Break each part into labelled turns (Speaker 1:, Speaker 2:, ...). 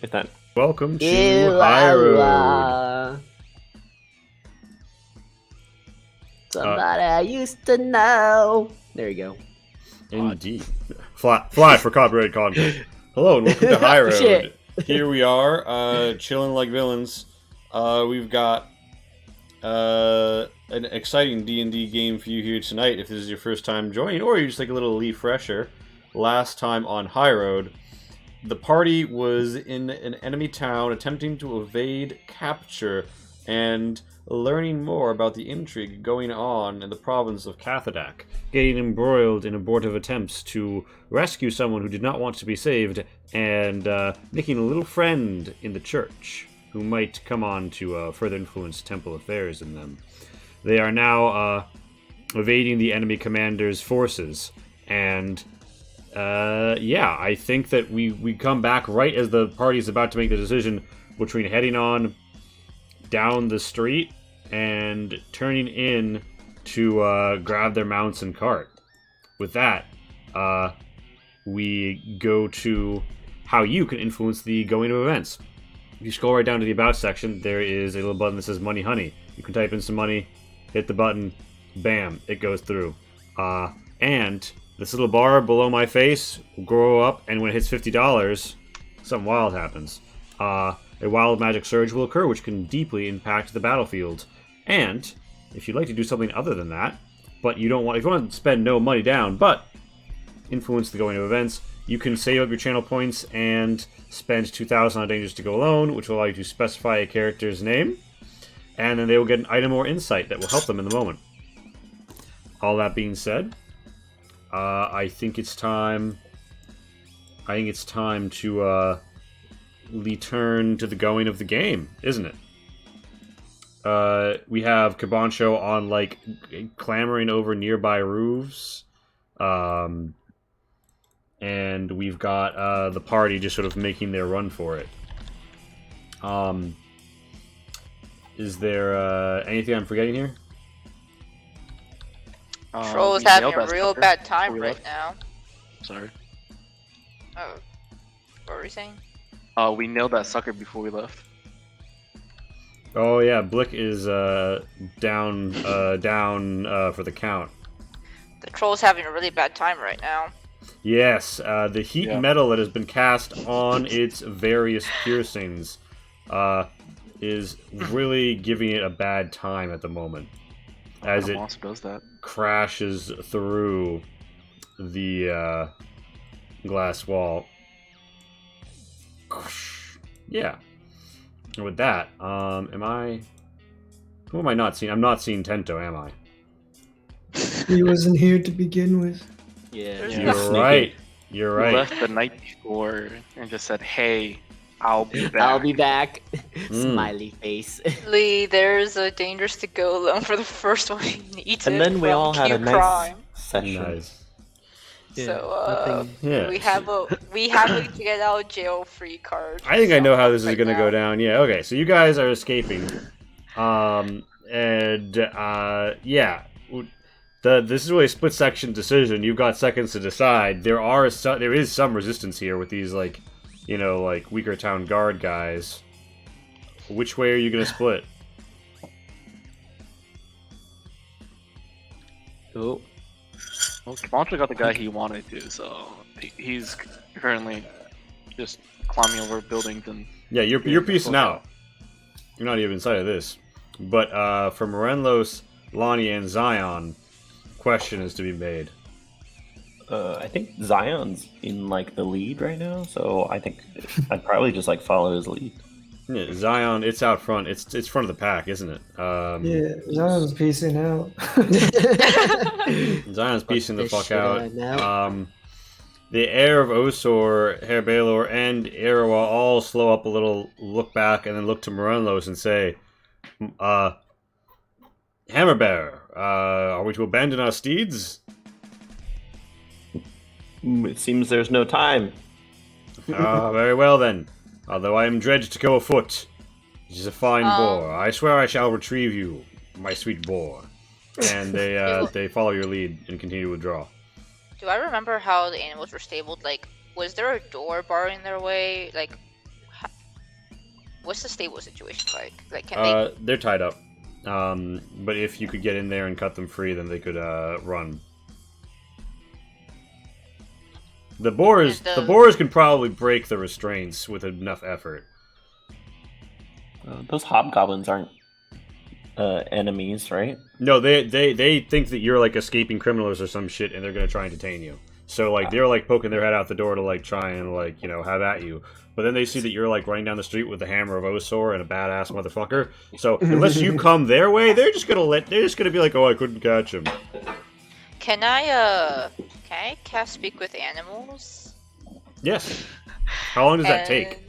Speaker 1: if that.
Speaker 2: Welcome to High Road.
Speaker 3: Somebody I used to know. There you go.
Speaker 2: Indeed. Fly for copyright content. Hello and welcome to High Road.
Speaker 3: Shit.
Speaker 4: Here we are, chilling like villains. We've got an exciting D&D game for you here tonight if this is your first time joining, or you just like a little refresher. Last time on High Road, the party was in an enemy town attempting to evade capture and learning more about the intrigue going on in the province of Cathadak, getting embroiled in abortive attempts to rescue someone who did not want to be saved, and making a little friend in the church who might come on to further influence temple affairs in them. They are now evading the enemy commander's forces, and I think that we come back right as the party's about to make the decision between heading on down the street and turning in to grab their mounts and cart. With that, we go to how you can influence the going of events. If you scroll right down to the About section, there is a little button that says Money Honey. You can type in some money, hit the button, bam, it goes through. And this little bar below my face will grow up, and when it hits $50, something wild happens. A wild magic surge will occur, which can deeply impact the battlefield. And if you'd like to do something other than that, but if you want to spend no money down, but influence the going of events, you can save up your channel points and spend 2,000 on Dangerous to Go Alone, which will allow you to specify a character's name, and then they will get an item or insight that will help them in the moment. All that being said, I think it's time to return to the going of the game, isn't it? We have Kabancho on, like, clambering over nearby roofs. And we've got the party just sort of making their run for it. Is there anything I'm forgetting here?
Speaker 5: Troll's having a real bad time right now.
Speaker 6: Sorry.
Speaker 5: Oh. What were we saying?
Speaker 6: We nailed that sucker before we left.
Speaker 2: Oh yeah, Blick is down for the count.
Speaker 5: The Troll's having a really bad time right now.
Speaker 2: Yes, the heat metal that has been cast on its various piercings is really giving it a bad time at the moment, as it
Speaker 6: does that.
Speaker 2: crashes through the glass wall. Yeah. And with that, who am I not seeing? I'm not seeing Tento, am I?
Speaker 7: He wasn't here to begin with.
Speaker 3: Yeah.
Speaker 2: You're right. You're
Speaker 6: We
Speaker 2: right.
Speaker 6: left the night before and just said, "Hey, I'll be back."
Speaker 3: I'll be back. Smiley face.
Speaker 5: Lee, there's a Dangerous to Go Alone for the first one in Egypt.
Speaker 1: And then we
Speaker 5: from
Speaker 1: all had
Speaker 5: Q
Speaker 1: a nice
Speaker 5: Crime.
Speaker 1: session.
Speaker 2: Nice.
Speaker 5: So
Speaker 2: Yeah.
Speaker 5: we have a get out of jail free card.
Speaker 2: I think I know how this is
Speaker 5: right
Speaker 2: going to
Speaker 5: now.
Speaker 2: go down. Yeah. Okay. So you guys are escaping, this is really a split section decision. You've got seconds to decide. There is some resistance here with these weaker town guard guys. Which way are you going to split?
Speaker 3: Oh.
Speaker 6: Well, Kabancho got the guy he wanted to, so he's currently just climbing over buildings and.
Speaker 2: Yeah, you're piecing out. You're not even inside of this. But for Morenlos, Lonnie, and Zion, question is to be made.
Speaker 1: I think Zion's in the lead right now, so I think I'd probably just follow his lead.
Speaker 2: Yeah, Zion, it's out front. It's front of the pack, isn't it?
Speaker 7: Yeah, Zion's piecing out.
Speaker 2: Zion's piecing the
Speaker 3: this
Speaker 2: fuck
Speaker 3: shit
Speaker 2: out.
Speaker 3: out now.
Speaker 2: The heir of Osor, Herr Baelor, and Erawa all slow up a little, look back, and then look to Morenlos and say, Hammerbearer, are we to abandon our steeds?
Speaker 1: It seems there's no time.
Speaker 2: Very well then. Although I am dread to go afoot. It is a fine boar. I swear I shall retrieve you, my sweet boar. And they follow your lead and continue to withdraw.
Speaker 5: Do I remember how the animals were stabled? Was there a door barring their way? what's the stable situation like? Like, can they?
Speaker 2: They're tied up. But if you could get in there and cut them free, then they could run. The boars can probably break the restraints with enough effort.
Speaker 1: Those hobgoblins aren't enemies, right?
Speaker 2: No, they think that you're like escaping criminals or some shit, and they're gonna try and detain you. So like they're like poking their head out the door to like try and like have at you. But then they see that you're like running down the street with the hammer of Osor and a badass motherfucker. So unless you come their way, they're just gonna be like, oh, I couldn't catch him.
Speaker 5: Can I cast Speak with Animals?
Speaker 2: Yes. How long does that take?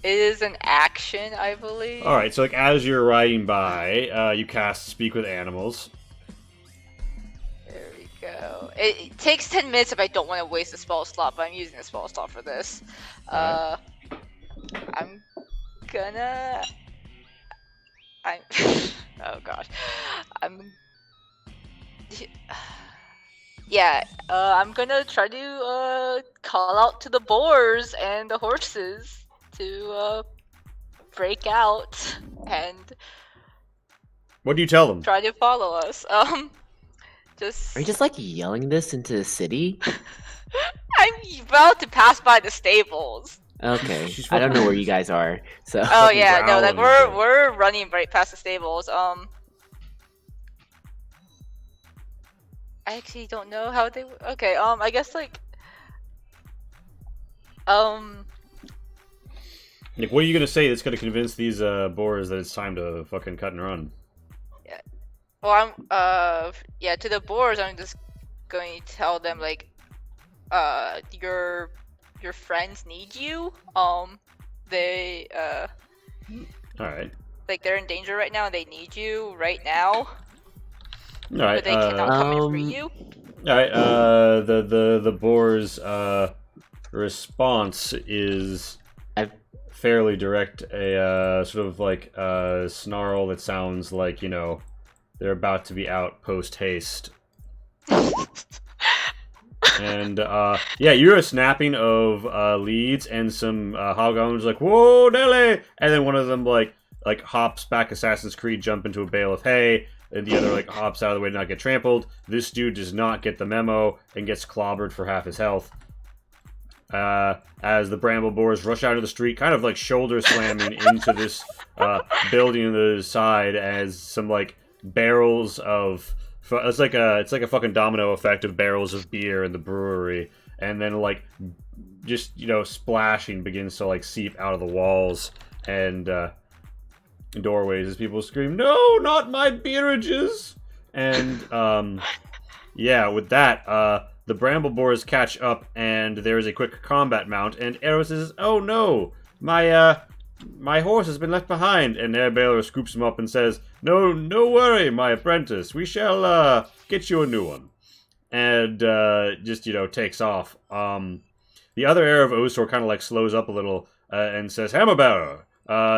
Speaker 5: It is an action, I believe.
Speaker 2: All right, so like as you're riding by, you cast Speak with Animals.
Speaker 5: There we go. It takes 10 minutes if I don't want to waste a spell slot, but I'm using a spell slot for this.
Speaker 2: Right.
Speaker 5: I'm gonna. Oh gosh. Yeah. I'm gonna try to call out to the boars and the horses to break out and
Speaker 2: What do you tell them?
Speaker 5: try to follow us.
Speaker 3: Are you just like yelling this into the city?
Speaker 5: I'm about to pass by the stables.
Speaker 3: Okay,
Speaker 2: She's
Speaker 3: I don't know
Speaker 2: fucking-
Speaker 3: where you guys are. So
Speaker 5: Oh yeah, no, like
Speaker 2: growling and
Speaker 5: we're running right past the stables. I actually don't know how they. Okay, I guess like.
Speaker 2: Like, what are you gonna say that's gonna convince these boars that it's time to fucking cut and run?
Speaker 5: Well, yeah, to the boars, I'm just going to tell them like, your friends need you. They
Speaker 2: All right.
Speaker 5: like they're in danger right now. And they need you right now,
Speaker 2: All right.
Speaker 5: but they cannot come and free you.
Speaker 2: All right. The boars' response is fairly direct. A sort of like snarl that sounds like they're about to be out post haste. And yeah, you hear a snapping of leads, and some hobgoblins like, "Whoa, Nelly!" And then one of them like hops back Assassin's Creed, jump into a bale of hay, and the other like hops out of the way to not get trampled. This dude does not get the memo and gets clobbered for half his health. As the bramble boars rush out of the street, kind of like shoulder slamming into this building on the side, as some like barrels of it's like a fucking domino effect of barrels of beer in the brewery, and then like just splashing begins to like seep out of the walls and doorways as people scream, "No, not my beerages!" And yeah, with that, the bramble boars catch up, and there is a quick combat mount, and Eros says, "Oh no, my horse has been left behind," and Air Baylor scoops him up and says, No worry, my apprentice, we shall get you a new one." And just takes off. The other heir of Osor kind of like slows up a little and says, "Hammerbearer,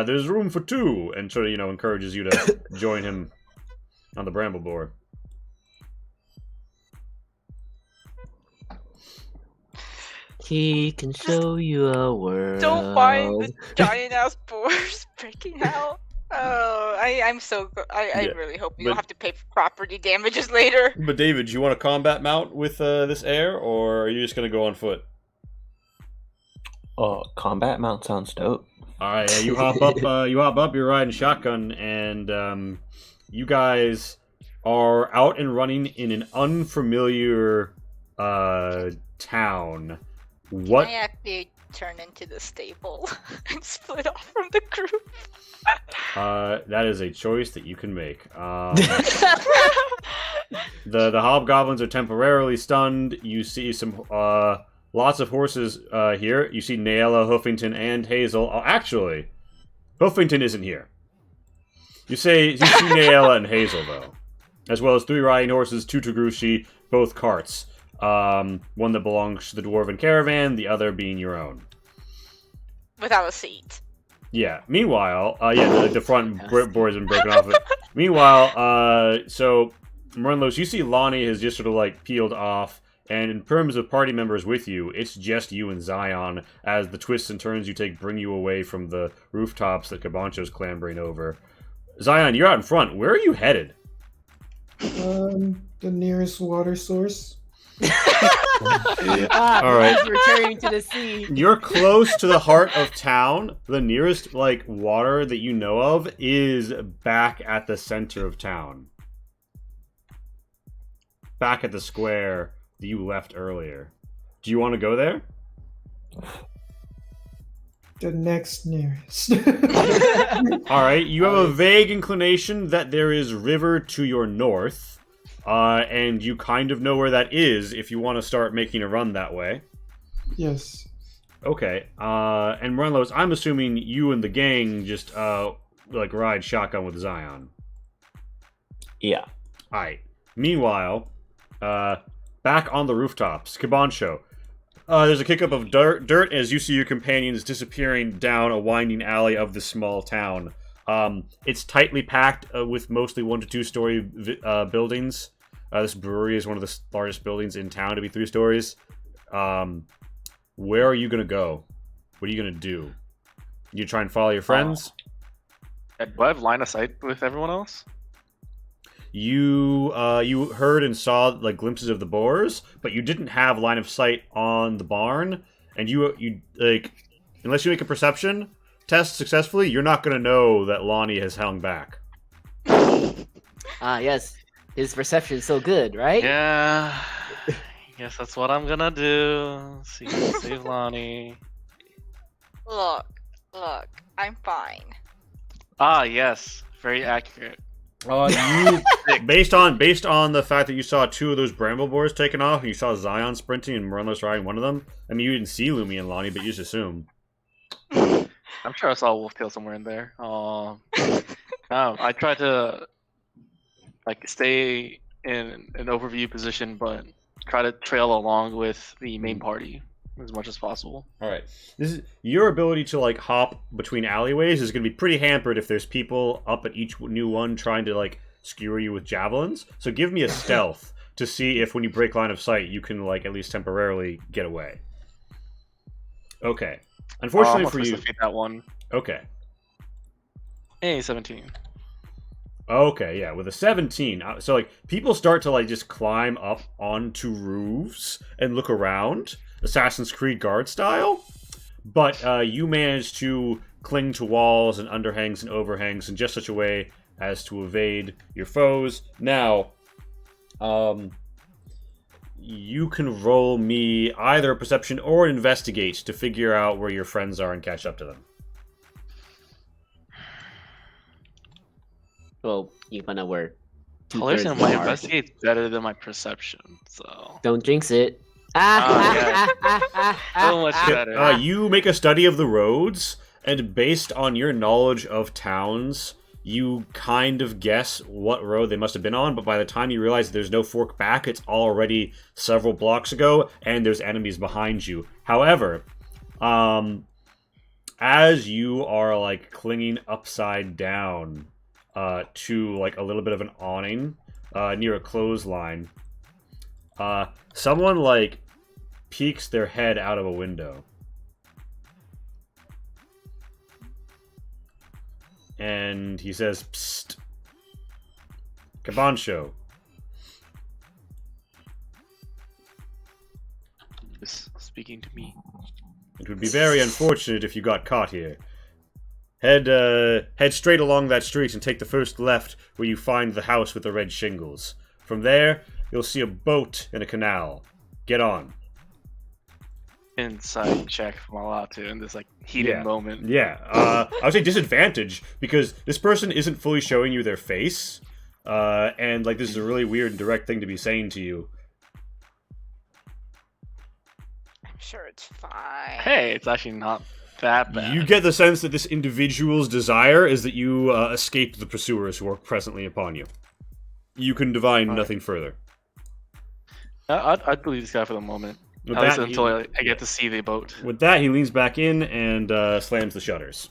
Speaker 2: there's room for two," and sort of encourages you to join him on the bramble boar.
Speaker 3: he can show you a world.
Speaker 5: Don't find the giant ass boars breaking out. Oh, I'm so. I really hope you don't have to pay for property damages later.
Speaker 4: But David, do you want a combat mount with this heir, or are you just gonna go on foot?
Speaker 1: Combat mount sounds dope.
Speaker 2: All right, yeah, you hop up. You're riding shotgun, and you guys are out and running in an unfamiliar town. What?
Speaker 5: I actually turn into the stable and split off from the group.
Speaker 2: That is a choice that you can make. The hobgoblins are temporarily stunned. You see some lots of horses here. You see Naela, Hoofington, and Hazel. Oh, actually, Hoofington isn't here. You see Naela and Hazel though, as well as 3 riding horses, 2 Togrushi, both carts. One that belongs to the dwarven caravan, the other being your own.
Speaker 5: Without a seat.
Speaker 2: Yeah. Meanwhile, the front board has been broken off. Meanwhile, so Mernlos, you see Lonnie has just sort of like peeled off And in terms of party members with you, it's just you and Zion, as the twists and turns you take bring you away from the rooftops that Kabancho's clambering over. Zion, you're out in front. Where are you headed?
Speaker 7: The nearest water source.
Speaker 2: All right.
Speaker 3: He's returning to the sea.
Speaker 2: You're close to the heart of town. The nearest, like, water that you know of is back at the center of town. Back at the square that you left earlier. Do you want to go there?
Speaker 7: The next nearest.
Speaker 2: Alright, you have a vague inclination that there is river to your north. And you kind of know where that is if you want to start making a run that way.
Speaker 7: Yes.
Speaker 2: Okay, and Runlos, I'm assuming you and the gang just, like, ride shotgun with Zion.
Speaker 1: Yeah.
Speaker 2: Alright. Meanwhile, back on the rooftops, Kabancho. There's a kick-up of dirt as you see your companions disappearing down a winding alley of this small town. It's tightly packed with mostly 1 to 2 story buildings. This brewery is one of the largest buildings in town to be 3 stories. Where are you going to go? What are you going to do? You try and follow your friends?
Speaker 6: Do I have line of sight with everyone else?
Speaker 2: You heard and saw like glimpses of the boars, but you didn't have line of sight on the barn, and you like unless you make a perception test successfully, you're not gonna know that Lonnie has hung back.
Speaker 3: Yes. His perception is so good, right?
Speaker 6: Yeah. I guess that's what I'm gonna do. Save Lonnie.
Speaker 5: Look, I'm fine.
Speaker 6: Ah, yes. Very accurate.
Speaker 2: You based on the fact that you saw 2 of those bramble boars taken off, and you saw Zion sprinting and Morello's riding one of them. I mean, you didn't see Lumi and Lonnie, but you just assume.
Speaker 6: I'm sure I saw a wolf tail somewhere in there. I tried to like stay in an overview position, but try to trail along with the main party as much as possible.
Speaker 2: All right, this is your ability to like hop between alleyways is going to be pretty hampered if there's people up at each new one trying to like skewer you with javelins. So give me a stealth to see if when you break line of sight you can like at least temporarily get away. Okay. Unfortunately for you,
Speaker 6: defeat that one.
Speaker 2: Okay.
Speaker 6: Hey, 17.
Speaker 2: Okay, yeah, with a 17. So like people start to like just climb up onto roofs and look around, Assassin's Creed guard style. But you manage to cling to walls and underhangs and overhangs in just such a way as to evade your foes. Now, you can roll me either a perception or an investigate to figure out where your friends are and catch up to them.
Speaker 3: Well, even though we're
Speaker 6: Hilarious, my investigate's better than my perception, so
Speaker 3: don't jinx it.
Speaker 6: so much better.
Speaker 2: You make a study of the roads, and based on your knowledge of towns, you kind of guess what road they must have been on, but by the time you realize there's no fork back, it's already several blocks ago, and there's enemies behind you. However, as you are, like, clinging upside down to, like, a little bit of an awning near a clothesline, someone, like, peeks their head out of a window. And he says, "Psst, Kabancho."
Speaker 6: Just speaking to me.
Speaker 2: It would be very unfortunate if you got caught here. Head straight along that street and take the first left where you find the house with the red shingles. From there, you'll see a boat and a canal. Get on.
Speaker 6: Inside check if I'm allowed to in this like heated moment.
Speaker 2: Yeah, I would say disadvantage because this person isn't fully showing you their face, and like this is a really weird and direct thing to be saying to you.
Speaker 5: I'm sure it's fine.
Speaker 6: Hey, it's actually not that bad.
Speaker 2: You get the sense that this individual's desire is that you escape the pursuers who are presently upon you. You can divine nothing further.
Speaker 6: I'd believe this guy for the moment.
Speaker 2: With
Speaker 6: At least
Speaker 2: that,
Speaker 6: until I get to see the boat.
Speaker 2: With that, he leans back in and slams the shutters.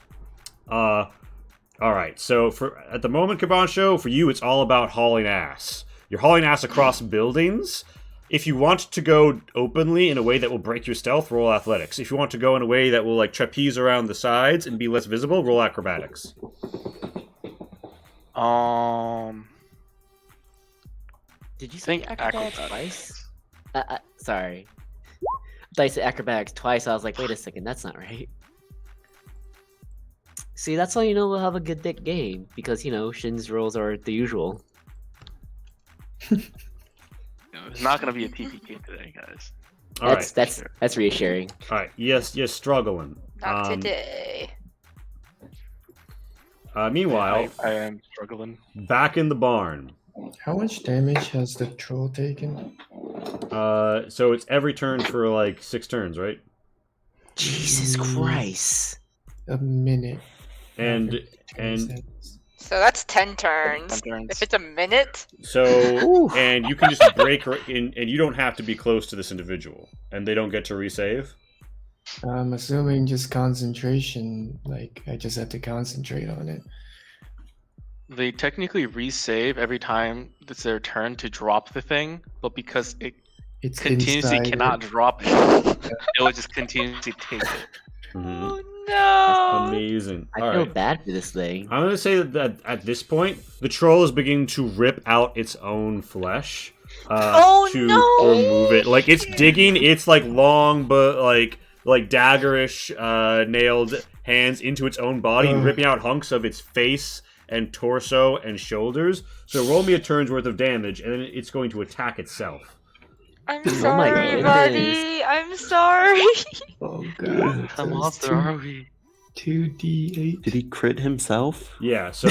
Speaker 2: Alright, so at the moment, Kabancho, for you, it's all about hauling ass. You're hauling ass across buildings. if you want to go openly in a way that will break your stealth, roll athletics. If you want to go in a way that will like trapeze around the sides and be less visible, roll acrobatics.
Speaker 3: Did you say
Speaker 6: Think
Speaker 3: acrobatics
Speaker 6: acrobatics.
Speaker 3: twice? Sorry. I thought you said acrobatics twice. I was like, wait a second, that's not right. See, that's how you know we'll have a good dick game, because, you know, Shin's rolls are the usual.
Speaker 6: It's not gonna be a TPK today, guys.
Speaker 2: All right.
Speaker 3: That's reassuring.
Speaker 2: All right. Yes, you're struggling.
Speaker 5: Not today.
Speaker 2: Meanwhile,
Speaker 6: I am struggling.
Speaker 2: back in the barn.
Speaker 7: How much damage has the troll taken?
Speaker 2: So it's every turn for like 6 turns, right?
Speaker 3: Jesus Christ.
Speaker 7: A minute.
Speaker 2: And
Speaker 5: So that's 10 turns.
Speaker 6: 10 turns.
Speaker 5: If it's a minute,
Speaker 2: so and you can just break in, and you don't have to be close to this individual, and they don't get to resave.
Speaker 7: I'm assuming just concentration. Like I just have to concentrate on it.
Speaker 6: They technically resave every time it's their turn to drop the thing, but because it
Speaker 7: It's
Speaker 6: continuously
Speaker 7: inside
Speaker 6: cannot
Speaker 7: it.
Speaker 6: drop it, it will just continuously take it.
Speaker 5: oh no!
Speaker 2: Amazing.
Speaker 3: I
Speaker 2: All
Speaker 3: feel
Speaker 2: right.
Speaker 3: bad for this thing.
Speaker 2: I'm gonna say that at this point, the troll is beginning to rip out its own flesh
Speaker 5: Oh,
Speaker 2: to
Speaker 5: no!
Speaker 2: remove it. Like it's digging its like long but like daggerish nailed hands into its own body, and ripping out hunks of its face and torso and shoulders. So roll me a turn's worth of damage, and then it's going to attack itself.
Speaker 5: I'm
Speaker 3: my
Speaker 5: sorry,
Speaker 3: goodness.
Speaker 5: buddy. I'm sorry.
Speaker 7: Oh god.
Speaker 6: What
Speaker 7: So it's
Speaker 6: monster are we?
Speaker 7: 2d8.
Speaker 1: Did he crit himself?
Speaker 2: Yeah. So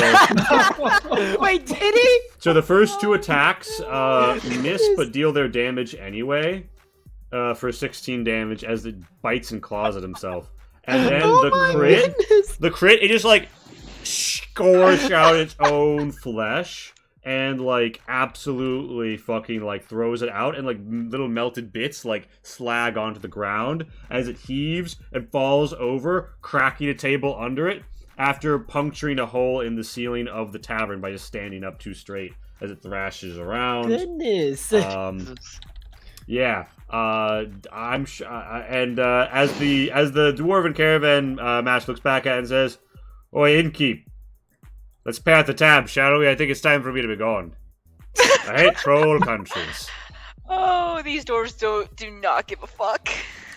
Speaker 3: Wait, did he?
Speaker 2: so the first 2 attacks miss but deal their damage anyway. For 16 damage as it bites and claws at himself. And then the crit, it just like scorch out its own flesh and like absolutely fucking like throws it out, and like little melted bits like slag onto the ground as it heaves and falls over, cracking a table under it after puncturing a hole in the ceiling of the tavern by just standing up too straight as it thrashes around.
Speaker 3: Goodness.
Speaker 2: Yeah, I'm and as the dwarven caravan master looks back at it and says, "Oi, innkeep, let's pay out the tab, shall we? I think it's time for me to be gone. I hate troll countries."
Speaker 5: Oh, these dwarves do not give a fuck.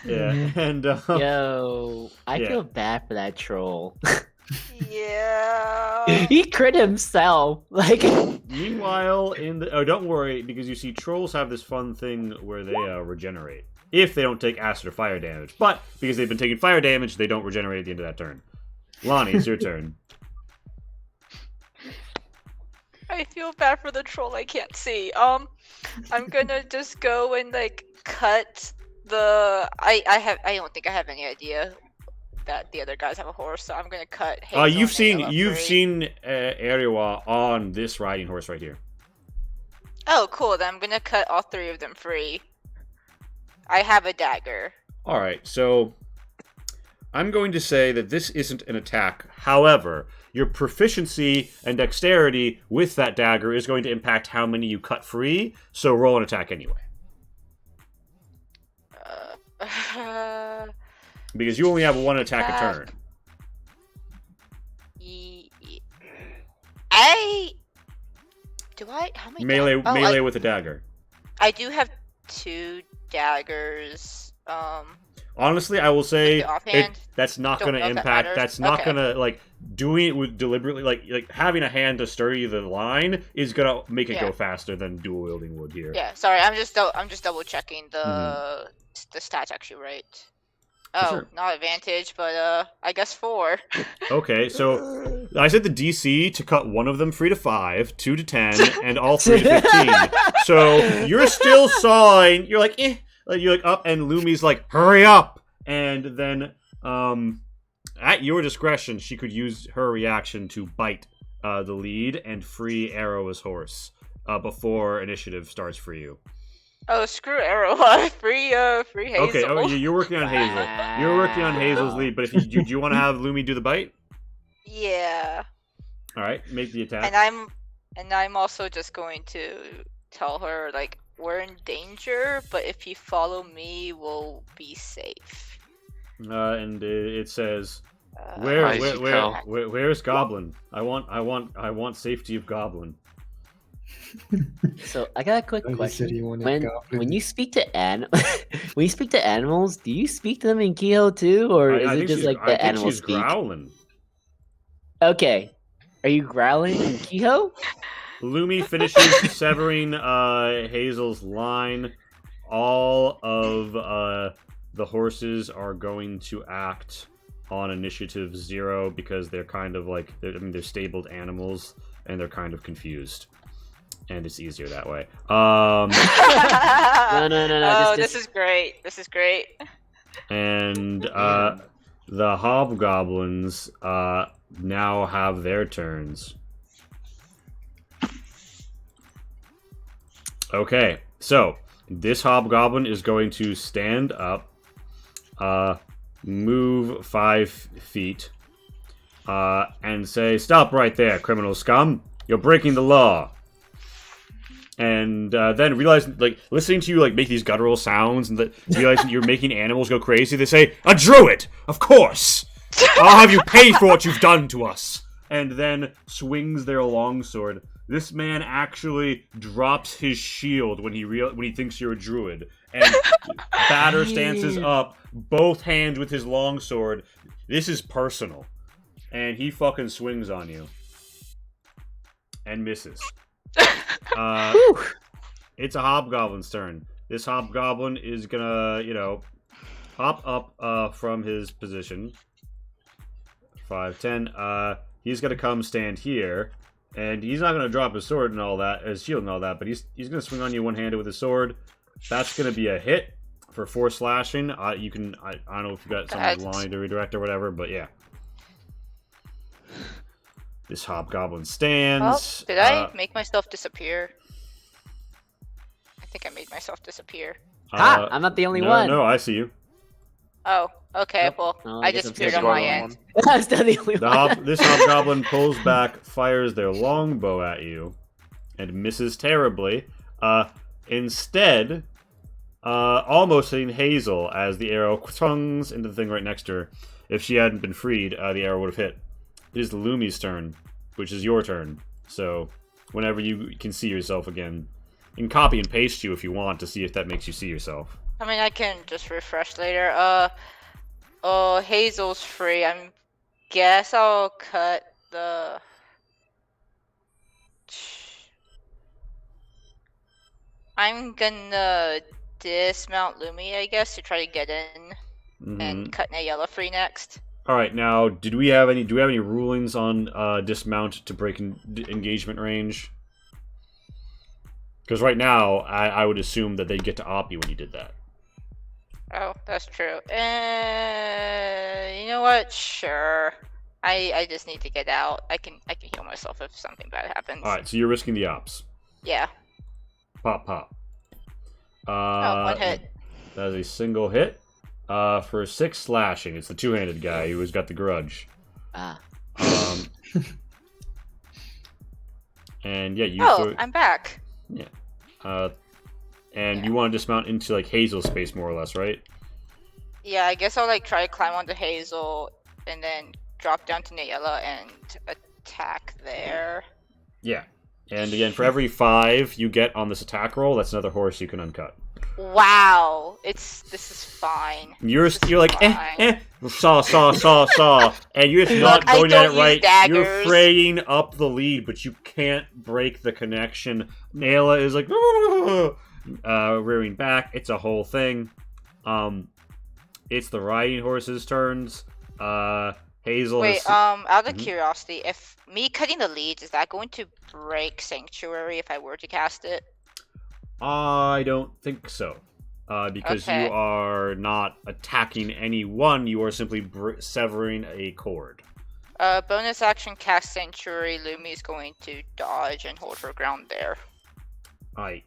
Speaker 2: Yeah, and
Speaker 3: Yo, I
Speaker 2: Yeah.
Speaker 3: feel bad for that troll.
Speaker 5: Yeah.
Speaker 3: He crit himself. Like,
Speaker 2: meanwhile, don't worry, because you see trolls have this fun thing where they regenerate if they don't take acid or fire damage. But because they've been taking fire damage, they don't regenerate at the end of that turn. Lonnie, it's your turn.
Speaker 5: I feel bad for the troll I can't see. I'm gonna just go and like cut the. I don't think I have any idea that the other guys have a horse, so I'm gonna cut. Hazel
Speaker 2: You've
Speaker 5: and Ayla free.
Speaker 2: seen Ariwa on this riding horse right here.
Speaker 5: Oh, cool. Then I'm gonna cut all 3 of them free. I have a dagger.
Speaker 2: All right, so I'm going to say that this isn't an attack. However, your proficiency and dexterity with that dagger is going to impact how many you cut free. So roll an attack anyway, because you only have 1 attack a turn.
Speaker 5: How many
Speaker 2: Melee
Speaker 5: dag-
Speaker 2: with a dagger.
Speaker 5: I do have 2 daggers.
Speaker 2: Honestly, I will say
Speaker 5: the offhand?
Speaker 2: that's not
Speaker 5: Don't
Speaker 2: going to
Speaker 5: know if that
Speaker 2: impact.
Speaker 5: matters.
Speaker 2: That's not
Speaker 5: Okay.
Speaker 2: going to like doing it with deliberately like having a hand to stir the line is going to make it
Speaker 5: Yeah.
Speaker 2: go faster than dual wielding would here.
Speaker 5: Yeah, sorry. I'm just double checking the stats actually right. Oh,
Speaker 2: sure.
Speaker 5: not advantage, but I guess 4.
Speaker 2: Okay, so I set the DC to cut one of them free to 5, 2 to 10, and all 3 to 15. So you're still sawing. You're like, eh. Like, you're like up, and Lumi's like, hurry up. And then, at your discretion, she could use her reaction to bite the lead and free Arrow's horse before initiative starts for you.
Speaker 5: Oh, screw Arrow. free Hazel.
Speaker 2: Okay, oh, you're working on Hazel. You're working on Hazel's lead, but if do you want to have Lumi do the bite?
Speaker 5: Yeah.
Speaker 2: All right, make the attack.
Speaker 5: And I'm also just going to tell her like we're in danger, but if you follow me, we'll be safe.
Speaker 2: And it says,
Speaker 5: Uh,
Speaker 2: where's Goblin? I want safety of Goblin.
Speaker 3: So I got a quick
Speaker 7: Oh, he said he
Speaker 3: question.
Speaker 7: wanted
Speaker 3: When
Speaker 7: goblin.
Speaker 3: you speak to when you speak to animals, do you speak to them in Kehoe too, or is
Speaker 2: I
Speaker 3: it
Speaker 2: think
Speaker 3: just
Speaker 2: she's,
Speaker 3: like
Speaker 2: I
Speaker 3: the
Speaker 2: think
Speaker 3: animals
Speaker 2: she's
Speaker 3: speak?
Speaker 2: growling.
Speaker 3: Okay, are you growling in Kehoe?
Speaker 2: Lumi finishes severing Hazel's line. All of the horses are going to act on initiative 0 because they're kind of like they're stabled animals and they're kind of confused, and it's easier that way.
Speaker 3: No.
Speaker 5: Oh,
Speaker 3: This
Speaker 5: this is great. This is great.
Speaker 2: And the hobgoblins now have their turns. Okay, so this hobgoblin is going to stand up, move 5 feet, and say, "Stop right there, criminal scum! You're breaking the law." And then realizing, like, listening to you like make these guttural sounds, and realizing you're making animals go crazy, they say, "A druid, of course! I'll have you pay for what you've done to us." And then swings their longsword. This man actually drops his shield when he thinks you're a druid, and batter stances up, both hands with his longsword. This is personal, and he fucking swings on you and misses. It's a hobgoblin's turn. This hobgoblin is gonna, hop up from his position. 5, 10. He's gonna come stand here, and he's not gonna drop his sword and all that, his shield and all that, but he's gonna swing on you one-handed with his sword. That's gonna be a hit for 4 slashing. You can I don't know if you got some line to redirect or whatever, but yeah. This hobgoblin
Speaker 5: Oh,
Speaker 2: stands.
Speaker 5: did I make myself disappear? I think I made myself disappear.
Speaker 3: Ha! I'm not the only one.
Speaker 2: No, I see you.
Speaker 5: Oh, okay. Well,
Speaker 3: Oh,
Speaker 5: I
Speaker 3: I guess I'm
Speaker 5: disappeared
Speaker 3: still
Speaker 5: on my
Speaker 6: going
Speaker 5: end.
Speaker 3: I'm still the only one.
Speaker 2: This hobgoblin pulls back, fires their longbow at you, and misses terribly. Instead, almost hitting Hazel as the arrow twungs into the thing right next to her. If she hadn't been freed, the arrow would have hit. It is the Lumi's turn, which is your turn. So, whenever you can see yourself again, you can copy and paste you if you want to see if that makes you see yourself.
Speaker 5: I mean, I can just refresh later. Oh, Hazel's free. Guess I'll cut the. I'm gonna dismount Lumi, I guess, to try to get in and cut Nayella free next.
Speaker 2: All right, now, do we have any rulings on dismount to break engagement range? Because right now, I would assume that they'd get to op you when you did that.
Speaker 5: Oh, that's true. You know what? Sure. I just need to get out. I can heal myself if something bad happens.
Speaker 2: All right, so you're risking the ops.
Speaker 5: Yeah.
Speaker 2: Pop, pop.
Speaker 5: Oh, 1 hit.
Speaker 2: That is a single hit. For 6 slashing. It's the two-handed guy who's got the grudge. And yeah, you.
Speaker 5: Oh, I'm back.
Speaker 2: Yeah. And you want to dismount into like Hazel space more or less, right?
Speaker 5: Yeah, I guess I'll try to climb onto Hazel and then drop down to Nayella and attack there.
Speaker 2: Yeah. And again, for every 5 you get on this attack roll, that's another horse you can uncut.
Speaker 5: Wow, this is fine.
Speaker 2: You're like saw, and you're just not going at it right. You're fraying up the lead, but you can't break the connection. Nayla is like rearing back. It's a whole thing. It's the riding horse's turns. Hazel.
Speaker 5: Wait, out of curiosity, if me cutting the lead, is that going to break Sanctuary if I were to cast it?
Speaker 2: I don't think so. Because you are not attacking anyone, you are simply severing a cord.
Speaker 5: Bonus action cast Sanctuary. Lumi is going to dodge and hold her ground there.
Speaker 2: Alright.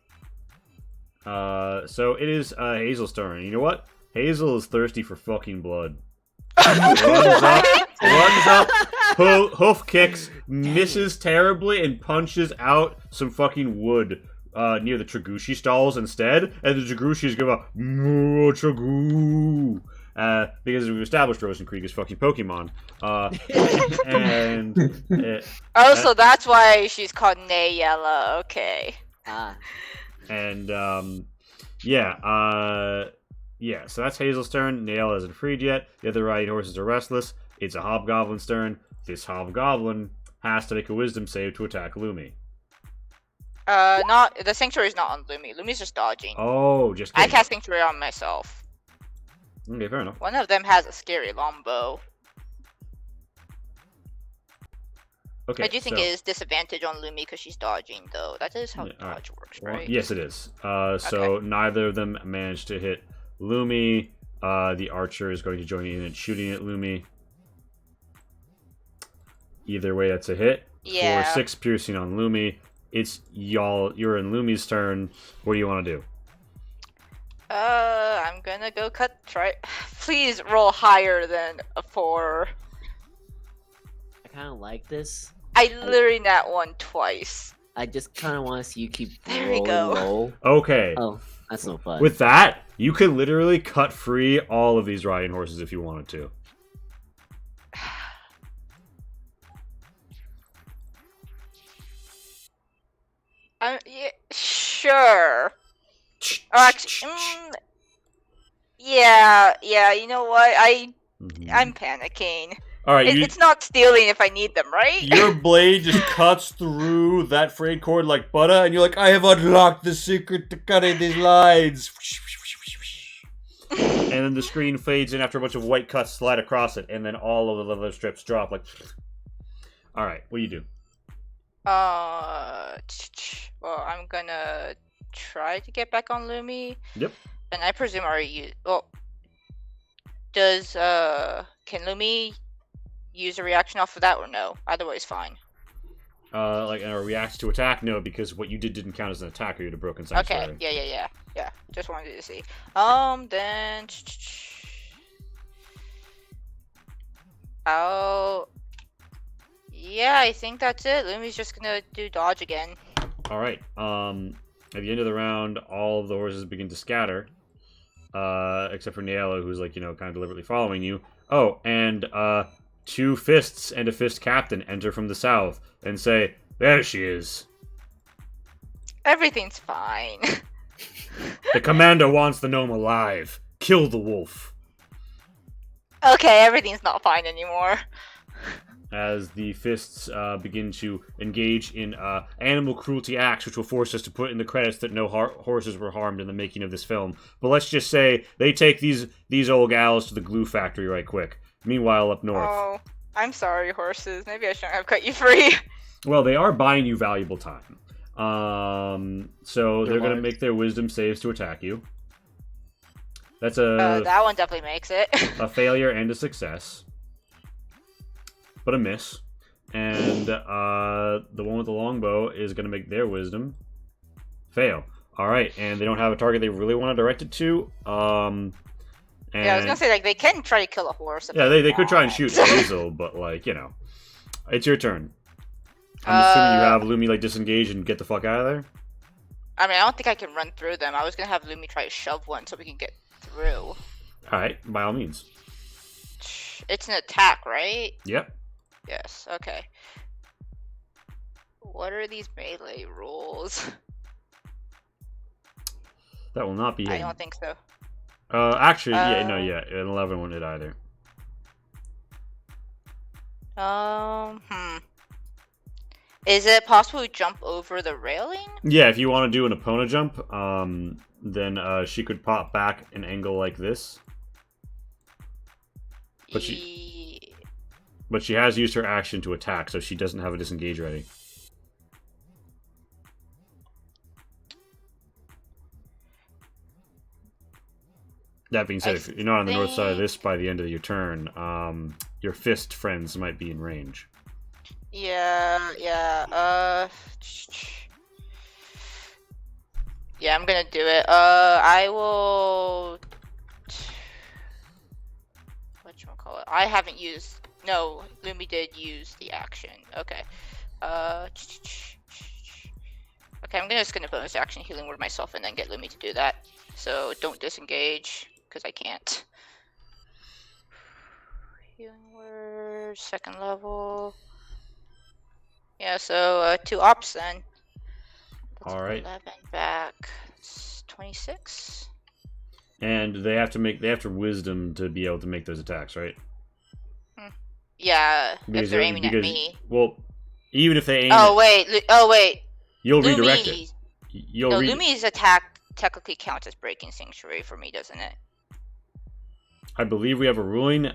Speaker 2: So it is Hazel's turn. You know what? Hazel is thirsty for fucking blood. runs up, hoof kicks, misses terribly, and punches out some fucking wood near the Tragushi stalls instead, and the Tragushis go, "No, Tragu!" Because we've established Rosenkrieg is fucking Pokemon. And
Speaker 5: Oh, so that's why she's called Nayella. Okay.
Speaker 3: Ah.
Speaker 2: and yeah, so that's Hazel's turn. Nail isn't freed yet. The other riding horses are restless. It's a Hobgoblin's turn. This Hobgoblin has to make a Wisdom save to attack Lumi.
Speaker 5: Not the Sanctuary is not on Lumi. Lumi's just dodging.
Speaker 2: Oh, just
Speaker 5: I
Speaker 2: kidding.
Speaker 5: cast Sanctuary on myself.
Speaker 2: Okay, fair enough.
Speaker 5: One of them has a scary longbow.
Speaker 2: Okay,
Speaker 5: I do think
Speaker 2: so-
Speaker 5: it is disadvantage on Lumi because she's dodging, though. That is how
Speaker 2: Yeah, alright.
Speaker 5: dodge works,
Speaker 2: Well,
Speaker 5: right?
Speaker 2: yes, it is. So neither of them managed to hit Lumi. The archer is going to join in and shooting at Lumi. Either way, that's a hit.
Speaker 5: Yeah.
Speaker 2: For 6 piercing on Lumi. It's y'all. You're in Lumi's turn. What do you want to do?
Speaker 5: I'm gonna go try. Please roll higher than a 4.
Speaker 3: I kind of like this.
Speaker 5: I literally nat one twice.
Speaker 3: I just kind of want to see you keep
Speaker 5: There we
Speaker 3: rolling
Speaker 5: go.
Speaker 3: low.
Speaker 2: Okay.
Speaker 3: Oh, that's no fun.
Speaker 2: With that, you could literally cut free all of these riding horses if you wanted to.
Speaker 5: Yeah, sure. Oh, actually, yeah. You know what? I'm panicking.
Speaker 2: All right,
Speaker 5: It's not stealing if I need them, right?
Speaker 4: Your blade just cuts through that frayed cord like butter, and you're like, I have unlocked the secret to cutting these lines.
Speaker 2: and then the screen fades in after a bunch of white cuts slide across it, and then all of the leather strips drop. Like, all right, what do you do?
Speaker 5: Well, I'm gonna try to get back on Lumi.
Speaker 2: Yep.
Speaker 5: And I presume already use. Well, does can Lumi use a reaction off of that or no? Otherwise, fine.
Speaker 2: Like a react to attack? No, because what you did didn't count as an attack, or you'd have broken sanctuary.
Speaker 5: Okay. Yeah. Just wanted to see. Then. Oh. Yeah, I think that's it. Lumi's just gonna do dodge again.
Speaker 2: All right. At the end of the round, all of the horses begin to scatter, except for Niella, who's like kind of deliberately following you. Oh, and 2 fists and a fist captain enter from the south and say, "There she is.
Speaker 5: Everything's fine.
Speaker 2: The commander wants the gnome alive. Kill the wolf."
Speaker 5: Okay, everything's not fine anymore.
Speaker 2: As the fists begin to engage in animal cruelty acts, which will force us to put in the credits that no horses were harmed in the making of this film. But let's just say they take these old gals to the glue factory right quick. Meanwhile, up north.
Speaker 5: Oh, I'm sorry, horses. Maybe I shouldn't have cut you free.
Speaker 2: Well, they are buying you valuable time. So they're going to
Speaker 3: lives.
Speaker 2: make their wisdom saves to attack you. That's a
Speaker 5: That one definitely makes it.
Speaker 2: a failure and a success. But a miss. And the one with the longbow is going to make their wisdom fail. Alright, and they don't have a target they really want to direct it to. And
Speaker 5: Yeah, I was gonna say, like, they can try to kill a horse. if
Speaker 2: yeah, they could try and
Speaker 5: want.
Speaker 2: shoot Hazel, but, like, it's your turn. I'm assuming you have Lumi, like, disengage and get the fuck out of there?
Speaker 5: I mean, I don't think I can run through them. I was gonna have Lumi try to shove one so we can get through.
Speaker 2: Alright, by all means.
Speaker 5: It's an attack, right?
Speaker 2: Yep.
Speaker 5: Yes, okay. What are these melee rules?
Speaker 2: That will not be
Speaker 5: I
Speaker 2: hidden.
Speaker 5: don't think so.
Speaker 2: Actually, an 11 won't hit either.
Speaker 5: Is it possible to jump over the railing?
Speaker 2: Yeah, if you want to do an Epona jump, then she could pop back an angle like this. But But she has used her action to attack, so she doesn't have a disengage ready. That being said, if you're not on the north side of this by the end of your turn, your fist friends might be in range.
Speaker 5: Yeah, I'm gonna do it. I will. Whatchamacallit? I haven't used. No, Lumi did use the action. Okay. Okay, I'm just gonna bonus action healing word myself and then get Lumi to do that. So don't disengage, because I can't. Healing word, second level. Yeah, so 2 ops then. That's
Speaker 2: All right.
Speaker 5: 11 back. It's 26.
Speaker 2: And they have to wisdom to be able to make those attacks, right?
Speaker 5: Yeah,
Speaker 2: Because
Speaker 5: if they're aiming at me.
Speaker 2: Well, even if they aim,
Speaker 5: Oh wait,
Speaker 2: you'll redirect it.
Speaker 5: Lumi.
Speaker 2: You'll
Speaker 5: No,
Speaker 2: re-
Speaker 5: Lumi's attack technically counts as breaking sanctuary for me, doesn't it?
Speaker 2: I believe we have a ruling.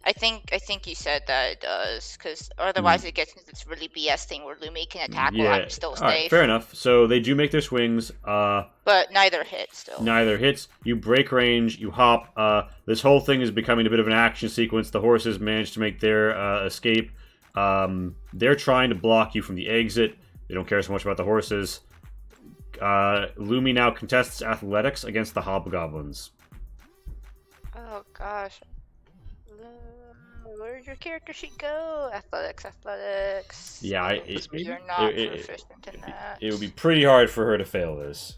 Speaker 5: I think you said that it does, because otherwise it gets into this really BS thing where Lumi can attack while I'm still
Speaker 2: all
Speaker 5: safe.
Speaker 2: right, fair enough. So they do make their swings.
Speaker 5: But neither hit still.
Speaker 2: Neither hits. You break range. You hop. This whole thing is becoming a bit of an action sequence. The horses manage to make their escape. They're trying to block you from the exit. They don't care so much about the horses. Lumi now contests athletics against the hobgoblins.
Speaker 5: Oh gosh. Where did your character sheet go? Athletics.
Speaker 2: Yeah,
Speaker 5: You're not proficient in that.
Speaker 2: it would be pretty hard for her to fail this.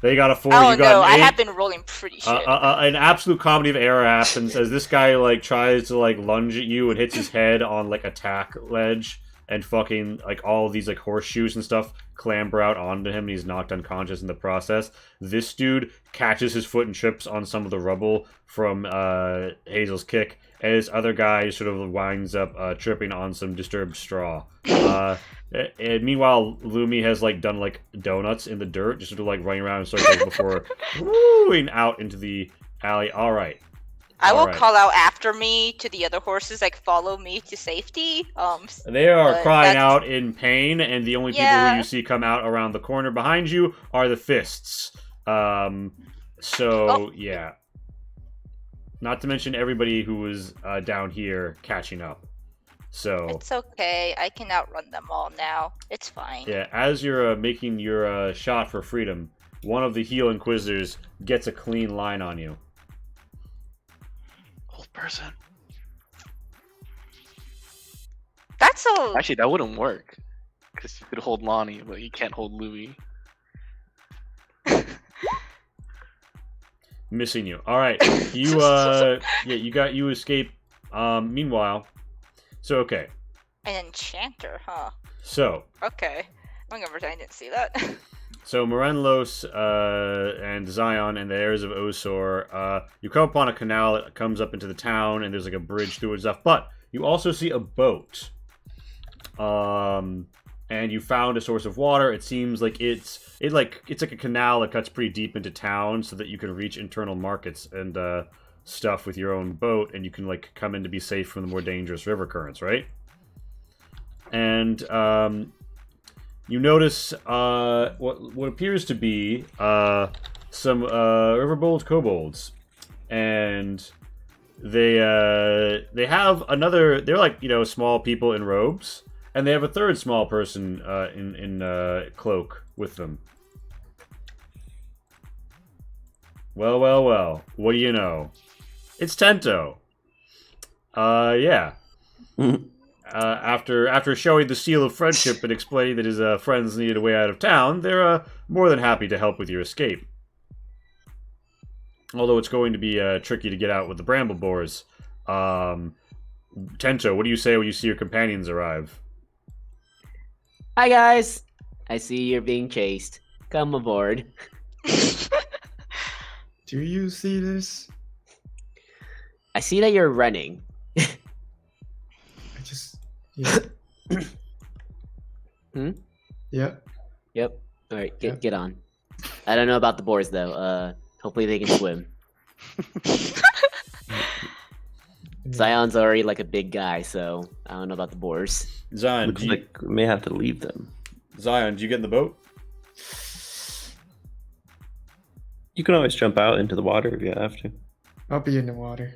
Speaker 2: They got a 4.
Speaker 5: Oh
Speaker 2: You got
Speaker 5: no,
Speaker 2: an
Speaker 5: I
Speaker 2: 8.
Speaker 5: have been rolling pretty shit.
Speaker 2: An absolute comedy of error happens as this guy like tries to like lunge at you and hits his head on like a tack ledge, and fucking like all of these like horseshoes and stuff clamber out onto him, and he's knocked unconscious in the process. This dude catches his foot and trips on some of the rubble from Hazel's kick, and this other guy sort of winds up tripping on some disturbed straw. And meanwhile, Lumi has like done like donuts in the dirt, just sort of like running around in circles before wooing out into the alley. All right.
Speaker 5: I will
Speaker 2: Alright.
Speaker 5: call out after me to the other horses, like follow me to safety.
Speaker 2: They are
Speaker 5: But
Speaker 2: crying
Speaker 5: that's-
Speaker 2: out in pain, and the only people who
Speaker 5: Yeah.
Speaker 2: you see come out around the corner behind you are the fists. So yeah. Not to mention everybody who was down here catching up. So
Speaker 5: It's okay. I can outrun them all now. It's fine.
Speaker 2: yeah, as you're making your shot for freedom, one of the heel inquisitors gets a clean line on you.
Speaker 6: Old person.
Speaker 5: That's a.
Speaker 6: Actually, that wouldn't work. Because you could hold Lonnie, but you can't hold Louis.
Speaker 2: Missing you. All right, you you escape. Meanwhile, so okay,
Speaker 5: An enchanter, huh?
Speaker 2: so
Speaker 5: Okay. I'm gonna pretend I didn't see that.
Speaker 2: So Morenlos and Zion and the heirs of Osor, you come upon a canal that comes up into the town, and there's like a bridge through it and stuff. But you also see a boat, and you found a source of water. It seems like it's like a canal that cuts pretty deep into town, so that you can reach internal markets and stuff with your own boat, and you can like come in to be safe from the more dangerous river currents, right? And you notice what appears to be some riverbold kobolds, and they have another. They're like small people in robes, and they have a third small person in cloak with them. Well, well, well. What do you know? It's Tento. Yeah. After showing the seal of friendship and explaining that his friends needed a way out of town, they're more than happy to help with your escape. Although it's going to be tricky to get out with the bramble boars. Tento, what do you say when you see your companions arrive?
Speaker 3: Hi guys! I see you're being chased. Come aboard.
Speaker 7: Do you see this?
Speaker 3: I see that you're running.
Speaker 7: I just. Yeah.
Speaker 3: Hmm?
Speaker 7: Yep.
Speaker 3: Yep. Alright,
Speaker 7: Yep.
Speaker 3: get on. I don't know about the boars though. Hopefully they can swim. Zion's already like a big guy, so I don't know about the boars.
Speaker 2: Zion,
Speaker 1: Looks like we may have to leave them.
Speaker 2: Zion, do you get in the boat?
Speaker 1: You can always jump out into the water if you have to.
Speaker 7: I'll be in the water.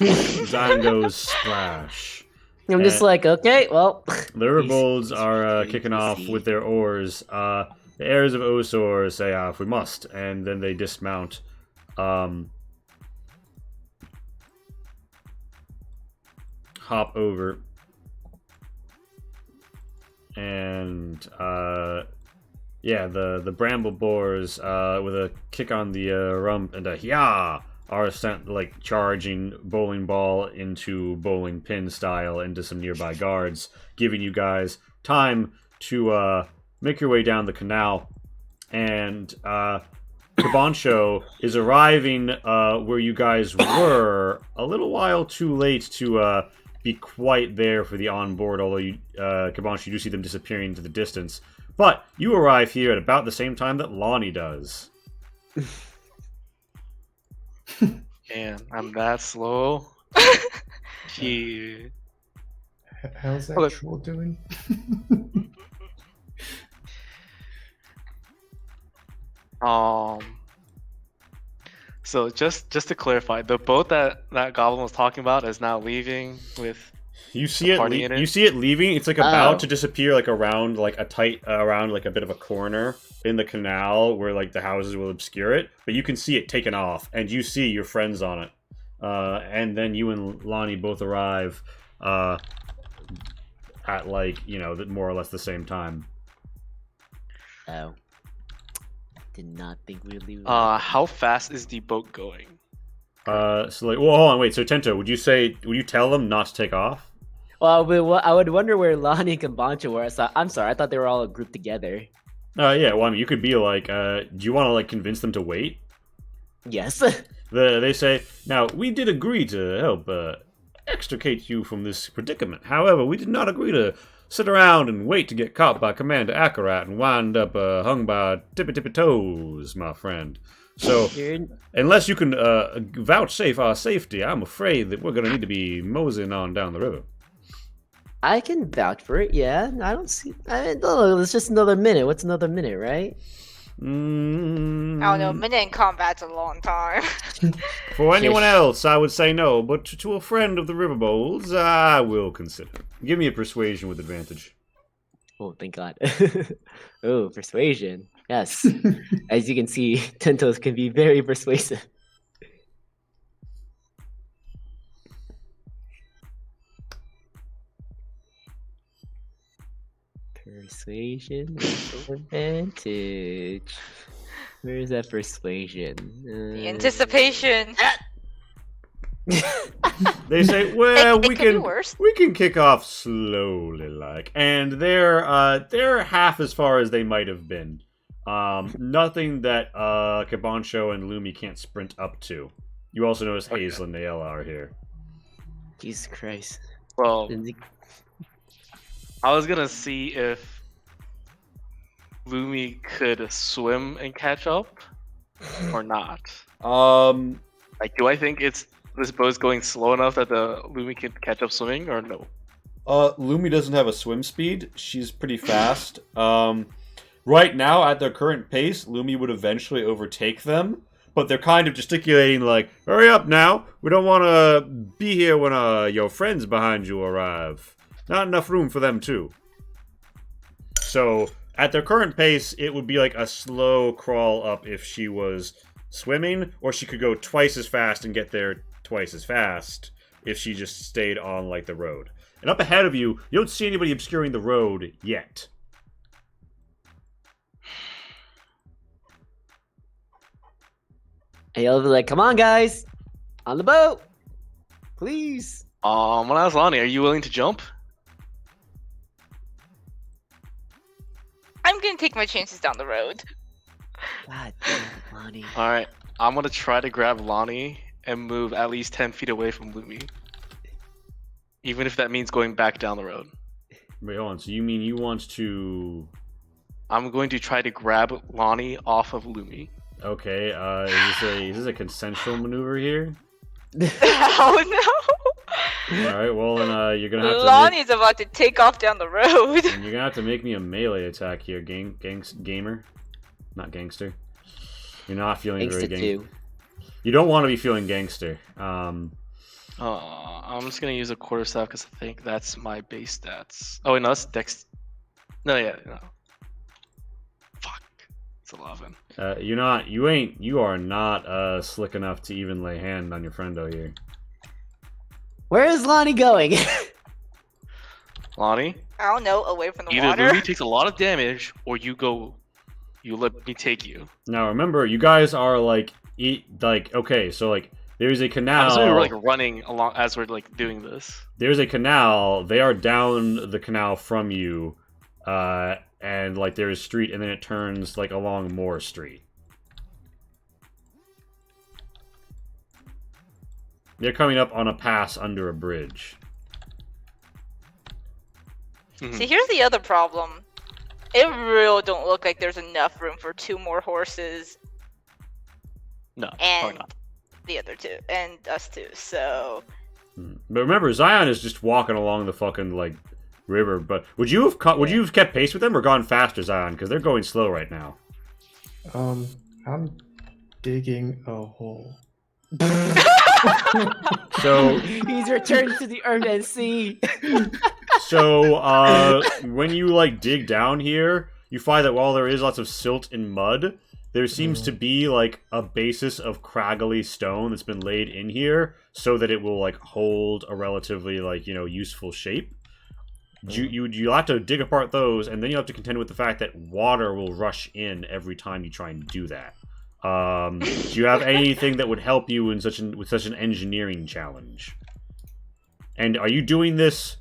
Speaker 2: Zion goes splash.
Speaker 3: I'm just like, okay, well.
Speaker 2: The riverbolds
Speaker 3: he's
Speaker 2: are
Speaker 3: pretty
Speaker 2: kicking off
Speaker 3: easy.
Speaker 2: with their oars. The heirs of Osor say, if we must, and then they dismount. Hop over. and yeah, the bramble boars with a kick on the rump and a yeah are sent like charging bowling ball into bowling pin style into some nearby guards, giving you guys time to make your way down the canal. And Kabancho is arriving where you guys were a little while too late to be quite there for the onboard, although you, Kabancho, you do see them disappearing into the distance. But you arrive here at about the same time that Lonnie does.
Speaker 6: Man, I'm that slow. Gee.
Speaker 7: How's that
Speaker 6: Okay.
Speaker 7: troll doing?
Speaker 6: So just to clarify, the boat that goblin was talking about is now leaving with.
Speaker 2: You see it.
Speaker 6: Party in it?
Speaker 2: You see it leaving. It's like about
Speaker 3: Oh.
Speaker 2: to disappear, like around like a tight, around like a bit of a corner in the canal where like the houses will obscure it. But you can see it taken off, and you see your friends on it. And then you and Lonnie both arrive at like more or less the same time.
Speaker 3: Oh. Did not think we'd leave.
Speaker 6: How fast is the boat going?
Speaker 2: So like, well, hold on, wait. So Tento, would you tell them not to take off?
Speaker 3: Well, I would wonder where Lonnie and Kabancho were. So, I'm sorry, I thought they were all grouped together.
Speaker 2: Yeah. Well, I mean, you could be like, do you want to like convince them to wait?
Speaker 3: Yes.
Speaker 2: They say, now, we did agree to help extricate you from this predicament. However, we did not agree to sit around and wait to get caught by Commander Akarat and wind up hung by tippy toes, my friend. So,
Speaker 3: You're-
Speaker 2: unless you can vouchsafe our safety, I'm afraid that we're going to need to be moseying on down the river.
Speaker 3: I can vouch for it. Yeah, I don't see. No, it's just another minute. What's another minute, right?
Speaker 5: I don't know. Minute in combat's a long time.
Speaker 2: For anyone else, I would say no, but to a friend of the River Bowls, I will consider. Give me a persuasion with advantage.
Speaker 3: Oh, thank God. Oh, persuasion. Yes. As you can see, Tentos can be very persuasive. Persuasion with advantage. Where is that persuasion?
Speaker 5: The anticipation.
Speaker 2: They say, well,
Speaker 5: It
Speaker 2: we
Speaker 5: could be
Speaker 2: can
Speaker 5: worse.
Speaker 2: we can kick off slowly, like, and they're half as far as they might have been. Nothing that Kabancho and Lumi can't sprint up to. You also notice Hazel and Naela are here.
Speaker 3: Jesus Christ.
Speaker 6: Well,
Speaker 3: Then the-
Speaker 6: I was gonna see if Lumi could swim and catch up, or not. Like, do I think this boat's going slow enough that the Lumi can catch up swimming, or no?
Speaker 4: Lumi doesn't have a swim speed. She's pretty fast. Right now, at their current pace, Lumi would eventually overtake them. But they're kind of gesticulating like, hurry up now. We don't want to be here when your friends behind you arrive. Not enough room for them, too.
Speaker 2: So at their current pace, it would be like a slow crawl up if she was swimming, or she could go twice as fast and get there twice as fast if she just stayed on like the road. And up ahead of you, you don't see anybody obscuring the road yet.
Speaker 3: And you'll be like, come on, guys. On the boat. Please.
Speaker 6: When I was Lonnie, are you willing to jump?
Speaker 5: I'm gonna take my chances down the road.
Speaker 3: God damn it, Lonnie.
Speaker 6: All right, I'm gonna try to grab Lonnie and move at least 10 feet away from Lumi, even if that means going back down the road.
Speaker 2: Wait, hold on. So you mean you want to...
Speaker 6: I'm going to try to grab Lonnie off of Lumi.
Speaker 2: Okay, is this a consensual maneuver here?
Speaker 5: Oh no!
Speaker 2: Alright, well then you're gonna have to
Speaker 5: Lonnie's about to take off down the road.
Speaker 2: and you're gonna have to make me a melee attack here, gamer. Not gangster. You're not feeling
Speaker 3: Thanks
Speaker 2: very
Speaker 3: to
Speaker 2: gangster.
Speaker 3: two.
Speaker 2: You don't want to be feeling gangster.
Speaker 6: I'm just gonna use a quarterstaff because I think that's my base stats. Oh wait, no, that's dex. No, yeah, no. Fuck, it's 11.
Speaker 2: You are not slick enough to even lay hand on your friendo here.
Speaker 3: Where is Lonnie going?
Speaker 6: Lonnie,
Speaker 5: I don't know, away from the
Speaker 6: Either
Speaker 5: water.
Speaker 6: Lumi takes a lot of damage, or you let me take you.
Speaker 2: Now remember, you guys are like okay, so like there's a
Speaker 6: I'm
Speaker 2: canal.
Speaker 6: assuming we're like running along as we're like doing this.
Speaker 2: There's a canal. They are down the canal from you, and like there's a street, and then it turns like along Moore Street. They're coming up on a pass under a bridge.
Speaker 6: Mhm.
Speaker 5: See, here's the other problem. It really don't look like there's enough room for 2 more horses
Speaker 6: No,
Speaker 5: and
Speaker 6: probably not.
Speaker 5: the other 2, and us 2. So
Speaker 2: But remember, Zion is just walking along the fucking like river. But would you have kept pace with them or gone faster, Zion? Because they're going slow right now.
Speaker 7: I'm digging a hole.
Speaker 2: So
Speaker 3: He's returned to the earth and sea.
Speaker 2: So, when you, like, dig down here, you find that while there is lots of silt and mud, there seems to be, like, a basis of craggly stone that's been laid in here so that it will, like, hold a relatively, like, you know, useful shape. You'll have to dig apart those, and then you'll have to contend with the fact that water will rush in every time you try and do that. Do you have anything that would help you in with such an engineering challenge? And are you doing this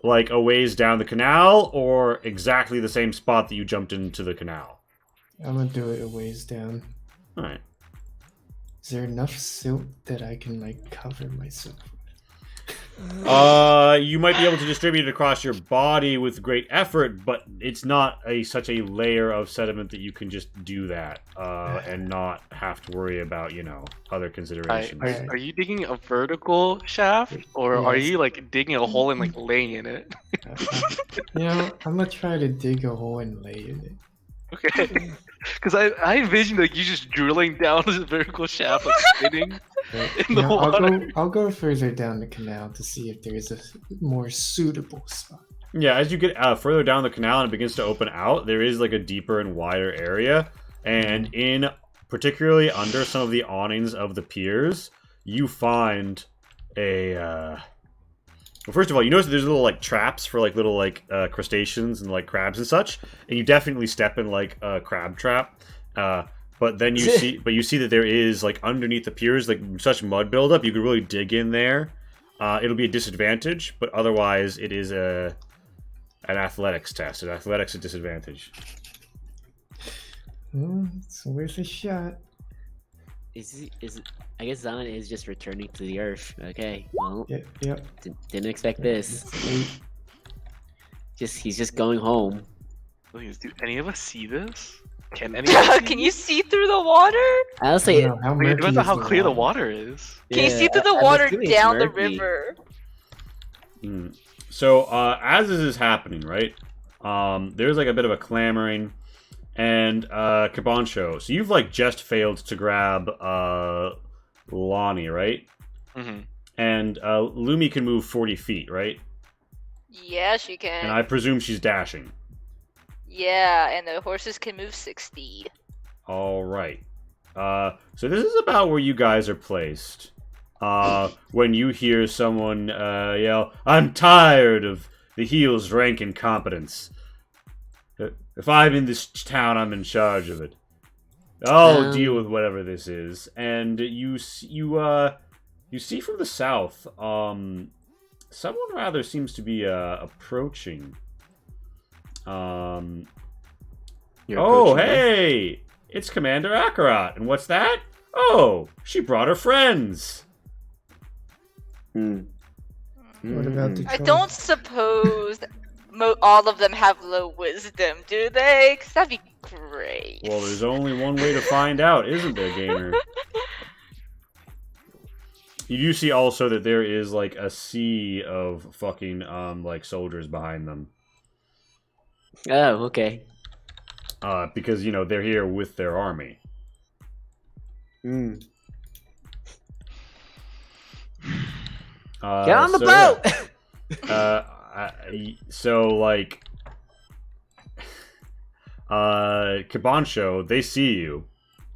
Speaker 2: like a ways down the canal, or exactly the same spot that you jumped into the canal?
Speaker 7: I'm gonna do it a ways down.
Speaker 2: Alright.
Speaker 7: Is there enough silt that I can like cover myself?
Speaker 2: You might be able to distribute it across your body with great effort, but it's not such a layer of sediment that you can just do that, and not have to worry about, you know, other considerations.
Speaker 6: Are you digging a vertical shaft, or are
Speaker 7: Yes.
Speaker 6: you like digging a hole and like laying in it?
Speaker 7: You know, I'm gonna try to dig a hole and lay in it.
Speaker 6: Okay. Because I envision like you just drilling down this vertical shaft, like spinning
Speaker 7: But,
Speaker 6: in the water.
Speaker 7: I'll go further down the canal to see if there is a more suitable spot.
Speaker 2: Yeah, as you get further down the canal and it begins to open out, there is like a deeper and wider area, and in particularly under some of the awnings of the piers, you find a. Well, first of all, you notice that there's little like traps for like little like crustaceans and like crabs and such, and you definitely step in like a crab trap. But then you see that there is like underneath the piers like such mud buildup. You could really dig in there. It'll be a disadvantage, but otherwise it is an athletics test. An athletics at disadvantage.
Speaker 7: It's worth a shot.
Speaker 3: I guess Zion is just returning to the earth. Okay, well,
Speaker 7: Yep.
Speaker 3: didn't expect this.
Speaker 7: Wait.
Speaker 3: He's just going home.
Speaker 6: Please, do any of us see this? Can anyone? See
Speaker 5: Can you see through the water?
Speaker 3: I'll
Speaker 7: I
Speaker 3: say
Speaker 7: don't know, how
Speaker 6: I mean, it
Speaker 7: murky
Speaker 6: depends on
Speaker 7: is
Speaker 6: how clear the water is.
Speaker 5: Can you see through the
Speaker 3: I'm
Speaker 5: water
Speaker 3: assuming it's
Speaker 5: down the
Speaker 3: murky.
Speaker 5: river?
Speaker 2: So as this is happening, right? There's like a bit of a clamoring, and Kabancho. So you've like just failed to grab Lonnie, right?
Speaker 6: Mm-hmm.
Speaker 2: And Lumi can move 40 feet, right?
Speaker 5: Yeah, she can.
Speaker 2: And I presume she's dashing.
Speaker 5: Yeah, and the horses can move 60.
Speaker 2: All right. So this is about where you guys are placed. When you hear someone yell, "I'm tired of the heel's rank incompetence. If I'm in this town, I'm in charge of it. I'll deal with whatever this is." And you see from the south, someone rather seems to be approaching.
Speaker 4: You're
Speaker 2: Oh,
Speaker 4: approaching me.
Speaker 2: hey! It's Commander Akarat. And what's that? Oh, she brought her friends.
Speaker 7: What about the
Speaker 5: I
Speaker 7: troll?
Speaker 5: don't suppose all of them have low wisdom, do they? Because that'd be great.
Speaker 2: Well, there's only one way to find out, isn't there, gamer? You do see also that there is, like, a sea of fucking, like, soldiers behind them.
Speaker 3: Oh, okay.
Speaker 2: Because, you know, they're here with their army.
Speaker 3: Get on the
Speaker 2: so,
Speaker 3: boat!
Speaker 2: yeah. So, like, Kabancho, they see you.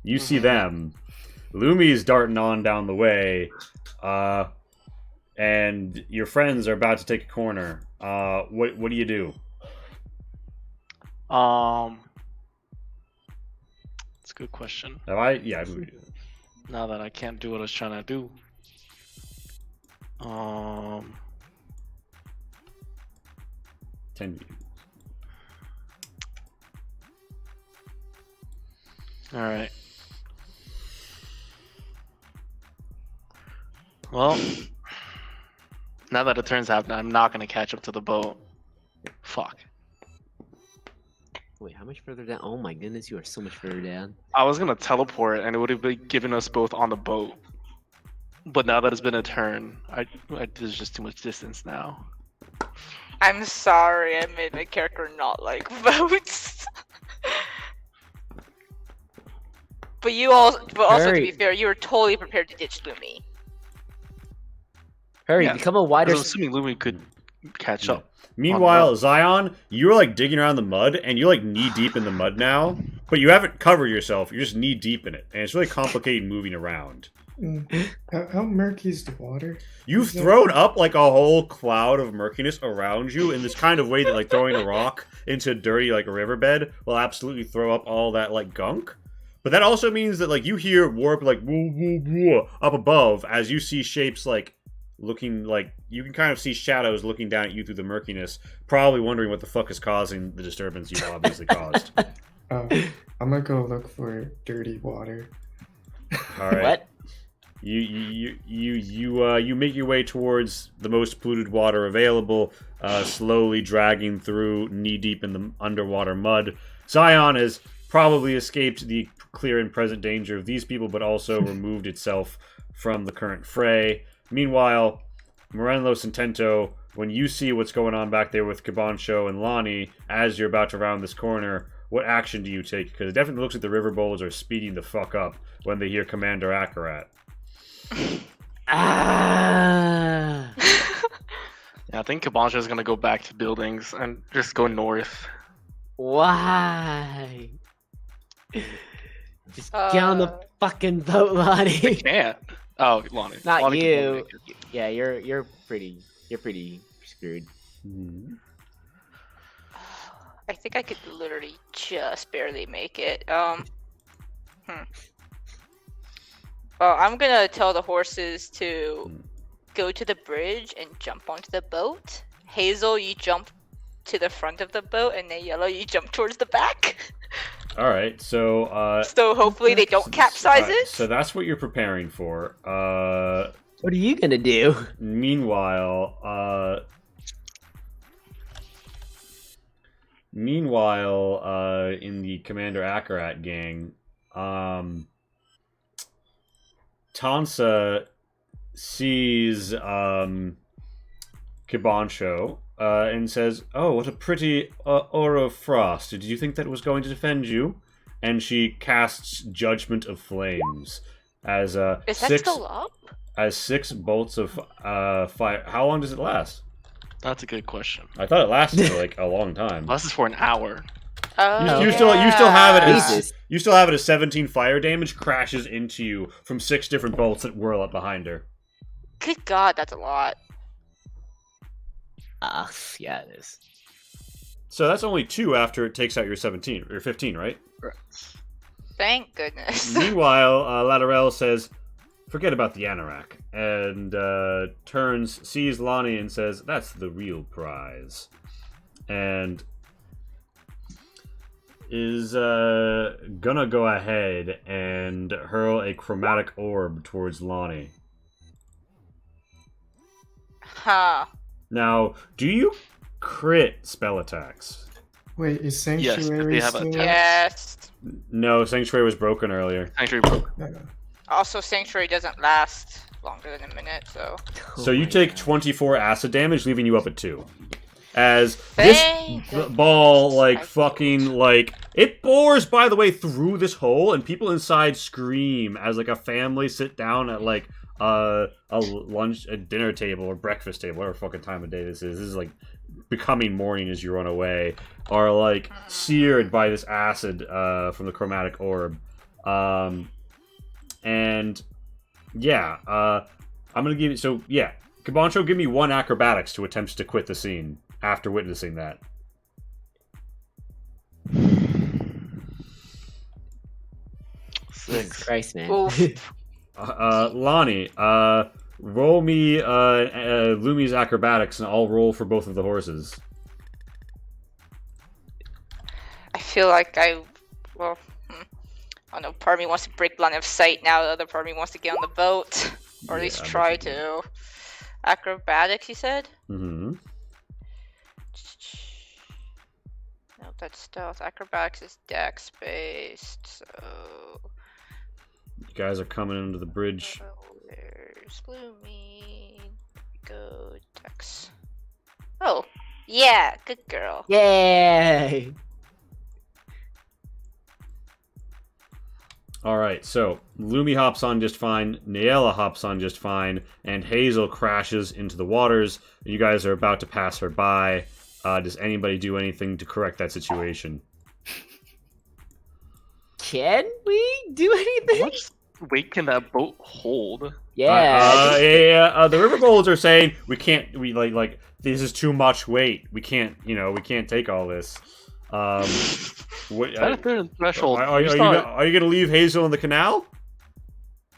Speaker 2: You see them. Lumi's darting on down the way. and your friends are about to take a corner. What do you do?
Speaker 6: It's a good question.
Speaker 2: Have I? Yeah.
Speaker 6: Now that I can't do what I was trying to do.
Speaker 2: 10.
Speaker 6: All right. Well, now that a turn's happened, I'm not gonna catch up to the boat. Fuck.
Speaker 3: Wait, how much further down? Oh my goodness, you are so much further down.
Speaker 6: I was gonna teleport, and it would have been given us both on the boat. But now that it's been a turn, there's just too much distance now.
Speaker 5: I'm sorry, I made my character not like boats. But also to be
Speaker 3: Hurry.
Speaker 5: fair, you were totally prepared to ditch Lumi.
Speaker 3: Hurry,
Speaker 6: Yeah,
Speaker 3: become a wider.
Speaker 6: I'm assuming Lumi could catch up.
Speaker 2: Meanwhile, Zion, you're like digging around the mud, and you're like knee deep in the mud now. But you haven't covered yourself; you're just knee deep in it, and it's really complicated moving around.
Speaker 7: How murky is the water?
Speaker 2: You've thrown up like a whole cloud of murkiness around you in this kind of way that like throwing a rock into a dirty like a riverbed will absolutely throw up all that like gunk. But that also means that like you hear warp like woo, woo, woo, up above as you see shapes like looking like you can kind of see shadows looking down at you through the murkiness, probably wondering what the fuck is causing the disturbance you've obviously caused.
Speaker 7: I'm gonna go look for dirty water.
Speaker 2: All right.
Speaker 3: What?
Speaker 2: You make your way towards the most polluted water available, slowly dragging through knee deep in the underwater mud. Zion has probably escaped the clear and present danger of these people, but also removed itself from the current fray. Meanwhile, Morelos and Tento, when you see what's going on back there with Kabancho and Lonnie, as you're about to round this corner, what action do you take? Because it definitely looks like the River Bowls are speeding the fuck up when they hear Commander Akarat.
Speaker 3: Ah!
Speaker 6: Yeah, I think Kabancha is gonna go back to buildings and just go north.
Speaker 3: Why? Just get on the fucking boat,
Speaker 6: They
Speaker 3: Lonnie.
Speaker 6: can't. Oh, Lonnie.
Speaker 3: Not
Speaker 6: Lonnie can
Speaker 3: you.
Speaker 6: make it.
Speaker 3: Yeah, you're pretty screwed.
Speaker 5: I think I could literally just barely make it. Well, I'm gonna tell the horses to go to the bridge and jump onto the boat. Hazel, you jump to the front of the boat, and then Yellow, you jump towards the back.
Speaker 2: All right, so
Speaker 5: So hopefully they don't capsize
Speaker 2: alright,
Speaker 5: it.
Speaker 2: so that's what you're preparing for.
Speaker 3: What are you gonna do?
Speaker 2: Meanwhile, in the Commander Akarat gang, Tansa sees Kibancho and says, "Oh, what a pretty aura of frost. Did you think that was going to defend you?" And she casts Judgment of Flames as
Speaker 5: Is that still up?
Speaker 2: as 6 bolts of fire. How long does it last?
Speaker 6: That's a good question.
Speaker 2: I thought it lasted for like a long time.
Speaker 6: This is for an hour.
Speaker 5: Oh,
Speaker 2: You still have it as
Speaker 3: Jesus.
Speaker 2: you still have it as 17 fire damage crashes into you from 6 different bolts that whirl up behind her.
Speaker 5: Good God, that's a lot.
Speaker 3: Yeah, it is.
Speaker 2: So that's only 2 after it takes out your 17 or 15, right?
Speaker 5: Thank goodness.
Speaker 2: Meanwhile, Laterel says, "Forget about the Anorak," and sees Lonnie and says, "That's the real prize," and is gonna go ahead and hurl a chromatic orb towards Lonnie.
Speaker 5: Huh.
Speaker 2: Now, do you crit spell attacks?
Speaker 7: Wait, is
Speaker 6: Yes,
Speaker 7: Sanctuary
Speaker 6: they have
Speaker 7: still?
Speaker 6: attack.
Speaker 5: Yes.
Speaker 2: No, Sanctuary was broken earlier.
Speaker 6: Sanctuary broke.
Speaker 5: Also, Sanctuary doesn't last longer than a minute, so.
Speaker 2: So you
Speaker 3: my
Speaker 2: take
Speaker 3: God.
Speaker 2: 24 acid damage, leaving you up at 2. As
Speaker 5: Thank
Speaker 2: this ball, like,
Speaker 5: I
Speaker 2: fucking, like, it bores, by the way, through this hole, and people inside scream as, like, a family sit down at, like, a dinner table or breakfast table, whatever fucking time of day this is. This is, like, becoming morning as you run away, are, like, seared by this acid from the chromatic orb. And, yeah, I'm gonna give you, so, yeah. Kabancho, give me 1 acrobatics to attempt to quit the scene after witnessing that.
Speaker 3: Jesus Christ, man.
Speaker 5: Oof.
Speaker 2: Lonnie, roll me Lumi's acrobatics, and I'll roll for both of the horses.
Speaker 5: I feel like I don't know, part of me wants to break line of sight now, the other part of me wants to get on the boat. Or at
Speaker 2: Yeah,
Speaker 5: least
Speaker 2: I'm
Speaker 5: try
Speaker 2: with you.
Speaker 5: to. Acrobatics, you said?
Speaker 2: Mm-hmm.
Speaker 5: No, that's stealth. Acrobatics is dex based, so.
Speaker 2: You guys are coming into the bridge.
Speaker 5: Where's Gloomy? Go dex. Oh, yeah, good girl.
Speaker 3: Yay!
Speaker 2: Alright, so Lumi hops on just fine, Naela hops on just fine, and Hazel crashes into the waters. You guys are about to pass her by. Does anybody do anything to correct that situation?
Speaker 3: Can we do
Speaker 6: How
Speaker 3: anything?
Speaker 6: much weight can that boat hold?
Speaker 3: Yeah.
Speaker 2: The river golds are saying we can't. We like this is too much weight. We can't. We can't take all this. What,
Speaker 6: Is that a third threshold?
Speaker 2: are you gonna leave Hazel in the canal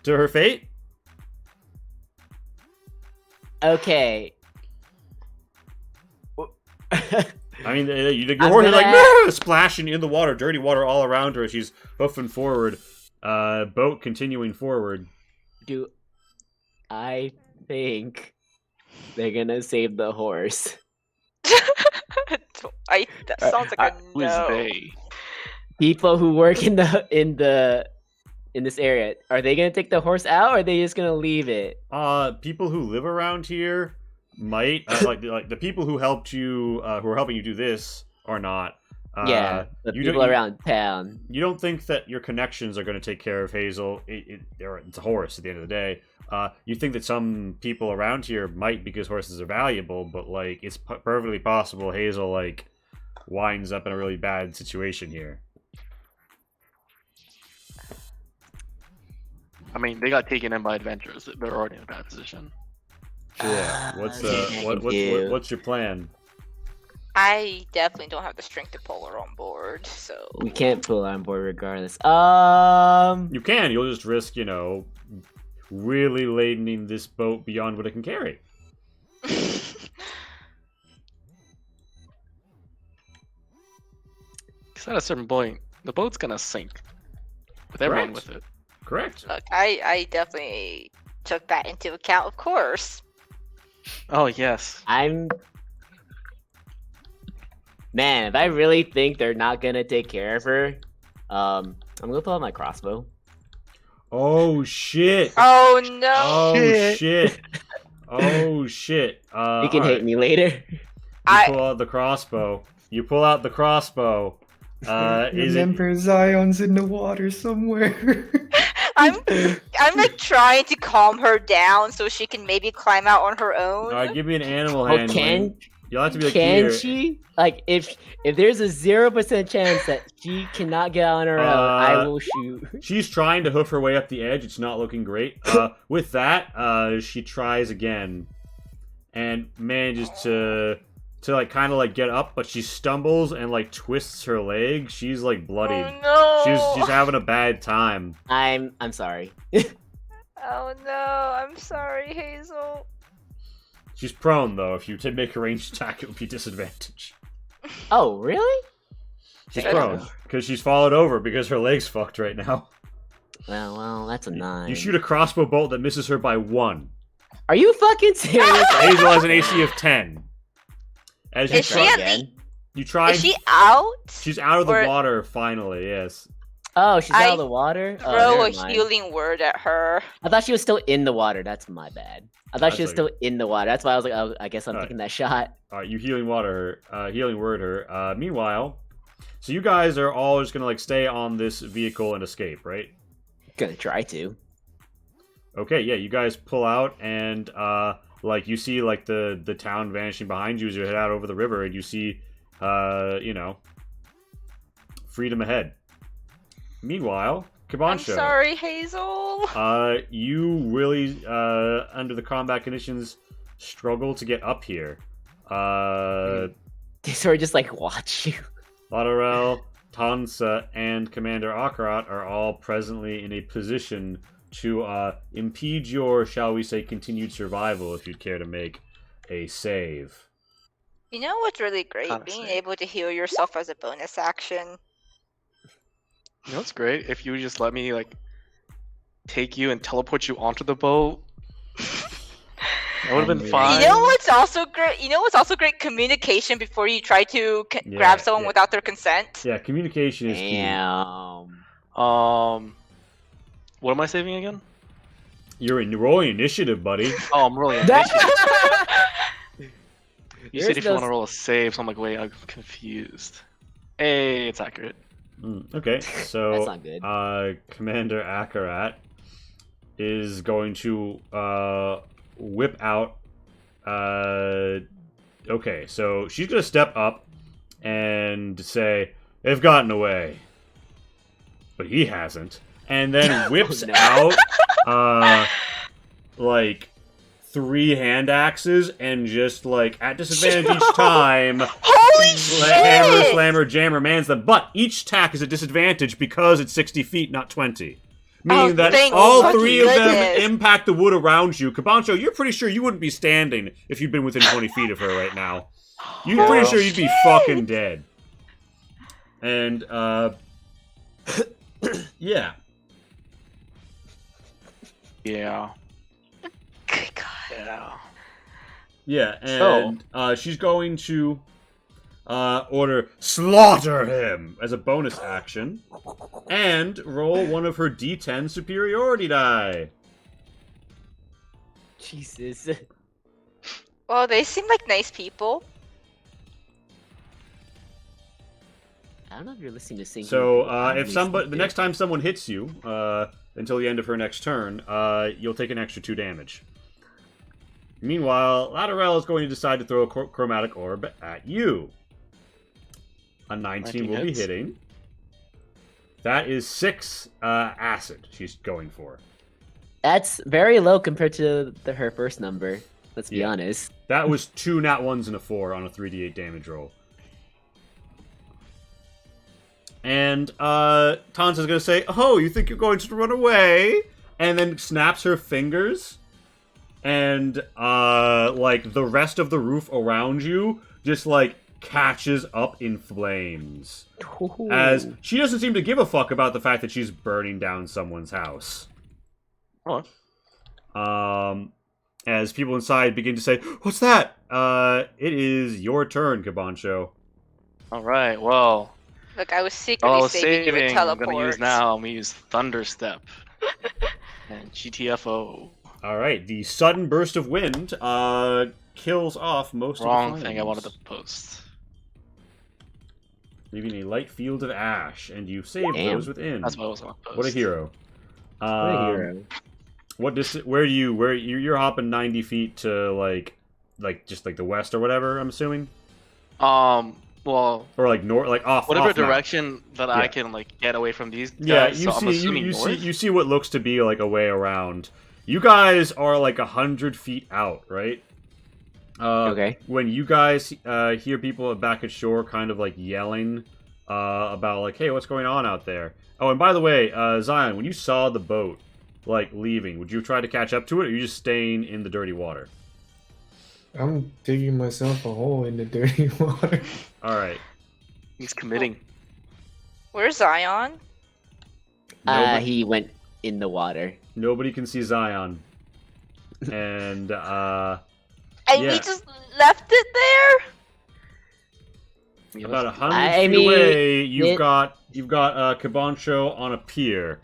Speaker 2: to her fate?
Speaker 3: Okay.
Speaker 2: I mean, your
Speaker 3: I'm
Speaker 2: horse is like
Speaker 3: gonna-
Speaker 2: splashing in the water, dirty water all around her. She's hoofing forward. Boat continuing forward.
Speaker 3: Do I think they're gonna save the horse?
Speaker 5: That sounds like a
Speaker 6: Who is
Speaker 5: no.
Speaker 6: they?
Speaker 3: People who work in this area, are they gonna take the horse out, or are they just gonna leave it?
Speaker 2: People who live around here might like the people who helped you, who are helping you do this, are not.
Speaker 3: Yeah, the
Speaker 2: you
Speaker 3: people
Speaker 2: don't-
Speaker 3: around town.
Speaker 2: You don't think that your connections are going to take care of Hazel? It's a horse at the end of the day. You think that some people around here might, because horses are valuable, but like it's perfectly possible Hazel like winds up in a really bad situation here.
Speaker 6: I mean, they got taken in by adventurers. They're already in a bad position.
Speaker 2: Yeah. What's
Speaker 3: do?
Speaker 2: what's your plan?
Speaker 5: I definitely don't have the strength to pull her on board, so.
Speaker 3: We can't pull on board regardless.
Speaker 2: You can. You'll just risk, really ladening this boat beyond what it can carry.
Speaker 6: Because at a certain point, the boat's gonna sink with everyone
Speaker 2: Correct.
Speaker 6: with it.
Speaker 2: Correct.
Speaker 5: Look, I definitely took that into account, of course.
Speaker 6: Oh yes.
Speaker 3: Man, if I really think they're not gonna take care of her, I'm gonna pull out my crossbow.
Speaker 2: Oh shit.
Speaker 5: Oh no!
Speaker 2: Oh
Speaker 6: Shit.
Speaker 2: shit. Oh shit.
Speaker 3: You can hate me later.
Speaker 5: I-
Speaker 2: pull out the crossbow. You pull out the crossbow. Is it?
Speaker 7: Remember, Zion's in the water somewhere.
Speaker 5: I'm like trying to calm her down so she can maybe climb out on her own.
Speaker 2: Give me an animal
Speaker 3: Oh,
Speaker 2: handling. You'll have to be like
Speaker 3: can
Speaker 2: here.
Speaker 3: she? Like, if there's a 0% chance that she cannot get on her own, I will shoot.
Speaker 2: She's trying to hoof her way up the edge. It's not looking great. With that, she tries again, and manages to like kind of like get up, but she stumbles and like twists her leg. She's like bloodied.
Speaker 5: Oh no!
Speaker 2: She's having a bad time.
Speaker 3: I'm sorry.
Speaker 5: Oh no! I'm sorry, Hazel.
Speaker 2: She's prone though. If you did make a ranged attack, it would be disadvantage.
Speaker 3: Oh, really?
Speaker 2: She's
Speaker 5: Fair
Speaker 2: prone because she's fallen over because her leg's fucked right now.
Speaker 3: Well, that's a 9.
Speaker 2: You shoot a crossbow bolt that misses her by 1.
Speaker 3: Are you fucking serious?
Speaker 2: Hazel has an AC of 10. As you
Speaker 5: Is she
Speaker 2: try,
Speaker 5: at
Speaker 3: again?
Speaker 2: you try.
Speaker 5: Is she out?
Speaker 2: She's out of the
Speaker 5: or-
Speaker 2: water finally. Yes.
Speaker 3: Oh, she's out
Speaker 5: I
Speaker 3: of the water? Oh,
Speaker 5: Throw a
Speaker 3: never mind.
Speaker 5: healing word at her.
Speaker 3: I thought she was still in the water. That's my bad. I thought she was
Speaker 2: That's
Speaker 3: still in the water. That's why I was like, oh, I guess I'm
Speaker 2: Alright.
Speaker 3: taking that shot.
Speaker 2: You healing water her. Healing word her. Meanwhile, so you guys are all just gonna like stay on this vehicle and escape, right?
Speaker 3: Gonna try to.
Speaker 2: Okay. Yeah. You guys pull out and like you see like the town vanishing behind you as you head out over the river, and you see freedom ahead. Meanwhile,
Speaker 5: I'm
Speaker 2: Kabancho.
Speaker 5: sorry, Hazel.
Speaker 2: You really, under the combat conditions, struggle to get up here.
Speaker 3: They sort of just like watch you.
Speaker 2: Ladarel, Tansa, and Commander Akarat are all presently in a position to impede your, shall we say, continued survival if you'd care to make a save.
Speaker 5: You know what's really great?
Speaker 6: Kinda
Speaker 5: Being
Speaker 6: sick.
Speaker 5: able to heal yourself as a bonus action.
Speaker 6: You know what's great? If you would just let me like take you and teleport you onto the boat. That would have been fine.
Speaker 5: You know what's also great? You know what's also great? Communication before you try to grab someone
Speaker 2: yeah.
Speaker 5: without their consent.
Speaker 2: Yeah, communication is key.
Speaker 3: Damn.
Speaker 6: What am I saving again?
Speaker 2: You're rolling initiative, buddy.
Speaker 6: Oh, I'm rolling. You said
Speaker 3: There's
Speaker 6: if you want
Speaker 3: no-
Speaker 6: to roll a save, so I'm like, wait, I'm confused. Hey, it's accurate.
Speaker 2: Okay, so
Speaker 3: That's not good.
Speaker 2: Commander Akarat is going to whip out. Okay, so she's gonna step up and say, "They've gotten away," but he hasn't, and then whips
Speaker 3: no.
Speaker 2: out like 3 hand axes and just like at disadvantage each time.
Speaker 5: Holy shit!
Speaker 2: Hammer, slammer, jammer, mans them, but each attack is a disadvantage because it's 60 feet, not 20. Meaning that
Speaker 5: thank
Speaker 2: all
Speaker 5: fucking
Speaker 2: 3 of them
Speaker 5: goodness.
Speaker 2: impact the wood around you. Kabancho, you're pretty sure you wouldn't be standing if you'd been within 20 feet of her right now. You're pretty sure you'd be fucking dead. And, yeah.
Speaker 6: Yeah.
Speaker 5: Good God.
Speaker 6: Yeah.
Speaker 2: Yeah, and she's going to order slaughter him as a bonus action, and roll one of her D10 superiority die.
Speaker 3: Jesus.
Speaker 5: Well, they seem like nice people.
Speaker 3: I don't know if you're listening to singing.
Speaker 2: So if the next time someone hits you, until the end of her next turn, you'll take an extra 2 damage. Meanwhile, Ladarel is going to decide to throw a chromatic orb at you. A 19 will be
Speaker 6: hits.
Speaker 2: hitting. That is 6 acid she's going for.
Speaker 3: That's very low compared to her first number. Let's be
Speaker 2: Yeah.
Speaker 3: honest.
Speaker 2: That was 2 nat 1s and a 4 on a 3d8 damage roll. And Tansa's gonna say, "Oh, you think you're going to run away?" And then snaps her fingers, and like the rest of the roof around you just like catches up in flames. As she doesn't seem to give a fuck about the fact that she's burning down someone's house.
Speaker 6: Oh.
Speaker 2: As people inside begin to say, "What's that?" It is your turn, Kabancho.
Speaker 6: All right. Well,
Speaker 5: Look, I was
Speaker 6: all I
Speaker 5: secretly
Speaker 6: was
Speaker 5: saving you with
Speaker 6: saving, I'm gonna
Speaker 5: teleport.
Speaker 6: use now. I'm gonna use Thunderstep and GTFO.
Speaker 2: All right, the sudden burst of wind kills off most
Speaker 6: Wrong
Speaker 2: of the flames,
Speaker 6: thing I wanted to post.
Speaker 2: leaving a light field of ash, and you save
Speaker 3: Damn.
Speaker 2: those within.
Speaker 6: That's what I was gonna post.
Speaker 2: What a hero!
Speaker 3: What a hero.
Speaker 2: What where you're hopping 90 feet to like just like the west or whatever? I'm assuming,
Speaker 6: Well,
Speaker 2: or like north, like off
Speaker 6: whatever
Speaker 2: off map.
Speaker 6: direction that
Speaker 2: Yeah.
Speaker 6: I can like get away from these guys.
Speaker 2: Yeah,
Speaker 6: so I'm assuming north.
Speaker 2: you see what looks to be like a way around. You guys are like 100 feet out, right?
Speaker 3: Okay.
Speaker 2: When you guys hear people back at shore kind of like yelling about like, "Hey, what's going on out there?" Oh, and by the way, Zion, when you saw the boat like leaving, would you try to catch up to it, or are you just staying in the dirty water?
Speaker 7: I'm digging myself a hole in the dirty water.
Speaker 2: All right.
Speaker 6: He's committing.
Speaker 5: Where's Zion?
Speaker 3: He went in the water.
Speaker 2: Nobody can see Zion, and
Speaker 5: And
Speaker 2: Yeah.
Speaker 5: we just left it there?
Speaker 2: about 100
Speaker 3: I
Speaker 2: feet
Speaker 3: mean,
Speaker 2: away, you've
Speaker 3: it-
Speaker 2: got Kabancho on a pier,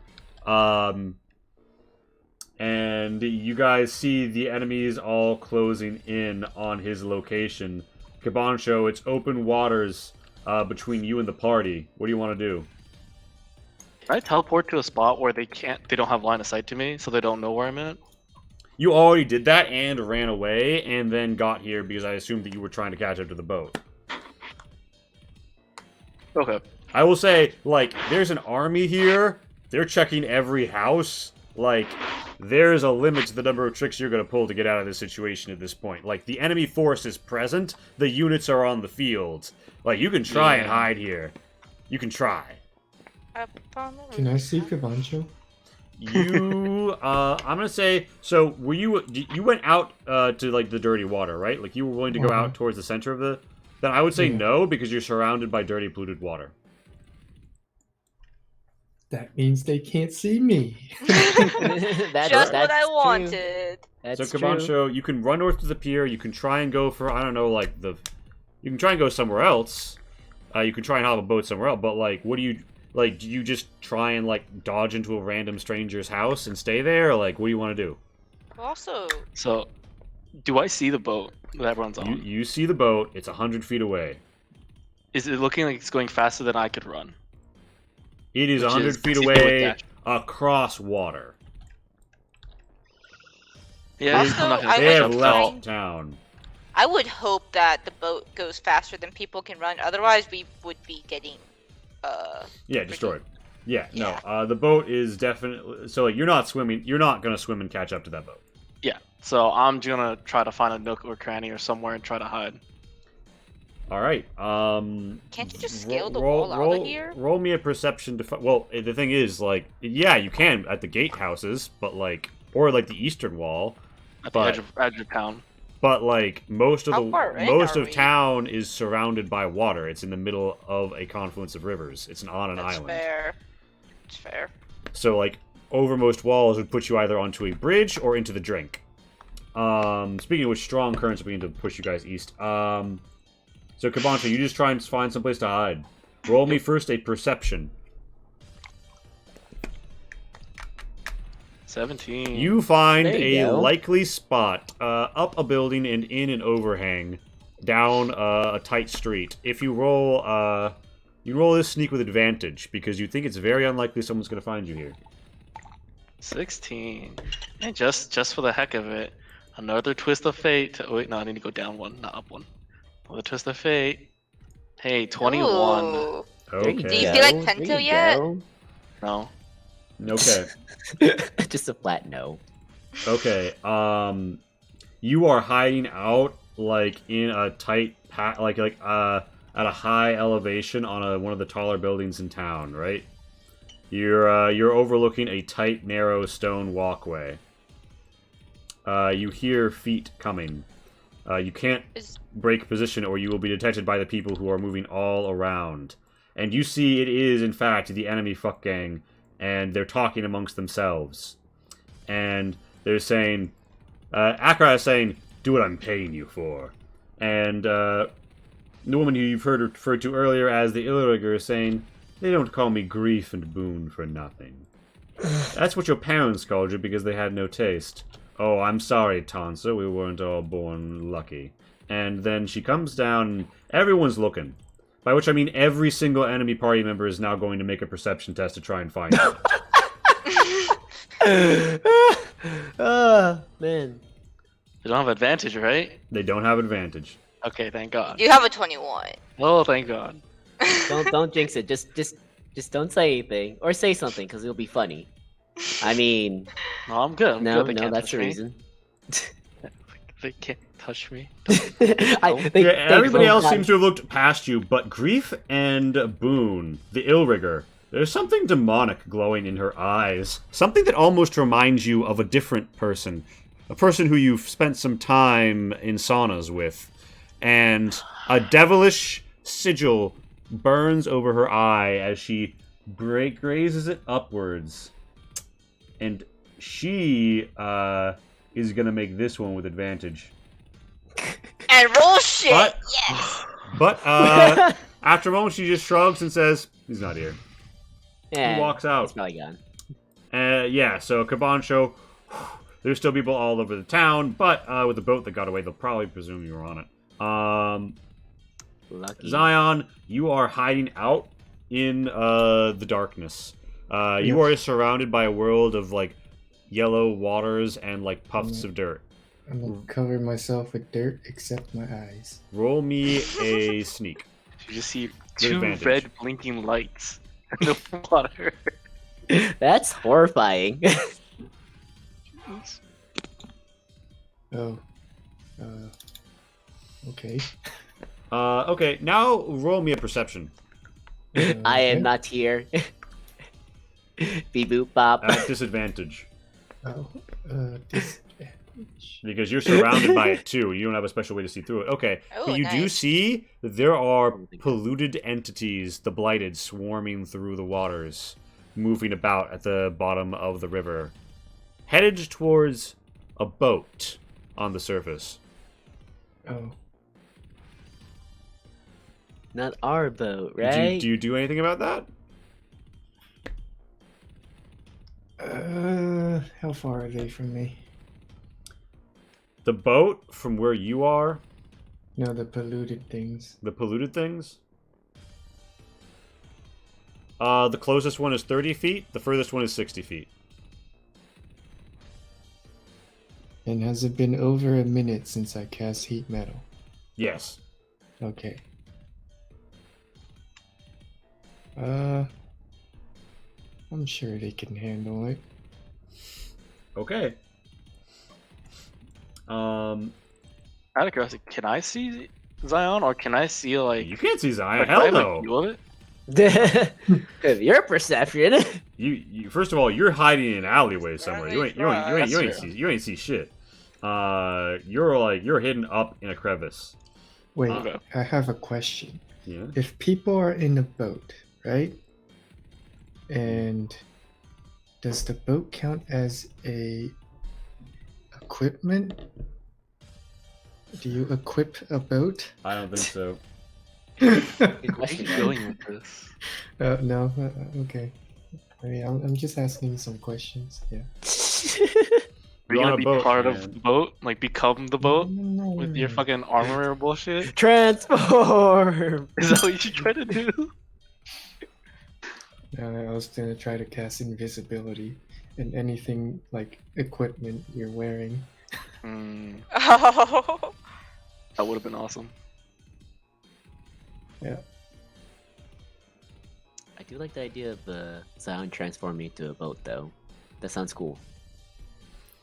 Speaker 2: and you guys see the enemies all closing in on his location. Kabancho, it's open waters between you and the party. What do you want to do?
Speaker 6: Can I teleport to a spot where they don't have line of sight to me, so they don't know where I'm at?
Speaker 2: You already did that and ran away, and then got here because I assumed that you were trying to catch up to the boat.
Speaker 6: Okay.
Speaker 2: I will say, like, there's an army here. They're checking every house. Like, there's a limit to the number of tricks you're going to pull to get out of this situation at this point. Like, the enemy force is present, the units are on the field. Like, you can try and hide here. You can try.
Speaker 7: Can I see Kabancho?
Speaker 2: You, I'm gonna say, so were you went out to, like, the dirty water, right? Like, you were willing to go out towards the center of the... Then I would say no, because you're surrounded by dirty, polluted water.
Speaker 7: That means they can't see me.
Speaker 5: Just what I
Speaker 3: true.
Speaker 5: wanted.
Speaker 3: That's
Speaker 2: So,
Speaker 3: true.
Speaker 2: Kabancho, you can run north to the pier, you can try and go for, I don't know, like, you can try and go somewhere else. You can try and have a boat somewhere else, but, like, what do you... Like, do you just try and, like, dodge into a random stranger's house and stay there? Or, like, what do you want to do?
Speaker 5: Also,
Speaker 6: So, do I see the boat that everyone's on?
Speaker 2: You see the boat, it's 100 feet away.
Speaker 6: Is it looking like it's going faster than I could run?
Speaker 2: It is
Speaker 6: Which
Speaker 2: 100
Speaker 6: is
Speaker 2: feet
Speaker 6: consistent with
Speaker 2: away
Speaker 6: dash.
Speaker 2: across water.
Speaker 6: Yeah,
Speaker 5: Also,
Speaker 6: I'm not gonna
Speaker 5: I
Speaker 2: They
Speaker 6: say
Speaker 5: would
Speaker 2: have
Speaker 6: jump
Speaker 2: left
Speaker 6: out.
Speaker 2: town.
Speaker 5: I would hope that the boat goes faster than people can run. Otherwise, we would be getting,
Speaker 2: Yeah, destroyed. Yeah,
Speaker 5: Yeah.
Speaker 2: no, the boat is definitely... So, like, you're not swimming, you're not going to swim and catch up to that boat.
Speaker 6: Yeah, so I'm gonna try to find a nook or cranny or somewhere and try to hide.
Speaker 2: Alright,
Speaker 5: Can't you just scale the wall out of here?
Speaker 2: Roll me a perception to... Well, the thing is, like, yeah, you can at the gatehouses, but, like... Or, like, the eastern wall.
Speaker 6: At the
Speaker 2: But-
Speaker 6: edge of town.
Speaker 2: But, like, most of
Speaker 5: How far in
Speaker 2: most
Speaker 5: are
Speaker 2: of
Speaker 5: we?
Speaker 2: town is surrounded by water. It's in the middle of a confluence of rivers. It's on an
Speaker 5: That's
Speaker 2: island.
Speaker 5: fair. It's fair.
Speaker 2: So, like, over most walls would put you either onto a bridge or into the drink. Speaking of which, strong currents are beginning to push you guys east. So, Kabancho, you just try and find someplace to hide. Roll me first a perception.
Speaker 6: 17.
Speaker 2: You find
Speaker 3: There you
Speaker 2: a
Speaker 3: go.
Speaker 2: likely spot up a building and in an overhang down a tight street. If you roll this sneak with advantage because you think it's very unlikely someone's going to find you here.
Speaker 6: 16. And just for the heck of it, another twist of fate. Oh, wait, no, I need to go down one, not up one. Another twist of fate. Hey, 21.
Speaker 5: Ooh.
Speaker 2: Okay.
Speaker 5: Do you feel like
Speaker 3: There
Speaker 5: Pento
Speaker 3: you
Speaker 5: yet?
Speaker 3: go.
Speaker 6: No.
Speaker 2: Okay.
Speaker 3: Just a flat no.
Speaker 2: Okay. You are hiding out like in a tight like at a high elevation on one of the taller buildings in town, right? You're overlooking a tight, narrow stone walkway. You hear feet coming. You can't break position or you will be detected by the people who are moving all around. And you see it is, in fact, the enemy fuck gang, and they're talking amongst themselves. And they're saying, Akra is saying, do what I'm paying you for. And the woman who you've heard referred to earlier as the Illrigger is saying, they don't call me Grief and Boon for nothing. That's what your parents called you because they had no taste. Oh, I'm sorry, Tansa, we weren't all born lucky. And then she comes down, and everyone's looking. By which I mean every single enemy party member is now going to make a perception test to try and find you.
Speaker 3: Oh, man.
Speaker 6: They don't have advantage, right?
Speaker 2: They don't have advantage.
Speaker 6: Okay, thank God.
Speaker 5: You have a 21.
Speaker 6: Oh, thank God.
Speaker 3: Don't jinx it. Just don't say anything or say something because it'll be funny. I mean,
Speaker 6: No, I'm good. I'm
Speaker 3: no,
Speaker 6: good. They can't
Speaker 3: that's
Speaker 6: touch
Speaker 3: the
Speaker 6: me.
Speaker 3: reason.
Speaker 6: They can't touch me.
Speaker 2: Yeah, everybody else seems to have looked past you, but Grief and Boon, the Illrigger, there's something demonic glowing in her eyes. Something that almost reminds you of a different person. A person who you've spent some time in saunas with. And a devilish sigil burns over her eye as she grazes it upwards. And she is going to make this one with advantage.
Speaker 5: And roll shit!
Speaker 2: But-
Speaker 5: Yes!
Speaker 2: But after a moment, she just shrugs and says, he's not here.
Speaker 3: Yeah,
Speaker 2: He walks out.
Speaker 3: It's probably gone.
Speaker 2: Yeah, so Kabancho, there's still people all over the town, but with the boat that got away, they'll probably presume you were on it.
Speaker 3: Lucky.
Speaker 2: Zion, you are hiding out in the darkness. You are surrounded by a world of, like, yellow waters and, like, puffs of dirt.
Speaker 7: I'm gonna cover myself with dirt except my eyes.
Speaker 2: Roll me a sneak.
Speaker 6: You just see
Speaker 2: With
Speaker 6: two
Speaker 2: advantage.
Speaker 6: red blinking lights in the water.
Speaker 3: That's horrifying.
Speaker 6: Oops.
Speaker 7: Oh. Okay.
Speaker 2: Okay, now roll me a perception.
Speaker 3: I am
Speaker 7: Okay.
Speaker 3: not here. Beep boop bop.
Speaker 2: At disadvantage.
Speaker 7: Oh. Disadvantage.
Speaker 2: Because you're surrounded by it too. You don't have a special way to see through it. Okay.
Speaker 5: Oh,
Speaker 2: But you do
Speaker 5: nice.
Speaker 2: see that there are polluted entities, the blighted, swarming through the waters, moving about at the bottom of the river, headed towards a boat on the surface.
Speaker 7: Oh.
Speaker 3: Not our boat,
Speaker 2: Do
Speaker 3: right?
Speaker 2: you do anything about that?
Speaker 7: How far are they from me?
Speaker 2: The boat from where you are,
Speaker 7: No, the polluted things.
Speaker 2: the polluted things. The closest one is 30 feet. The furthest one is 60 feet.
Speaker 7: And has it been over a minute since I cast heat metal?
Speaker 2: Yes.
Speaker 7: Okay. I'm sure they can handle it.
Speaker 2: Okay.
Speaker 6: Out of curiosity, can I see Zion, or can I see like?
Speaker 2: You can't see Zion.
Speaker 6: like,
Speaker 2: Hell
Speaker 6: I have a
Speaker 2: no.
Speaker 6: view of it?
Speaker 3: Of your perception.
Speaker 2: You first of all, you're hiding in an alleyway somewhere. You ain't
Speaker 6: That's
Speaker 2: you ain't see shit. You're hidden up in a crevice.
Speaker 7: Wait,
Speaker 6: Okay.
Speaker 7: I have a question.
Speaker 2: Yeah.
Speaker 7: If people are in a boat, right? And does the boat count as a equipment? Do you equip a boat?
Speaker 2: I don't think so.
Speaker 3: Good
Speaker 6: Where are
Speaker 3: question.
Speaker 6: you going with this?
Speaker 7: No, okay. I mean, I'm just asking some questions. Yeah.
Speaker 6: Are you
Speaker 2: You're on
Speaker 6: gonna
Speaker 2: a
Speaker 6: be
Speaker 2: boat,
Speaker 6: part
Speaker 2: man.
Speaker 6: of the boat? Like become the boat
Speaker 7: No,
Speaker 6: with your fucking armor bullshit?
Speaker 3: Transform.
Speaker 6: Is that what you try to do?
Speaker 7: I was gonna try to cast invisibility and anything like equipment you're wearing.
Speaker 6: Hmm,
Speaker 5: Oh.
Speaker 6: that would have been awesome.
Speaker 7: Yeah.
Speaker 3: I do like the idea of Zion transforming into a boat, though. That sounds cool.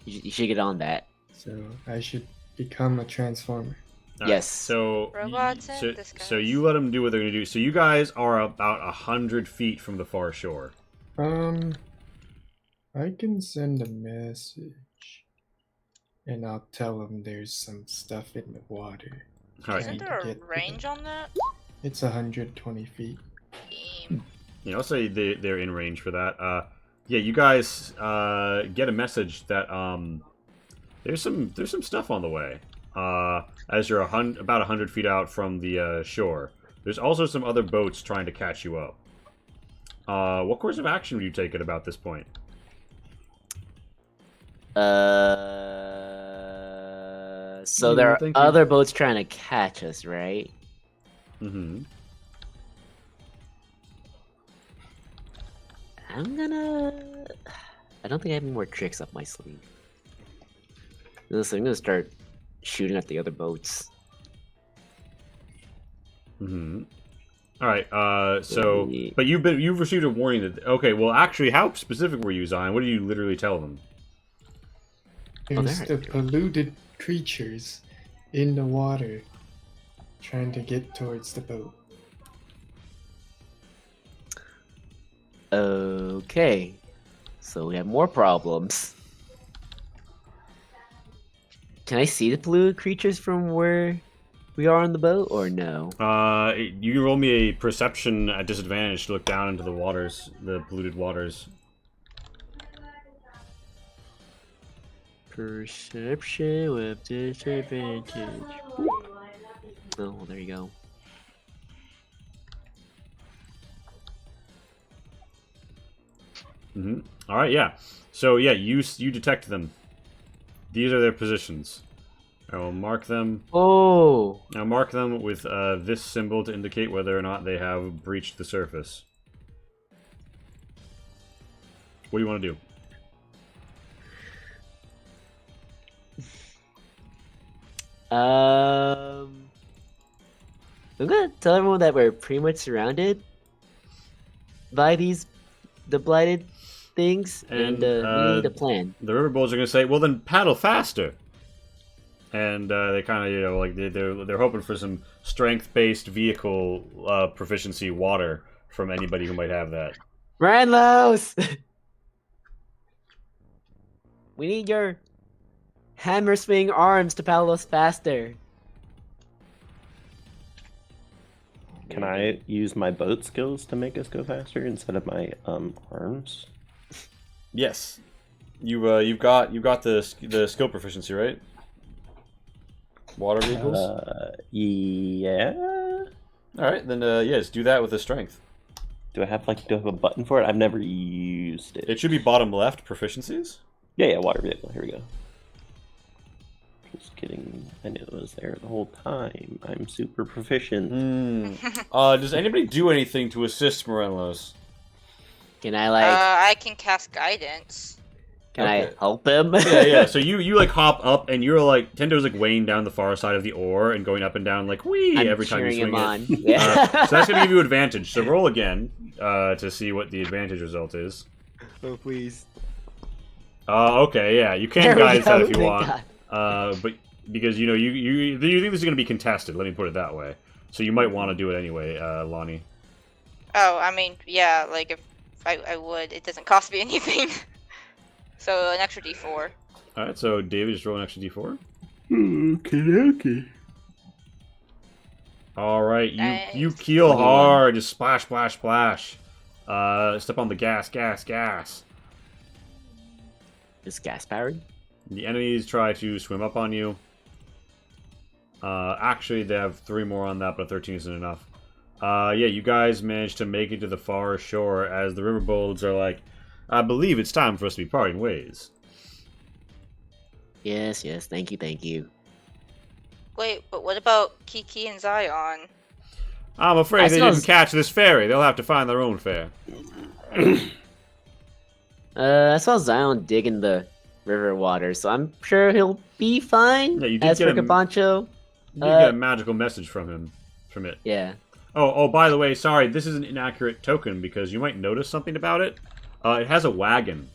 Speaker 3: You should get on that.
Speaker 7: So I should become a transformer.
Speaker 2: All
Speaker 3: Yes.
Speaker 2: So
Speaker 5: Robots in
Speaker 2: so,
Speaker 5: disguise.
Speaker 2: so you let them do what they're gonna do. So you guys are about 100 feet from the far shore.
Speaker 7: I can send a message, and I'll tell them there's some stuff in the water.
Speaker 2: All right.
Speaker 5: Isn't
Speaker 7: need to
Speaker 5: there a
Speaker 7: get to
Speaker 5: range on that?
Speaker 7: It's 120 feet.
Speaker 2: Yeah, I'll say they're in range for that. Yeah, you guys get a message that there's some stuff on the way. As you're about 100 feet out from the shore, there's also some other boats trying to catch you up. What course of action would you take at about this point?
Speaker 3: So
Speaker 2: Yeah,
Speaker 3: there are
Speaker 2: thank you.
Speaker 3: other boats trying to catch us, right?
Speaker 2: Mm-hmm.
Speaker 3: I'm gonna. I don't think I have any more tricks up my sleeve. So I'm gonna start shooting at the other boats.
Speaker 2: Mm-hmm. All right. So,
Speaker 3: Yeah.
Speaker 2: but you've received a warning that. Okay. Well, actually, how specific were you, Zion? What did you literally tell them?
Speaker 7: There's
Speaker 3: there.
Speaker 7: the polluted creatures in the water trying to get towards the boat.
Speaker 3: Okay. So we have more problems. Can I see the polluted creatures from where we are on the boat, or no?
Speaker 2: You can roll me a perception at disadvantage to look down into the waters, the polluted waters.
Speaker 3: Perception with disadvantage. Oh, well, there you go.
Speaker 2: Mm-hmm. All right. Yeah. So yeah, you detect them. These are their positions. I will mark them.
Speaker 3: Oh,
Speaker 2: Now mark them with this symbol to indicate whether or not they have breached the surface. What do you want to do?
Speaker 3: I'm gonna tell everyone that we're pretty much surrounded by the blighted things, and we need a plan.
Speaker 2: The river bulls are going to say, "Well, then paddle faster." And they kind of, like they're hoping for some strength-based vehicle proficiency water from anybody who might have that.
Speaker 3: Ranlos! We need your hammer swing arms to paddle us faster.
Speaker 1: Can I use my boat skills to make us go faster instead of my arms?
Speaker 4: Yes. You've got the skill proficiency, right? Water vehicles.
Speaker 1: Yeah.
Speaker 4: All right, then yes, do that with the strength.
Speaker 1: Do I have a button for it? I've never used it.
Speaker 4: It should be bottom left proficiencies.
Speaker 1: Yeah, water vehicle. Here we go. Just kidding. I knew it was there the whole time. I'm super proficient.
Speaker 4: Does anybody do anything to assist Morelos?
Speaker 3: Can I like?
Speaker 5: I can cast guidance.
Speaker 3: Can
Speaker 4: okay.
Speaker 3: I help him?
Speaker 4: Yeah. So you like hop up and you're like Tendo's like weighing down the far side of the oar and going up and down like wee
Speaker 3: I'm
Speaker 4: every time you
Speaker 3: cheering
Speaker 4: swing
Speaker 3: him
Speaker 4: it.
Speaker 3: on. Yeah.
Speaker 4: So that's gonna give you advantage. So roll again to see what the advantage result is.
Speaker 3: Oh please.
Speaker 4: Okay, yeah, you can
Speaker 3: There we
Speaker 4: guide that
Speaker 3: go,
Speaker 4: if you
Speaker 3: thank
Speaker 4: want.
Speaker 3: God.
Speaker 4: But because you think this is gonna be contested. Let me put it that way. So you might want to do it anyway, Lonnie.
Speaker 5: Oh, I mean, yeah, like if I would, it doesn't cost me anything. So an extra D4.
Speaker 4: All right, so David, just roll an extra d4.
Speaker 1: Okay.
Speaker 4: All right,
Speaker 5: Nice.
Speaker 4: you keel hard, just splash, splash, splash. Step on the gas.
Speaker 3: Is gas powered?
Speaker 4: The enemies try to swim up on you. Actually, they have 3 more on that, but 13 isn't enough. Yeah, you guys managed to make it to the far shore as the river bulls are like, I believe it's time for us to be parting ways.
Speaker 3: Yes, thank you.
Speaker 5: Wait, but what about Kiki and Zion?
Speaker 4: I'm afraid
Speaker 3: I
Speaker 4: they
Speaker 3: suppose-
Speaker 4: didn't catch this ferry. They'll have to find their own fare.
Speaker 3: I saw Zion dig in the river water, so I'm sure he'll be fine.
Speaker 4: Yeah, you did
Speaker 3: As
Speaker 4: get
Speaker 3: for
Speaker 4: a-
Speaker 3: Capancho,
Speaker 4: You did get a magical message from it.
Speaker 3: yeah.
Speaker 4: Oh, by the way, sorry, this is an inaccurate token because you might notice something about it. It has a wagon.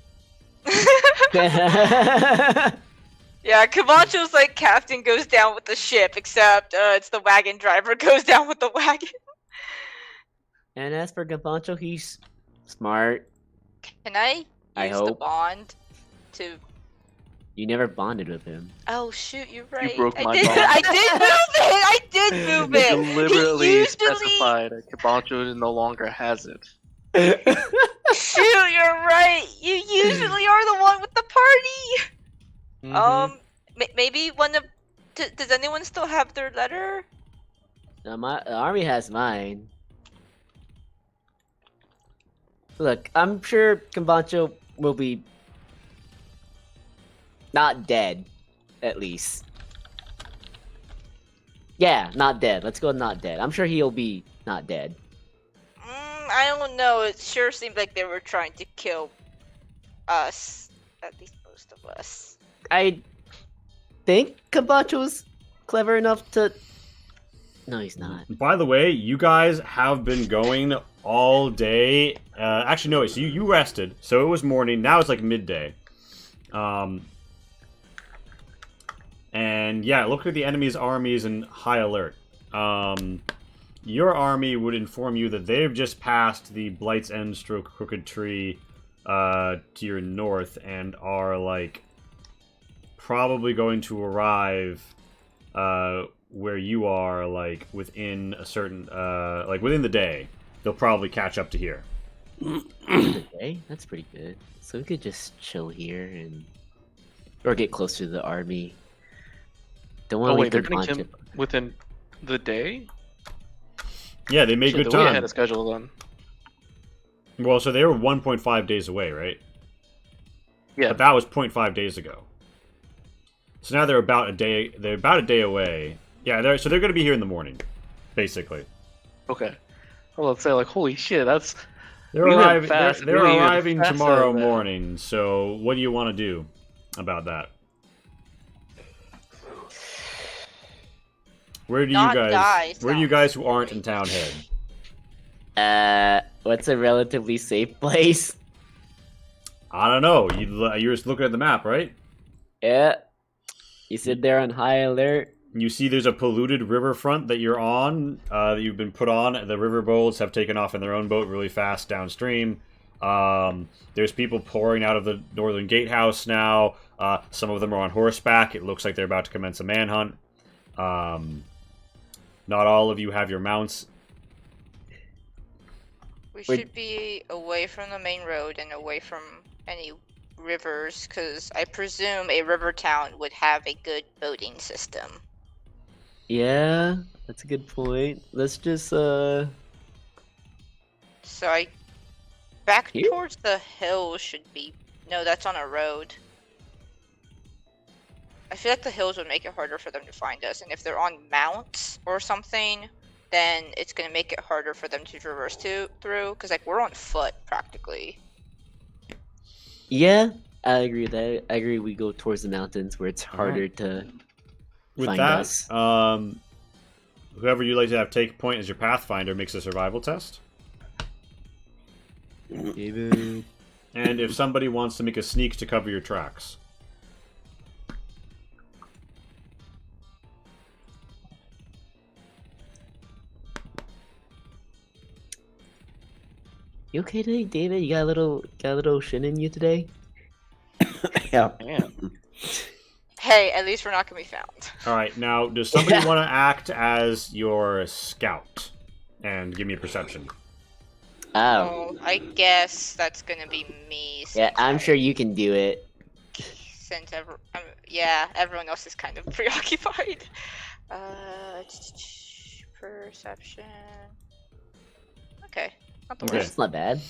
Speaker 5: Yeah, Camacho's like captain goes down with the ship, except it's the wagon driver goes down with the wagon.
Speaker 3: And as for Capancho, he's smart.
Speaker 5: Can I
Speaker 3: I
Speaker 5: use the
Speaker 3: hope.
Speaker 5: bond to?
Speaker 3: You never bonded with him.
Speaker 5: Oh shoot, you're right.
Speaker 6: broke
Speaker 5: I
Speaker 6: my
Speaker 5: did.
Speaker 6: bond.
Speaker 5: I did move it. I did move
Speaker 6: You
Speaker 5: it.
Speaker 6: deliberately
Speaker 5: He usually...
Speaker 6: specified that Cabancho no longer has it.
Speaker 5: Shoot, you're right. You usually are the one with the party.
Speaker 6: Mhm.
Speaker 5: Maybe one of. Does anyone still have their letter?
Speaker 3: The army has mine. Look, I'm sure Cabancho will be not dead, at least. Yeah, not dead. Let's go not dead. I'm sure he'll be not dead.
Speaker 5: I don't know. It sure seemed like they were trying to kill us. At least most of us.
Speaker 3: I think Cabancho's clever enough to... No, he's not.
Speaker 4: By the way, you guys have been going all day. Actually, no, so you rested, so it was morning. Now it's like midday. And yeah, look at the enemy's armies in high alert. Your army would inform you that they've just passed the Blight's End stroke Crooked Tree to your north and are like probably going to arrive where you are like within a certain like within the day. They'll probably catch up to here.
Speaker 3: Okay, that's pretty good. So we could just chill here and... Or get close to the army. Don't want
Speaker 6: Oh
Speaker 3: to
Speaker 6: wait,
Speaker 3: leave
Speaker 6: they're gonna
Speaker 3: Cabancho...
Speaker 6: camp within the day?
Speaker 4: Yeah, they made
Speaker 6: Shit,
Speaker 4: good
Speaker 6: they're way
Speaker 4: time.
Speaker 6: ahead of schedule then.
Speaker 4: Well, so they were 1.5 days away, right?
Speaker 6: Yeah.
Speaker 4: But that was 0.5 days ago. So now they're about a day. They're about a day away. Yeah, they're going to be here in the morning, basically.
Speaker 6: Okay. Well, let's say like, holy shit, that's
Speaker 4: They're
Speaker 6: We went
Speaker 4: arriving.
Speaker 6: fast,
Speaker 4: They're
Speaker 6: really went
Speaker 4: arriving
Speaker 6: fast
Speaker 4: tomorrow
Speaker 6: out there.
Speaker 4: morning. So what do you want to do about that? Where do
Speaker 5: Not
Speaker 4: you guys?
Speaker 5: die,
Speaker 4: Where do you
Speaker 5: sounds
Speaker 4: guys who aren't in town head?
Speaker 3: What's a relatively safe place?
Speaker 2: I don't know. You're just looking at the map, right?
Speaker 3: Yeah. You sit there on high alert.
Speaker 2: You see there's a polluted riverfront that you're on, that you've been put on. The river boats have taken off in their own boat really fast downstream. There's people pouring out of the northern gatehouse now. Some of them are on horseback. It looks like they're about to commence a manhunt. Not all of you have your mounts.
Speaker 5: We
Speaker 3: Wait.
Speaker 5: should be away from the main road and away from any rivers, because I presume a river town would have a good boating system.
Speaker 3: Yeah, that's a good point. Let's just
Speaker 5: So I back
Speaker 3: Here?
Speaker 5: towards the hills should be. No, that's on a road. I feel like the hills would make it harder for them to find us, and if they're on mounts or something, then it's gonna make it harder for them to traverse through. Because like we're on foot practically.
Speaker 3: Yeah, I agree with that. I agree we go towards the mountains where it's harder to
Speaker 2: With
Speaker 3: find
Speaker 2: that,
Speaker 3: us.
Speaker 2: whoever you'd like to have take point as your pathfinder makes a survival test.
Speaker 3: David.
Speaker 2: And if somebody wants to make a sneak to cover your tracks.
Speaker 3: You okay today, David? You got a little shin in you today?
Speaker 1: Yeah.
Speaker 6: Man.
Speaker 5: Hey, at least we're not gonna be found.
Speaker 2: Alright, now, does somebody want to act as your scout? And give me a perception.
Speaker 3: Oh,
Speaker 5: I guess that's gonna be me.
Speaker 3: yeah,
Speaker 5: since
Speaker 3: I'm sure you can do it.
Speaker 5: Since yeah, everyone else is kind of preoccupied. Perception. Okay, not the
Speaker 2: Okay.
Speaker 5: worst.
Speaker 3: That's not bad.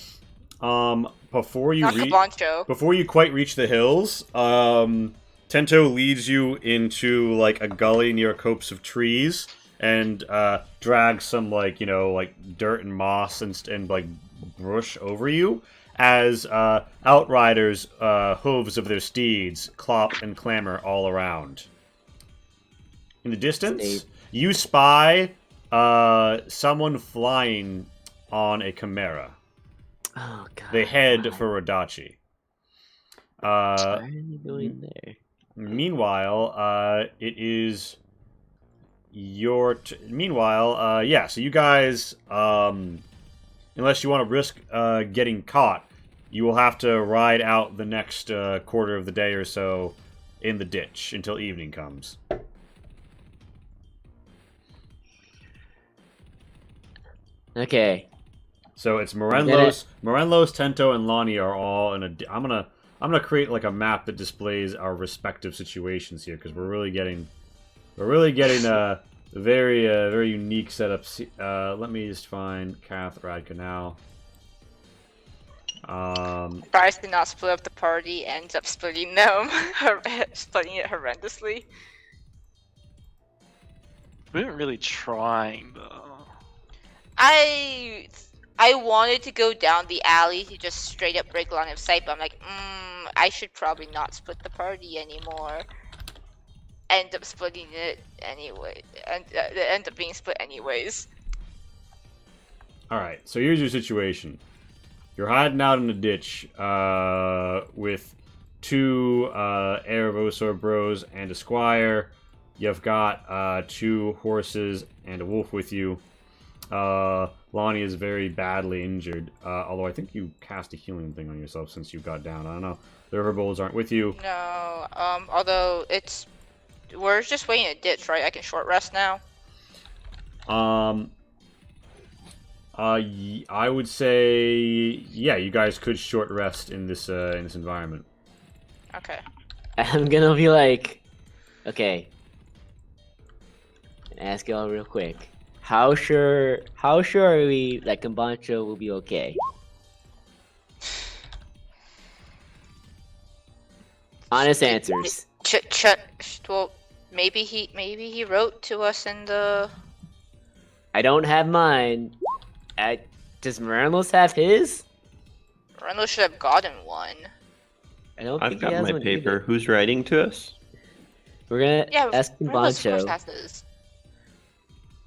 Speaker 2: Before you
Speaker 5: Not
Speaker 2: reach...
Speaker 5: Cabancho.
Speaker 2: Before you quite reach the hills, Tento leads you into like a gully near a copse of trees and drags some like dirt and moss and like brush over you as outriders hooves of their steeds clop and clamor all around. In the distance,
Speaker 3: Stay.
Speaker 2: you spy someone flying on a chimera.
Speaker 3: Oh god.
Speaker 2: They head
Speaker 3: why?
Speaker 2: for Radachi.
Speaker 3: Why are you going there?
Speaker 2: Meanwhile, it is your... Meanwhile, yeah, so you guys, unless you want to risk getting caught, you will have to ride out the next quarter of the day or so in the ditch until evening comes.
Speaker 3: Okay.
Speaker 2: So it's Morenlos, Tento, and Lonnie are all in a... I'm gonna create like a map that displays our respective situations here because we're really getting a very unique setup. Let me just find Kath Radka now.
Speaker 5: Bryce did not split up the party, ends up splitting them, splitting it horrendously.
Speaker 6: We weren't really trying though.
Speaker 5: I wanted to go down the alley to just straight up break line of sight, but I'm like, I should probably not split the party anymore. End up splitting it anyway, and end up being split anyways.
Speaker 2: All right, so here's your situation. You're hiding out in a ditch with two Erebosor bros and a squire. You've got 2 horses and a wolf with you. Lonnie is very badly injured, although I think you cast a healing thing on yourself since you got down. I don't know. The river bulls aren't with you.
Speaker 5: No, although we're just waiting a ditch, right? I can short rest now.
Speaker 2: I would say, yeah, you guys could short rest in this environment.
Speaker 5: Okay.
Speaker 3: I'm gonna be like, okay. Ask y'all real quick. How sure are we that Cabancho will be okay? Honest answers.
Speaker 5: Well, maybe he wrote to us in the.
Speaker 3: I don't have mine. Does Morelos have his?
Speaker 5: Randall should have gotten one.
Speaker 3: I don't
Speaker 1: I've
Speaker 3: think
Speaker 1: got
Speaker 3: he has
Speaker 1: my
Speaker 3: one
Speaker 1: paper.
Speaker 3: either.
Speaker 1: Who's writing to us?
Speaker 3: We're gonna
Speaker 5: Yeah,
Speaker 3: ask
Speaker 5: Randall of course
Speaker 3: Cabancho.
Speaker 5: has his.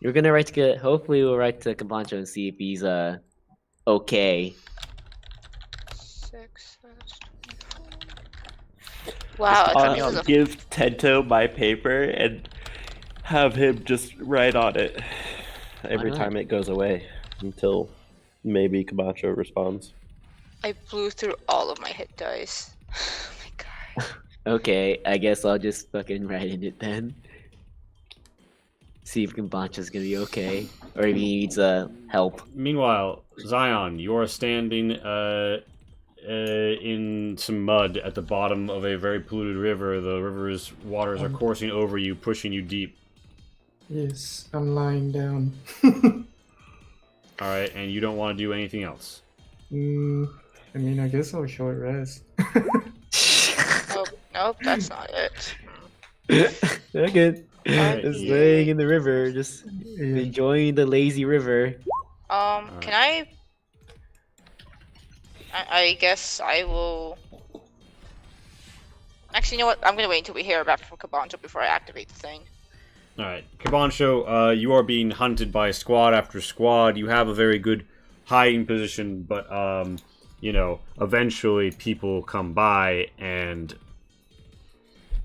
Speaker 3: We're gonna write to hopefully we'll write to Cabancho and see if he's okay.
Speaker 5: 6 + Wow, I thought he was
Speaker 1: I'll
Speaker 5: a
Speaker 1: give Tento my paper and have him just write on it every
Speaker 3: not?
Speaker 1: time it goes away until maybe Camacho responds.
Speaker 5: I blew through all of my hit dice. Oh my god.
Speaker 3: Okay, I guess I'll just fucking write in it then. See if Gambancha's gonna be okay, or if he needs help.
Speaker 2: Meanwhile, Zion, you are standing in some mud at the bottom of a very polluted river. The river's waters are coursing over you, pushing you deep.
Speaker 7: Yes, I'm lying down.
Speaker 2: All right, and you don't want to do anything else.
Speaker 7: I mean, I guess I'll short rest.
Speaker 5: Nope, that's not it.
Speaker 3: Okay.
Speaker 2: Alright,
Speaker 3: Just
Speaker 2: yeah.
Speaker 3: laying in the river, just
Speaker 7: Yeah.
Speaker 3: enjoying the lazy river.
Speaker 5: Can I guess I will. Actually, you know what? I'm gonna wait until we hear back from Kabancho before I activate the thing.
Speaker 2: All right, Kabancho, you are being hunted by squad after squad. You have a very good hiding position, but you know, eventually people come by and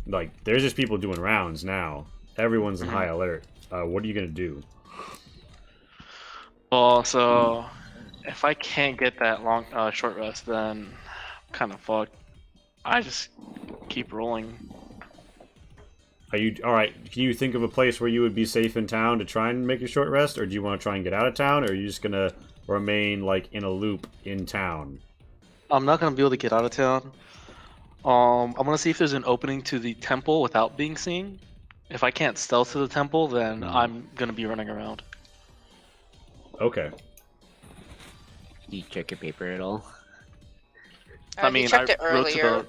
Speaker 2: like there's just people doing rounds now. Everyone's in high alert. What are you gonna do?
Speaker 6: Well, so if I can't get that long short rest, then I'm kind of fucked. I just keep rolling.
Speaker 2: Are you all right? Can you think of a place where you would be safe in town to try and make a short rest, or do you want to try and get out of town, or are you just gonna remain like in a loop in town?
Speaker 6: I'm not gonna be able to get out of town. I'm gonna see if there's an opening to the temple without being seen. If I can't stealth to the temple, then I'm gonna be running around.
Speaker 2: Okay.
Speaker 3: You check your paper at all?
Speaker 6: I mean,
Speaker 5: you checked it
Speaker 6: wrote to
Speaker 5: earlier.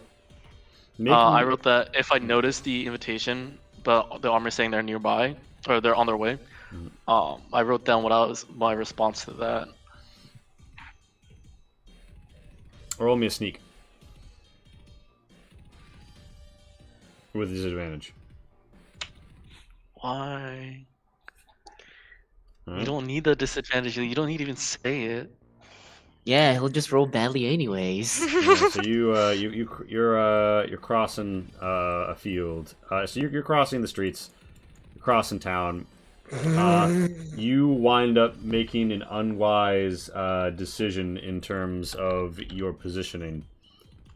Speaker 6: the. I wrote that if I notice the invitation, the armor saying they're nearby or they're on their way. I wrote down my response to that.
Speaker 2: Roll me a sneak with disadvantage.
Speaker 6: Why?
Speaker 2: Alright.
Speaker 6: You don't need the disadvantage. You don't need to even say it.
Speaker 3: Yeah, he'll just roll badly anyways.
Speaker 2: Yeah, so you're crossing a field. So you're crossing the streets, you're crossing town. You wind up making an unwise decision in terms of your positioning,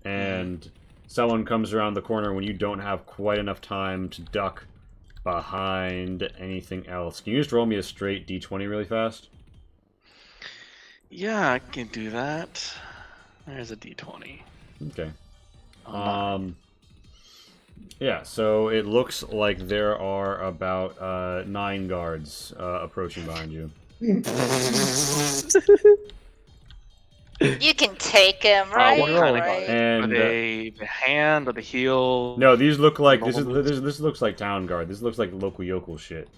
Speaker 2: and someone comes around the corner when you don't have quite enough time to duck behind anything else. Can you just roll me a straight d20 really fast?
Speaker 6: Yeah, I can do that. There's a d20.
Speaker 2: Okay.
Speaker 6: Oh,
Speaker 2: Yeah, so it looks like there are about 9 guards approaching behind you.
Speaker 5: You can take him, right?
Speaker 6: what kind of
Speaker 5: right.
Speaker 6: Are
Speaker 2: And
Speaker 6: they the hand or the heel?
Speaker 2: no, these look like this
Speaker 6: Normal
Speaker 2: this looks like town guard. This looks like local yokel shit.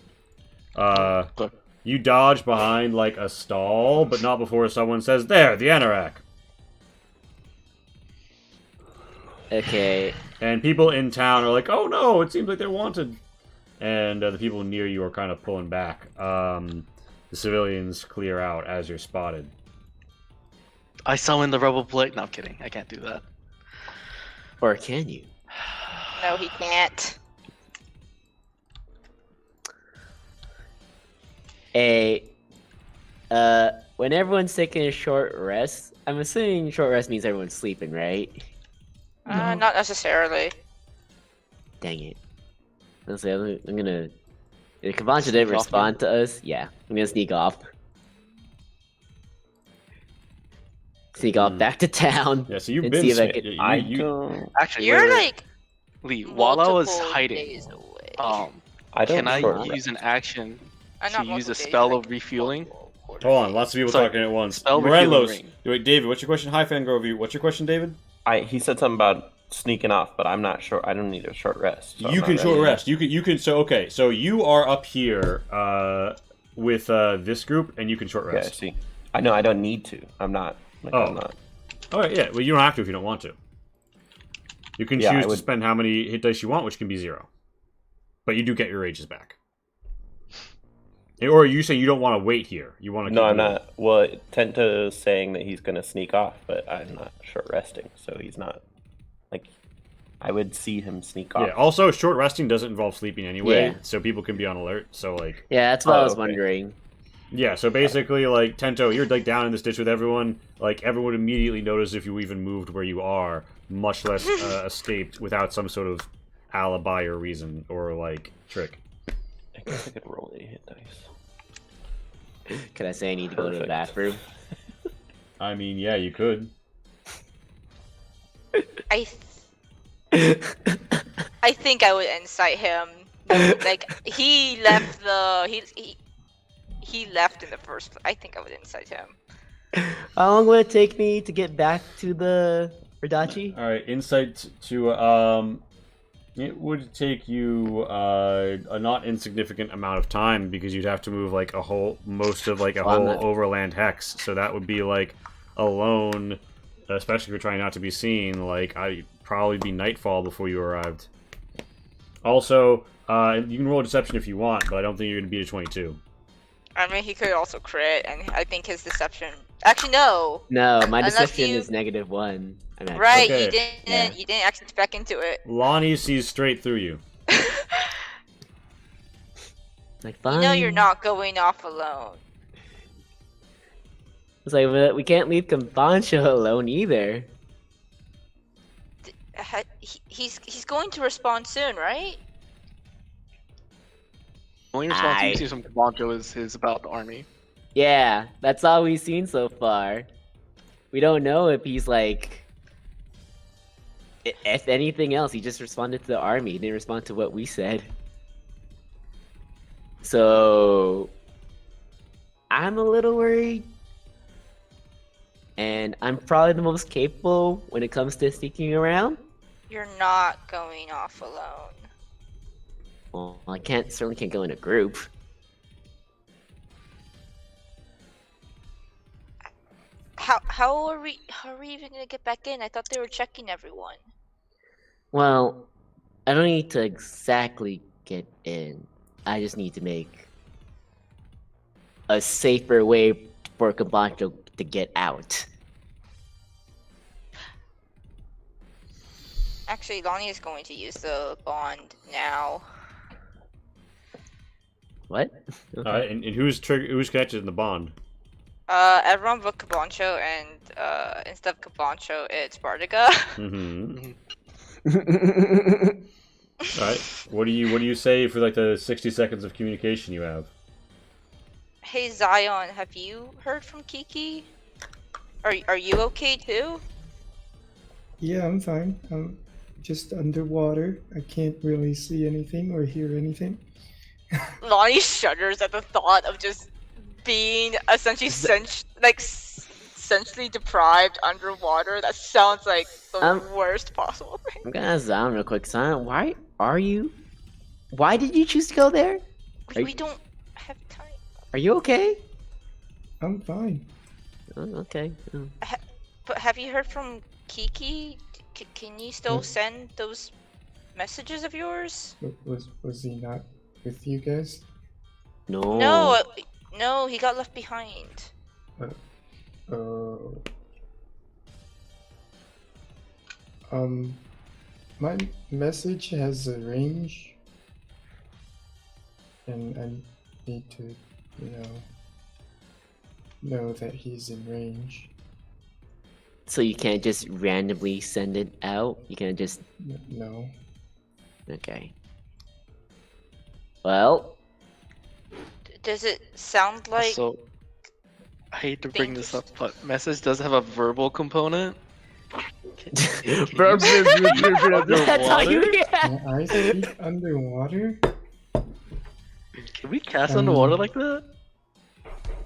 Speaker 6: Look,
Speaker 2: You dodge behind like a stall, but not before someone says, "There, the anorak."
Speaker 3: Okay.
Speaker 2: And people in town are like, "Oh no, it seems like they're wanted." And the people near you are kind of pulling back. The civilians clear out as you're spotted.
Speaker 6: I summon the rebel blade. No, I'm kidding. I can't do that.
Speaker 3: Or can you?
Speaker 5: No, he can't.
Speaker 3: Hey, when everyone's taking a short rest, I'm assuming short rest means everyone's sleeping, right?
Speaker 5: Not necessarily.
Speaker 3: Dang it. Let's see, I'm gonna. If Kabancha didn't
Speaker 6: Sneak off,
Speaker 3: respond to us, yeah, I'm gonna sneak off. Sneak off back to town.
Speaker 2: Yeah, so you've
Speaker 3: and
Speaker 2: been.
Speaker 3: see if I
Speaker 2: sp-
Speaker 3: can-
Speaker 2: you-
Speaker 1: don't.
Speaker 6: Actually,
Speaker 5: You're
Speaker 6: wait, wait,
Speaker 5: like
Speaker 6: Lee. While I was
Speaker 5: multiple
Speaker 6: hiding,
Speaker 5: days away.
Speaker 1: I don't
Speaker 6: can I
Speaker 1: short
Speaker 6: use an action
Speaker 5: Not
Speaker 6: to use
Speaker 5: multiple
Speaker 6: a
Speaker 5: days,
Speaker 6: spell
Speaker 5: like
Speaker 6: of refueling?
Speaker 5: multiple quarters.
Speaker 2: Hold on, lots of people
Speaker 6: Sorry,
Speaker 2: talking at once.
Speaker 6: spell refueling
Speaker 2: Morelos.
Speaker 6: ring.
Speaker 2: Wait, David, what's your question? Hi, Fangrove. What's your question, David?
Speaker 1: He said something about sneaking off, but I'm not sure. I don't need a short rest. so I'm
Speaker 2: You
Speaker 1: not
Speaker 2: can
Speaker 1: ready
Speaker 2: short
Speaker 1: yet.
Speaker 2: rest. You can. So okay. So you are up here with this group, and you can short
Speaker 1: Okay, I
Speaker 2: rest.
Speaker 1: see. I know I don't need to. I'm not. Like,
Speaker 2: Oh.
Speaker 1: I'm not.
Speaker 2: All right. Yeah. Well, you don't have to if you don't want to. You can
Speaker 1: Yeah, I
Speaker 2: choose to
Speaker 1: would-
Speaker 2: spend how many hit dice you want, which can be 0. But you do get your rages back. Or you say you don't want to wait here. You want to.
Speaker 1: No, I'm not. Well, Tenta is saying that he's going to sneak off, but I'm not short resting, so he's not Like, I would see him sneak off.
Speaker 2: Yeah. Also, short resting doesn't involve sleeping anyway,
Speaker 3: Yeah.
Speaker 2: so people can be on alert. So like,
Speaker 3: Yeah, that's what
Speaker 1: Oh,
Speaker 3: I was
Speaker 1: okay.
Speaker 3: wondering.
Speaker 2: yeah. So basically, like Tento, you're like down in this ditch with everyone. Like everyone immediately notices if you even moved where you are, much less escaped without some sort of alibi or reason or like trick.
Speaker 1: I guess I could roll a hit dice.
Speaker 3: Can I say I need to go to the
Speaker 1: Perfect.
Speaker 3: bathroom?
Speaker 2: I mean, yeah, you could.
Speaker 5: I think I would incite him. Like he left he left in the first place. I think I would incite him.
Speaker 3: How long would it take me to get back to the Ridachi?
Speaker 2: All right, insight to it would take you a not insignificant amount of time because you'd have to move like most of like a
Speaker 3: Well, I'm
Speaker 2: whole
Speaker 3: not-
Speaker 2: overland hex. So that would be like alone, especially if you're trying not to be seen. Like I'd probably be nightfall before you arrived. Also, you can roll a deception if you want, but I don't think you're gonna beat a 22.
Speaker 5: I mean, he could also crit, and I think his deception. Actually, no.
Speaker 3: No, my
Speaker 5: Unless
Speaker 3: deception
Speaker 5: you-
Speaker 3: is -1. I'm actually-
Speaker 5: Right,
Speaker 2: Okay.
Speaker 5: you didn't.
Speaker 3: Yeah.
Speaker 5: You didn't actually spec into it.
Speaker 2: Lonnie sees straight through you.
Speaker 3: Like,
Speaker 5: You
Speaker 3: fine.
Speaker 5: know you're not going off alone.
Speaker 3: It's like, but we can't leave Kambancho alone either.
Speaker 5: He's going to respond soon, right?
Speaker 6: Only response
Speaker 3: I-
Speaker 6: you see from Kabancho is about the army.
Speaker 3: Yeah, that's all we've seen so far. We don't know if he's like. If anything else, he just responded to the army. He didn't respond to what we said. So. I'm a little worried. And I'm probably the most capable when it comes to sneaking around.
Speaker 5: You're not going off alone.
Speaker 3: Well, I certainly can't go in a group.
Speaker 5: How are we even gonna get back in? I thought they were checking everyone.
Speaker 3: Well, I don't need to exactly get in. I just need to make a safer way for Kabancho to get out.
Speaker 5: Actually, Lonnie is going to use the bond now.
Speaker 3: What?
Speaker 2: All right, and who's connected in the bond?
Speaker 5: Everyone but Cabancho, and instead of Cabancho, it's Bardiga.
Speaker 2: Mm-hmm. All right. What do you say for like the 60 seconds of communication you have?
Speaker 5: Hey Zion, have you heard from Kiki? Are you okay too?
Speaker 7: Yeah, I'm fine. I'm just underwater. I can't really see anything or hear anything.
Speaker 5: Lonnie shudders at the thought of just being essentially essentially deprived underwater. That sounds like the worst possible thing.
Speaker 3: I'm gonna ask Zion real quick. Zion, why did you choose to go there?
Speaker 5: We don't have time.
Speaker 3: Are you okay?
Speaker 7: I'm fine.
Speaker 3: Oh, okay. Oh.
Speaker 5: But have you heard from Kiki? Can you still send those messages of yours?
Speaker 7: Was he not with you guys?
Speaker 3: No.
Speaker 5: No, he got left behind.
Speaker 7: My message has a range, and I need to, know that he's in range.
Speaker 3: So you can't just randomly send it out? You can't just...
Speaker 7: No.
Speaker 3: Okay. Well...
Speaker 5: Does it sound like...
Speaker 6: So, I hate to bring this up, but message does have a verbal component.
Speaker 3: That's how you
Speaker 7: Can I speak underwater?
Speaker 6: Can we cast underwater like that?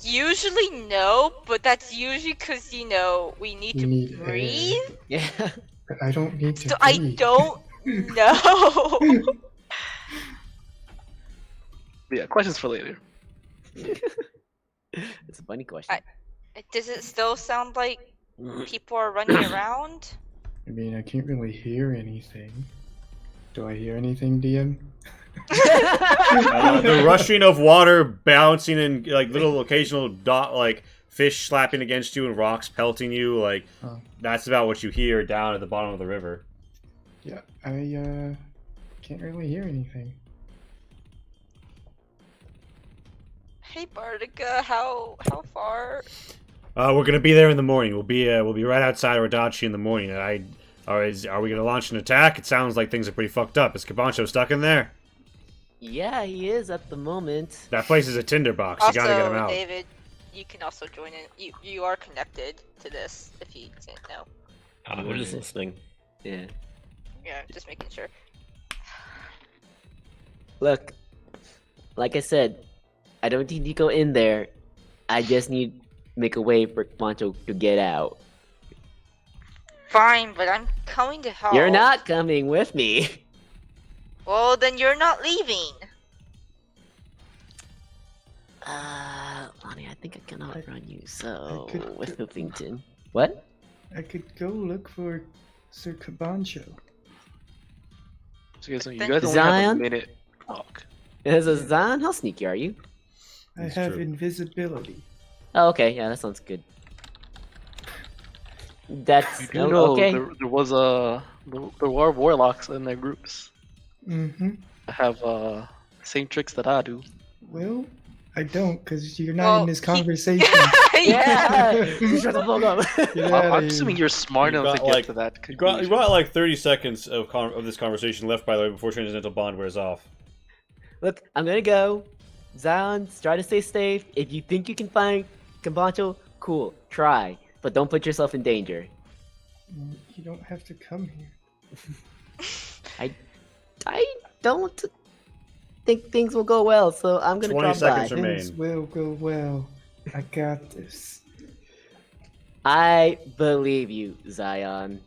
Speaker 5: Usually no, but that's usually because, we need
Speaker 7: We
Speaker 5: to
Speaker 7: need air.
Speaker 5: breathe.
Speaker 3: Yeah.
Speaker 7: But I don't need to
Speaker 5: So I
Speaker 7: breathe.
Speaker 5: don't know.
Speaker 6: Yeah, questions for later.
Speaker 3: It's a funny question.
Speaker 5: Does it still sound like people are running around?
Speaker 7: I mean, I can't really hear anything. Do I hear anything, DM?
Speaker 2: The rushing of water bouncing and like little occasional fish slapping against you and rocks pelting you,
Speaker 7: Oh.
Speaker 2: that's about what you hear down at the bottom of the river.
Speaker 7: Yeah, I can't really hear anything.
Speaker 5: Hey Bardica, how far?
Speaker 2: We're gonna be there in the morning. We'll be right outside of Adachi in the morning. Are we gonna launch an attack? It sounds like things are pretty fucked up. Is Kabancho stuck in there?
Speaker 3: Yeah, he is at the moment.
Speaker 2: That place is a tinderbox. You
Speaker 5: Also,
Speaker 2: gotta get him out.
Speaker 5: David, you can also join in. You are connected to this if you didn't know.
Speaker 1: I was just listening.
Speaker 3: Yeah.
Speaker 5: Yeah, just making sure.
Speaker 3: Look, like I said, I don't need to go in there. I just need to make a way for Pancho to get out.
Speaker 5: Fine, but I'm coming to help.
Speaker 3: You're not coming with me.
Speaker 5: Well, then you're not leaving.
Speaker 3: Lonnie, I think I can outrun you. So
Speaker 7: I could-
Speaker 3: with Hoopington. What?
Speaker 7: I could go look for Sir Cabancho.
Speaker 6: So you guys, you
Speaker 5: Then-
Speaker 6: guys only have a
Speaker 3: Zion?
Speaker 6: minute talk.
Speaker 3: Is a Zan? How sneaky are you?
Speaker 7: I
Speaker 2: That's
Speaker 7: have
Speaker 2: true.
Speaker 7: invisibility.
Speaker 3: Oh, okay. Yeah, that sounds good. That's
Speaker 6: You do know
Speaker 3: okay.
Speaker 6: there were warlocks in their groups
Speaker 7: Mm-hmm.
Speaker 6: that have same tricks that I do.
Speaker 7: Well, I don't, because you're not
Speaker 5: Well,
Speaker 7: in this
Speaker 5: he-
Speaker 7: conversation.
Speaker 3: Yeah. Shut the fuck up.
Speaker 7: Get
Speaker 6: I'm,
Speaker 7: outta
Speaker 6: I'm
Speaker 7: here.
Speaker 6: assuming you're smart
Speaker 4: You
Speaker 6: enough to
Speaker 4: got,
Speaker 6: get
Speaker 4: like-
Speaker 6: to that
Speaker 4: You got
Speaker 6: conclusion.
Speaker 4: like 30 seconds of this conversation left, by the way, before Transcendental Bond wears off.
Speaker 3: Look, I'm gonna go. Zion, try to stay safe. If you think you can find Kambancho, cool, try. But don't put yourself in danger.
Speaker 7: You don't have to come here.
Speaker 3: I don't think things will go well, so I'm gonna
Speaker 2: 20
Speaker 3: drop
Speaker 2: seconds
Speaker 3: by.
Speaker 2: remain.
Speaker 7: Things will go well. I got this.
Speaker 3: I believe you, Zion.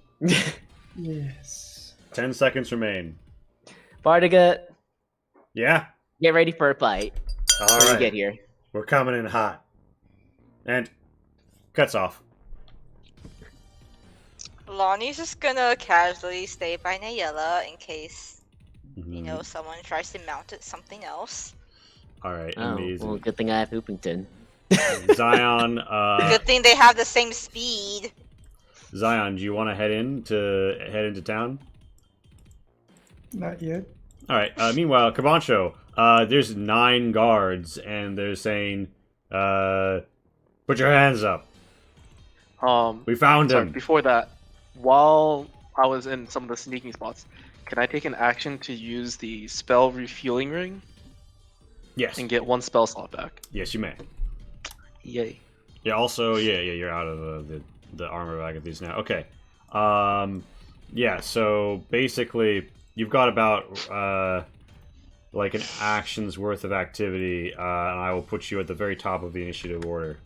Speaker 7: Yes.
Speaker 2: 10 seconds remain.
Speaker 3: Bardiga,
Speaker 2: Yeah.
Speaker 3: get ready for a fight
Speaker 2: All
Speaker 3: when you
Speaker 2: right.
Speaker 3: get here.
Speaker 2: We're coming in hot. And cuts off.
Speaker 5: Lonnie's just gonna casually stay by Nayela in case,
Speaker 2: Mm-hmm.
Speaker 5: you know, someone tries to mount it something else.
Speaker 2: All right.
Speaker 3: Oh,
Speaker 2: Amazing.
Speaker 3: well, good thing I have Hoopington.
Speaker 2: Zion.
Speaker 5: Good thing they have the same speed.
Speaker 2: Zion, do you want to head into town?
Speaker 7: Not yet.
Speaker 2: All right. Meanwhile, Cabancho, there's 9 guards, and they're saying, "Put your hands up. We found
Speaker 6: Sorry,
Speaker 2: him."
Speaker 6: before that, while I was in some of the sneaking spots, can I take an action to use the spell refueling ring
Speaker 2: Yes.
Speaker 6: and get 1 spell slot back?
Speaker 2: Yes, you may.
Speaker 6: Yay.
Speaker 2: Yeah. Also, yeah. You're out of the armor bag of these now. Okay. Yeah. So basically, you've got about like an action's worth of activity, and I will put you at the very top of the initiative order.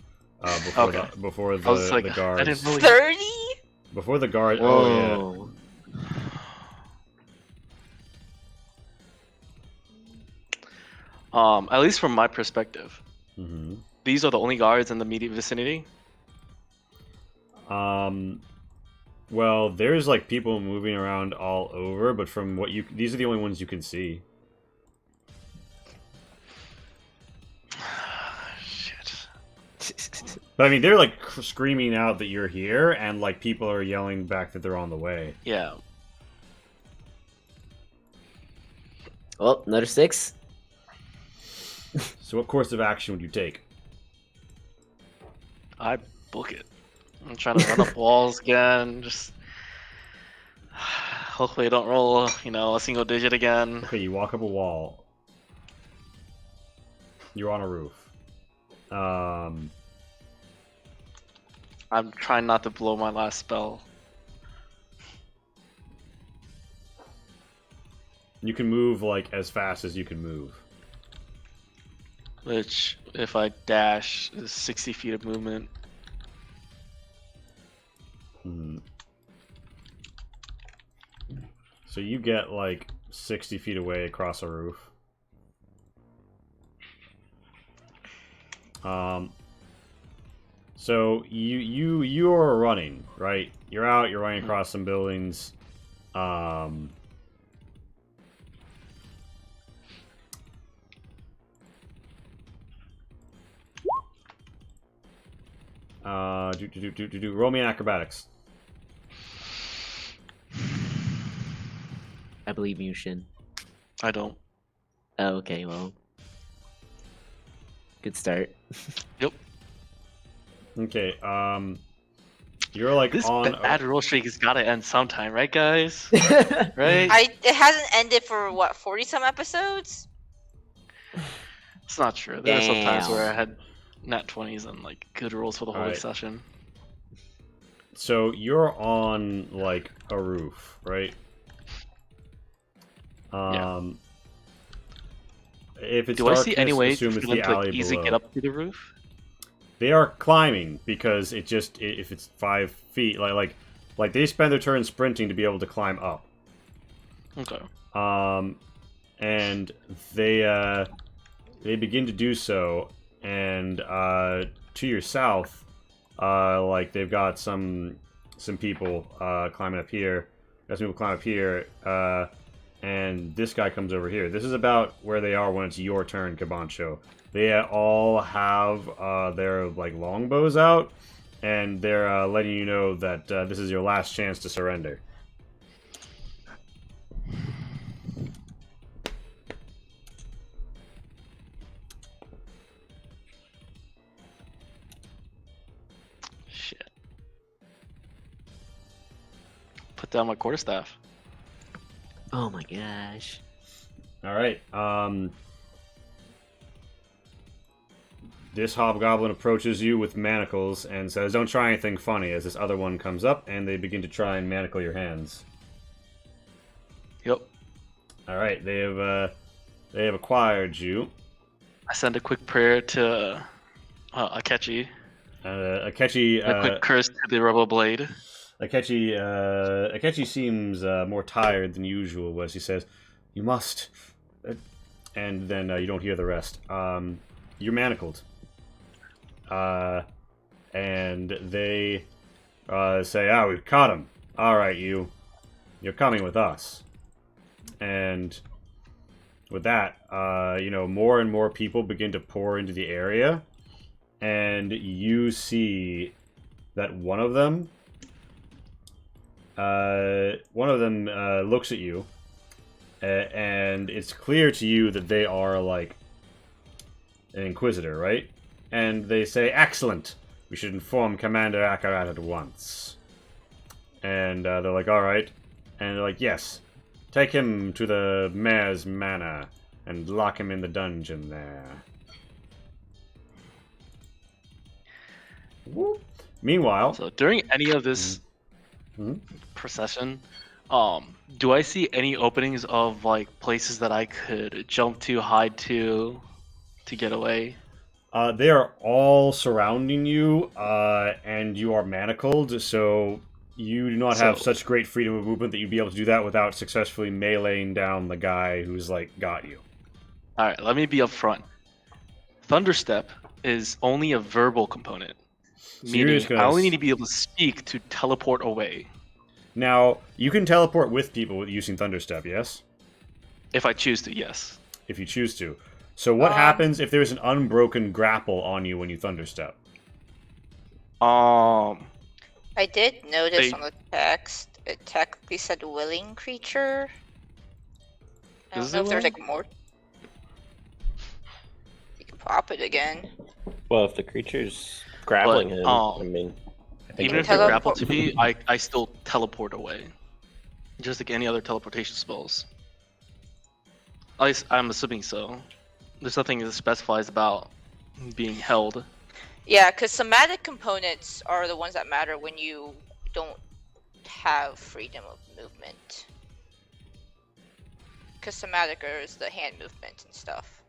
Speaker 2: Before
Speaker 6: Okay.
Speaker 2: before
Speaker 6: I was like,
Speaker 2: the
Speaker 6: I
Speaker 2: guards.
Speaker 6: didn't really.
Speaker 5: 30?
Speaker 2: Before the guard. Oh yeah.
Speaker 3: Whoa.
Speaker 6: At least from my perspective,
Speaker 2: Mm-hmm.
Speaker 6: these are the only guards in the immediate vicinity.
Speaker 2: Well, there's like people moving around all over, but from what these are the only ones you can see.
Speaker 6: Shit.
Speaker 2: But I mean, they're like screaming out that you're here, and like people are yelling back that they're on the way.
Speaker 6: Yeah.
Speaker 3: Well, another 6.
Speaker 2: So, what course of action would you take?
Speaker 6: I book it. I'm trying to run up walls again. Just hopefully I don't roll, a single digit again.
Speaker 2: Okay, you walk up a wall. You're on a roof.
Speaker 6: I'm trying not to blow my last spell.
Speaker 2: You can move like as fast as you can move.
Speaker 6: Which, if I dash, is 60 feet of movement.
Speaker 2: Hmm. So you get like 60 feet away across a roof. So you are running, right? You're out. You're running across some buildings. Roll me an acrobatics.
Speaker 3: I believe you, Shin.
Speaker 6: I don't.
Speaker 3: Oh, okay, well. Good start.
Speaker 2: Okay, you're like
Speaker 6: This
Speaker 2: on.
Speaker 6: bad roll streak has got to end sometime, right, guys?
Speaker 3: Right?
Speaker 6: Right?
Speaker 5: It hasn't ended for what 40 some episodes.
Speaker 6: It's not true. There are some times where I
Speaker 3: Damn.
Speaker 6: had nat 20s and like good rolls for the whole
Speaker 2: Alright.
Speaker 6: session.
Speaker 2: So you're on like a roof, right?
Speaker 6: Yeah.
Speaker 2: If it's
Speaker 6: Do I
Speaker 2: darkness,
Speaker 6: see any way
Speaker 2: assume
Speaker 6: for
Speaker 2: it's
Speaker 6: them
Speaker 2: the
Speaker 6: to
Speaker 2: alley
Speaker 6: like, easily
Speaker 2: below.
Speaker 6: get up to the roof?
Speaker 2: They are climbing because it just if it's 5 feet, like they spend their turn sprinting to be able to climb up.
Speaker 6: Okay.
Speaker 2: And they begin to do so, and to your south, like they've got some people climbing up here. Got some people climb up here, and this guy comes over here. This is about where they are when it's your turn, Kabancho. They all have their like longbows out, and they're letting you know that this is your last chance to surrender.
Speaker 6: Shit. Put down my quarterstaff.
Speaker 3: Oh my gosh.
Speaker 2: All right. This hobgoblin approaches you with manacles and says, "Don't try anything funny." As this other one comes up, and they begin to try and manacle your hands.
Speaker 6: Yep.
Speaker 2: All right. They have acquired you.
Speaker 6: I send a quick prayer to Akechi.
Speaker 2: Akechi.
Speaker 6: A quick curse to the rebel blade.
Speaker 2: Akechi seems more tired than usual as he says, "You must," and then you don't hear the rest. You're manacled, and they say, "Ah, we've caught him. All right, you're coming with us." And with that, more and more people begin to pour into the area, and you see that one of them looks at you, and it's clear to you that they are like an inquisitor, right? And they say, "Excellent. We should inform Commander Akarat at once." And they're like, "All right." And they're like, "Yes. Take him to the mayor's manor and lock him in the dungeon there." Whoop. Meanwhile,
Speaker 6: So during any of this
Speaker 2: Mhm.
Speaker 6: procession, do I see any openings of like places that I could jump to, hide to get away?
Speaker 2: they are all surrounding you, and you are manacled, so you do not have
Speaker 6: So-
Speaker 2: such great freedom of movement that you'd be able to do that without successfully meleeing down the guy who's, like, got you.
Speaker 6: All right, let me be upfront. Thunderstep is only a verbal component,
Speaker 2: you're
Speaker 6: meaning
Speaker 2: just gonna
Speaker 6: I only
Speaker 2: s-
Speaker 6: need to be able to speak to teleport away
Speaker 2: Now, you can teleport with people using Thunderstep, yes?
Speaker 6: if I choose to. Yes.
Speaker 2: If you choose to. So what happens if there's an unbroken grapple on you when you Thunderstep?
Speaker 5: I did notice
Speaker 6: They-
Speaker 5: on the text it technically said willing creature. I
Speaker 6: Is
Speaker 5: don't know
Speaker 6: it
Speaker 5: if there's
Speaker 6: willing?
Speaker 5: like more. You can pop it again.
Speaker 1: Well, if the creature's grappling him, I mean, I think
Speaker 6: Even if
Speaker 1: that's
Speaker 6: they're
Speaker 5: Teleport-
Speaker 6: grappled to me, I still teleport away, just like any other teleportation spells. At least I'm assuming so. There's nothing that specifies about being held.
Speaker 5: Yeah, because somatic components are the ones that matter when you don't have freedom of movement. Because somatic is the hand movement and stuff.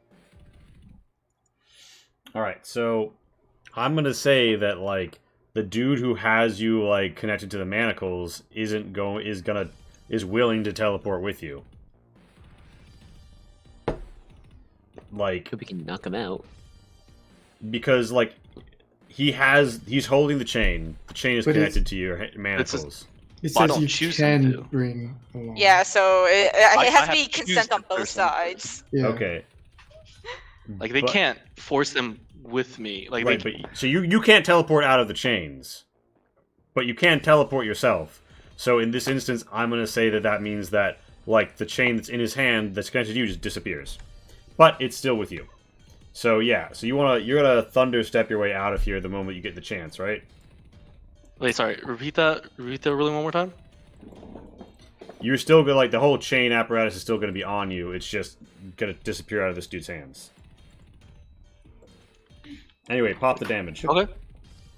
Speaker 2: Alright, so I'm gonna say that, like, the dude who has you, like, connected to the manacles is willing to teleport with you. Like,
Speaker 3: Hope we can knock him out.
Speaker 2: because, like, he's holding the chain. The chain is
Speaker 7: But it's-
Speaker 2: connected to your manacles.
Speaker 7: It
Speaker 6: Well, I
Speaker 7: says
Speaker 6: don't
Speaker 7: you
Speaker 6: choose them
Speaker 7: can
Speaker 6: to.
Speaker 7: bring along.
Speaker 5: Yeah, so it
Speaker 6: I
Speaker 5: has to
Speaker 6: have
Speaker 5: be
Speaker 6: to choose
Speaker 5: consent on
Speaker 6: the
Speaker 5: both
Speaker 6: person.
Speaker 5: sides.
Speaker 7: Yeah.
Speaker 2: Okay.
Speaker 6: Like they
Speaker 2: But-
Speaker 6: can't force them with me. Like
Speaker 2: Right,
Speaker 6: they,
Speaker 2: but so you can't teleport out of the chains, but you can teleport yourself. So in this instance, I'm gonna say that means that like the chain that's in his hand that's connected to you just disappears, but it's still with you. So yeah, so you're gonna thunder step your way out of here the moment you get the chance, right?
Speaker 6: Wait, sorry. Repeat that. Repeat that really one more time.
Speaker 2: You're still gonna, like, the whole chain apparatus is still gonna be on you. It's just gonna disappear out of this dude's hands. Anyway, pop the damage.
Speaker 6: Okay.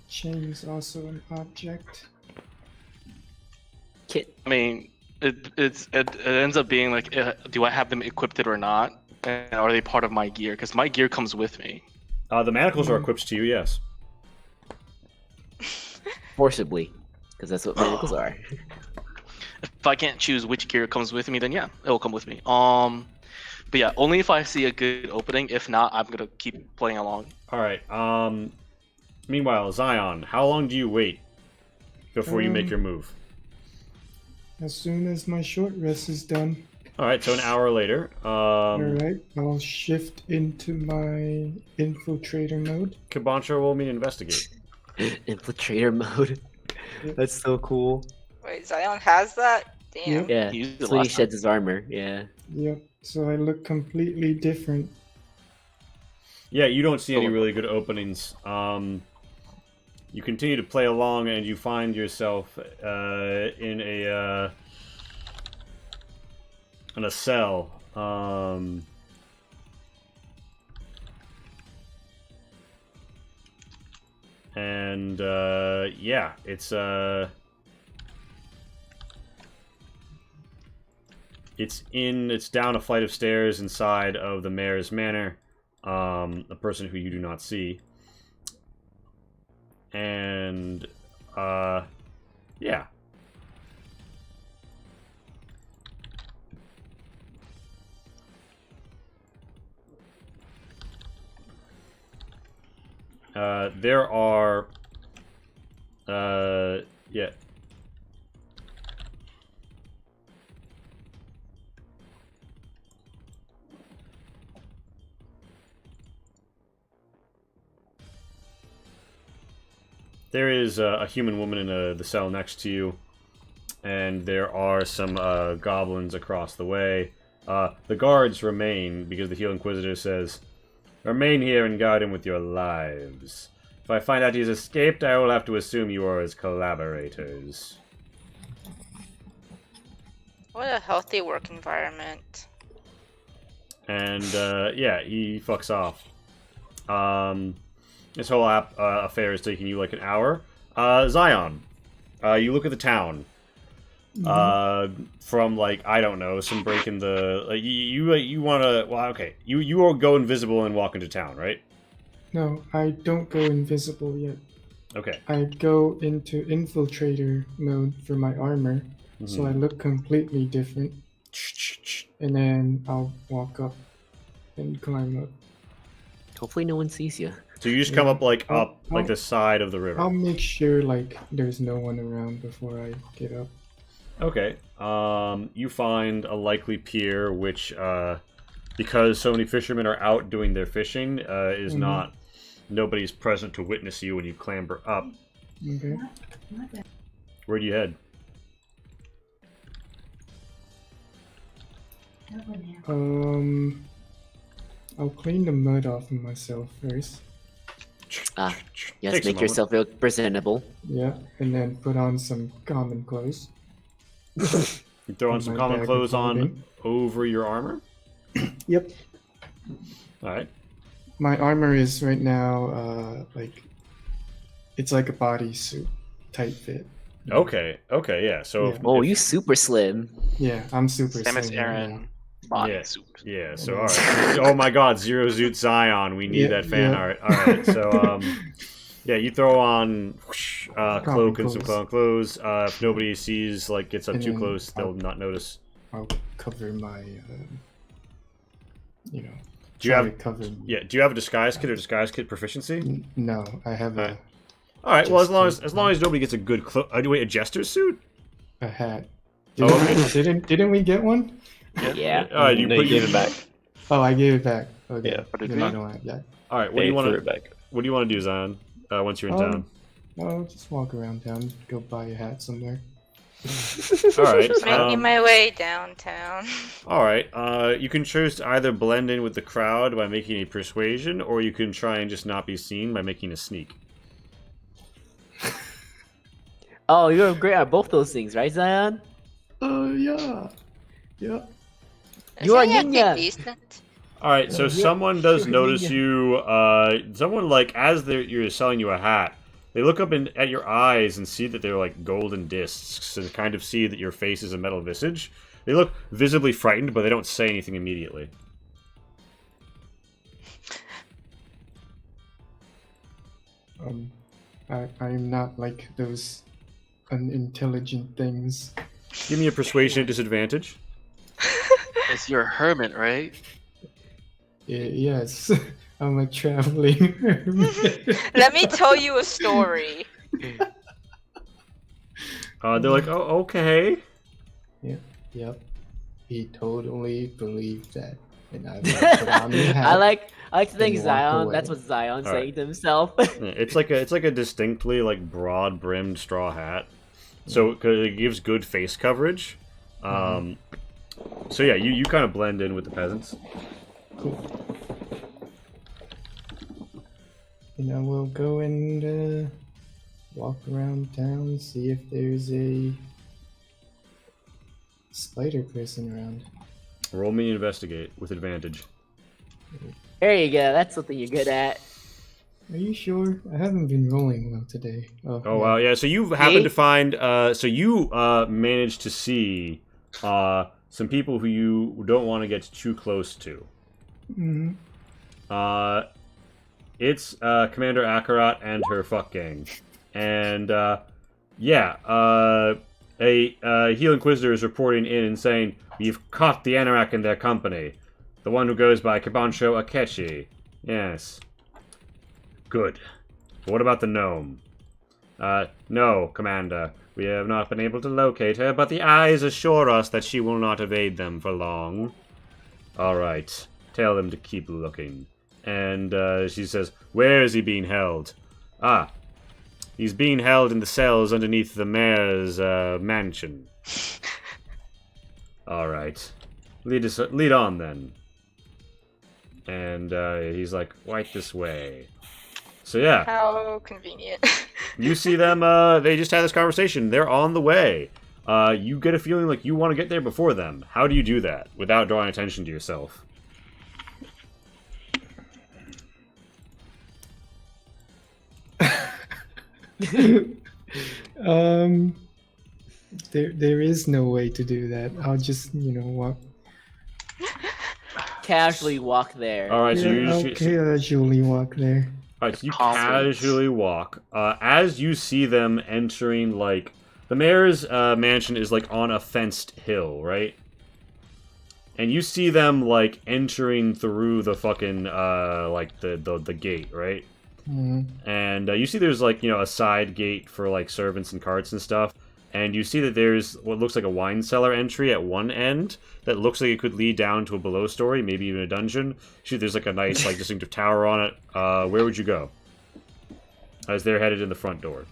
Speaker 7: Chain is also an object.
Speaker 3: Kit.
Speaker 6: I mean, it ends up being like, do I have them equipped or not? And are they part of my gear? Because my gear comes with me.
Speaker 2: The manacles are equipped to you, yes.
Speaker 3: Forcibly. Because that's what manacles are.
Speaker 6: If I can't choose which gear comes with me, then yeah, it will come with me. But yeah, only if I see a good opening. If not, I'm gonna keep playing along.
Speaker 2: All right. Meanwhile, Zion, how long do you wait before you make your move?
Speaker 7: As soon as my short rest is done.
Speaker 2: All right, so an hour later.
Speaker 7: Alright, I'll shift into my infiltrator mode.
Speaker 2: Kabancha, roll me investigate.
Speaker 3: Infiltrator mode. That's so cool.
Speaker 5: Wait, Zion has that? Damn.
Speaker 7: Yep.
Speaker 3: Yeah.
Speaker 6: He used it
Speaker 3: That's when he
Speaker 6: last
Speaker 3: sheds his armor. Yeah.
Speaker 7: Yep, so I look completely different.
Speaker 2: Yeah, you don't see any really good openings. You continue to play along, and you find yourself in a cell. And yeah, it's down a flight of stairs inside of the mayor's manor. A person who you do not see. And yeah. There are yeah. There is a human woman in the cell next to you, and there are some goblins across the way. The guards remain, because the Heel Inquisitor says, "Remain here and guard him with your lives. If I find out he's escaped, I will have to assume you are his collaborators."
Speaker 5: What a healthy work environment.
Speaker 2: And yeah, he fucks off. This whole affair is taking you like an hour. Zion, you look at the town. From, like, I don't know, some break in the you want to, well, okay, you all go invisible and walk into town, right?
Speaker 7: No, I don't go invisible yet.
Speaker 2: Okay.
Speaker 7: I go into infiltrator mode for my armor, so I look completely different. And then I'll walk up and climb up.
Speaker 3: Hopefully no one sees you.
Speaker 2: So you just come up like
Speaker 7: I'll-
Speaker 2: the side of the river.
Speaker 7: I'll make sure like there's no one around before I get up.
Speaker 2: Okay. You find a likely pier, which, because so many fishermen are out doing their fishing, is not. Nobody's present to witness you when you clamber up.
Speaker 7: Okay.
Speaker 2: Where do you head?
Speaker 7: I'll clean the mud off of myself first.
Speaker 3: Yes,
Speaker 2: Takes a
Speaker 3: make
Speaker 2: moment.
Speaker 3: yourself look presentable.
Speaker 7: Yeah, and then put on some common clothes.
Speaker 2: You throw on some
Speaker 7: My
Speaker 2: common
Speaker 7: bag of
Speaker 2: clothes on
Speaker 7: clothing.
Speaker 2: over your armor.
Speaker 7: Yep.
Speaker 2: All right.
Speaker 7: My armor is right now, like, it's like a bodysuit, tight fit.
Speaker 2: Okay. Okay. Yeah. So.
Speaker 7: Yeah.
Speaker 3: Oh, you super slim.
Speaker 7: Yeah, I'm super
Speaker 6: Samus
Speaker 7: slim right
Speaker 6: Aran body
Speaker 2: Yeah.
Speaker 6: suit.
Speaker 2: Yeah. So all right. Oh my God, Zero Zoot Zion. We need
Speaker 7: Yeah,
Speaker 2: that fan
Speaker 7: yeah.
Speaker 2: art. All right. So yeah, you throw on cloak and some common clothes. If nobody sees, like, gets up
Speaker 7: And
Speaker 2: too
Speaker 7: then
Speaker 2: close, they'll
Speaker 7: I'll-
Speaker 2: not notice.
Speaker 7: I'll cover my, you know.
Speaker 2: Do you
Speaker 7: try
Speaker 2: have?
Speaker 7: to cover?
Speaker 2: Yeah. Do you have a disguise kit or disguise kit proficiency?
Speaker 7: No, I have
Speaker 2: Alright. All right. Well,
Speaker 7: Just
Speaker 2: as long as nobody gets a good cloak. Wait, a jester suit?
Speaker 7: a hat.
Speaker 2: Oh, okay.
Speaker 7: Didn't we get one?
Speaker 3: Yeah.
Speaker 2: All right. You
Speaker 1: No,
Speaker 2: put
Speaker 1: you
Speaker 2: your
Speaker 1: gave it back.
Speaker 7: Oh, I gave it back. Okay.
Speaker 1: Yeah.
Speaker 6: But it
Speaker 7: Then
Speaker 6: did
Speaker 7: I
Speaker 6: not.
Speaker 7: don't have that.
Speaker 2: All right. What do
Speaker 1: They
Speaker 2: you want
Speaker 1: threw
Speaker 2: to?
Speaker 1: it back.
Speaker 2: What do you want to do, Zion? Once you're in town.
Speaker 7: I'll just walk around town, go buy a hat somewhere.
Speaker 2: All right.
Speaker 5: Making my way downtown.
Speaker 2: All right. You can choose to either blend in with the crowd by making a persuasion, or you can try and just not be seen by making a sneak.
Speaker 3: Oh, you're great at both those things, right, Zion?
Speaker 7: Yeah. Yeah.
Speaker 3: You are
Speaker 5: Is he acting
Speaker 3: ninja.
Speaker 5: decent?
Speaker 2: All right. So
Speaker 7: Yeah.
Speaker 2: someone does
Speaker 7: Sure,
Speaker 2: notice
Speaker 7: yeah.
Speaker 2: you. Someone like as you're selling you a hat. They look up at your eyes and see that they're like golden discs, and kind of see that your face is a metal visage. They look visibly frightened, but they don't say anything immediately.
Speaker 7: I'm not like those unintelligent things.
Speaker 2: Give me a persuasion at disadvantage.
Speaker 6: It's your hermit, right?
Speaker 7: Yes, I'm a traveling hermit.
Speaker 5: Let me tell you a story.
Speaker 2: They're like, oh, okay.
Speaker 7: Yep. He totally believed that. And I put on the hat.
Speaker 3: I like to think
Speaker 7: and walk
Speaker 3: Zion.
Speaker 7: away.
Speaker 3: That's what Zion's
Speaker 2: All right.
Speaker 3: saying to himself.
Speaker 2: Yeah, it's like a distinctly like broad brimmed straw hat, so 'cause it gives good face coverage. So yeah, you kind of blend in with the peasants.
Speaker 7: Cool. And I will go and walk around town, see if there's a spider person around.
Speaker 2: Roll me investigate with advantage.
Speaker 3: There you go. That's something you're good at.
Speaker 7: Are you sure? I haven't been rolling well today.
Speaker 2: Oh wow, yeah. So you happen to find. So you managed to see some people who you don't want to get too close to.
Speaker 7: Mm-hmm.
Speaker 2: It's Commander Akarat and her fuck gang, and yeah, a Heel Inquisitor is reporting in and saying we've caught the Anorak in their company, the one who goes by Kabancho Akechi. Yes. Good. But what about the gnome? No, Commander. We have not been able to locate her, but the eyes assure us that she will not evade them for long. Alright. Tell them to keep looking. And she says, where is he being held? Ah. He's being held in the cells underneath the mayor's mansion. Alright. Lead on then. And he's like, right this way. So yeah.
Speaker 5: How convenient.
Speaker 2: You see them, they just had this conversation. They're on the way. You get a feeling like you want to get there before them. How do you do that without drawing attention to yourself?
Speaker 7: There is no way to do that. I'll just, walk.
Speaker 3: Casually walk there.
Speaker 2: Alright, so
Speaker 7: Yeah,
Speaker 2: you
Speaker 7: I'll
Speaker 2: just...
Speaker 7: casually walk there.
Speaker 2: Alright, so you
Speaker 6: Confidence.
Speaker 2: casually walk. As you see them entering, like... The mayor's mansion is, like, on a fenced hill, right? And you see them, like, entering through the fucking, like, the gate, right?
Speaker 7: Mm-hmm.
Speaker 2: And you see there's, like, a side gate for, like, servants and carts and stuff. And you see that there's what looks like a wine cellar entry at one end that looks like it could lead down to a below story, maybe even a dungeon. See, there's, like, a nice, like, distinctive tower on it. Where would you go? As they're headed in the front door.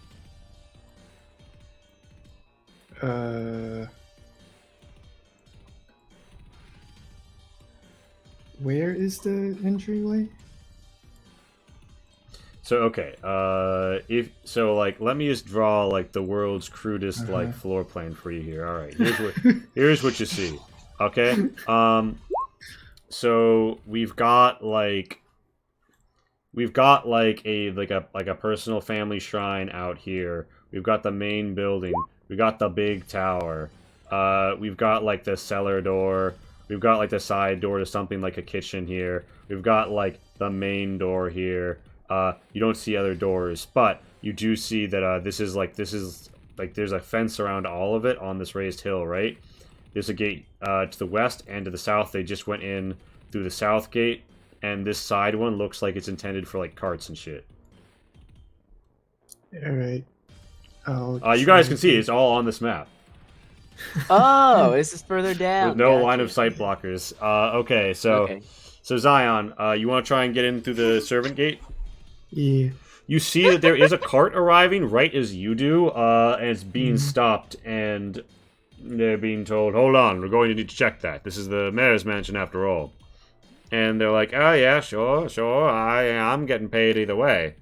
Speaker 7: Where is the entryway?
Speaker 2: So okay, let me just draw like the world's crudest like floor plan for you here. All right, here's what you see. Okay, so we've got a personal family shrine out here. We've got the main building. We got the big tower. We've got like the cellar door. We've got like the side door to something like a kitchen here. We've got like the main door here. You don't see other doors, but you do see that this is there's a fence around all of it on this raised hill, right? There's a gate to the west and to the south. They just went in through the south gate, and this side one looks like it's intended for like carts and shit.
Speaker 7: Alright.
Speaker 2: You guys can see it's all on this map.
Speaker 3: Oh, this is further down.
Speaker 2: With no
Speaker 3: Gotcha.
Speaker 2: line of sight blockers. So Zion, you want to try and get in through the servant gate?
Speaker 7: Yeah.
Speaker 2: You see that there is a cart arriving right as you do, and it's being stopped, and they're being told, hold on, we're going to need to check that. This is the mayor's mansion after all. And they're like, oh yeah, sure, I'm getting paid either way.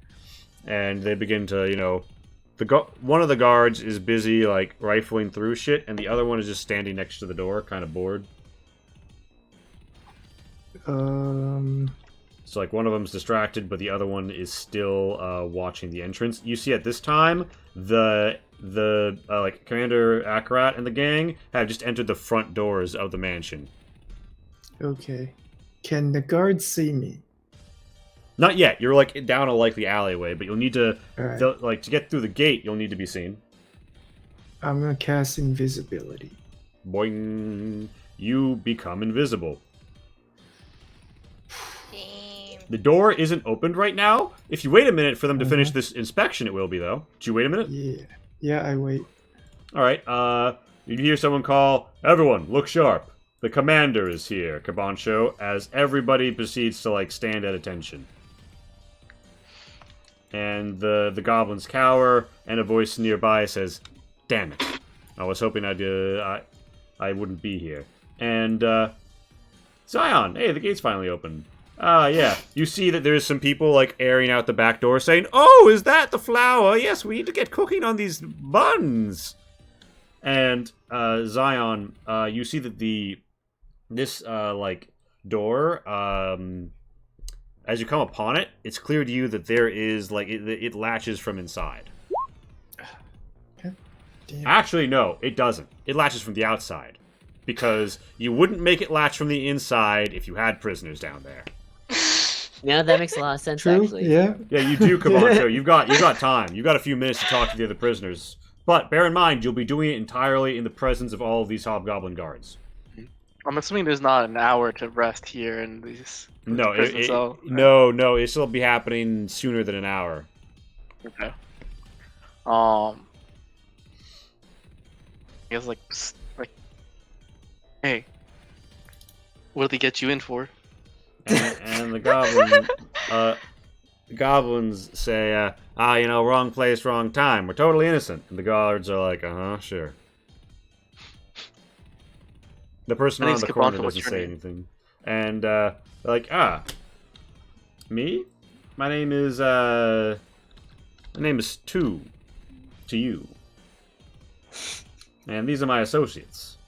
Speaker 2: And they begin to, you know, one of the guards is busy, like, rifling through shit, and the other one is just standing next to the door, kind of bored. So, like, one of them's distracted, but the other one is still watching the entrance. You see, at this time, the like, Commander Akarat and the gang have just entered the front doors of the mansion.
Speaker 7: Okay. Can the guards see me?
Speaker 2: Not yet. You're, like, down a likely alleyway, but you'll need to,
Speaker 7: Alright.
Speaker 2: like, to get through the gate, you'll need to be seen.
Speaker 7: I'm gonna cast invisibility.
Speaker 2: Boing. You become invisible.
Speaker 5: Damn.
Speaker 2: The door isn't opened right now. If you wait a minute for them to finish this inspection, it will be, though. Did you wait a minute?
Speaker 7: Yeah. Yeah, I wait.
Speaker 2: Alright, you hear someone call, everyone, look sharp. The commander is here, Kabancho, as everybody proceeds to, like, stand at attention. And the goblins cower, and a voice nearby says, damn it. I was hoping I wouldn't be here. And, Zion, hey, the gate's finally open. Yeah. You see that there's some people, like, airing out the back door saying, oh, is that the flour? Yes, we need to get cooking on these buns. And, Zion, you see that this like, door, as you come upon it, it's clear to you that there is, like, it latches from inside.
Speaker 7: Damn.
Speaker 2: Actually, no, it doesn't. It latches from the outside. Because you wouldn't make it latch from the inside if you had prisoners down there.
Speaker 3: Yeah, that makes a lot of sense,
Speaker 7: True.
Speaker 3: actually.
Speaker 7: Yeah.
Speaker 2: Yeah, you do, Kabancho. You've got time. You've got a few minutes to talk to the other prisoners. But bear in mind, you'll be doing it entirely in the presence of all of these hobgoblin guards.
Speaker 6: I'm assuming there's not an hour to rest here in these.
Speaker 2: No,
Speaker 6: prisons, so-
Speaker 2: no, it'll be happening sooner than an hour.
Speaker 6: Okay. I guess like, hey, what did they get you in for?
Speaker 2: And the goblins say, you know, wrong place, wrong time. We're totally innocent. And the guards are like, sure. The person
Speaker 6: My
Speaker 2: around
Speaker 6: name's
Speaker 2: the corner
Speaker 6: Kabancho, what's
Speaker 2: doesn't
Speaker 6: your
Speaker 2: say
Speaker 6: name?
Speaker 2: anything. And, they're like, me? My name is Tu. To you. And these are my associates.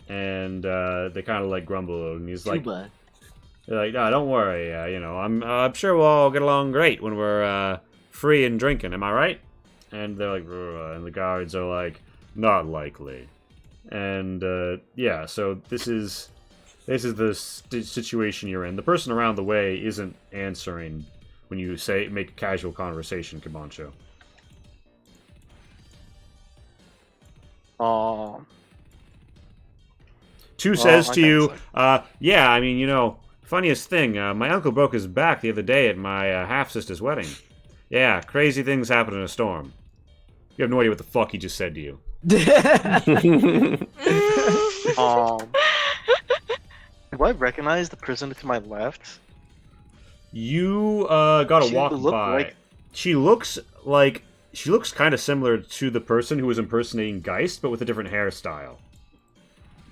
Speaker 2: And, they kind of, like, grumble, and he's like,
Speaker 3: Tuba.
Speaker 2: they're like, no, don't worry, you know, I'm sure we'll all get along great when we're, free and drinking, am I right? And they're like, and the guards are like, not likely. And, yeah, so this is the situation you're in. The person around the way isn't answering when you make a casual conversation, Kabancho. Tu says to
Speaker 6: okay,
Speaker 2: you, yeah, I mean, you know, funniest thing, my uncle broke his back the other day at my half-sister's wedding. Yeah, crazy things happen in a storm. You have no idea what the fuck he just said to you.
Speaker 6: Do I recognize the prisoner to my left?
Speaker 2: You got
Speaker 6: She
Speaker 2: to walk
Speaker 6: look
Speaker 2: by.
Speaker 6: like-
Speaker 2: She looks kind of similar to the person who was impersonating Geist, but with a different hairstyle.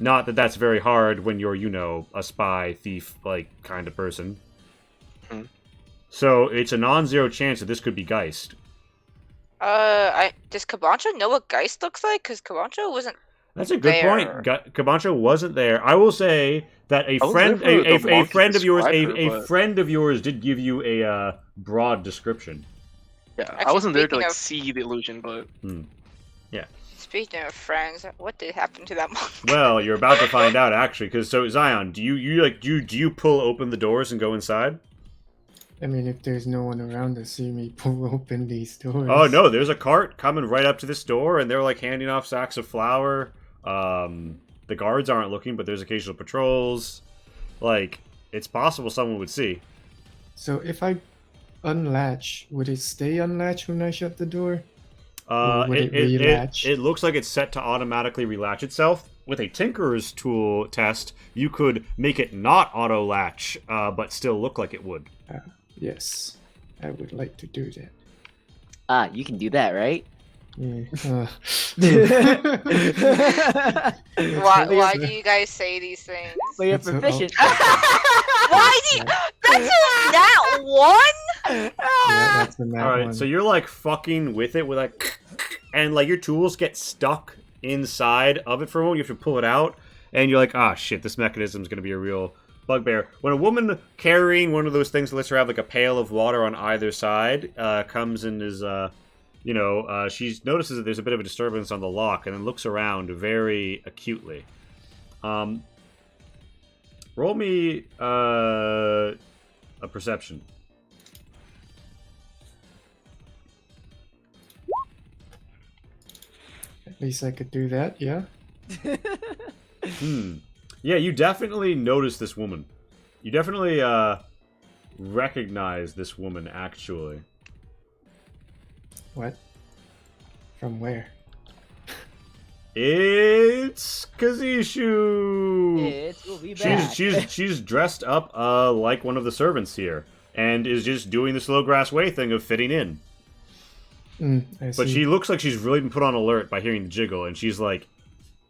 Speaker 2: Not that that's very hard when you're, you know, a spy, thief, like, kind of person.
Speaker 6: Hmm.
Speaker 2: So it's a non-zero chance that this could be Geist.
Speaker 5: Does Kabancho know what Geist looks like? Because Kabancho wasn't.
Speaker 2: That's a good
Speaker 5: There.
Speaker 2: point. Kabancho wasn't there. I will say that a
Speaker 6: I was
Speaker 2: friend,
Speaker 6: there for the
Speaker 2: a
Speaker 6: monkey
Speaker 2: friend of yours,
Speaker 6: describer,
Speaker 2: a
Speaker 6: but-
Speaker 2: friend of yours did give you a broad description.
Speaker 6: Yeah, I
Speaker 5: Actually,
Speaker 6: wasn't there to
Speaker 5: speaking
Speaker 6: like
Speaker 5: of-
Speaker 6: see the illusion, but
Speaker 5: Speaking of friends, what did happen to that monk?
Speaker 2: Well, you're about to find out actually, because so Zion, do you pull open the doors and go inside?
Speaker 7: I mean, if there's no one around to see me pull open these doors.
Speaker 2: Oh no, there's a cart coming right up to this door, and they're like handing off sacks of flour. The guards aren't looking, but there's occasional patrols. Like, it's possible someone would see.
Speaker 7: So if I unlatch, would it stay unlatched when I shut the door? Or would it relatch?
Speaker 2: It looks like it's set to automatically relatch itself. With a Tinker's tool test, you could make it not auto latch, but still look like it would.
Speaker 7: Yes. I would like to do that.
Speaker 3: Ah, you can do that, right?
Speaker 7: Yeah.
Speaker 5: Why do you guys say these things?
Speaker 3: But you're
Speaker 7: It's a-
Speaker 3: proficient.
Speaker 5: Why do you, that's that one?
Speaker 7: Yeah, that's the mad
Speaker 2: All right,
Speaker 7: one.
Speaker 2: so you're like fucking with it with like, and like your tools get stuck inside of it for a moment. You have to pull it out, and you're like, ah, shit, this mechanism's gonna be a real bugbear. When a woman carrying one of those things that lets her have like a pail of water on either side comes and is, she notices that there's a bit of a disturbance on the lock, and then looks around very acutely. Roll me a perception.
Speaker 7: At least I could do that, yeah?
Speaker 2: Yeah, you definitely notice this woman. You definitely recognize this woman, actually.
Speaker 7: What? From where?
Speaker 2: It's Kazishu!
Speaker 3: It will be back.
Speaker 2: She's dressed up like one of the servants here, and is just doing the slow grass way thing of fitting in.
Speaker 7: I
Speaker 2: But
Speaker 7: see.
Speaker 2: she looks like she's really been put on alert by hearing the jiggle, and she's like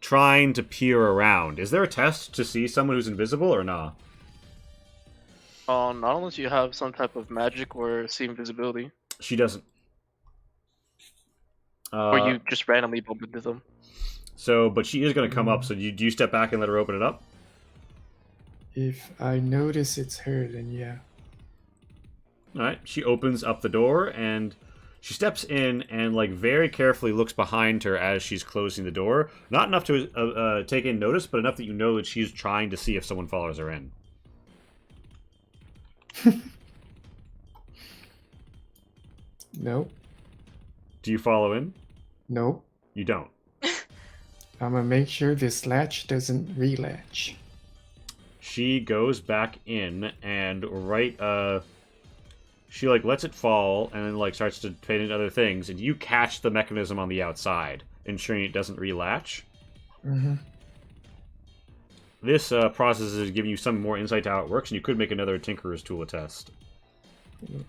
Speaker 2: trying to peer around. Is there a test to see someone who's invisible or nah?
Speaker 6: Not unless you have some type of magic or see invisibility,
Speaker 2: She doesn't.
Speaker 6: or you just randomly bump into them.
Speaker 2: So, but she is going to come up. So, do you step back and let her open it up?
Speaker 7: If I notice it's her, then yeah.
Speaker 2: All right. She opens up the door and she steps in and like very carefully looks behind her as she's closing the door. Not enough to take in notice, but enough that you know that she's trying to see if someone follows her in.
Speaker 7: Nope.
Speaker 2: Do you follow in?
Speaker 7: Nope.
Speaker 2: You don't.
Speaker 7: I'm gonna make sure this latch doesn't relatch.
Speaker 2: She goes back in and she like lets it fall and then like starts to fade into other things, and you catch the mechanism on the outside, ensuring it doesn't relatch.
Speaker 7: Mm-hmm.
Speaker 2: This process is giving you some more insight to how it works, and you could make another Tinkerer's Tool test.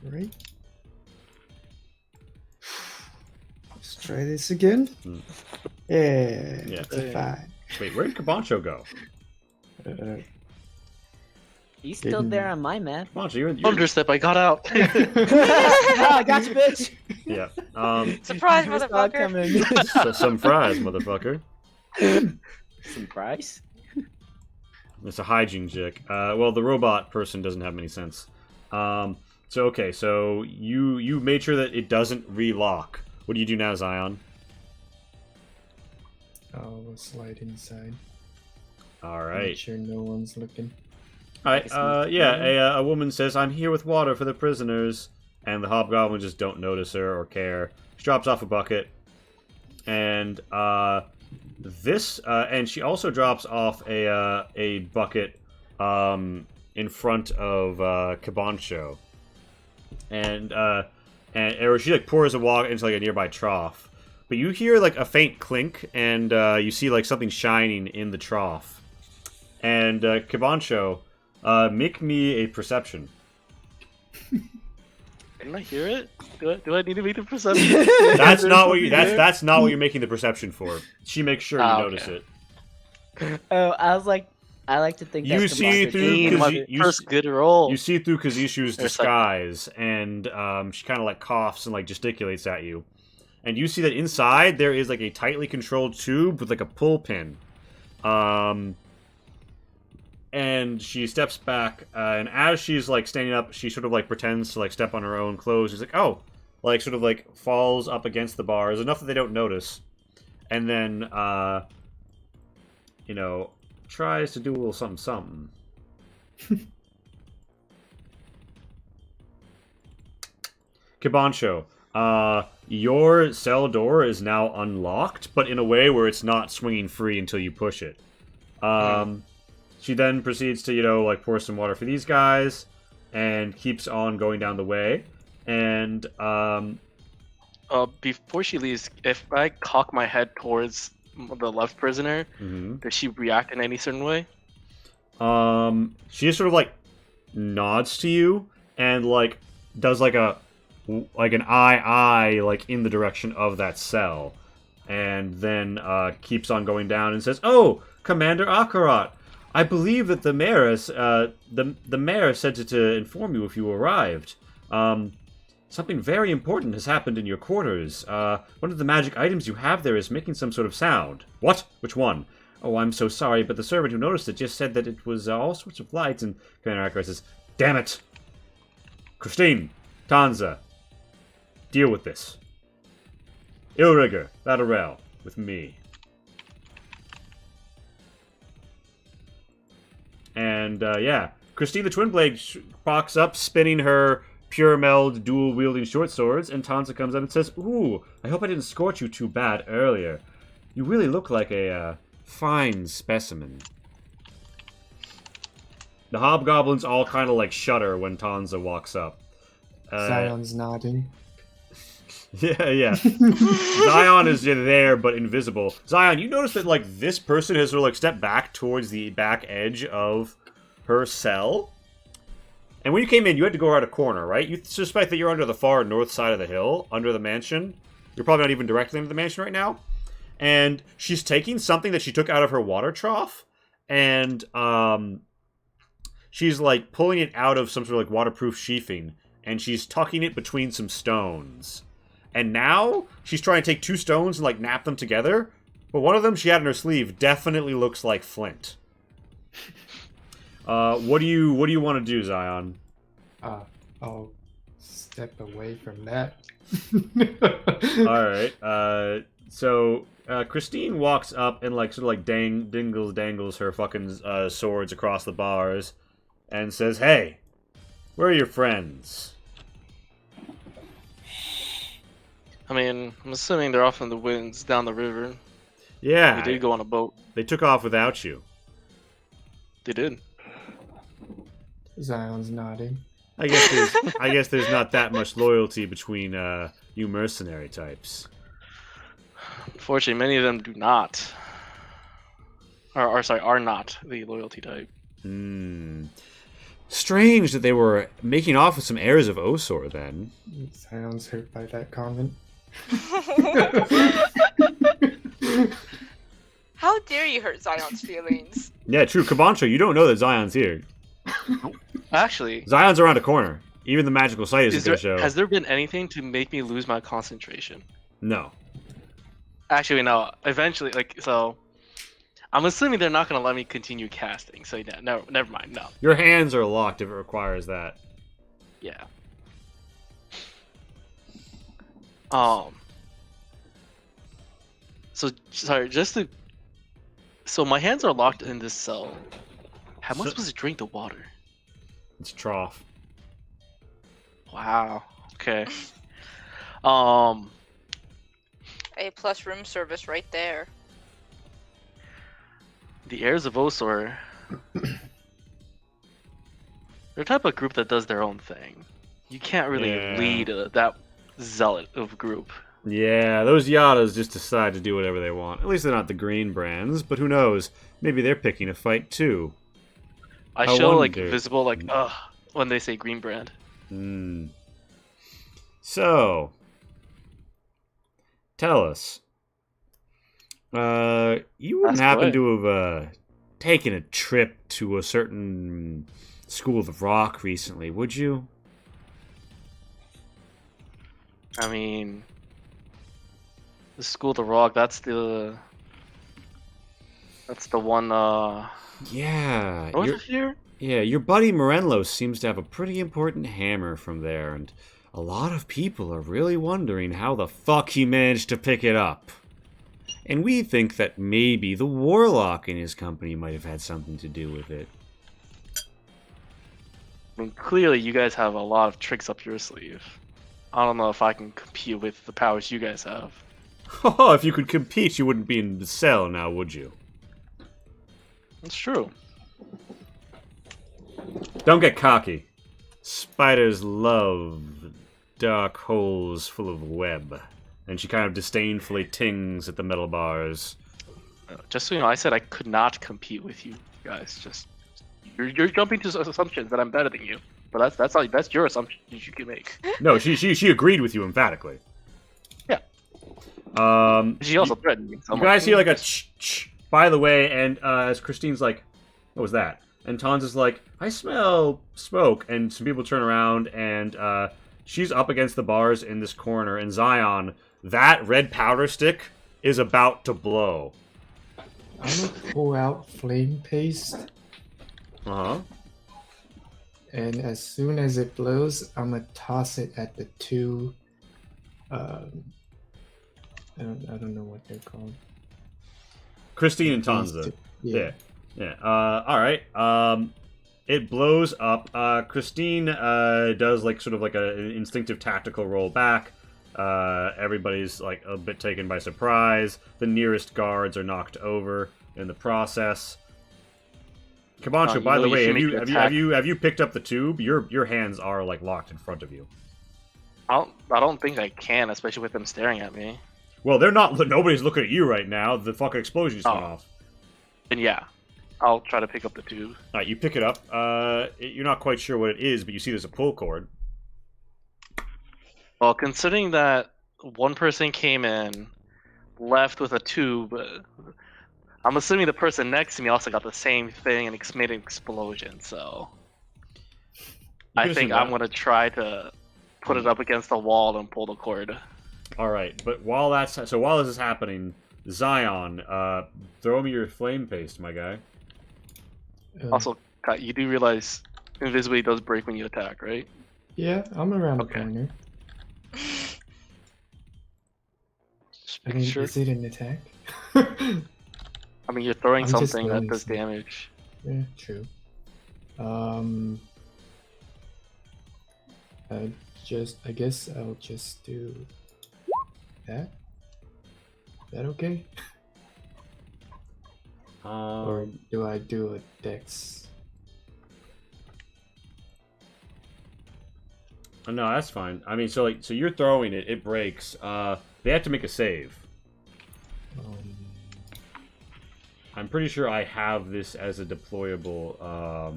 Speaker 7: Alright. Let's try this again. Yeah,
Speaker 2: Yeah.
Speaker 7: it's a 5.
Speaker 2: Wait, where did Kabancho go?
Speaker 3: He's still there on my map.
Speaker 2: Kabancho, you're
Speaker 6: Understep, I got out.
Speaker 3: Ah, I got you, bitch.
Speaker 2: yeah.
Speaker 5: Surprise,
Speaker 3: You saw it
Speaker 5: motherfucker.
Speaker 3: coming.
Speaker 2: Some fries, motherfucker.
Speaker 3: Some price?
Speaker 2: It's a hygiene chick. Well, the robot person doesn't have any sense. So you made sure that it doesn't relock. What do you do now, Zion?
Speaker 7: I'll slide inside.
Speaker 2: All
Speaker 7: Make
Speaker 2: right.
Speaker 7: sure no one's looking.
Speaker 2: All right. A woman says, "I'm here with water for the prisoners," and the hobgoblins just don't notice her or care. She drops off a bucket, and and she also drops off a bucket in front of Kabancho, or she like pours a water into like a nearby trough. But you hear like a faint clink, and you see like something shining in the trough. And Kabancho, make me a perception.
Speaker 6: Didn't I hear it? Do I need to make the perception?
Speaker 2: That's not what that's not what you're making the perception for. She makes sure you
Speaker 6: Ah,
Speaker 2: notice
Speaker 6: okay.
Speaker 2: it.
Speaker 3: Oh, I like to think
Speaker 2: You
Speaker 3: that's
Speaker 2: see
Speaker 3: Kabancho's
Speaker 2: through
Speaker 3: game.
Speaker 2: because
Speaker 6: My
Speaker 2: you
Speaker 6: first good roll.
Speaker 2: You see through Kazishu's
Speaker 6: There's like-
Speaker 2: disguise, and she kind of like coughs and like gesticulates at you, and you see that inside there is like a tightly controlled tube with like a pull pin, and she steps back, and as she's like standing up, she sort of like pretends to like step on her own clothes. She's like, oh, like sort of like falls up against the bars enough that they don't notice, and then tries to do a little something. Kabancho, your cell door is now unlocked, but in a way where it's not swinging free until you push it. She then proceeds to, like pour some water for these guys, and keeps on going down the way. And
Speaker 6: Before she leaves, if I cock my head towards the left prisoner, does she react in any certain way?
Speaker 2: she just sort of like nods to you and like does like a like an eye, like in the direction of that cell, and then keeps on going down and says, "Oh, Commander Akarat, I believe that the mayor the mayor said to inform you if you arrived. Something very important has happened in your quarters. One of the magic items you have there is making some sort of sound." "What? Which one?" "Oh, I'm so sorry, but the servant who noticed it just said that it was all sorts of lights." And Commander Akarat says, "Damn it! Christine, Tanza, deal with this. Ilrigger, Batarel, with me." And, yeah. Christine the Twinblade walks up, spinning her pure meld dual-wielding short swords, and Tanza comes up and says, "Ooh, I hope I didn't scorch you too bad earlier. You really look like a, fine specimen." The hobgoblins all kind of, like, shudder when Tanza walks up.
Speaker 7: Zion's nodding.
Speaker 2: Yeah. Zion is there, but invisible. Zion, you notice that, like, this person has sort of, like, stepped back towards the back edge of her cell. And when you came in, you had to go around a corner, right? You suspect that you're under the far north side of the hill, under the mansion. You're probably not even directly into the mansion right now. And she's taking something that she took out of her water trough, and, she's, like, pulling it out of some sort of, like, waterproof sheathing, and she's tucking it between some stones. And now, she's trying to take two stones and, like, nap them together, but one of them she had in her sleeve definitely looks like flint. What do you want to do, Zion?
Speaker 7: I'll step away from that.
Speaker 2: Alright, so, Christine walks up and, like, sort of, like, dangles her fucking, swords across the bars, and says, "Hey, where are your friends?"
Speaker 6: I mean, I'm assuming they're off in the winds down the river.
Speaker 2: Yeah,
Speaker 6: They did go on a boat.
Speaker 2: they took off without you.
Speaker 6: They did.
Speaker 7: Zion's nodding.
Speaker 2: I guess there's not that much loyalty between you mercenary types.
Speaker 6: Unfortunately, many of them do not. Are not the loyalty type.
Speaker 2: Strange that they were making off with some heirs of Osor then.
Speaker 7: Zion's hurt by that comment.
Speaker 5: How dare you hurt Zion's feelings?
Speaker 2: Yeah, true. Kabancho, you don't know that Zion's here.
Speaker 6: Actually,
Speaker 2: Zion's around a corner. Even the magical sight isn't going to show.
Speaker 6: has there been anything to make me lose my concentration?
Speaker 2: No.
Speaker 6: Actually, no. Eventually, so I'm assuming they're not going to let me continue casting. So yeah, no, never mind. No.
Speaker 2: Your hands are locked if it requires that.
Speaker 6: Yeah. So sorry, so my hands are locked in this cell. How am I supposed to drink the water?
Speaker 2: It's trough.
Speaker 6: Wow. Okay.
Speaker 5: A+ room service right there.
Speaker 6: The heirs of Osor. They're the type of group that does their own thing. You can't really lead that zealot of group.
Speaker 2: Yeah, those Yadas just decide to do whatever they want. At least they're not the green brands, but who knows? Maybe they're picking a fight too.
Speaker 6: I
Speaker 2: I
Speaker 6: show like
Speaker 2: wonder.
Speaker 6: visible like when they say green brand.
Speaker 2: So, tell us. You wouldn't
Speaker 6: Ask
Speaker 2: happen
Speaker 6: away.
Speaker 2: to have taken a trip to a certain School of the Rock recently, would you?
Speaker 6: I mean, the School of the Rock. That's the one.
Speaker 2: Yeah.
Speaker 6: North
Speaker 2: your-
Speaker 6: of here.
Speaker 2: Yeah, your buddy Morenlo seems to have a pretty important hammer from there, and a lot of people are really wondering how the fuck he managed to pick it up. And we think that maybe the Warlock in his company might have had something to do with it.
Speaker 6: I mean, clearly you guys have a lot of tricks up your sleeve. I don't know if I can compete with the powers you guys have.
Speaker 2: Oh, if you could compete, you wouldn't be in the cell now, would you?
Speaker 6: It's true.
Speaker 2: Don't get cocky. Spiders love dark holes full of web. And she kind of disdainfully tings at the metal bars.
Speaker 6: Just so you know, I said I could not compete with you guys. Just you're jumping to assumptions that I'm better than you. But that's your assumption you can make.
Speaker 2: No, she agreed with you emphatically.
Speaker 6: Yeah. She also threatened me. So
Speaker 2: You guys see like a ch. By the way, and as Christine's like, what was that? And Tons is like, I smell smoke, and some people turn around, and she's up against the bars in this corner, and Zion, that red powder stick is about to blow.
Speaker 7: I'm gonna pull out flame paste,
Speaker 2: Uh-huh.
Speaker 7: and as soon as it blows, I'm gonna toss it at the two. I don't know what they're called.
Speaker 2: Christine and
Speaker 7: These
Speaker 2: Tanza.
Speaker 7: two-
Speaker 2: Yeah. Alright. It blows up. Christine does like sort of like an instinctive tactical roll back. Everybody's like a bit taken by surprise. The nearest guards are knocked over in the process. Kabancho,
Speaker 6: you
Speaker 2: by
Speaker 6: know
Speaker 2: the
Speaker 6: you
Speaker 2: way,
Speaker 6: should make an attack.
Speaker 2: have you picked up the tube? Your hands are like locked in front of you.
Speaker 6: I don't think I can, especially with them staring at me.
Speaker 2: Well, they're not. Nobody's looking at you right now. The fucking explosion just went
Speaker 6: Oh.
Speaker 2: off.
Speaker 6: And yeah, I'll try to pick up the tube.
Speaker 2: All right, you pick it up. You're not quite sure what it is, but you see there's a pull cord.
Speaker 6: Well, considering that one person came in, left with a tube, I'm assuming the person next to me also got the same thing and made an explosion. So I
Speaker 2: can
Speaker 6: think
Speaker 2: assume
Speaker 6: I'm
Speaker 2: that.
Speaker 6: gonna try to put it up against the wall and pull the cord.
Speaker 2: All right, but while this is happening, Zion, throw me your flame paste, my guy.
Speaker 6: Also, Kai, you do realize invisibility does break when you attack, right?
Speaker 7: Yeah, I'm around
Speaker 6: Okay.
Speaker 7: the corner.
Speaker 6: Just
Speaker 7: I
Speaker 6: making
Speaker 7: mean,
Speaker 6: sure.
Speaker 7: is it an attack?
Speaker 6: I mean, you're throwing
Speaker 7: I'm just
Speaker 6: something that
Speaker 7: throwing
Speaker 6: does
Speaker 7: something.
Speaker 6: damage.
Speaker 7: Yeah, true. I guess I'll just do that. Is that okay? Or do I do a dex?
Speaker 2: No, that's fine. I mean, so you're throwing it, it breaks. They have to make a save. I'm pretty sure I have this as a deployable.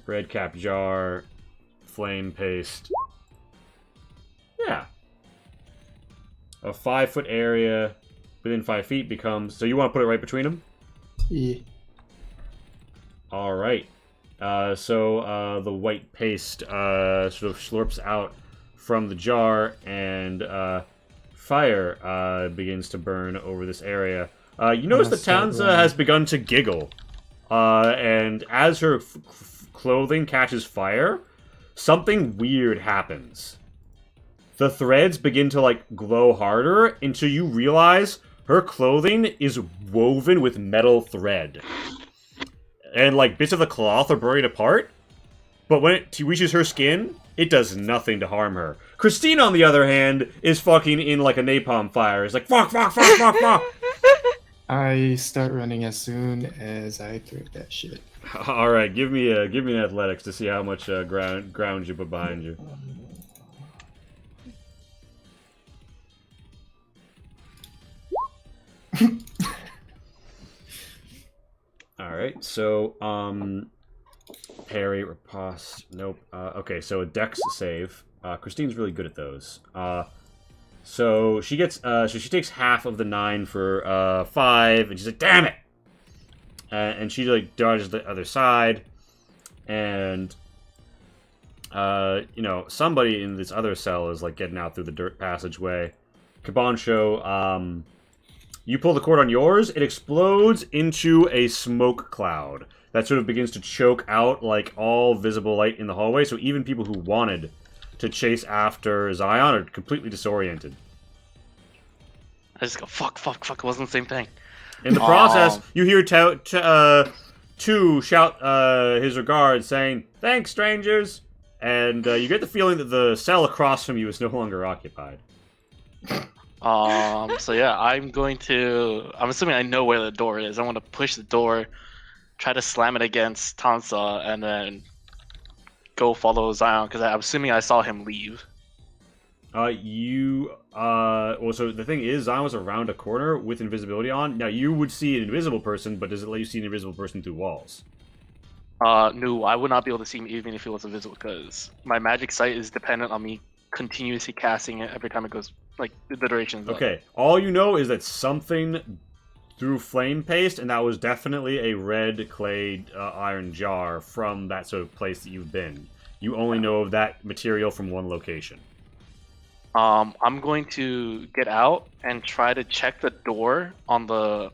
Speaker 2: Red cap jar, flame paste. Yeah. A 5-foot area within 5 feet becomes. So you want to put it right between them?
Speaker 7: Yeah.
Speaker 2: All right. So the white paste sort of slurps out from the jar, and fire begins to burn over this area. You notice that
Speaker 7: start
Speaker 2: Tanza
Speaker 7: running.
Speaker 2: has begun to giggle, and as her clothing catches fire, something weird happens. The threads begin to like glow harder until you realize her clothing is woven with metal thread. And like bits of the cloth are buried apart, but when it reaches her skin, it does nothing to harm her. Christine, on the other hand, is fucking in like a napalm fire. It's like fuck.
Speaker 7: I start running as soon as I throw that shit.
Speaker 2: All right, give me an athletics to see how much ground you put behind you. All right, so parry, riposte, nope. Okay, so a dex save. Christine's really good at those. So she gets, so she takes half of the 9 for 5, and she's like, "Damn it!" And she like dodges the other side, and you know, somebody in this other cell is like getting out through the dirt passageway. Kabancho, you pull the cord on yours, it explodes into a smoke cloud that sort of begins to choke out like all visible light in the hallway, so even people who wanted to chase after Zion are completely disoriented.
Speaker 6: I just go fuck. It wasn't the same thing.
Speaker 2: In the process, you hear Tu shout his regards, saying, "Thanks, strangers!" And you get the feeling that the cell across from you is no longer occupied.
Speaker 6: So yeah, I'm assuming I know where the door is. I want to push the door, try to slam it against Tansa, and then go follow Zion, because I'm assuming I saw him leave.
Speaker 2: Well, so the thing is, Zion was around a corner with invisibility on. Now, you would see an invisible person, but does it let you see an invisible person through walls?
Speaker 6: No, I would not be able to see him even if it was invisible because my magic sight is dependent on me continuously casting it every time it goes, like, the duration is up.
Speaker 2: Okay, all you know is that something threw flame paste, and that was definitely a red clay iron jar from that sort of place that you've been. You only know of that material from one location.
Speaker 6: I'm going to get out and try to check the door on the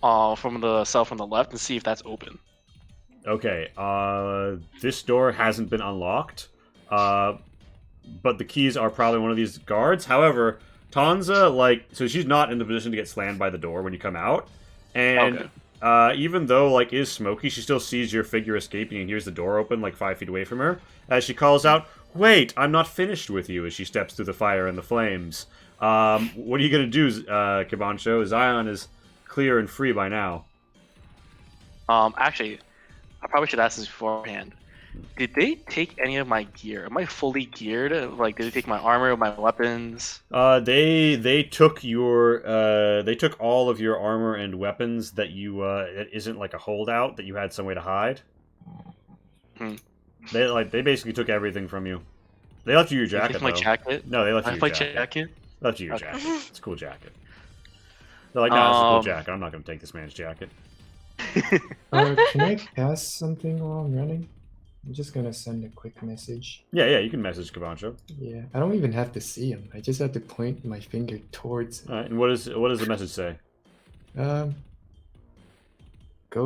Speaker 6: from the cell from the left and see if that's open.
Speaker 2: Okay, this door hasn't been unlocked, but the keys are probably one of these guards. However, Tanza, so she's not in the position to get slammed by the door when you come out, and even though, it is smoky, she still sees your figure escaping and hears the door open, 5 feet away from her, as she calls out, "Wait, I'm not finished with you," as she steps through the fire and the flames. What are you gonna do, Kabancho? Zion is clear and free by now.
Speaker 6: Actually, I probably should ask this beforehand. Did they take any of my gear? Am I fully geared? Did they take my armor, my weapons?
Speaker 2: They took they took all of your armor and weapons that you it isn't a holdout that you had some way to hide.
Speaker 6: Hmm.
Speaker 2: They basically took everything from you. They left you your jacket.
Speaker 6: My
Speaker 2: though.
Speaker 6: jacket?
Speaker 2: No, they left you
Speaker 6: my
Speaker 2: your jacket.
Speaker 6: jacket.
Speaker 2: They left you your
Speaker 6: Okay.
Speaker 2: jacket. It's a cool jacket. They're like, no, it's a cool jacket. I'm not going to take this man's jacket.
Speaker 7: Can I pass something while I'm running? I'm just gonna send a quick message.
Speaker 2: Yeah, you can message Kabancho.
Speaker 7: Yeah, I don't even have to see him. I just have to point my finger towards him.
Speaker 2: All right, and what does the message say?
Speaker 7: Go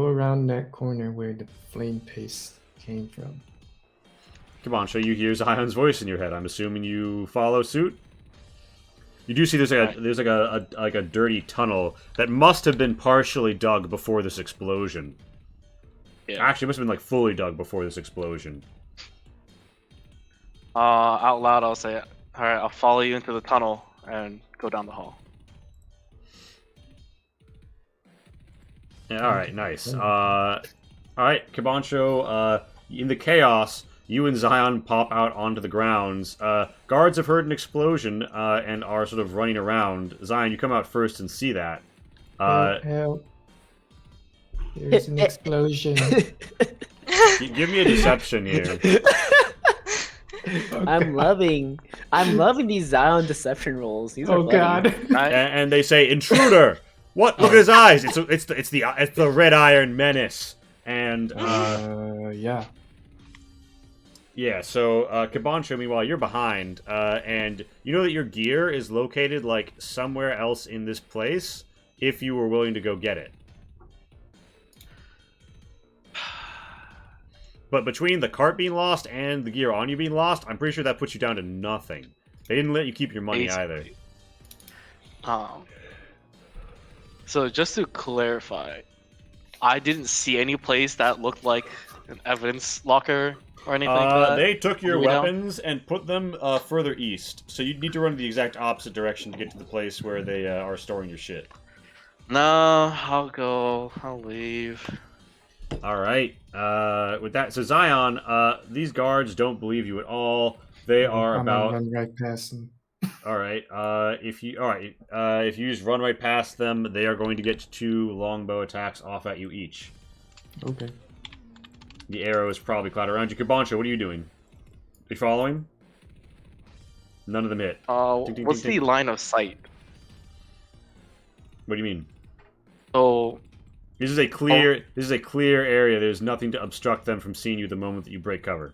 Speaker 7: around that corner where the flame paste came from.
Speaker 2: Kabancho, you hear Zion's voice in your head. I'm assuming you follow suit. You do see there's a dirty tunnel that must have been partially dug before this explosion.
Speaker 6: Yeah.
Speaker 2: Actually, it must have been fully dug before this explosion.
Speaker 6: Out loud, I'll say, "All right, I'll follow you into the tunnel and go down the hall."
Speaker 2: Yeah, all right, nice. All right, Kabancho. In the chaos, you and Zion pop out onto the grounds. Guards have heard an explosion and are sort of running around. Zion, you come out first and see that.
Speaker 7: Help. There's an explosion.
Speaker 2: Give me a deception here.
Speaker 3: I'm loving these Zion deception rolls. These are
Speaker 7: Oh god.
Speaker 2: And they say, "Intruder! What? Look at his eyes! It's the Red Iron Menace." And
Speaker 7: Yeah.
Speaker 2: yeah, so Kabancho, meanwhile, you're behind, and you know that your gear is located somewhere else in this place. If you were willing to go get it. But between the cart being lost and the gear on you being lost, I'm pretty sure that puts you down to nothing. They didn't let you keep your money either.
Speaker 6: So just to clarify, I didn't see any place that looked like an evidence locker or anything like that.
Speaker 2: They took your
Speaker 6: Do we know?
Speaker 2: weapons and put them further east. So you need to run the exact opposite direction to get to the place where they are storing your shit.
Speaker 6: No, I'll go. I'll leave.
Speaker 2: All right. With that, so Zion, these guards don't believe you at all. They are
Speaker 7: I'm
Speaker 2: about.
Speaker 7: gonna run right past them.
Speaker 2: All right. If you just run right past them, they are going to get 2 longbow attacks off at you each.
Speaker 7: Okay.
Speaker 2: The arrow is probably cloud around you. Kabancho, what are you doing? Are you following? None of them hit. Ding, ding,
Speaker 6: What's
Speaker 2: ding,
Speaker 6: the
Speaker 2: ding.
Speaker 6: line of sight?
Speaker 2: What do you mean?
Speaker 6: So,
Speaker 2: This is a clear. This is a clear area. There's nothing to obstruct them from seeing you the moment that you break cover.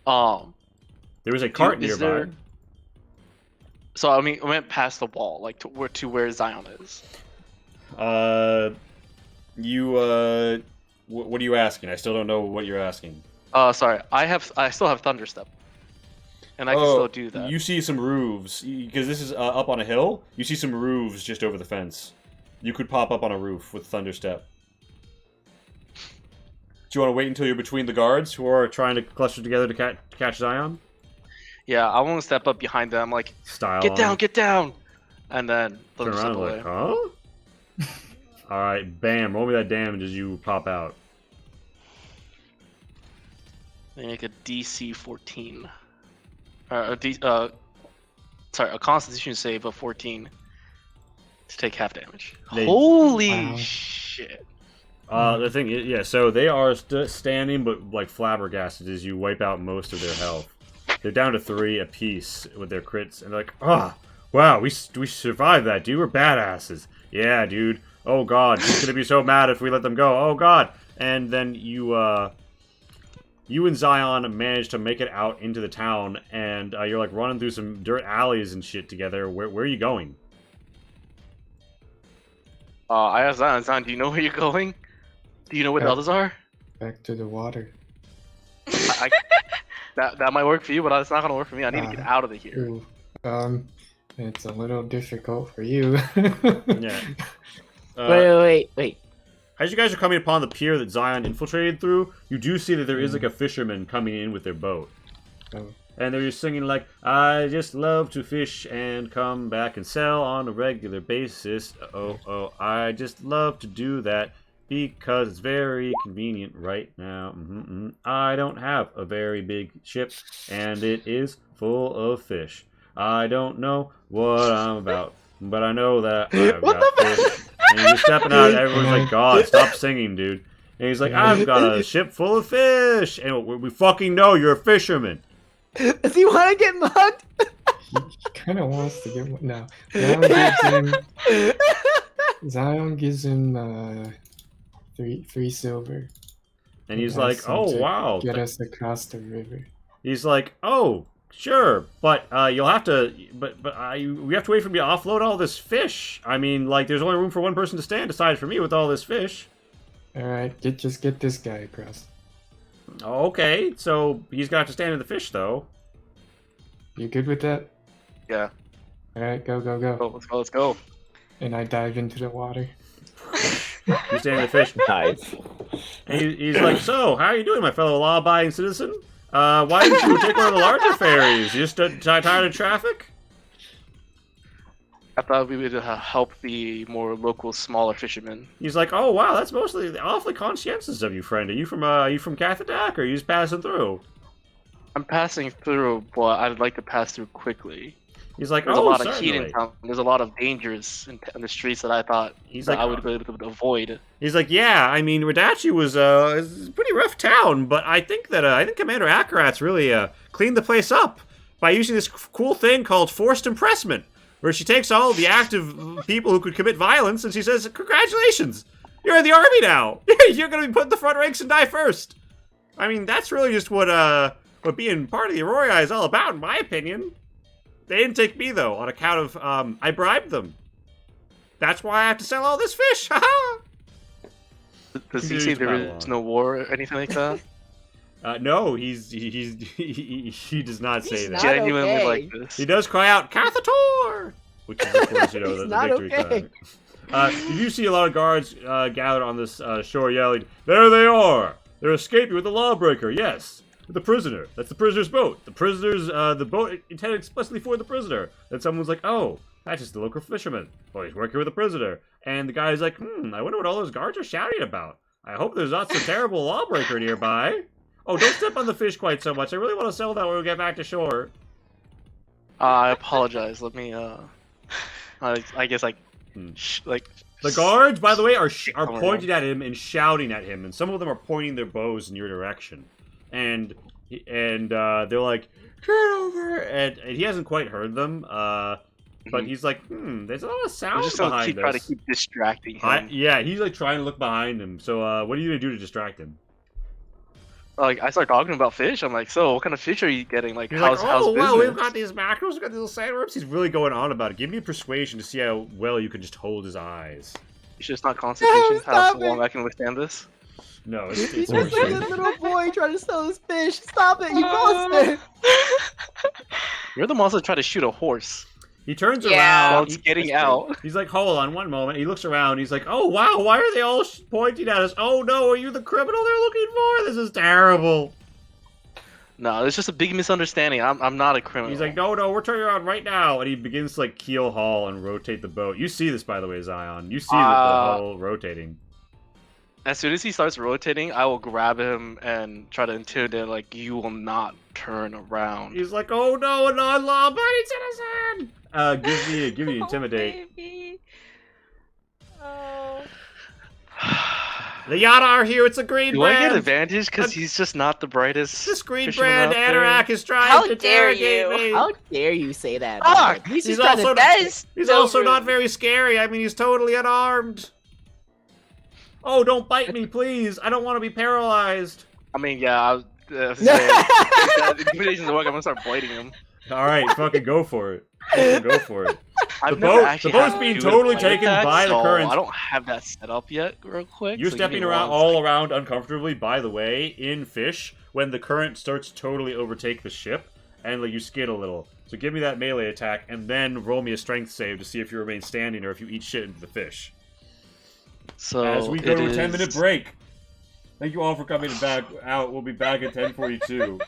Speaker 2: There was a cart
Speaker 6: is
Speaker 2: nearby.
Speaker 6: there- so I mean, I went past the wall, to where Zion is.
Speaker 2: What are you asking? I still don't know what you're asking.
Speaker 6: Sorry, I still have Thunderstep, and I can still do that.
Speaker 2: You see some roofs because this is up on a hill. You see some roofs just over the fence. You could pop up on a roof with Thunderstep. Do you want to wait until you're between the guards who are trying to cluster together to catch Zion?
Speaker 6: Yeah, I want to step up behind them, like,
Speaker 2: Style
Speaker 6: get
Speaker 2: on.
Speaker 6: down, get down, and then
Speaker 2: Turn
Speaker 6: Thunderstep
Speaker 2: around
Speaker 6: away.
Speaker 2: like, huh? Alright, bam. Roll me that damage as you pop out.
Speaker 6: Make a DC 14. Sorry, a Constitution save of 14 to take half damage.
Speaker 2: They-
Speaker 6: Holy
Speaker 7: Wow.
Speaker 6: shit!
Speaker 2: The thing is, yeah, so they are standing, but like flabbergasted as you wipe out most of their health. They're down to 3 apiece with their crits, and they're like, wow, we survived that, dude. We're badasses. Yeah, dude. Oh god, he's gonna be so mad if we let them go. Oh god. And then you and Zion manage to make it out into the town, and you're like running through some dirt alleys and shit together. Where are you going?
Speaker 6: I asked Zion, do you know where you're going? Do you know where the others are?
Speaker 7: Back to the water.
Speaker 6: That might work for you, but it's not gonna work for me. I need to get out of here.
Speaker 7: Ooh, it's a little difficult for you.
Speaker 2: Yeah.
Speaker 3: Wait.
Speaker 2: As you guys are coming upon the pier that Zion infiltrated through, you do see that there is like a fisherman coming in with their boat.
Speaker 7: Oh.
Speaker 2: And they're just singing like, I just love to fish and come back and sell on a regular basis. Oh, I just love to do that because it's very convenient right now. I don't have a very big ship and it is full of fish. I don't know what I'm about, but I know that I've got fish. And he's stepping out, and everyone's like, God, stop singing, dude. And he's like, I've got a ship full of fish. And we fucking know you're a fisherman.
Speaker 3: Does he want to get mugged?
Speaker 7: He kind of wants to get one. No. Zion gives him 3 silver.
Speaker 2: And he's
Speaker 7: Ask
Speaker 2: like,
Speaker 7: him
Speaker 2: oh,
Speaker 7: to
Speaker 2: wow.
Speaker 7: Get us across the river.
Speaker 2: He's like, oh, sure, but you'll have to, we have to wait for me to offload all this fish. I mean, like, there's only room for one person to stand aside from me with all this fish.
Speaker 7: Alright, just get this guy across.
Speaker 2: Okay, so he's got to stand in the fish, though.
Speaker 7: You good with that?
Speaker 6: Yeah.
Speaker 7: Alright, go.
Speaker 6: Let's go.
Speaker 7: And I dive into the water.
Speaker 2: You stand in the fish.
Speaker 1: Nice.
Speaker 2: And he's like, so, how are you doing, my fellow law-abiding citizen? Why didn't you take one of the larger ferries? You just tired of traffic?
Speaker 6: I thought we would help the more local, smaller fishermen.
Speaker 2: He's like, oh wow, that's mostly awfully conscientious of you, friend. Are you from Cathadak, or are you just passing through?
Speaker 6: I'm passing through, but I'd like to pass through quickly.
Speaker 2: He's like,
Speaker 6: There's
Speaker 2: oh,
Speaker 6: a lot of
Speaker 2: certainly.
Speaker 6: heat in town. There's a lot of dangers in the streets that I thought I would be able to avoid.
Speaker 2: He's like, yeah, I mean, Radachi was is a pretty rough town, but I think Commander Akarat's really cleaned the place up by using this cool thing called forced impressment, where she takes all the active people who could commit violence and she says, congratulations, you're in the army now. You're going to be put in the front ranks and die first. I mean, that's really just what being part of the Aurori is all about, in my opinion. They didn't take me, though, on account of, I bribed them. That's why I have to sell all this fish, haha!
Speaker 6: Does he say there is no war or anything like that?
Speaker 2: No, he does not say that.
Speaker 6: Genuinely
Speaker 3: okay.
Speaker 6: like this.
Speaker 2: He does cry out, Cathator! Which is, of course, you know, the
Speaker 3: not
Speaker 2: victory
Speaker 3: okay.
Speaker 2: cry. You do see a lot of guards gathered on this shore yelling, there they are! They're escaping with the lawbreaker, yes! The prisoner. That's the prisoner's boat. The boat intended explicitly for the prisoner. Then someone's like, oh, that's just the local fisherman. Well, he's working with a prisoner. And the guy's like, I wonder what all those guards are shouting about. I hope there's not some terrible lawbreaker nearby. Oh, don't step on the fish quite so much. I really want to sell that when we get back to shore.
Speaker 6: I apologize. Let me, I guess, like,
Speaker 2: The guards, by the way, are
Speaker 6: Somewhere
Speaker 2: pointing at him and shouting at him, and some of them are pointing their bows in your direction. And they're like, get over! And he hasn't quite heard them, but he's like, there's a lot of sound behind this.
Speaker 6: Try to keep distracting him.
Speaker 2: Yeah, he's like trying to look behind him. So, what are you gonna do to distract him?
Speaker 6: Like, I start talking about fish. I'm like, so what kind of fish are you getting? Like,
Speaker 2: He's
Speaker 6: how's
Speaker 2: like, oh,
Speaker 6: business?
Speaker 2: well, we've got these mackerels, we've got these little sandworms. He's really going on about it. Give me a persuasion to see how well you can just hold his eyes.
Speaker 6: It's just not concentration. How
Speaker 3: stop
Speaker 6: long
Speaker 3: it.
Speaker 6: I can withstand this?
Speaker 2: No,
Speaker 3: He's
Speaker 2: it's
Speaker 3: just like a little boy trying to sell his fish. Stop it, you monster!
Speaker 6: You're the monster that tried to shoot a horse.
Speaker 2: He turns
Speaker 5: Yeah.
Speaker 2: around.
Speaker 6: While it's getting out.
Speaker 2: He's like, hold on one moment. He looks around. He's like, oh, wow, why are they all pointing at us? Oh, no, are you the criminal they're looking for? This is terrible.
Speaker 6: No, it's just a big misunderstanding. I'm not a criminal.
Speaker 2: He's like, no, we're turning around right now. And he begins to, like, keel haul and rotate the boat. You see this, by the way, Zion. You see the whole rotating.
Speaker 6: As soon as he starts rotating, I will grab him and try to intimidate. Like, you will not turn around.
Speaker 2: He's like, oh, no, a non-law-abiding citizen. Give me intimidate.
Speaker 5: Oh, baby. Oh.
Speaker 2: The Yada are here. It's a green
Speaker 6: Do I get
Speaker 2: brand.
Speaker 6: advantage because he's just not the brightest?
Speaker 2: This green
Speaker 6: fisherman
Speaker 2: brand
Speaker 6: out there?
Speaker 2: Anorak is trying
Speaker 5: How
Speaker 2: to
Speaker 5: dare
Speaker 2: interrogate
Speaker 5: you.
Speaker 2: me.
Speaker 3: How dare you say that?
Speaker 6: Fuck!
Speaker 3: Mark? He's
Speaker 2: He's
Speaker 3: just trying
Speaker 2: also
Speaker 3: to.
Speaker 5: That is
Speaker 2: He's
Speaker 5: so
Speaker 2: also not
Speaker 5: rude.
Speaker 2: very scary. I mean, he's totally unarmed. Oh, don't bite me, please. I don't want to be paralyzed.
Speaker 6: I mean, yeah. I was, if that intimidation doesn't work, I'm gonna start biting him.
Speaker 2: All right, fucking go for it. Fucking go for it.
Speaker 6: I've
Speaker 2: The
Speaker 6: never
Speaker 2: boat-
Speaker 6: actually
Speaker 2: the boat's
Speaker 6: had to
Speaker 2: being
Speaker 6: do a
Speaker 2: totally
Speaker 6: bite
Speaker 2: taken
Speaker 6: attack,
Speaker 2: by the
Speaker 6: so
Speaker 2: currents.
Speaker 6: I don't have that set up yet, real quick.
Speaker 2: You're
Speaker 6: so give
Speaker 2: stepping
Speaker 6: me
Speaker 2: around
Speaker 6: one
Speaker 2: all
Speaker 6: second.
Speaker 2: around uncomfortably, by the way, in fish, when the current starts to totally overtake the ship, and like you skid a little. So give me that melee attack, and then roll me a strength save to see if you remain standing or if you eat shit into the fish.
Speaker 6: So
Speaker 2: As we go
Speaker 6: it
Speaker 2: to a
Speaker 6: is-
Speaker 2: 10-minute break. Thank you all for coming back out. We'll be back at 10:42.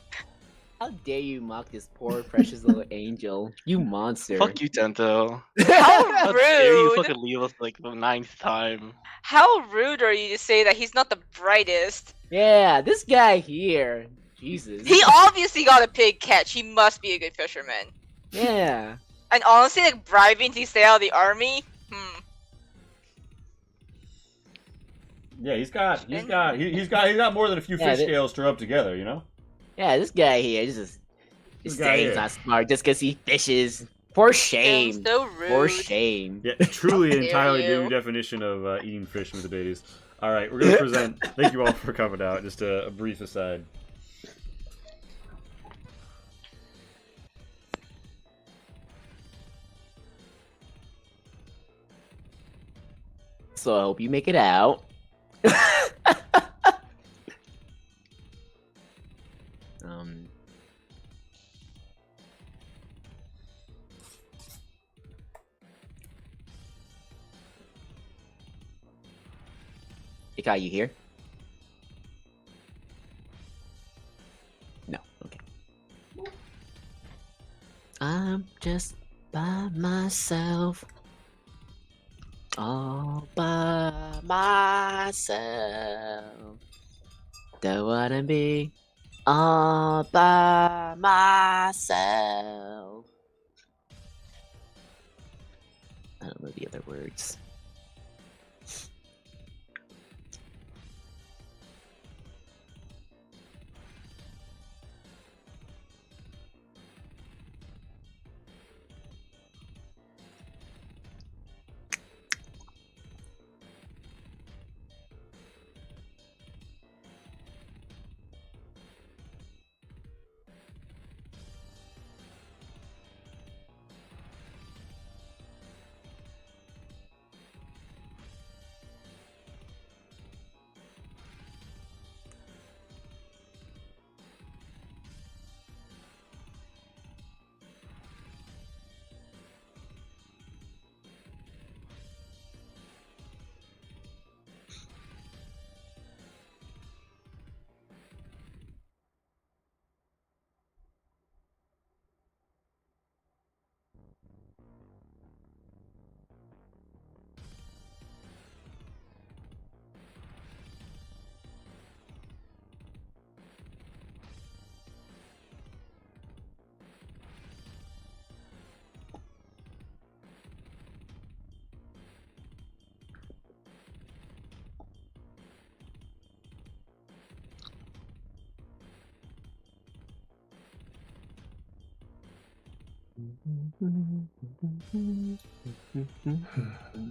Speaker 3: How dare you mock this poor precious little angel? You monster!
Speaker 6: Fuck you, Tento.
Speaker 5: How
Speaker 6: How dare you
Speaker 5: rude!
Speaker 6: fucking leave us like the 9th time?
Speaker 5: How rude are you to say that he's not the brightest?
Speaker 3: Yeah, this guy here. Jesus.
Speaker 5: He obviously got a big catch. He must be a good fisherman.
Speaker 3: Yeah.
Speaker 5: And honestly, like bribing to stay out of the army.
Speaker 2: Yeah, he's got more than a few
Speaker 3: Yeah,
Speaker 2: fish
Speaker 3: that-
Speaker 2: scales to rub together, you know?
Speaker 3: Yeah, this guy here just
Speaker 2: This
Speaker 3: is
Speaker 2: guy
Speaker 3: saying
Speaker 2: here.
Speaker 3: he's not smart just because he fishes. For shame.
Speaker 5: So rude.
Speaker 3: For shame.
Speaker 2: Yeah, truly
Speaker 5: How dare
Speaker 2: entirely
Speaker 5: you.
Speaker 2: new definition of eating fish with the babies. Alright, we're gonna present thank you all for coming out. Just a brief aside.
Speaker 3: So I hope you make it out. um. Ikai, you here? No. Okay. I'm just by myself. All by myself. Don't wanna be all by myself. I don't know the other words.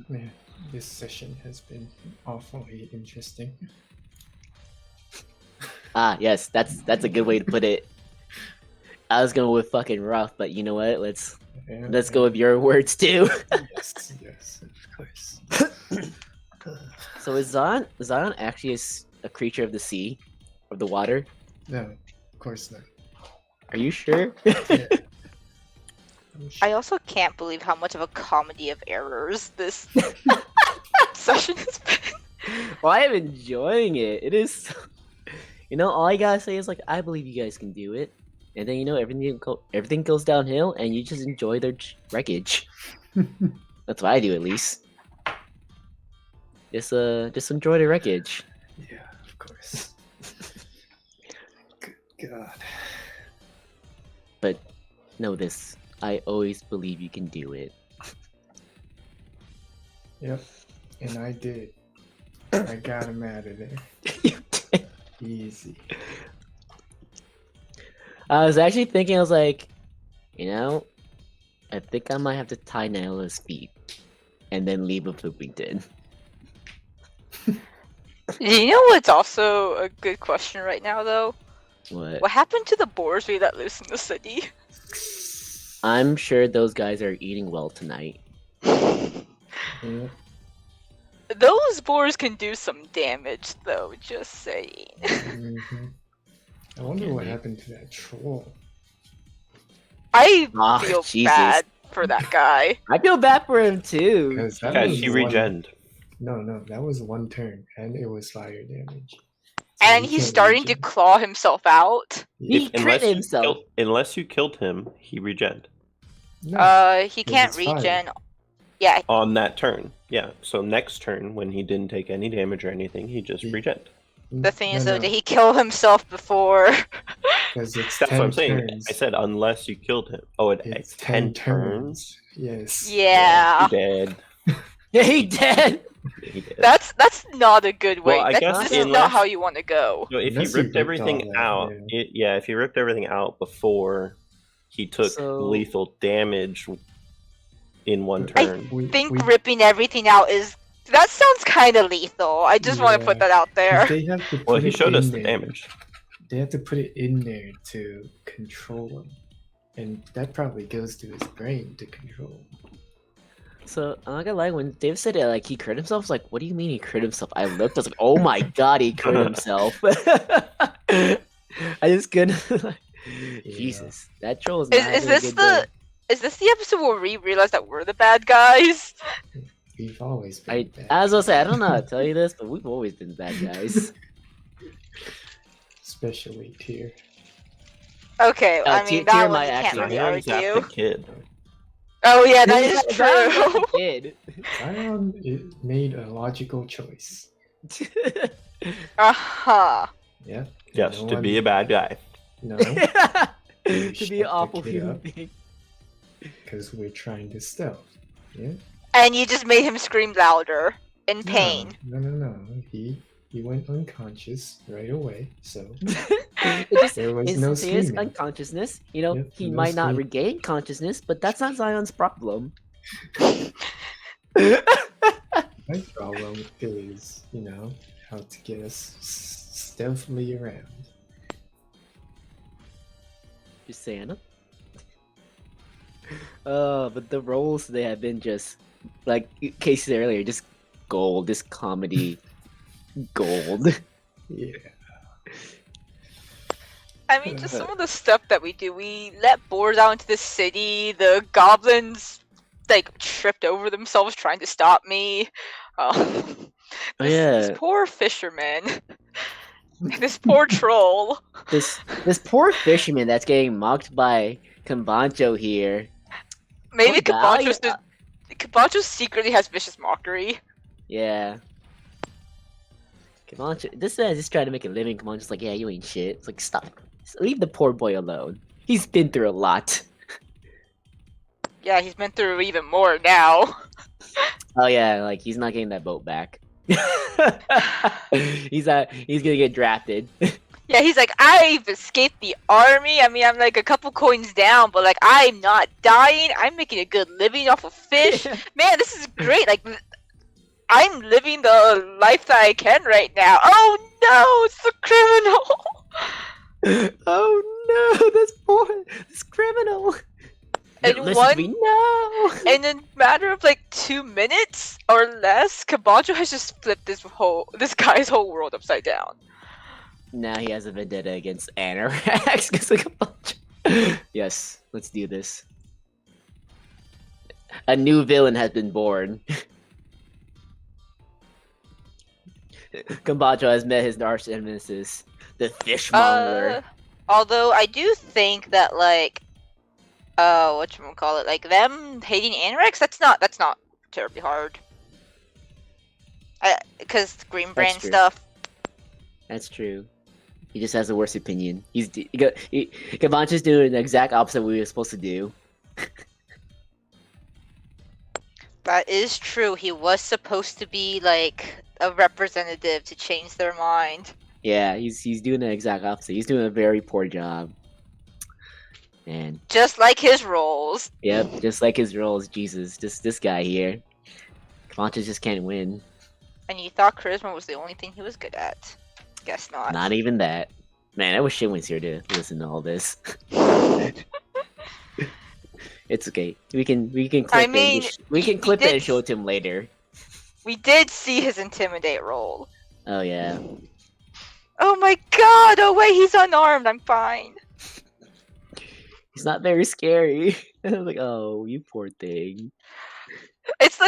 Speaker 7: Man, this session has been awfully interesting.
Speaker 3: Ah, yes, that's a good way to put it. I was going with fucking rough, but you know what? Let's go with your words too.
Speaker 7: Yes, yes, of course.
Speaker 3: So is Zion actually a creature of the sea, of the water?
Speaker 7: No, of course not.
Speaker 3: Are you sure?
Speaker 7: Yeah. I'm sure.
Speaker 5: I also can't believe how much of a comedy of errors this session has been.
Speaker 3: Well, I am enjoying it. It is, you know, all I gotta say is like, I believe you guys can do it, and then you know everything goes downhill, and you just enjoy their wreckage. That's what I do, at least. Just enjoy the wreckage.
Speaker 7: Yeah, of course. Good God.
Speaker 3: But know this: I always believe you can do it.
Speaker 7: Yep, and I did. I got him out of there.
Speaker 3: You did.
Speaker 7: Easy.
Speaker 3: I was actually thinking, I was like, you know, I think I might have to tie Nyla's feet and then leave a Poopington.
Speaker 5: You know what's also a good question right now, though?
Speaker 3: What?
Speaker 5: What happened to the boars we let loose in the city?
Speaker 3: I'm sure those guys are eating well tonight.
Speaker 7: Yeah.
Speaker 5: Those boars can do some damage, though, just saying.
Speaker 7: Mhm. I wonder
Speaker 3: Can
Speaker 7: what
Speaker 3: they?
Speaker 7: happened to that troll.
Speaker 5: I
Speaker 3: Ah,
Speaker 5: feel
Speaker 3: Jesus.
Speaker 5: bad for that guy.
Speaker 3: I feel bad for him too.
Speaker 7: Because that
Speaker 1: Guys,
Speaker 7: was
Speaker 1: she
Speaker 7: one-
Speaker 1: regened.
Speaker 7: No, that was one turn, and it was fire damage. So
Speaker 5: And
Speaker 7: he
Speaker 5: he's
Speaker 7: can't
Speaker 5: starting to
Speaker 7: regen.
Speaker 5: claw himself out.
Speaker 3: He crit himself.
Speaker 1: Unless you killed him, he regened
Speaker 7: No,
Speaker 5: He can't
Speaker 7: it's fire.
Speaker 5: regen. Yeah,
Speaker 1: on that turn. Yeah. So next turn, when he didn't take any damage or anything, he just
Speaker 7: Yeah.
Speaker 1: regened.
Speaker 5: the thing is, though, did he kill himself before?
Speaker 7: Because it's
Speaker 1: That's
Speaker 7: 10
Speaker 1: what I'm saying.
Speaker 7: turns.
Speaker 1: I said unless you killed him. Oh,
Speaker 7: It's
Speaker 1: 10
Speaker 7: 10
Speaker 1: turns.
Speaker 7: turns. Yes.
Speaker 5: Yeah,
Speaker 1: He dead.
Speaker 3: Yeah, he dead.
Speaker 1: He dead.
Speaker 5: that's not a good way.
Speaker 1: Well, I guess
Speaker 5: This is not
Speaker 1: unless-
Speaker 5: how you want to go.
Speaker 1: So if
Speaker 7: Unless
Speaker 1: he
Speaker 7: you
Speaker 1: ripped
Speaker 7: ripped
Speaker 1: everything
Speaker 7: all that,
Speaker 1: out, if he ripped everything out before he took
Speaker 3: So-
Speaker 1: lethal damage in one
Speaker 5: I
Speaker 1: turn.
Speaker 7: We,
Speaker 5: think
Speaker 7: we,
Speaker 5: ripping everything out is that sounds kind of lethal. I just want to put
Speaker 7: Yeah.
Speaker 5: that out there.
Speaker 7: they have to put
Speaker 1: Well, he
Speaker 7: it
Speaker 1: showed
Speaker 7: in
Speaker 1: us the
Speaker 7: there.
Speaker 1: damage.
Speaker 7: They have to put it in there to control him. And that probably goes to his brain to control him.
Speaker 3: So I'm not gonna lie, when Dave said it, like he crit himself, I was like, what do you mean he crit himself? I looked, I was like, oh my god, he crit himself. I just couldn't. Jesus, that troll is not
Speaker 5: Is
Speaker 3: having a
Speaker 5: this
Speaker 3: good
Speaker 5: the
Speaker 3: day.
Speaker 5: is this the episode where we realize that we're the bad guys?
Speaker 7: We've always been
Speaker 3: I
Speaker 7: bad.
Speaker 3: was gonna say, I don't know how to tell you this, but we've always been bad guys.
Speaker 7: Especially Tyr.
Speaker 5: Okay, I
Speaker 3: Tyr
Speaker 5: mean that one
Speaker 3: might
Speaker 5: you can't
Speaker 3: actually
Speaker 5: really
Speaker 1: Zion's that
Speaker 5: argue.
Speaker 1: the kid.
Speaker 5: Oh yeah, that is
Speaker 3: Zion's not
Speaker 5: true.
Speaker 3: a kid.
Speaker 7: Zion made a logical choice.
Speaker 5: Uh huh.
Speaker 7: Yeah.
Speaker 1: Yes,
Speaker 7: No
Speaker 1: to
Speaker 7: one-
Speaker 1: be a bad guy.
Speaker 7: No,
Speaker 3: To be
Speaker 7: shut
Speaker 3: an
Speaker 7: the
Speaker 3: awful
Speaker 7: kid
Speaker 3: human
Speaker 7: up.
Speaker 3: being.
Speaker 7: because we're trying to stealth. Yeah.
Speaker 5: And you just made him scream louder in pain.
Speaker 7: No. He went unconscious right away. So
Speaker 3: It just
Speaker 7: there was
Speaker 3: is
Speaker 7: no
Speaker 3: his
Speaker 7: screaming.
Speaker 3: unconsciousness. You know,
Speaker 7: Yep,
Speaker 3: he
Speaker 7: no
Speaker 3: might not
Speaker 7: scream.
Speaker 3: regain consciousness, but that's not Zion's problem.
Speaker 7: My problem is, how to get us stealthily around.
Speaker 3: Just saying. But the roles they have been just like Casey said earlier, just gold, just comedy gold.
Speaker 7: Yeah.
Speaker 5: I mean, just some of the stuff that we do. We let boars out into the city. The goblins like tripped over themselves trying to stop me. This
Speaker 3: Yeah.
Speaker 5: poor fisherman. This poor troll.
Speaker 3: This poor fisherman that's getting mocked by Kambancho here.
Speaker 5: Maybe
Speaker 3: Poor guy.
Speaker 5: Kabancho secretly has vicious mockery.
Speaker 3: Yeah. Kambancho, this man just trying to make a living. Kambancho's like, yeah, you ain't shit. It's like, stop. Leave the poor boy alone. He's been through a lot.
Speaker 5: Yeah, he's been through even more now.
Speaker 3: Oh yeah, like he's not getting that boat back. He's gonna get drafted.
Speaker 5: Yeah, he's like, I've escaped the army. I mean, I'm like a couple coins down, but like, I'm not dying. I'm making a good living off of fish. Man, this is great. Like, I'm living the life that I can right now. Oh no, it's the criminal.
Speaker 3: Oh no, this criminal.
Speaker 5: And
Speaker 3: Listen to me, no.
Speaker 5: In a matter of like 2 minutes or less, Kabancho has just flipped this guy's whole world upside down.
Speaker 3: Now he has a vendetta against Anorax because of Kambancho. Yes, let's do this. A new villain has been born. Kambancho has met his arch nemesis, the fishmonger.
Speaker 5: Although I do think that like, whatchamacallit, like them hating Anorex, that's not terribly hard. Because Green Brand
Speaker 3: true.
Speaker 5: stuff.
Speaker 3: That's true. He just has the worst opinion. Kambancho's doing the exact opposite of what we were supposed to do.
Speaker 5: That is true. He was supposed to be like a representative to change their mind.
Speaker 3: Yeah, he's doing the exact opposite. He's doing a very poor job. And
Speaker 5: Just like his roles.
Speaker 3: yep, just like his roles, Jesus, just this guy here. Camacho just can't win.
Speaker 5: And you thought charisma was the only thing he was good at. Guess not.
Speaker 3: Not even that. Man, I wish Shin was here to listen to all this. It's okay. We can clip
Speaker 5: I mean,
Speaker 3: it. We can clip it
Speaker 5: did-
Speaker 3: and show it to him later.
Speaker 5: We did see his intimidate roll.
Speaker 3: Oh yeah.
Speaker 5: Oh my god! Oh wait, he's unarmed. I'm fine.
Speaker 3: He's not very scary. I was like, oh, you poor thing.
Speaker 5: It's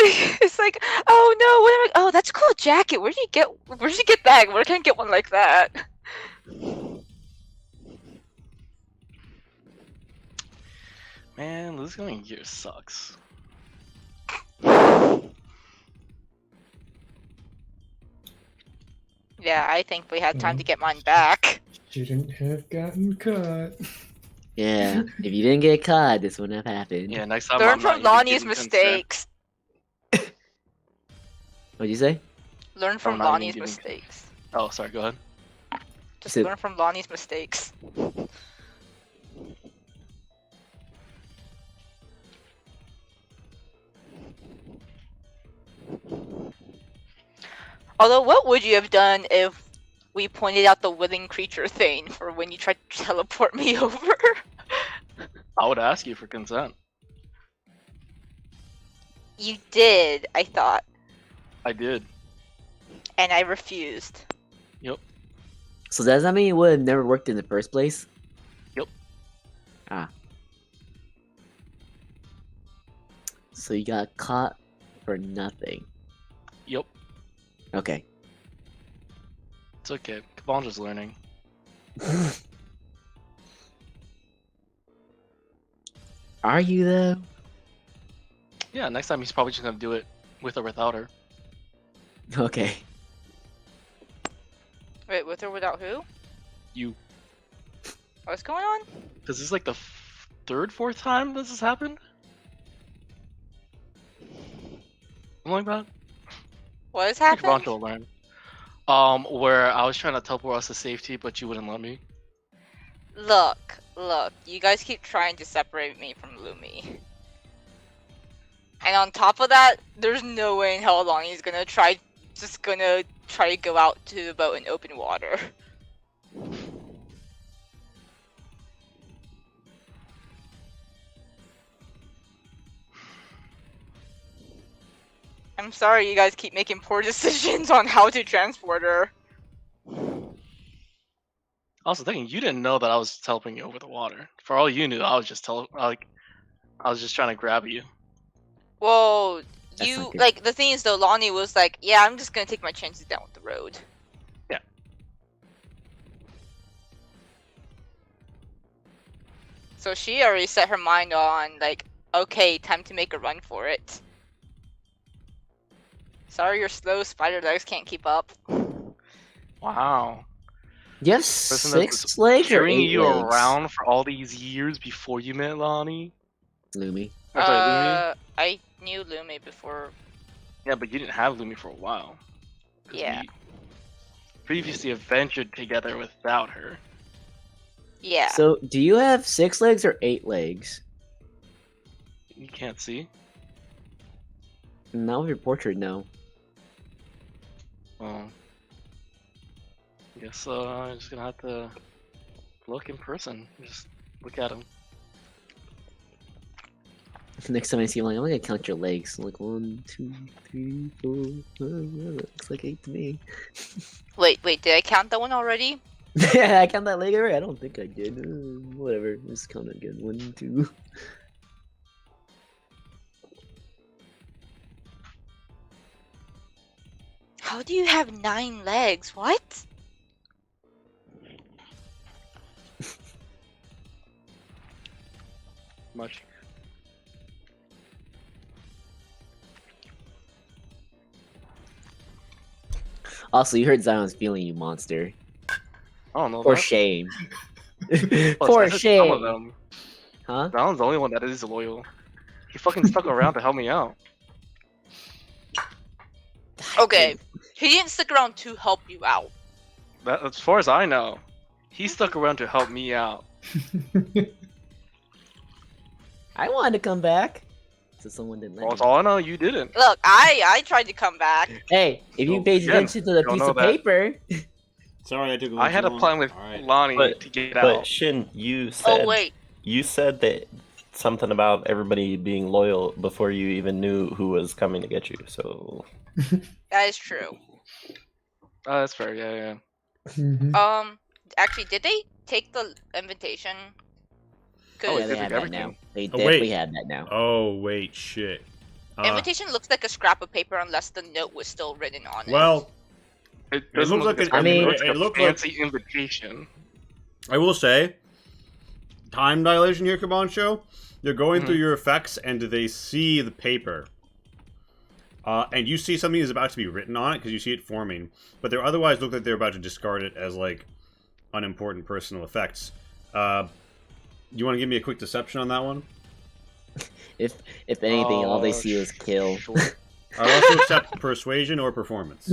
Speaker 5: like, oh no, what am I? Oh, that's a cool jacket. Where did you get that? Where can I get one like that?
Speaker 6: Man, losing my gear sucks.
Speaker 5: Yeah, I think we had time to get mine back.
Speaker 7: Shouldn't have gotten caught.
Speaker 3: Yeah. If you didn't get caught, this wouldn't have happened.
Speaker 6: Yeah, next time
Speaker 5: Learn
Speaker 6: I'm not
Speaker 5: from
Speaker 6: even
Speaker 5: Lonnie's
Speaker 6: giving consent.
Speaker 5: mistakes.
Speaker 3: What'd you say?
Speaker 5: Learn from
Speaker 6: not even
Speaker 5: Lonnie's
Speaker 6: giving-
Speaker 5: mistakes.
Speaker 6: Oh, sorry. Go ahead.
Speaker 5: Just
Speaker 3: So-
Speaker 5: learn from Lonnie's mistakes. Although, what would you have done if we pointed out the willing creature thing for when you tried to teleport me over?
Speaker 6: I would ask you for consent.
Speaker 5: You did, I thought,
Speaker 6: I did.
Speaker 5: and I refused.
Speaker 3: So does that mean it would have never worked in the first place?
Speaker 6: Yep.
Speaker 3: Ah. So you got caught for nothing.
Speaker 6: Yep.
Speaker 3: Okay.
Speaker 6: It's okay. Cabandra's learning.
Speaker 3: Are you though?
Speaker 6: Yeah, next time he's probably just gonna do it with or without her.
Speaker 3: Okay.
Speaker 5: Wait, with or without who?
Speaker 6: You.
Speaker 5: What's going on?
Speaker 6: Because this is like the third, fourth time this has happened? Something like that?
Speaker 5: What has
Speaker 6: I think
Speaker 5: happened?
Speaker 6: Cabantra will learn. Where I was trying to teleport us to safety, but you wouldn't let me.
Speaker 5: Look, you guys keep trying to separate me from Lumi. And on top of that, there's no way in hell Lonnie's gonna try to go out to the boat in open water. I'm sorry you guys keep making poor decisions on how to transport her.
Speaker 6: Also, thinking you didn't know that I was teleporting you over the water. For all you knew, I was just I was just trying to grab you.
Speaker 5: Well,
Speaker 3: That's
Speaker 5: you
Speaker 3: not good.
Speaker 5: like the thing is though, Lonnie was like, "Yeah, I'm just gonna take my chances down the road."
Speaker 6: Yeah.
Speaker 5: So she already set her mind on like, okay, time to make a run for it. Sorry, your slow spider legs can't keep up.
Speaker 6: Wow.
Speaker 3: Yes,
Speaker 6: Person that was
Speaker 3: 6 legs or
Speaker 6: Carrying
Speaker 3: 8
Speaker 6: you
Speaker 3: legs?
Speaker 6: around for all these years before you met Lonnie.
Speaker 3: Lumi.
Speaker 6: Or sorry, Lumi.
Speaker 5: I knew Lumi before.
Speaker 6: Yeah, but you didn't have Lumi for a while. 'Cause
Speaker 5: Yeah.
Speaker 6: we previously adventured together without her.
Speaker 5: Yeah.
Speaker 3: So, do you have 6 legs or 8 legs?
Speaker 6: You can't see.
Speaker 3: Not with your portrait, no.
Speaker 6: Well, I guess I'm just gonna have to look in person. Just look at him.
Speaker 3: Next time I see you, I'm gonna count your legs. I'm like 1, 2, 3, 4. Looks like 8 to me.
Speaker 5: Wait, did I count that one already?
Speaker 3: Yeah, I count that leg already. I don't think I did. Whatever, just count it again. 1, 2.
Speaker 5: How do you have 9 legs? What?
Speaker 6: Much.
Speaker 3: Also, you heard Zion's feeling, you monster.
Speaker 6: I don't know.
Speaker 3: For
Speaker 6: that.
Speaker 3: shame.
Speaker 6: Plus,
Speaker 3: For
Speaker 6: I said some of
Speaker 3: shame.
Speaker 6: them.
Speaker 3: Huh?
Speaker 6: Don's the only one that is loyal. He fucking stuck around to help me out.
Speaker 5: Okay. He didn't stick around to help you out.
Speaker 6: As far as I know, he stuck around to help me out.
Speaker 3: I wanted to come back. So someone didn't let
Speaker 6: Well, that's
Speaker 3: me.
Speaker 6: all I know. You didn't.
Speaker 5: Look, I tried to come back.
Speaker 3: Hey, if you
Speaker 6: Well,
Speaker 3: paid
Speaker 6: again,
Speaker 3: attention to the
Speaker 6: don't
Speaker 3: piece
Speaker 6: know
Speaker 3: of
Speaker 6: that.
Speaker 3: paper.
Speaker 2: Sorry, I took a little
Speaker 6: I had
Speaker 2: too
Speaker 6: a
Speaker 2: long.
Speaker 6: plan with
Speaker 2: All right.
Speaker 6: Lonnie
Speaker 1: But
Speaker 6: to get
Speaker 1: but
Speaker 6: out.
Speaker 1: Shin, you said
Speaker 5: Oh wait,
Speaker 1: you said that something about everybody being loyal before you even knew who was coming to get you. So
Speaker 5: that is true.
Speaker 6: That's fair. Yeah.
Speaker 7: Mhm.
Speaker 5: Actually, did they take the invitation?
Speaker 3: Oh, yeah,
Speaker 5: Cause
Speaker 3: they
Speaker 6: they
Speaker 3: have
Speaker 6: took
Speaker 3: that now.
Speaker 6: everything.
Speaker 3: They
Speaker 2: Oh,
Speaker 3: definitely
Speaker 2: wait.
Speaker 3: have that now.
Speaker 2: Oh wait, shit.
Speaker 5: invitation looks like a scrap of paper unless the note was still written on it.
Speaker 2: Well,
Speaker 6: It doesn't
Speaker 2: looks
Speaker 6: look
Speaker 2: like
Speaker 6: like
Speaker 3: I mean,
Speaker 6: it looks like
Speaker 2: it
Speaker 6: a
Speaker 2: looks like-
Speaker 6: fancy invitation.
Speaker 2: I will say, time dilation here, Kabancho. They're going
Speaker 6: Mhm.
Speaker 2: through your effects and they see the paper. And you see something is about to be written on it because you see it forming, but they otherwise look like they're about to discard it as like unimportant personal effects. You want to give me a quick deception on that one?
Speaker 3: If anything, all they see is kill.
Speaker 6: Sure.
Speaker 2: I also accept persuasion or performance.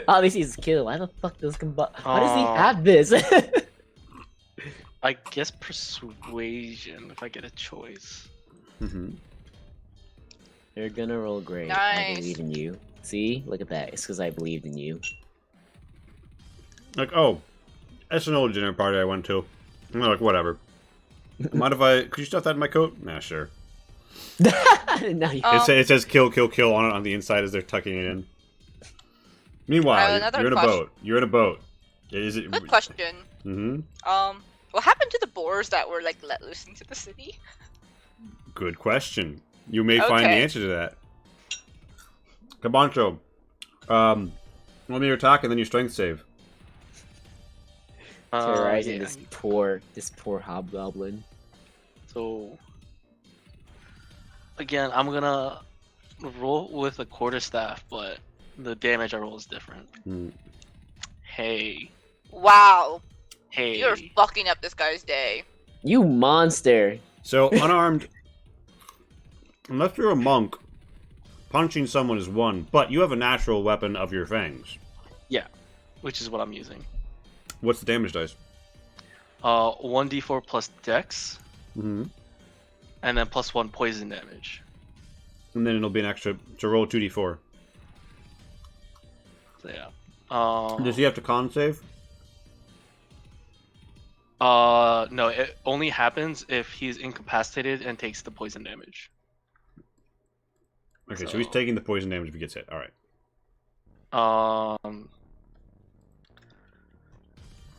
Speaker 3: All they see is kill. Why the fuck does How does he
Speaker 6: Oh.
Speaker 3: have this?
Speaker 6: I guess persuasion if I get a choice.
Speaker 2: Mm-hmm.
Speaker 3: You're gonna roll great. I
Speaker 5: Nice.
Speaker 3: believe in you. See? Look at that. It's because I believed in you.
Speaker 2: Like, oh, that's an old dinner party I went to. And they're like, whatever. Mind if I... Could you stuff that in my coat? Nah, sure.
Speaker 3: now you
Speaker 2: It says kill, kill, kill on it on the inside as they're tucking it in. Meanwhile,
Speaker 5: another
Speaker 2: you're in a
Speaker 5: question.
Speaker 2: boat. You're in a boat. Is it...
Speaker 5: Good question.
Speaker 2: Mm-hmm.
Speaker 5: What happened to the boars that were like let loose into the city?
Speaker 2: Good question. You may find the
Speaker 5: Okay.
Speaker 2: answer to that. Kabancho, let me your attack and then your strength save.
Speaker 3: terrorizing
Speaker 6: Yeah.
Speaker 3: this poor hobgoblin.
Speaker 6: So again, I'm gonna roll with a quarterstaff, but the damage I roll is different.
Speaker 2: Hmm.
Speaker 6: Hey,
Speaker 5: Wow,
Speaker 6: hey.
Speaker 5: you're fucking up this guy's day.
Speaker 3: You monster!
Speaker 2: So, unarmed, unless you're a monk, punching someone is one, but you have a natural weapon of your fangs.
Speaker 6: Which is what I'm using.
Speaker 2: What's the damage dice?
Speaker 6: 1d4 plus dex,
Speaker 2: Mm-hmm.
Speaker 6: and then plus 1 poison damage.
Speaker 2: And then it'll be an extra to roll 2d4.
Speaker 6: So yeah.
Speaker 2: Does he have to con save?
Speaker 6: No, it only happens if he's incapacitated and takes the poison damage.
Speaker 2: Okay, so he's taking the poison damage if he gets hit. Alright.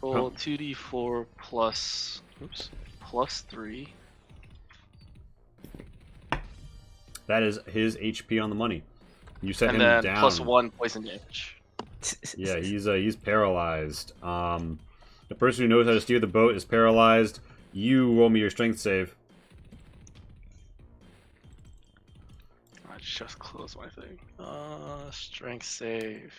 Speaker 6: Roll 2d4 plus, plus 3.
Speaker 2: That is his HP on the money. You set
Speaker 6: And
Speaker 2: him
Speaker 6: then
Speaker 2: down.
Speaker 6: plus 1 poison damage.
Speaker 2: Yeah, he's paralyzed. The person who knows how to steer the boat is paralyzed. You roll me your strength save.
Speaker 6: I just closed my thing. Strength save.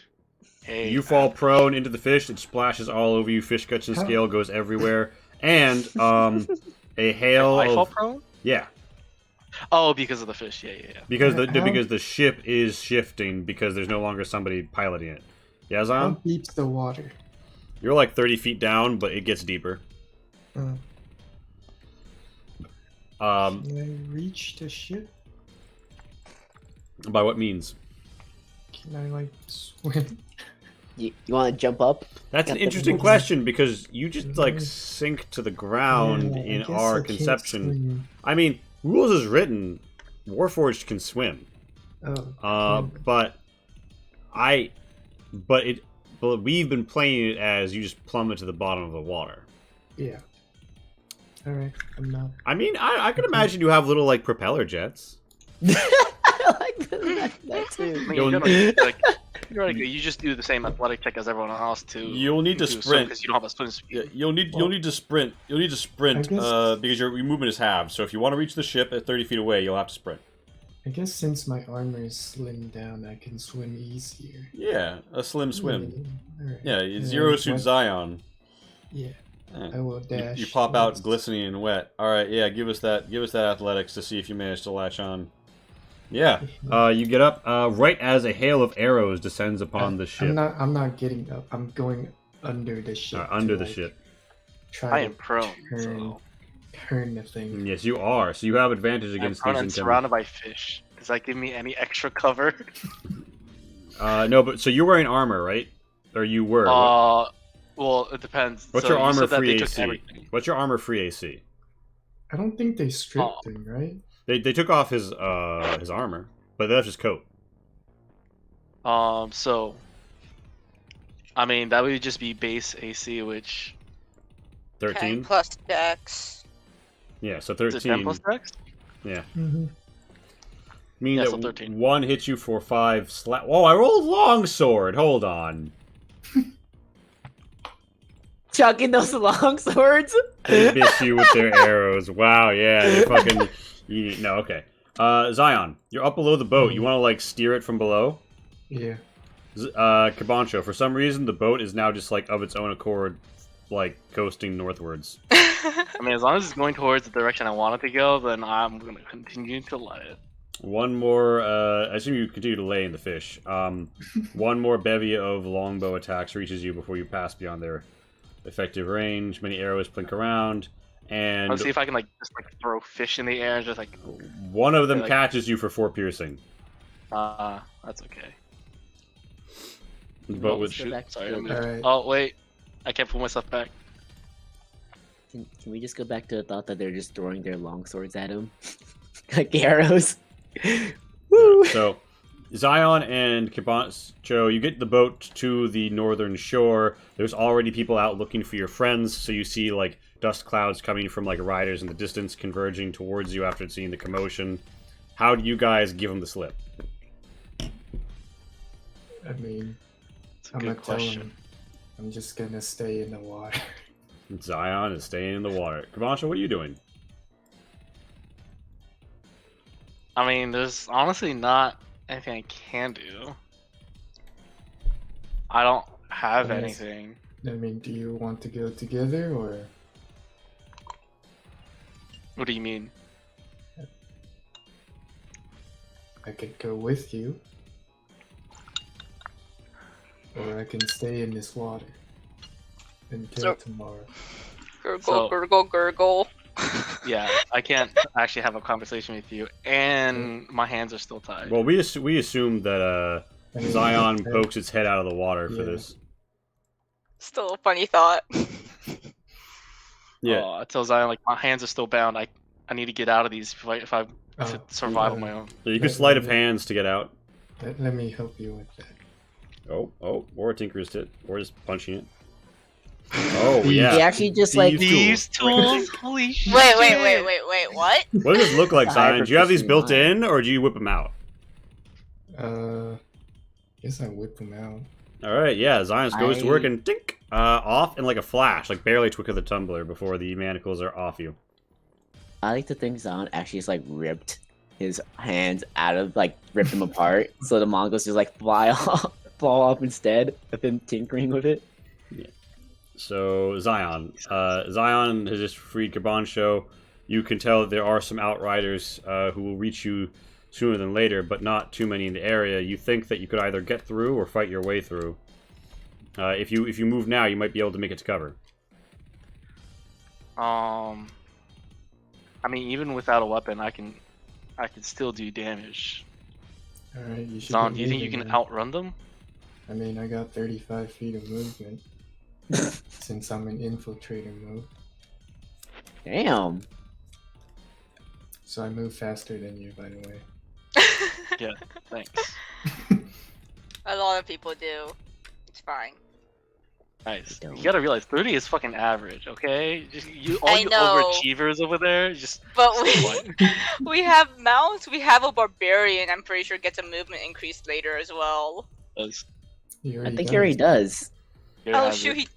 Speaker 6: Hey.
Speaker 2: You fall prone into the fish. It splashes all over you. Fish guts and scale goes everywhere. And a hail
Speaker 6: I fall
Speaker 2: of
Speaker 6: prone?
Speaker 2: yeah,
Speaker 6: Oh, because of the fish. Yeah.
Speaker 2: because
Speaker 7: How-
Speaker 2: because the ship is shifting because there's no longer somebody piloting it. Yeah,
Speaker 7: How
Speaker 2: Zion?
Speaker 7: deep's the water?
Speaker 2: You're like 30 feet down, but it gets deeper.
Speaker 7: Uh,
Speaker 2: Um,
Speaker 7: can I reach the ship?
Speaker 2: by what means?
Speaker 7: Can I like swim?
Speaker 3: You want to jump up?
Speaker 2: That's
Speaker 3: Got
Speaker 2: an
Speaker 3: the
Speaker 2: interesting
Speaker 3: rules.
Speaker 2: question because you just like sink to the ground
Speaker 7: Yeah, I
Speaker 2: in
Speaker 7: guess
Speaker 2: our
Speaker 7: I can't
Speaker 2: conception.
Speaker 7: swim.
Speaker 2: I mean, rules is written. Warforged can swim,
Speaker 7: Oh.
Speaker 2: but we've been playing it as you just plummet to the bottom of the water.
Speaker 7: Yeah. All right. I'm not.
Speaker 2: I mean, I can imagine you have little like propeller jets.
Speaker 3: I like that too.
Speaker 6: I mean,
Speaker 2: You'll-
Speaker 6: you just do the same athletic check as everyone else to.
Speaker 4: You'll need to sprint.
Speaker 6: because you don't have a swim speed.
Speaker 4: Yeah, you'll need to sprint. You'll need to sprint
Speaker 7: I guess-
Speaker 4: because your movement is halved. So if you want to reach the ship at 30 feet away, you'll have to sprint.
Speaker 7: I guess since my armor is slimmed down, I can swim easier.
Speaker 4: Yeah, a slim swim.
Speaker 7: Alright.
Speaker 4: Yeah, it's Zero Suit
Speaker 7: what-
Speaker 4: Zion.
Speaker 7: Yeah.
Speaker 4: Yeah.
Speaker 7: I will
Speaker 4: You,
Speaker 7: dash.
Speaker 4: you pop out
Speaker 7: next.
Speaker 4: glistening and wet. All right, yeah, give us that athletics to see if you manage to latch on.
Speaker 2: Yeah. You get up right as a hail of arrows descends upon the ship.
Speaker 7: I'm not getting up. I'm going under the ship.
Speaker 2: Under
Speaker 7: to,
Speaker 2: the
Speaker 7: like,
Speaker 2: ship.
Speaker 7: Try
Speaker 6: I
Speaker 7: to
Speaker 6: am prone.
Speaker 7: turn,
Speaker 6: So
Speaker 7: turn the thing.
Speaker 2: Yes, you are. So you have advantage
Speaker 6: I'm
Speaker 2: against
Speaker 6: prone
Speaker 2: things
Speaker 6: and
Speaker 2: incoming.
Speaker 6: surrounded by fish. Does that give me any extra cover?
Speaker 2: No, but so you're wearing armor, right? Or you were?
Speaker 6: Well, it depends.
Speaker 2: What's
Speaker 6: So
Speaker 2: your
Speaker 6: you
Speaker 2: armor
Speaker 6: said that
Speaker 2: free
Speaker 6: they took
Speaker 2: AC?
Speaker 6: everything.
Speaker 2: What's your armor free AC?
Speaker 7: I don't think they stripped him, right?
Speaker 2: They took off his armor, but they left his coat.
Speaker 6: So I mean that would just be base AC, which
Speaker 5: 10
Speaker 2: 13.
Speaker 5: plus dex.
Speaker 2: Yeah, so
Speaker 6: is it 10
Speaker 2: 13.
Speaker 6: plus dex?
Speaker 2: Yeah.
Speaker 7: Mm-hmm.
Speaker 2: Meaning
Speaker 6: Yeah,
Speaker 2: that
Speaker 6: so 13.
Speaker 2: one hits you for 5 slap. Whoa! I rolled longsword. Hold on.
Speaker 3: Chucking those long swords.
Speaker 2: They miss you with their arrows. Wow, yeah, they fucking. No, okay. Zion, you're up below the boat. You want to like steer it from below?
Speaker 7: Yeah.
Speaker 2: Kabancho, for some reason the boat is now just like of its own accord, like coasting northwards.
Speaker 6: I mean, as long as it's going towards the direction I want it to go, then I'm gonna continue to let it.
Speaker 2: One more. I assume you continue to lay in the fish. One more bevy of longbow attacks reaches you before you pass beyond their effective range. Many arrows plink around, and
Speaker 6: Let's see if I can like just like throw fish in the air and just like.
Speaker 2: one of them
Speaker 6: like-
Speaker 2: catches you for 4 piercing.
Speaker 6: That's okay.
Speaker 2: But with
Speaker 3: Let's go back to
Speaker 6: Sorry,
Speaker 3: the-
Speaker 6: I moved.
Speaker 7: Alright.
Speaker 6: Oh wait, I can't pull myself back.
Speaker 3: Can we just go back to the thought that they're just throwing their long swords at him, like arrows? Woo!
Speaker 2: So, Zion and Kabancho, you get the boat to the northern shore. There's already people out looking for your friends, so you see like dust clouds coming from like riders in the distance converging towards you after seeing the commotion. How do you guys give them the slip?
Speaker 7: I mean,
Speaker 6: It's a
Speaker 7: I'm
Speaker 6: good
Speaker 7: gonna tell
Speaker 6: question.
Speaker 7: him I'm just gonna stay in the water.
Speaker 2: Zion is staying in the water. Kabancho, what are you doing?
Speaker 6: I mean, there's honestly not anything I can do. I don't have
Speaker 7: Yes.
Speaker 6: anything.
Speaker 7: I mean, do you want to go together or?
Speaker 6: What do you mean?
Speaker 7: I could go with you. Or I can stay in this water until
Speaker 5: So-
Speaker 7: tomorrow.
Speaker 5: Gurgle,
Speaker 6: So-
Speaker 5: gurgle, gurgle.
Speaker 6: Yeah, I can't actually have a conversation with you, and my hands are still tied.
Speaker 2: Well, we assumed that
Speaker 7: I mean,
Speaker 2: Zion
Speaker 7: I-
Speaker 2: pokes its head out of the water for
Speaker 7: Yeah.
Speaker 2: this.
Speaker 5: Still a funny thought.
Speaker 2: Yeah.
Speaker 6: I tell Zion like my hands are still bound. I need to get out of these if I
Speaker 7: Oh,
Speaker 6: to survive on
Speaker 7: yeah.
Speaker 6: my own.
Speaker 2: So you can sleight of hands to get out.
Speaker 7: Let me help you with that.
Speaker 2: Oh, or Tinker's it, or just punching it. Oh,
Speaker 7: He
Speaker 2: yeah.
Speaker 3: He actually just like
Speaker 2: These
Speaker 6: tools, holy shit!
Speaker 5: Wait, what?
Speaker 2: What does this look like,
Speaker 3: High
Speaker 2: Zion? Do you have these built
Speaker 3: proficiency
Speaker 2: in, or do you whip them out?
Speaker 7: Guess I whip them out.
Speaker 2: All right, yeah. Zion goes to work and tink, off in like a flash, like barely twick of the tumbler before the manacles are off you.
Speaker 3: I like to think Zion actually just like ripped his hands out of like ripped them apart, so the Mongols just like fall off instead of him tinkering with it.
Speaker 2: So Zion has just freed Kabancho. You can tell that there are some outriders who will reach you sooner than later, but not too many in the area. You think that you could either get through or fight your way through. If you move now, you might be able to make it to cover.
Speaker 6: I mean, even without a weapon, I can still do damage.
Speaker 7: Alright, you should.
Speaker 6: Zon,
Speaker 7: get
Speaker 6: do you think you
Speaker 7: moving
Speaker 6: can
Speaker 7: then.
Speaker 6: outrun them?
Speaker 7: I mean, I got 35 feet of movement. Since I'm in infiltrator mode.
Speaker 3: Damn.
Speaker 7: So I move faster than you, by the way.
Speaker 6: Yeah, thanks.
Speaker 5: A lot of people do. It's fine.
Speaker 6: Nice.
Speaker 3: Don't.
Speaker 6: You gotta realize 30 is fucking average, okay? Just all
Speaker 5: I
Speaker 6: you
Speaker 5: know.
Speaker 6: overachievers over there, just
Speaker 5: But
Speaker 6: What?
Speaker 5: we have mounts. We have a barbarian. I'm pretty sure gets a movement increase later as well.
Speaker 6: does.
Speaker 7: He
Speaker 3: I
Speaker 7: already
Speaker 3: think
Speaker 7: does.
Speaker 3: he already does.
Speaker 6: Here
Speaker 5: Oh
Speaker 6: has
Speaker 5: shoot,
Speaker 6: it.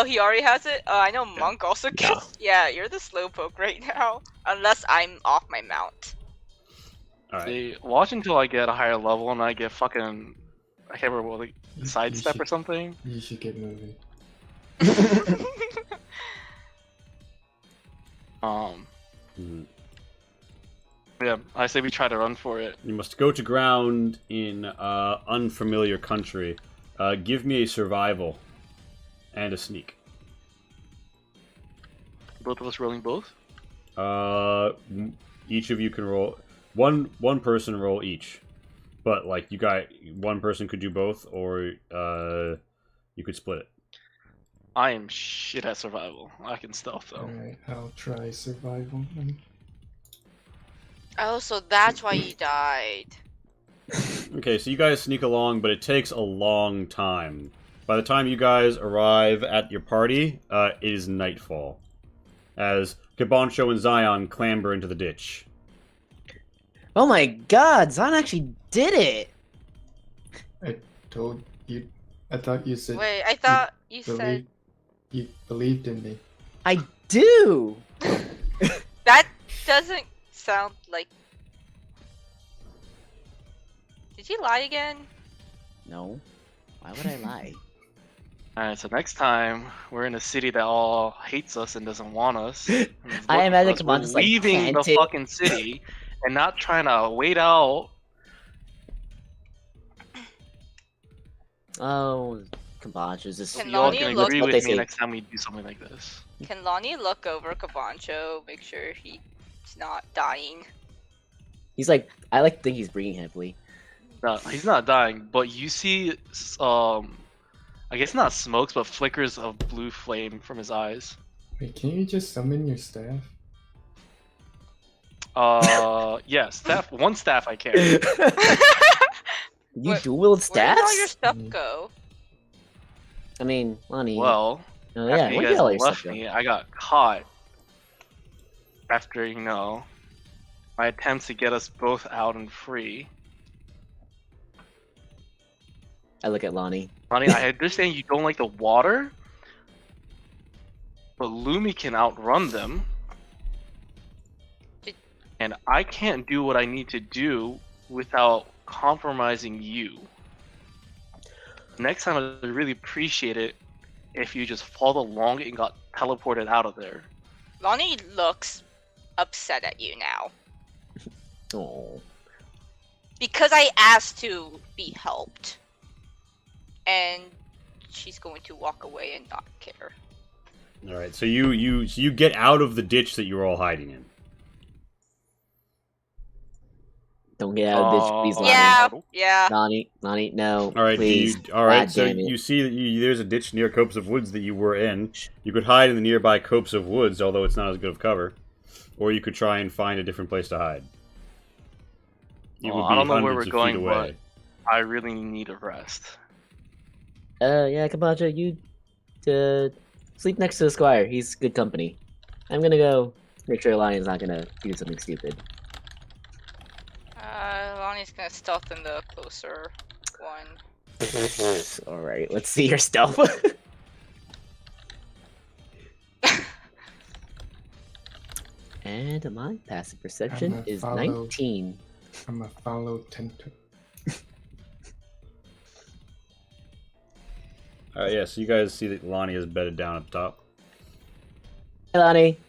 Speaker 5: he already has it. I know Monk also gets. Yeah, you're the slowpoke right now. Unless I'm off my mount.
Speaker 2: All right.
Speaker 6: See, watch until I get a higher level and I get fucking. I can't remember what, like,
Speaker 7: You-
Speaker 6: sidestep
Speaker 7: you
Speaker 6: or something.
Speaker 7: You should get moving.
Speaker 2: Mhm.
Speaker 6: Yeah, I say we try to run for it.
Speaker 2: You must go to ground in unfamiliar country. Give me a survival and a sneak.
Speaker 6: Both of us rolling both?
Speaker 2: Each of you can roll one person roll each, but like you got one person could do both, or you could split it.
Speaker 6: I am shit at survival. I can stealth though.
Speaker 7: Alright, I'll try survival then.
Speaker 5: Oh, so that's why you died.
Speaker 2: Okay, so you guys sneak along, but it takes a long time. By the time you guys arrive at your party, it is nightfall, as Kabancho and Zion clamber into the ditch.
Speaker 3: Oh my god, Zan actually did it!
Speaker 7: I told you. I thought you said
Speaker 5: Wait, I thought you said
Speaker 7: believe, you believed in me.
Speaker 3: I do!
Speaker 5: that doesn't sound like. Did you lie again?
Speaker 3: No. Why would I lie?
Speaker 6: Alright, so next time we're in a city that all hates us and doesn't want us. and is
Speaker 3: I
Speaker 6: looking
Speaker 3: imagine
Speaker 6: for us, we're
Speaker 3: Kabancho's like
Speaker 6: leaving the
Speaker 3: panting.
Speaker 6: fucking city and not trying to wait out.
Speaker 3: Oh, Kabancho's just...
Speaker 5: Can
Speaker 6: You all
Speaker 5: Lonnie
Speaker 6: can
Speaker 5: look-
Speaker 6: agree
Speaker 3: what they
Speaker 6: with me
Speaker 3: say.
Speaker 6: next time we do something like this.
Speaker 5: Can Lonnie look over Kabancho, make sure he's not dying?
Speaker 3: He's like, I like to think he's breathing heavily.
Speaker 6: No, he's not dying, but you see, I guess not smokes, but flickers of blue flame from his eyes.
Speaker 7: Wait, can you just summon your staff?
Speaker 6: Yeah, staff. One staff I carry.
Speaker 3: You
Speaker 5: Wait,
Speaker 3: dual wield
Speaker 5: Where did all your
Speaker 3: stats?
Speaker 5: stuff
Speaker 7: Mm.
Speaker 5: go?
Speaker 3: I mean, Lonnie.
Speaker 6: Well,
Speaker 3: oh, yeah,
Speaker 6: after you
Speaker 3: where
Speaker 6: guys
Speaker 3: did all your
Speaker 6: left
Speaker 3: stuff go?
Speaker 6: me, I got caught. After my attempts to get us both out and free.
Speaker 3: I look at Lonnie.
Speaker 6: Lonnie, I understand you don't like the water, but Lumi can outrun them.
Speaker 5: Did-
Speaker 6: And I can't do what I need to do without compromising you. Next time, I'd really appreciate it if you just followed along and got teleported out of there.
Speaker 5: Lonnie looks upset at you now.
Speaker 3: Oh.
Speaker 5: Because I asked to be helped. And she's going to walk away and not care.
Speaker 2: All right, so you get out of the ditch that you were all hiding in.
Speaker 3: Don't get out of the ditch, please, Lonnie.
Speaker 5: Yeah, yeah.
Speaker 3: Lonnie, no.
Speaker 2: All right,
Speaker 3: please.
Speaker 2: all right.
Speaker 3: God
Speaker 2: So
Speaker 3: damn it.
Speaker 2: you see that there's a ditch near Copse of Woods that you were in. You could hide in the nearby Copse of Woods, although it's not as good of cover, or you could try and find a different place to hide. It would
Speaker 6: I
Speaker 2: be
Speaker 6: don't know where
Speaker 2: hundreds
Speaker 6: we're
Speaker 2: of feet
Speaker 6: going,
Speaker 2: away.
Speaker 6: but I really need a rest.
Speaker 3: Yeah, Kabancho, you sleep next to the squire. He's good company. I'm gonna go make sure Lonnie's not gonna do something stupid.
Speaker 5: Lonnie's gonna stealth in the closer one.
Speaker 3: Alright, let's see your stealth. And my passive perception
Speaker 7: I'ma
Speaker 3: is
Speaker 7: follow.
Speaker 3: 19.
Speaker 7: I'm a follow Tento.
Speaker 2: All right, yeah. So you guys see that Lonnie is bedded down up top.
Speaker 3: Hey, Lonnie.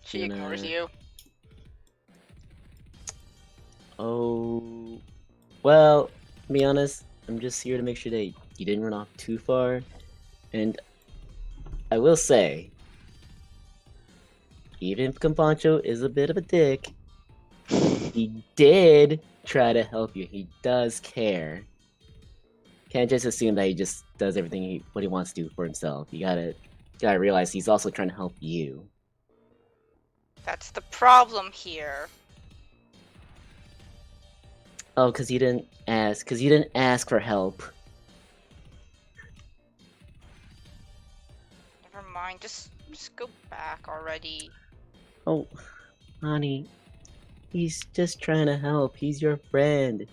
Speaker 5: She
Speaker 3: Gonna-
Speaker 5: ignores you.
Speaker 3: Oh, well, to be honest, I'm just here to make sure that you didn't run off too far. And I will say, even if Kabancho is a bit of a dick, he did try to help you. He does care. Can't just assume that he just does everything what he wants to do for himself. You gotta realize he's also trying to help you.
Speaker 5: That's the problem here.
Speaker 3: Oh, because you didn't ask. Because you didn't ask for help.
Speaker 5: Never mind. Just go back already.
Speaker 3: Oh, honey, he's just trying to help. He's your friend.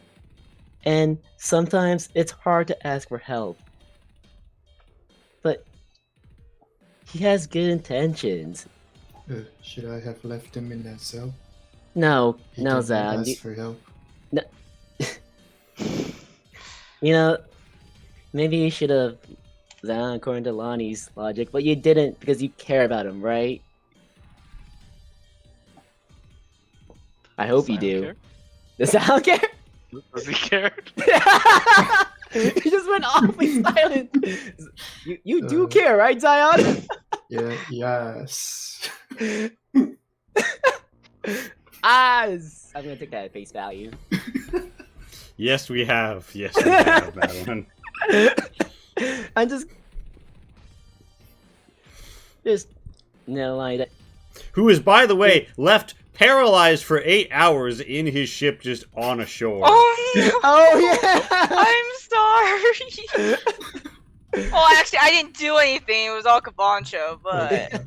Speaker 3: And sometimes it's hard to ask for help. But he has good intentions.
Speaker 7: Should I have left him in that cell?
Speaker 3: No,
Speaker 7: He
Speaker 3: no,
Speaker 7: didn't
Speaker 3: Zan.
Speaker 7: ask for help.
Speaker 3: You know, maybe you should have, Zan, according to Lonnie's logic, but you didn't because you care about him, right? I hope you
Speaker 6: Zion
Speaker 3: do.
Speaker 6: care?
Speaker 3: Does Zion care?
Speaker 6: Does he care?
Speaker 3: He just went awfully silent. You do
Speaker 7: Uh.
Speaker 3: care, right, Zion?
Speaker 7: Yeah, yes.
Speaker 3: I'm gonna take that at face value.
Speaker 2: Yes, we have. Yes, we have, Madeline.
Speaker 3: I'm just no lie.
Speaker 2: Who is, by the way, left paralyzed for 8 hours in his ship just on a shore.
Speaker 5: Oh no!
Speaker 3: Oh yeah.
Speaker 5: I'm sorry. Well, actually, I didn't do anything. It was all Kabancho, but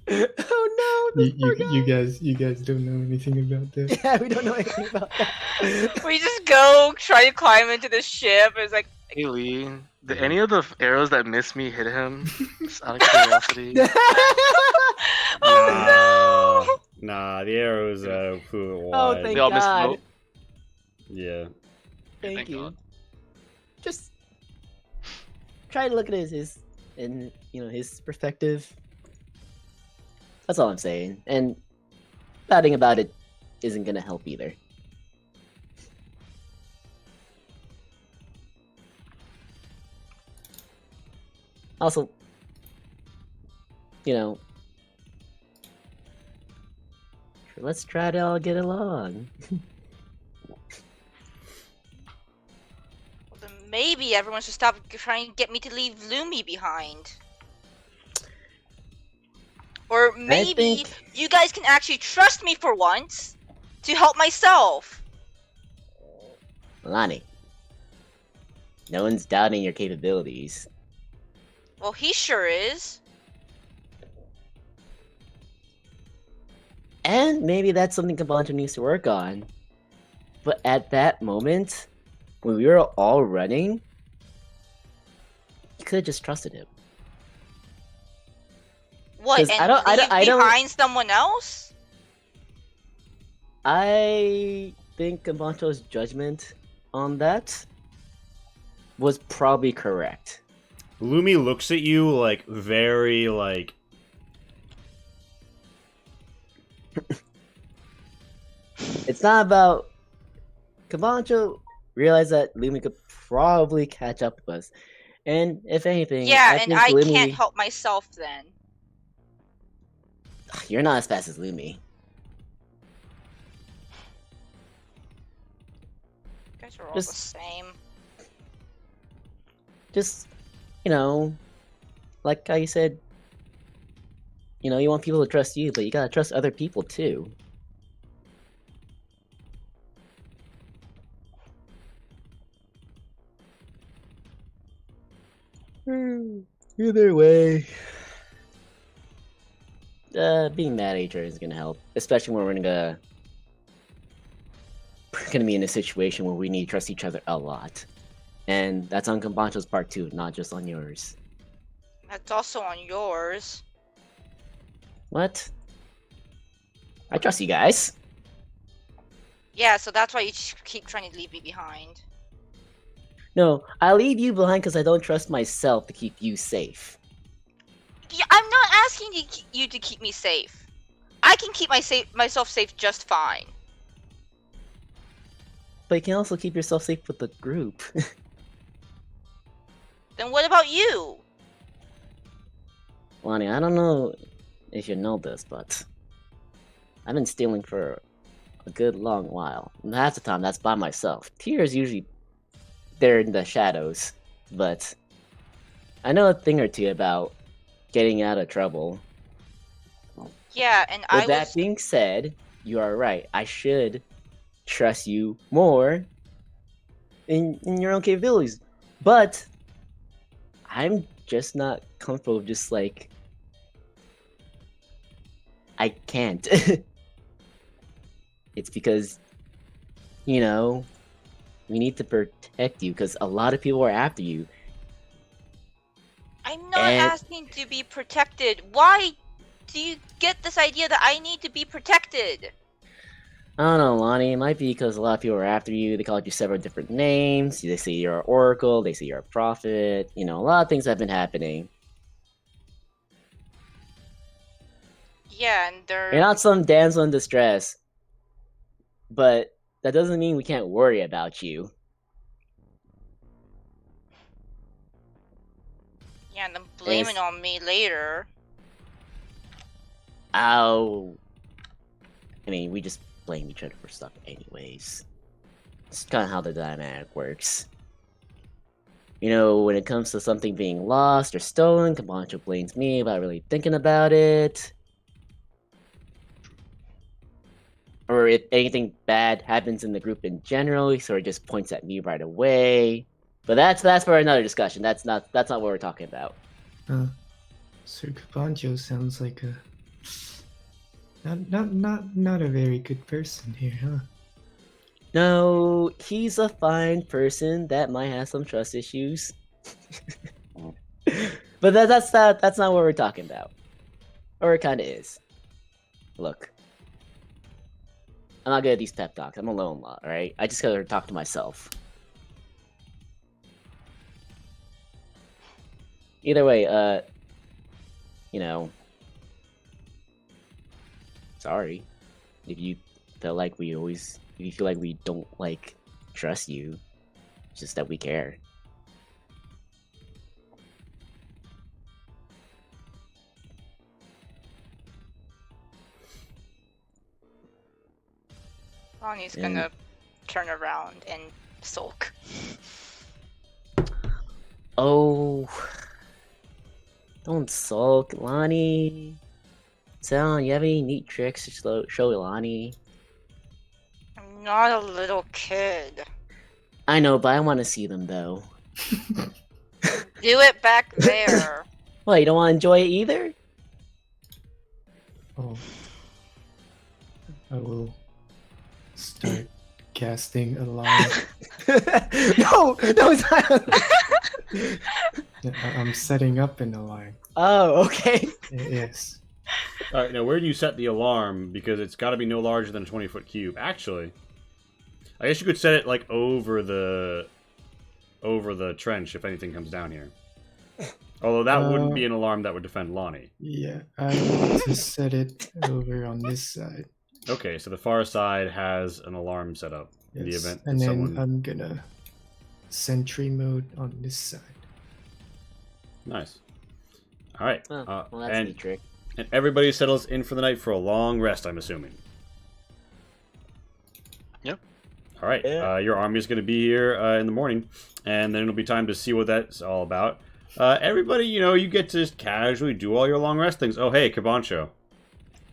Speaker 3: Oh no.
Speaker 7: You guys don't know anything about that.
Speaker 3: Yeah, we don't know anything about that.
Speaker 5: we just go try to climb into the ship. It's like,
Speaker 6: Hey Lee, did any of the arrows that missed me hit him? Just out of curiosity.
Speaker 5: oh
Speaker 2: Nah, the arrows flew
Speaker 3: Oh,
Speaker 2: wide.
Speaker 3: thank
Speaker 6: They all missed the
Speaker 3: God.
Speaker 6: boat.
Speaker 2: Yeah.
Speaker 3: Thank
Speaker 6: Thank
Speaker 3: you.
Speaker 6: God.
Speaker 3: Just try to look at his in his perspective. That's all I'm saying. And batting about it isn't gonna help either. Also, let's try to all get along.
Speaker 5: Then maybe everyone should stop trying to get me to leave Lumi behind. Or maybe
Speaker 3: think-
Speaker 5: you guys can actually trust me for once to help myself.
Speaker 3: Lonnie, no one's doubting your capabilities.
Speaker 5: Well, he sure is.
Speaker 3: And maybe that's something Kabanto needs to work on. But at that moment, when we were all running, you could have just trusted him.
Speaker 5: What?
Speaker 3: 'Cause
Speaker 5: And
Speaker 3: I don't- I
Speaker 5: leave
Speaker 3: don't- I don't-
Speaker 5: behind someone else?
Speaker 3: I think Kabanto's judgment on that was probably correct.
Speaker 2: Lumi looks at you like very like
Speaker 3: It's not about Kabanto realized that Lumi could probably catch up with us. And if anything,
Speaker 5: Yeah,
Speaker 3: I
Speaker 5: and
Speaker 3: think
Speaker 5: I
Speaker 3: Lumi,
Speaker 5: can't help myself then.
Speaker 3: You're not as fast as Lumi.
Speaker 5: You guys are all
Speaker 3: Just-
Speaker 5: the same.
Speaker 3: Just, like how you said, you want people to trust you, but you gotta trust other people too. Either way, being mad at each other is gonna help, especially when we're gonna be in a situation where we need to trust each other a lot, and that's on Kabancho's part too, not just on yours.
Speaker 5: That's also on yours.
Speaker 3: What? I trust you guys.
Speaker 5: Yeah, so that's why you keep trying to leave me behind.
Speaker 3: No, I leave you behind because I don't trust myself to keep you safe.
Speaker 5: Yeah, I'm not asking you to keep me safe. I can keep myself safe just fine.
Speaker 3: But you can also keep yourself safe with the group.
Speaker 5: Then what about you?
Speaker 3: Lonnie, I don't know if you know this, but I've been stealing for a good long while. And half the time, that's by myself. Tears usually there in the shadows, but I know a thing or two about getting out of trouble.
Speaker 5: Yeah, and
Speaker 3: With
Speaker 5: I
Speaker 3: that
Speaker 5: was.
Speaker 3: being said, you are right. I should trust you more in your own capabilities. But I'm just not comfortable with just like I can't. It's because we need to protect you because a lot of people are after you.
Speaker 5: I'm not
Speaker 3: and-
Speaker 5: asking to be protected. Why do you get this idea that I need to be protected?
Speaker 3: I don't know, Lonnie. It might be because a lot of people are after you. They call you several different names. They say you're an oracle. They say you're a prophet. A lot of things have been happening.
Speaker 5: Yeah, and they're.
Speaker 3: You're not some damsel in distress. but that doesn't mean we can't worry about you.
Speaker 5: Yeah, and then blame it
Speaker 3: It's-
Speaker 5: on me later.
Speaker 3: Ow. I mean, we just blame each other for stuff anyways. It's kind of how the dynamic works. You know, when it comes to something being lost or stolen, Camacho blames me without really thinking about it. Or if anything bad happens in the group in general, he sort of just points at me right away. But that's for another discussion. That's not what we're talking about.
Speaker 7: Sir Cabanjo sounds like a not a very good person here, huh?
Speaker 3: No, he's a fine person that might have some trust issues. But that's not what we're talking about. Or it kind of is. Look, I'm not good at these pep talks. I'm alone a lot, alright? I just gotta talk to myself. Either way, you know, sorry if you feel like if you feel like we don't like trust you. It's just that we care.
Speaker 5: Lonnie's
Speaker 3: Yeah.
Speaker 5: gonna turn around and sulk.
Speaker 3: Oh, don't sulk, Lonnie. Sound, you have any neat tricks to show Lonnie?
Speaker 5: I'm not a little kid.
Speaker 3: I know, but I want to see them though.
Speaker 5: Do it back there.
Speaker 3: What, you don't want to enjoy it either?
Speaker 7: Oh. I will start casting a line.
Speaker 3: No, it's not.
Speaker 7: I'm setting up an alarm.
Speaker 3: Oh, okay.
Speaker 7: Yes.
Speaker 2: All right, now where do you set the alarm? Because it's got to be no larger than a 20-foot cube. Actually, I guess you could set it like over the trench if anything comes down here. Although that wouldn't be an alarm that would defend Lonnie.
Speaker 7: Yeah, I want to set it over on this side.
Speaker 2: Okay, so the far side has an alarm set up in the
Speaker 7: Yes,
Speaker 2: event
Speaker 7: and
Speaker 2: that
Speaker 7: then
Speaker 2: someone.
Speaker 7: I'm gonna sentry mode on this side.
Speaker 2: Nice. All right,
Speaker 3: Well, that's a
Speaker 2: and
Speaker 3: neat trick.
Speaker 2: everybody settles in for the night for a long rest. I'm assuming.
Speaker 6: Yep.
Speaker 2: All right,
Speaker 1: Yeah.
Speaker 2: your army is going to be here in the morning, and then it'll be time to see what that's all about. Everybody, you get to just casually do all your long rest things. Oh, hey, Cabancho.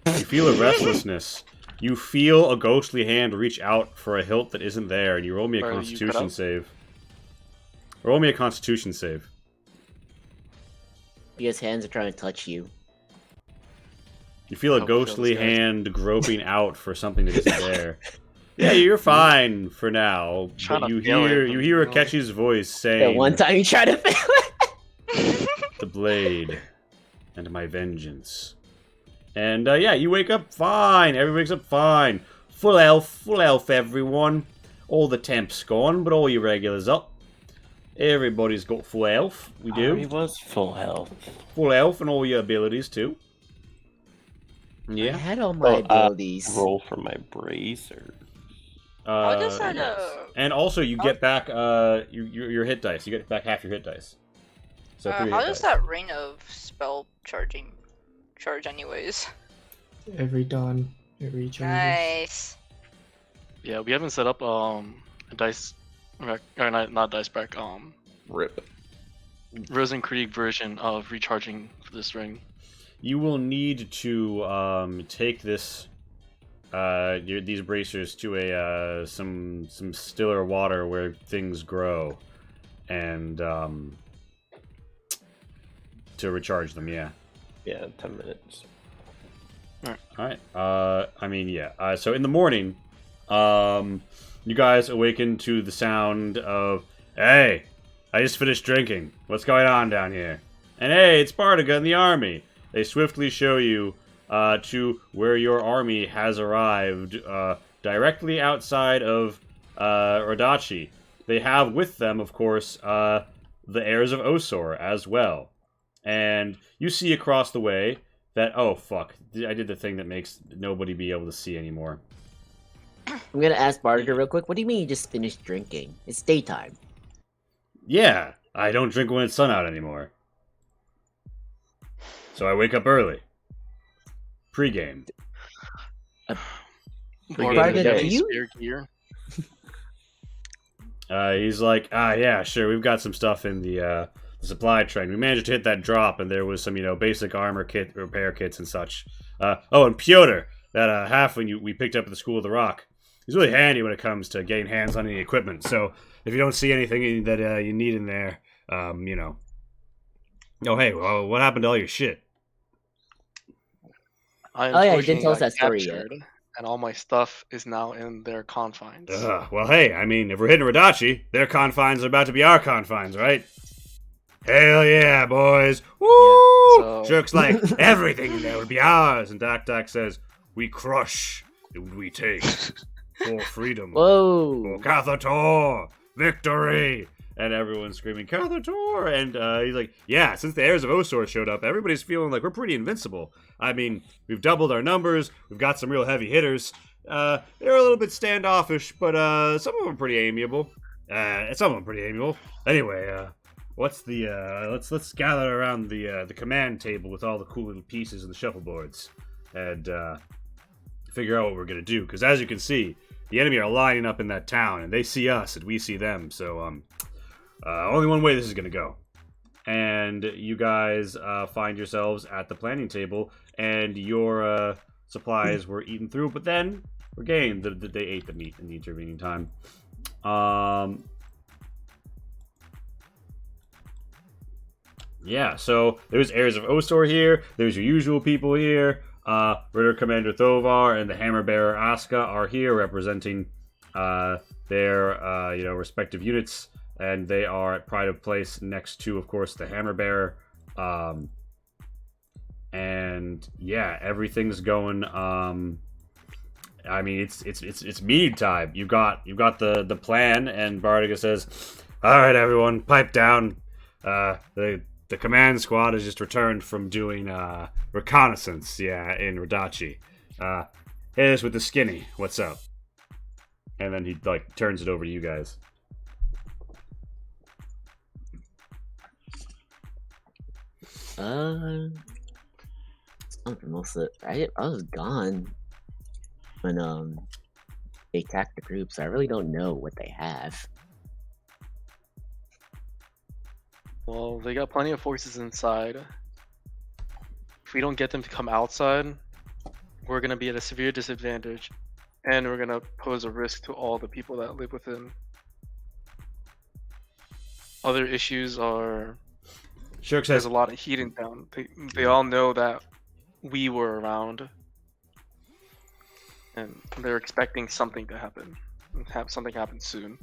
Speaker 2: You feel a restlessness. You feel a ghostly hand reach out for a hilt that isn't there, and you roll me a
Speaker 6: Are you cut
Speaker 2: Constitution
Speaker 6: out?
Speaker 2: save. Roll me a Constitution save.
Speaker 3: Because hands are trying to touch you.
Speaker 2: You feel a
Speaker 6: Oh, feel
Speaker 2: ghostly
Speaker 6: this guy's-
Speaker 2: hand groping out for something that isn't there. Yeah, you're fine for now.
Speaker 6: Trying
Speaker 2: But
Speaker 6: to
Speaker 2: you
Speaker 6: feel it,
Speaker 2: hear
Speaker 6: but
Speaker 2: you hear
Speaker 6: no.
Speaker 2: Akechi's voice
Speaker 3: That
Speaker 2: saying,
Speaker 3: one time you try to fail it.
Speaker 2: "The blade and my vengeance." And yeah, you wake up fine. Everybody wakes up fine. Full health, everyone. All the temps gone, but all your regulars up. Everybody's got full health. We do.
Speaker 1: He was full health.
Speaker 2: Full health and all your abilities too.
Speaker 3: I
Speaker 2: Yeah.
Speaker 3: had all my abilities.
Speaker 1: Roll for my bracer.
Speaker 5: How does that,
Speaker 2: yes. And also, you get back your hit dice. You get back half your hit dice. So 3
Speaker 5: how
Speaker 2: hit
Speaker 5: does
Speaker 2: dice.
Speaker 5: that rain of spell charge anyways?
Speaker 7: Every dawn, it recharges.
Speaker 5: Nice.
Speaker 6: Yeah, we haven't set up a dice rack, or not dice rack.
Speaker 1: Rip.
Speaker 6: Rosen Krieg version of recharging for this ring.
Speaker 2: You will need to take this these bracers to a some stiller water where things grow, and to recharge them. Yeah.
Speaker 1: Yeah, 10 minutes.
Speaker 2: All right. I mean, yeah. So in the morning, you guys awaken to the sound of, "Hey, I just finished drinking. What's going on down here?" And hey, it's Bardiga and the army. They swiftly show you to where your army has arrived, directly outside of Rodachi. They have with them, of course, the heirs of Osor as well. And you see across the way that, oh fuck, I did the thing that makes nobody be able to see anymore.
Speaker 3: I'm gonna ask Barker real quick. What do you mean you just finished drinking? It's daytime.
Speaker 2: Yeah, I don't drink when it's sun out anymore. So I wake up early. Pre-game.
Speaker 3: Barker,
Speaker 6: Get
Speaker 3: do
Speaker 6: any
Speaker 3: you?
Speaker 6: spare gear?
Speaker 2: He's like, yeah, sure, we've got some stuff in the supply train. We managed to hit that drop, and there was some, basic armor kit, repair kits and such. And Pyotr, that halfling we picked up at the School of the Rock. He's really handy when it comes to getting hands on any equipment. So if you don't see anything that you need in there, Oh, hey, well, what happened to all your shit?
Speaker 3: You didn't tell us that story yet.
Speaker 6: And all my stuff is now in their confines.
Speaker 2: Well, hey, I mean, if we're hitting Radachi, their confines are about to be our confines, right? Hell yeah, boys! Woo!
Speaker 6: Yeah, so...
Speaker 2: Shirk's like, everything in there would be ours, and Dak says, we crush, and we take. For freedom.
Speaker 3: Whoa!
Speaker 2: For Cathator! Victory! And everyone's screaming, Cathator! And he's like, yeah, since the heirs of Osor showed up, everybody's feeling like we're pretty invincible. I mean, we've doubled our numbers, we've got some real heavy hitters. They're a little bit standoffish, but some of them are pretty amiable. Anyway, what's the, let's gather around the command table with all the cool little pieces and the shuffleboards. And, figure out what we're gonna do. Because as you can see, the enemy are lining up in that town, and they see us, and we see them. So, only one way this is gonna go. And you guys find yourselves at the planning table, and your supplies were eaten through, but then again, they ate the meat in the intervening time. Yeah, so there's heirs of Osor here. There's your usual people here. Ritter Commander Thovar and the Hammer Bearer Aska are here representing their respective units. And they are at Pride of Place next to, of course, the Hammer Bearer. And yeah, everything's going. I mean, it's meeting time. You've got the plan, and Bardiga says, "All right, everyone, pipe down. The command squad has just returned from doing reconnaissance. Yeah, in Radachi. Hit us with the skinny. What's up?" And then he turns it over to you guys.
Speaker 3: Most of it, I was gone when they attacked the group, so I really don't know what they have.
Speaker 6: Well, they got plenty of forces inside. If we don't get them to come outside, we're gonna be at a severe disadvantage, and we're gonna pose a risk to all the people that live within. Other issues are
Speaker 2: Shirk says
Speaker 6: there's a lot of heat in town. They all know that we were around, and they're expecting something to happen, and have something happen soon.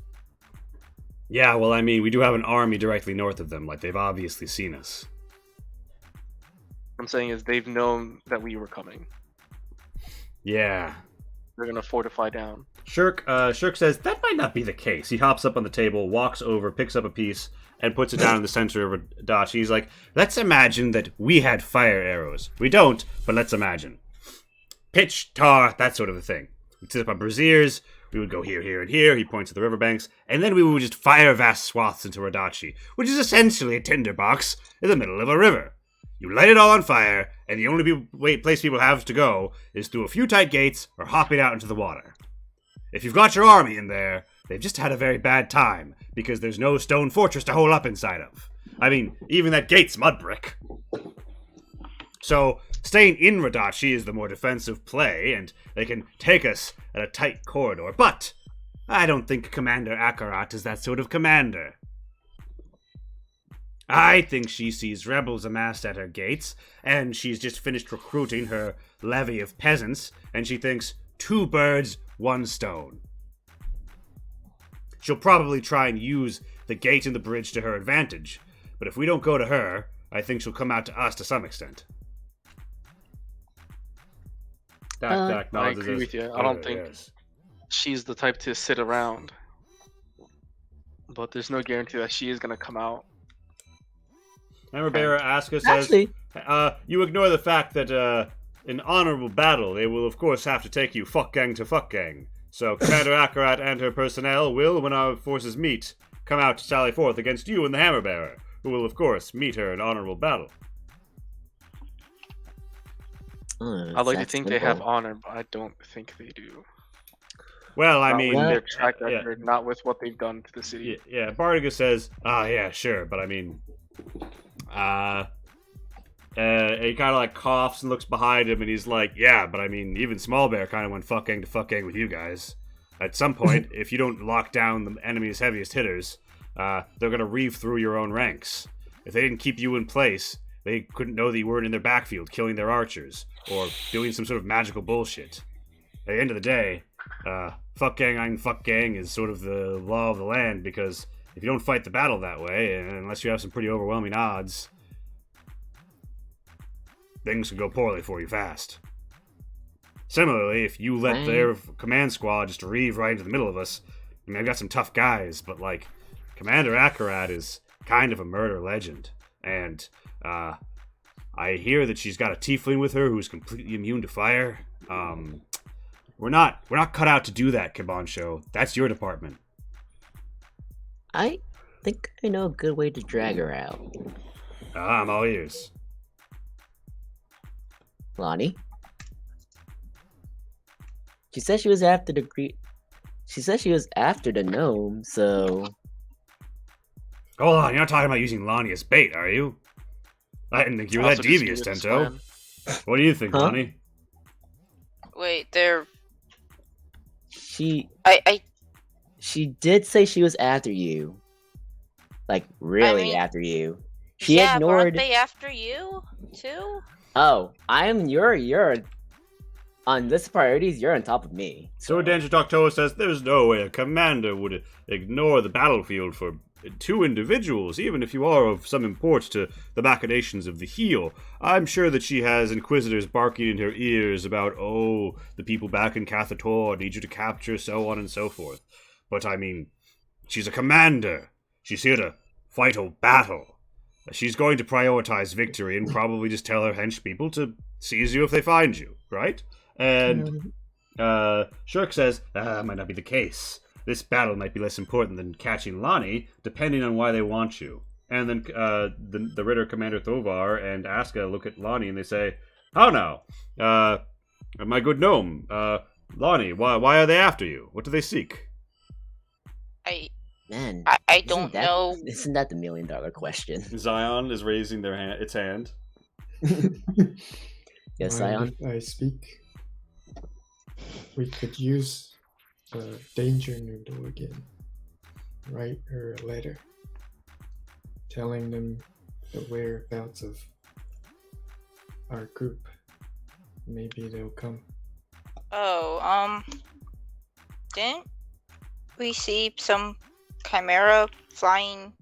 Speaker 2: Yeah, well, I mean, we do have an army directly north of them. They've obviously seen us.
Speaker 6: What I'm saying is they've known that we were coming.
Speaker 2: Yeah.
Speaker 6: They're gonna fortify down.
Speaker 2: Shirk says that might not be the case. He hops up on the table, walks over, picks up a piece, and puts it down in the center of Radachi. He's like, let's imagine that we had fire arrows. We don't, but let's imagine. Pitch, tar, that sort of a thing. We'd set up our braziers, we would go here, here, and here. He points to the riverbanks, and then we would just fire vast swaths into Radachi, which is essentially a tinderbox in the middle of a river. You light it all on fire, and the only place people have to go is through a few tight gates or hopping out into the water. If you've got your army in there, they've just had a very bad time, because there's no stone fortress to hole up inside of. I mean, even that gate's mud brick. So, staying in Radachi is the more defensive play, and they can take us at a tight corridor. But I don't think Commander Akarat is that sort of commander. I think she sees rebels amassed at her gates, and she's just finished recruiting her levy of peasants, and she thinks, 2 birds, 1 stone. She'll probably try and use the gate and the bridge to her advantage, but if we don't go to her, I think she'll come out to us to some extent.
Speaker 6: I agree with you. I don't think she's the type to sit around, but there's no guarantee that she is going to come out.
Speaker 2: Hammer Bearer Aska says, you ignore the fact that in honorable battle, they will of course have to take you fuck gang to fuck gang. So Commander Akarat and her personnel will, when our forces meet, come out to sally forth against you and the Hammer Bearer, who will, of course, meet her in honorable battle.
Speaker 6: I'd like to think they have honor, but I don't think they do.
Speaker 2: Well, I
Speaker 6: Not
Speaker 2: mean,
Speaker 6: with their track
Speaker 2: yeah.
Speaker 6: record, not with what they've done to the city.
Speaker 2: Yeah, Bardiga says, yeah, sure, but I mean, he kind of like coughs and looks behind him, and he's like, yeah, but I mean, even Small Bear kind of went fuck gang to fuck gang with you guys. At some point, if you don't lock down the enemy's heaviest hitters, they're gonna reave through your own ranks. If they didn't keep you in place, they couldn't know that you weren't in their backfield killing their archers, or doing some sort of magical bullshit. At the end of the day, fuck gang is sort of the law of the land, because if you don't fight the battle that way, and unless you have some pretty overwhelming odds, things can go poorly for you fast. Similarly, if you let their command squad just reeve right into the middle of us, I mean, I've got some tough guys, but like, Commander Akarat is kind of a murder legend, and I hear that she's got a tiefling with her who's completely immune to fire. We're not cut out to do that, Kabancho. That's your department.
Speaker 3: I think I know a good way to drag her out.
Speaker 2: I'm all ears.
Speaker 3: Lonnie? She said she was after the She said she was after the gnome, so...
Speaker 2: Hold on, you're not talking about using Lonnie as bait, are you? I didn't think you were that devious, Tento. What do you think, Lonnie?
Speaker 5: Wait, they're...
Speaker 3: She
Speaker 5: I
Speaker 3: did say she was after you. Like, really
Speaker 5: I mean,
Speaker 3: after you. She
Speaker 5: yeah, but aren't
Speaker 3: ignored...
Speaker 5: they after you, too?
Speaker 3: Oh, you're... On this priorities, you're on top of me.
Speaker 2: So Adventure Toktoa says there's no way a commander would ignore the battlefield for two individuals, even if you are of some import to the machinations of the heel. I'm sure that she has inquisitors barking in her ears about, oh, the people back in Cathator need you to capture, so on and so forth. But I mean, she's a commander. She's here to fight a battle. She's going to prioritize victory and probably just tell her hench people to seize you if they find you, right? And Shirk says, that might not be the case. This battle might be less important than catching Lonnie, depending on why they want you. And then the Ritter Commander Thovar and Aska look at Lonnie and they say, how now? My good gnome, Lonnie, why are they after you? What do they seek?
Speaker 5: I don't know.
Speaker 3: Isn't that the $1 million question?
Speaker 4: Zion is raising its hand.
Speaker 3: Yes, Zion?
Speaker 7: If I speak. We could use Danger Noodle again. Write her a letter telling them the whereabouts of our group. Maybe they'll come.
Speaker 5: Oh, didn't we see some chimera flying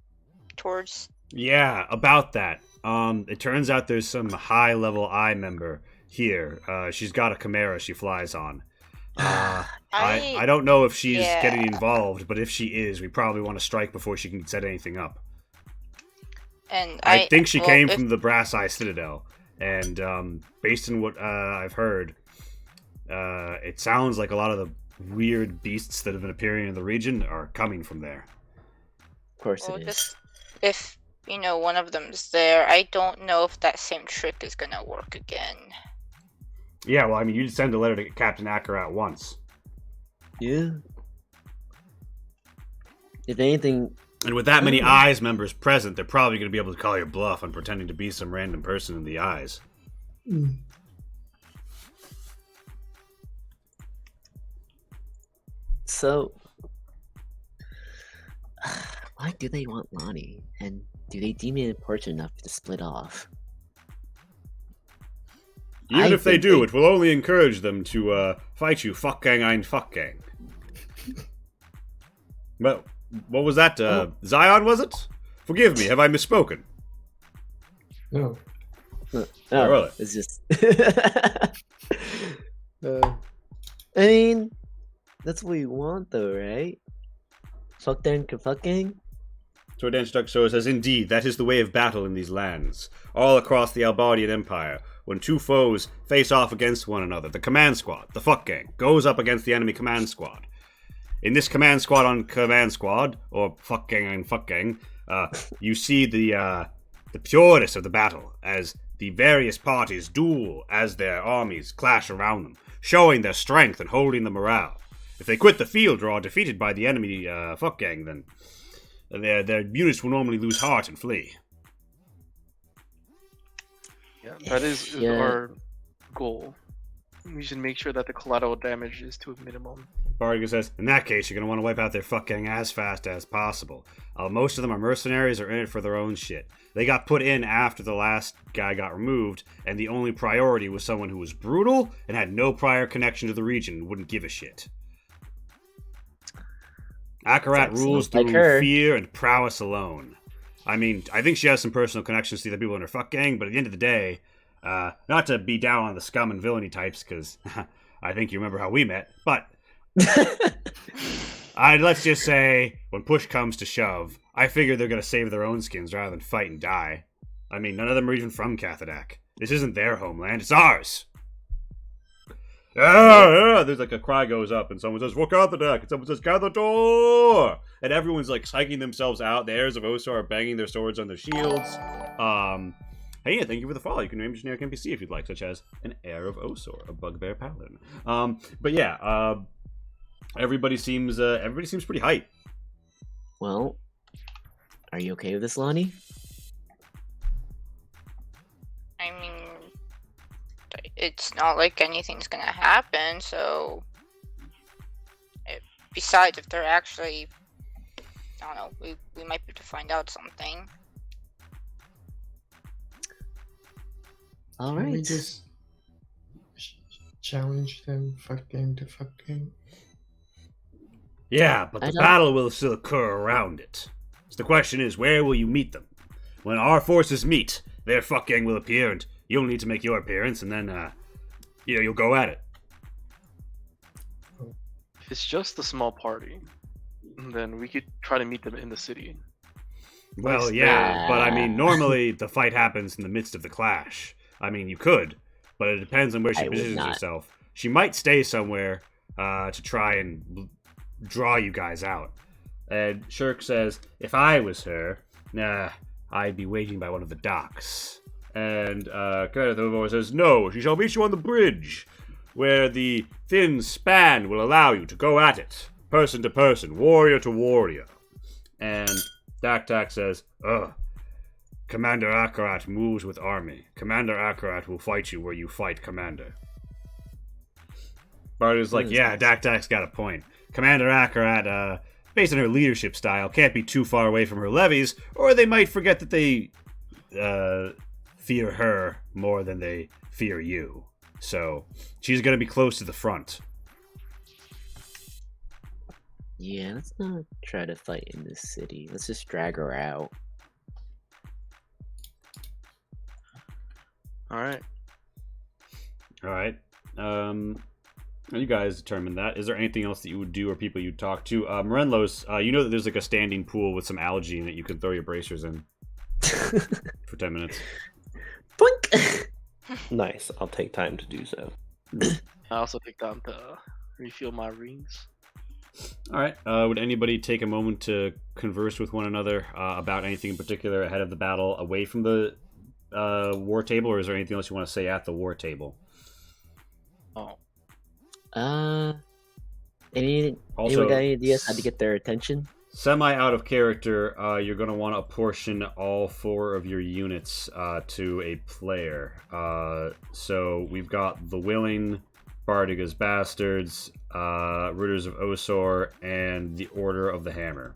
Speaker 5: towards...
Speaker 2: Yeah, about that. It turns out there's some high-level eye member here. She's got a chimera she flies on. I don't know if she's getting involved, but if she is, we probably want to strike before she can set anything up.
Speaker 5: And
Speaker 2: I think she came from the Brass Eye Citadel, and based on what I've heard, it sounds like a lot of the weird beasts that have been appearing in the region are coming from there.
Speaker 3: Of course it is.
Speaker 5: Just, if, one of them's there, I don't know if that same trick is gonna work again.
Speaker 2: Yeah, well, I mean, you'd send a letter to Captain Akarat once.
Speaker 3: Yeah. If anything...
Speaker 2: And with that many Eyes members present, they're probably going to be able to call your bluff on pretending to be some random person in the Eyes.
Speaker 7: Mm.
Speaker 3: So... why do they want Lonnie? And do they deem it important enough to split off?
Speaker 2: Even if they do, it will only encourage them to fight you. Fuck gang, ein fuck gang. Well, what was that? Zion, was it? Forgive me, have I misspoken?
Speaker 7: No.
Speaker 2: Really?
Speaker 3: It's just... I mean, that's what you want though, right? Fuck gang, fuck gang?
Speaker 2: So Danshduxo says, indeed, that is the way of battle in these lands. All across the Albardian Empire, when two foes face off against one another, the command squad, the fuck gang, goes up against the enemy command squad. In this command squad on command squad, or fuck gang and fuck gang, you see the pureness of the battle as the various parties duel as their armies clash around them, showing their strength and holding the morale. If they quit the field or are defeated by the enemy fuck gang, then their units will normally lose heart and flee.
Speaker 6: Yeah, that is our goal. We should make sure that the collateral damage is to a minimum.
Speaker 2: Bardiga says, in that case, you're going to want to wipe out their fuck gang as fast as possible. Most of them are mercenaries or in it for their own shit. They got put in after the last guy got removed, and the only priority was someone who was brutal and had no prior connection to the region and wouldn't give a shit. Akarat rules through fear and prowess alone. I mean, I think she has some personal connections to the people in her fuck gang, but at the end of the day, not to be down on the scum and villainy types, because I think you remember how we met, but let's just say, when push comes to shove, I figure they're going to save their own skins rather than fight and die. I mean, none of them are even from Cathadak. This isn't their homeland, it's ours! There's like a cry goes up and someone says, "For Cathadak!" and someone says, "Cathator!" And everyone's like psyching themselves out. The heirs of Osor are banging their swords on their shields. Hey, thank you for the follow. You can name a generic NPC if you'd like, such as an heir of Osor, a bugbear paladin. But yeah, everybody seems pretty hyped.
Speaker 3: Well, are you okay with this, Lonnie?
Speaker 5: I mean, it's not like anything's gonna happen, so... Besides, if they're actually... I don't know, we might be able to find out something.
Speaker 3: All
Speaker 7: Can we
Speaker 3: right.
Speaker 7: just challenge them fuck gang to fuck gang?
Speaker 2: Yeah, but the battle will still occur around it. So the question is, where will you meet them? When our forces meet, their fuck gang will appear, and you'll need to make your appearance, and then, you'll go at it.
Speaker 6: If it's just a small party, then we could try to meet them in the city.
Speaker 2: Well, yeah, but I mean, normally the fight happens in the midst of the clash. I mean, you could, but it depends on where she positions herself. She might stay somewhere to try and draw you guys out. And Shirk says, if I was her, I'd be waiting by one of the docks. And Karathovo says, no, she shall meet you on the bridge, where the thin span will allow you to go at it, person to person, warrior to warrior. And Daktak says, Commander Akarat moves with army. Commander Akarat will fight you where you fight Commander. Bardi's like, yeah, Daktak's got a point. Commander Akarat, based on her leadership style, can't be too far away from her levies, or they might forget that they fear her more than they fear you. So, she's going to be close to the front.
Speaker 3: Yeah, let's not try to fight in this city. Let's just drag her out.
Speaker 6: Alright.
Speaker 2: Alright. You guys determined that. Is there anything else that you would do or people you'd talk to? Morenlos, you know that there's like a standing pool with some algae in it you can throw your bracers in for 10 minutes.
Speaker 3: Boink!
Speaker 1: Nice. I'll take time to do so.
Speaker 6: I also take time to refuel my rings.
Speaker 2: Alright. Would anybody take a moment to converse with one another about anything in particular ahead of the battle away from the war table, or is there anything else you want to say at the war table?
Speaker 3: Anyone got any ideas how to get their attention?
Speaker 2: Semi out of character, you're going to want to apportion all 4 of your units to a player. So we've got the Willing, Bardiga's Bastards, Rooters of Osor, and the Order of the Hammer.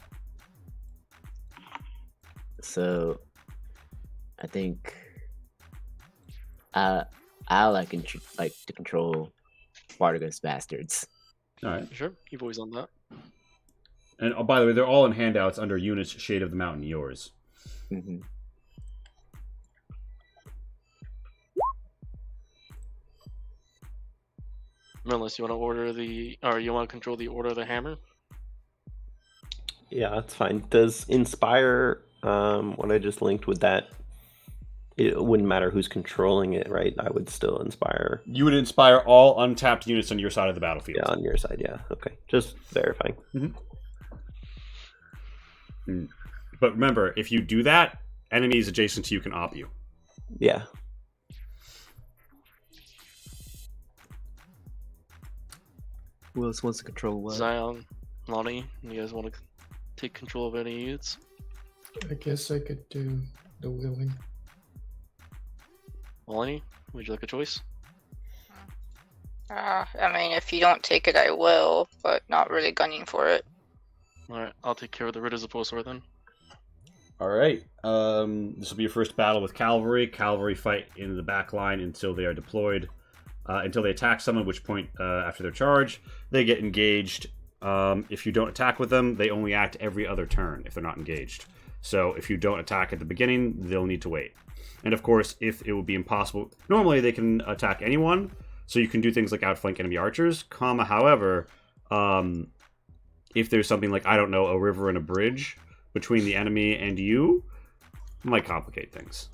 Speaker 3: So, I think I like to control Bardiga's Bastards.
Speaker 2: All right.
Speaker 6: Sure, you've always done that.
Speaker 2: And by the way, they're all in handouts under units Shade of the Mountain, yours.
Speaker 3: Mm-hmm.
Speaker 6: Unless you want to order you want to control the Order of the Hammer.
Speaker 1: Yeah, that's fine. Does Inspire, what I just linked with that, it wouldn't matter who's controlling it, right? I would still Inspire.
Speaker 2: You would inspire all untapped units on your side of the battlefield.
Speaker 1: Yeah, on your side, yeah. Okay, just verifying.
Speaker 2: But remember, if you do that, enemies adjacent to you can op you.
Speaker 1: Yeah.
Speaker 3: Who else wants to control what?
Speaker 6: Zion, Lonnie, you guys want to take control of any units?
Speaker 7: I guess I could do the willing.
Speaker 6: Lonnie, would you like a choice?
Speaker 5: I mean, if you don't take it, I will, but not really gunning for it.
Speaker 6: Alright, I'll take care of the Ritters of Posor then.
Speaker 2: All right. This will be your first battle with cavalry. Cavalry fight in the back line until they are deployed, until they attack someone, at which point, after their charge, they get engaged. If you don't attack with them, they only act every other turn if they're not engaged. So if you don't attack at the beginning, they'll need to wait. And of course, if it would be impossible, normally they can attack anyone, so you can do things like outflank enemy archers, however, if there's something like, I don't know, a river and a bridge between the enemy and you, it might complicate things.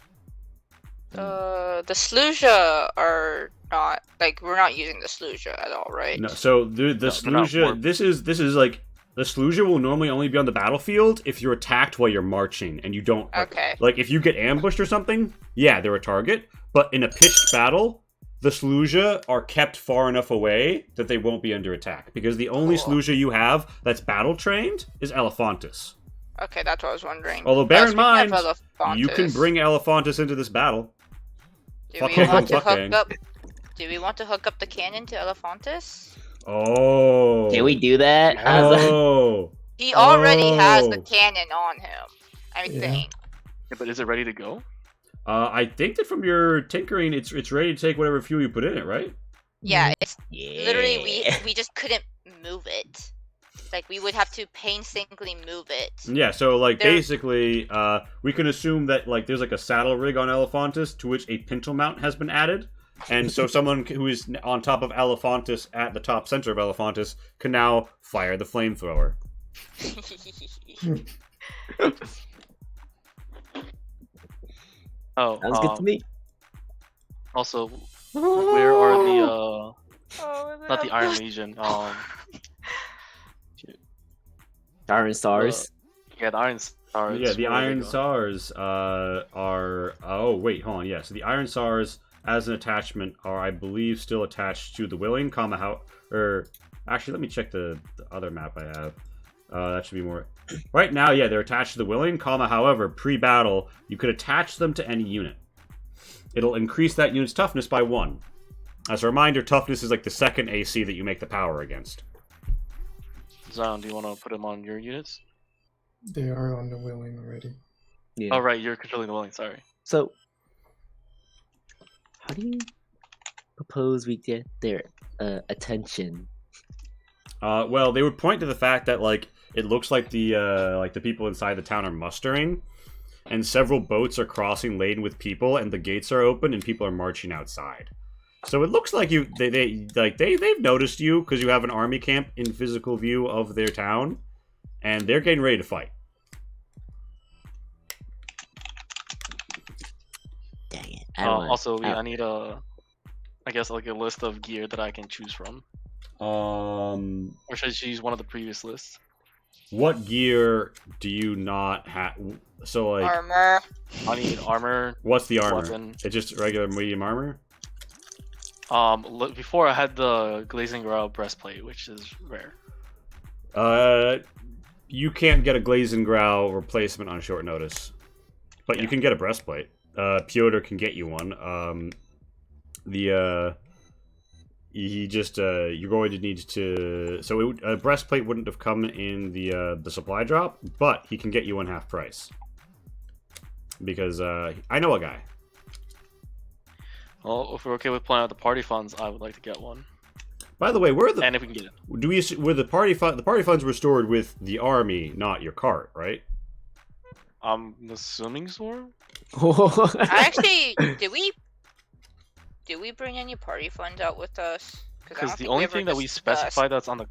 Speaker 5: The Sluzia are not, like, we're not using the Sluzia at all, right?
Speaker 2: No, so the Sluzia, this is like, the Sluzia will normally only be on the battlefield if you're attacked while you're marching and you don't.
Speaker 5: Okay.
Speaker 2: Like if you get ambushed or something, yeah, they're a target. But in a pitched battle, the Sluzia are kept far enough away that they won't be under attack. Because the only Sluzia you have that's battle trained is Elephantis.
Speaker 5: Okay, that's what I was wondering.
Speaker 2: Although bear in
Speaker 5: Speaking of
Speaker 2: mind, you can
Speaker 5: Elephantis,
Speaker 2: bring Elephantis into this battle.
Speaker 5: Do
Speaker 2: fuck
Speaker 5: we
Speaker 2: him,
Speaker 5: want to
Speaker 2: fuck
Speaker 5: hook
Speaker 2: him.
Speaker 5: up? Do we want to hook up the cannon to Elephantis?
Speaker 2: Oh.
Speaker 3: Can we do that?
Speaker 2: Oh.
Speaker 5: He already has the
Speaker 2: Oh.
Speaker 5: cannon on him. I
Speaker 7: Yeah.
Speaker 5: think.
Speaker 6: Yeah, but is it ready to go?
Speaker 2: I think that from your tinkering, it's ready to take whatever fuel you put in it, right?
Speaker 5: Yeah, it's
Speaker 3: Yeah.
Speaker 5: literally we just couldn't move it. Like we would have to painstakingly move it.
Speaker 2: Yeah, so like
Speaker 5: There-
Speaker 2: basically, we can assume that like there's like a saddle rig on Elephantis to which a pintle mount has been added, and so someone who is on top of Elephantis at the top center of Elephantis can now fire the flamethrower.
Speaker 6: Oh,
Speaker 3: Sounds good to me.
Speaker 6: Also, where are the
Speaker 5: Oh,
Speaker 6: not the Iron Legion?
Speaker 3: Iron Stars.
Speaker 6: Yeah, the Iron Stars.
Speaker 2: Yeah, the
Speaker 6: where are they
Speaker 2: Iron
Speaker 6: going?
Speaker 2: Sars are. Oh wait, hold on. Yeah, so the Iron Sars as an attachment are, I believe, still attached to the Willing, actually, let me check the other map I have. That should be more. Right now, yeah, they're attached to the Willing, however, pre-battle, you could attach them to any unit. It'll increase that unit's toughness by 1. As a reminder, toughness is like the second AC that you make the power against.
Speaker 6: Zion, do you want to put them on your units?
Speaker 7: They are on the willing already.
Speaker 3: Yeah.
Speaker 6: Oh, right, you're controlling the Willing, sorry.
Speaker 3: So, how do you propose we get their attention?
Speaker 2: Well, they would point to the fact that like it looks like the people inside the town are mustering, and several boats are crossing laden with people, and the gates are open, and people are marching outside. So it looks like they've noticed you because you have an army camp in physical view of their town, and they're getting ready to fight.
Speaker 3: Dang it! I don't want-
Speaker 6: Also,
Speaker 3: I-
Speaker 6: I need I guess like a list of gear that I can choose from. Or should I just use one of the previous lists?
Speaker 2: What gear do you not have? So like,
Speaker 5: Armor.
Speaker 6: I need armor.
Speaker 2: what's the armor?
Speaker 6: Weapon.
Speaker 2: It's just regular medium armor.
Speaker 6: Before I had the Glazing Brow breastplate, which is rare.
Speaker 2: You can't get a Glazengrau replacement on short notice, but you can get a breastplate. Piotr can get you one. You're going to need to. So a breastplate wouldn't have come in the supply drop, but he can get you one half price because I know a guy.
Speaker 6: Well, if we're okay with playing out the party funds, I would like to get one.
Speaker 2: By the way,
Speaker 6: And if we can get it.
Speaker 2: were the party funds were stored with the army, not your cart, right?
Speaker 6: I'm assuming so.
Speaker 5: Actually, did we bring any party funds out with us? I don't
Speaker 6: Because the
Speaker 5: think
Speaker 6: only
Speaker 5: ever
Speaker 6: thing that we
Speaker 5: discussed-
Speaker 6: specify that's on the.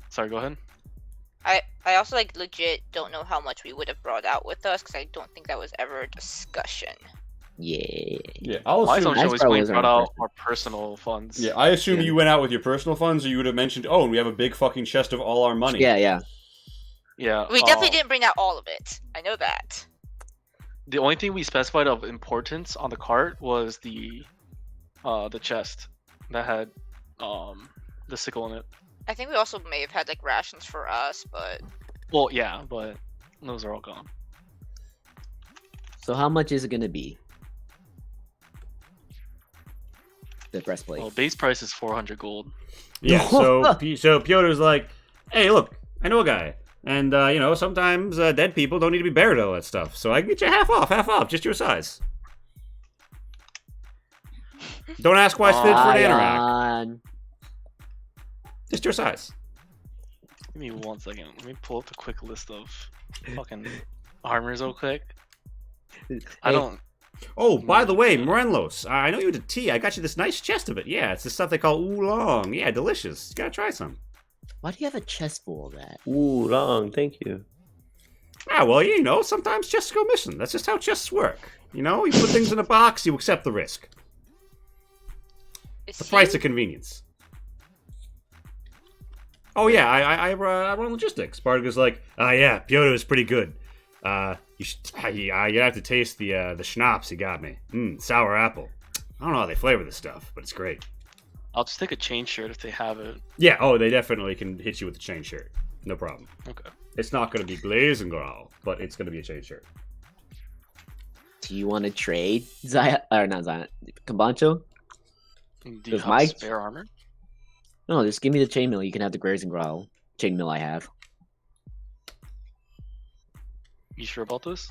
Speaker 6: Sorry, go ahead.
Speaker 5: I also like legit don't know how much we would have brought out with us because I don't think that was ever a discussion.
Speaker 3: Yeah.
Speaker 4: Yeah, I'll
Speaker 6: My
Speaker 4: assume.
Speaker 6: assumption was
Speaker 3: probably
Speaker 6: we
Speaker 3: wasn't
Speaker 6: brought
Speaker 3: our
Speaker 6: out
Speaker 3: first
Speaker 6: our personal funds.
Speaker 4: Yeah, I assume
Speaker 3: Yeah.
Speaker 4: you went out with your personal funds, or you would have mentioned, "Oh, and we have a big fucking chest of all our money."
Speaker 3: Yeah.
Speaker 6: Yeah.
Speaker 5: We definitely didn't bring out all of it. I know that.
Speaker 6: The only thing we specified of importance on the cart was the chest that had the sickle in it.
Speaker 5: I think we also may have had like rations for us, but
Speaker 6: Well, yeah, but those are all gone.
Speaker 3: So how much is it gonna be? The breastplate.
Speaker 6: Well, base price is 400 gold.
Speaker 2: Yeah, so Pyotr's like, hey, look, I know a guy. And, you know, sometimes dead people don't need to be buried all that stuff. So I can get you half off, just your size. Don't ask why it's fit for an anorak.
Speaker 3: Ion.
Speaker 2: Just your size.
Speaker 6: Give me 1 second. Let me pull up a quick list of fucking armors real quick. I
Speaker 3: Hey,
Speaker 6: don't.
Speaker 2: Oh, by the way, Morenlos, I know you did tea. I got you this nice chest of it. Yeah, it's the stuff they call oolong. Yeah, delicious. You gotta try some.
Speaker 3: Why do you have a chest full of that?
Speaker 1: Ooh, long. Thank you.
Speaker 2: Ah, well, you know, sometimes chests go missing. That's just how chests work. You know, you put things in a box, you accept the risk.
Speaker 5: is
Speaker 2: The
Speaker 5: he-
Speaker 2: price of convenience. Oh yeah, I run logistics. Spartacus like, yeah, Piotr is pretty good. You have to taste the schnapps he got me. Sour apple. I don't know how they flavor this stuff, but it's great.
Speaker 6: I'll just take a chain shirt if they have it.
Speaker 2: Yeah, oh, they definitely can hit you with a chain shirt. No problem.
Speaker 6: Okay.
Speaker 2: It's not going to be Glazengrau, but it's going to be a chain shirt.
Speaker 3: Do you want to trade Zion or not Zion? Kambancho?
Speaker 6: Do you
Speaker 3: Does
Speaker 6: have
Speaker 3: Mike-
Speaker 6: spare armor?
Speaker 3: No, just give me the chainmail. You can have the grazing growl chainmail I have.
Speaker 6: You sure about this?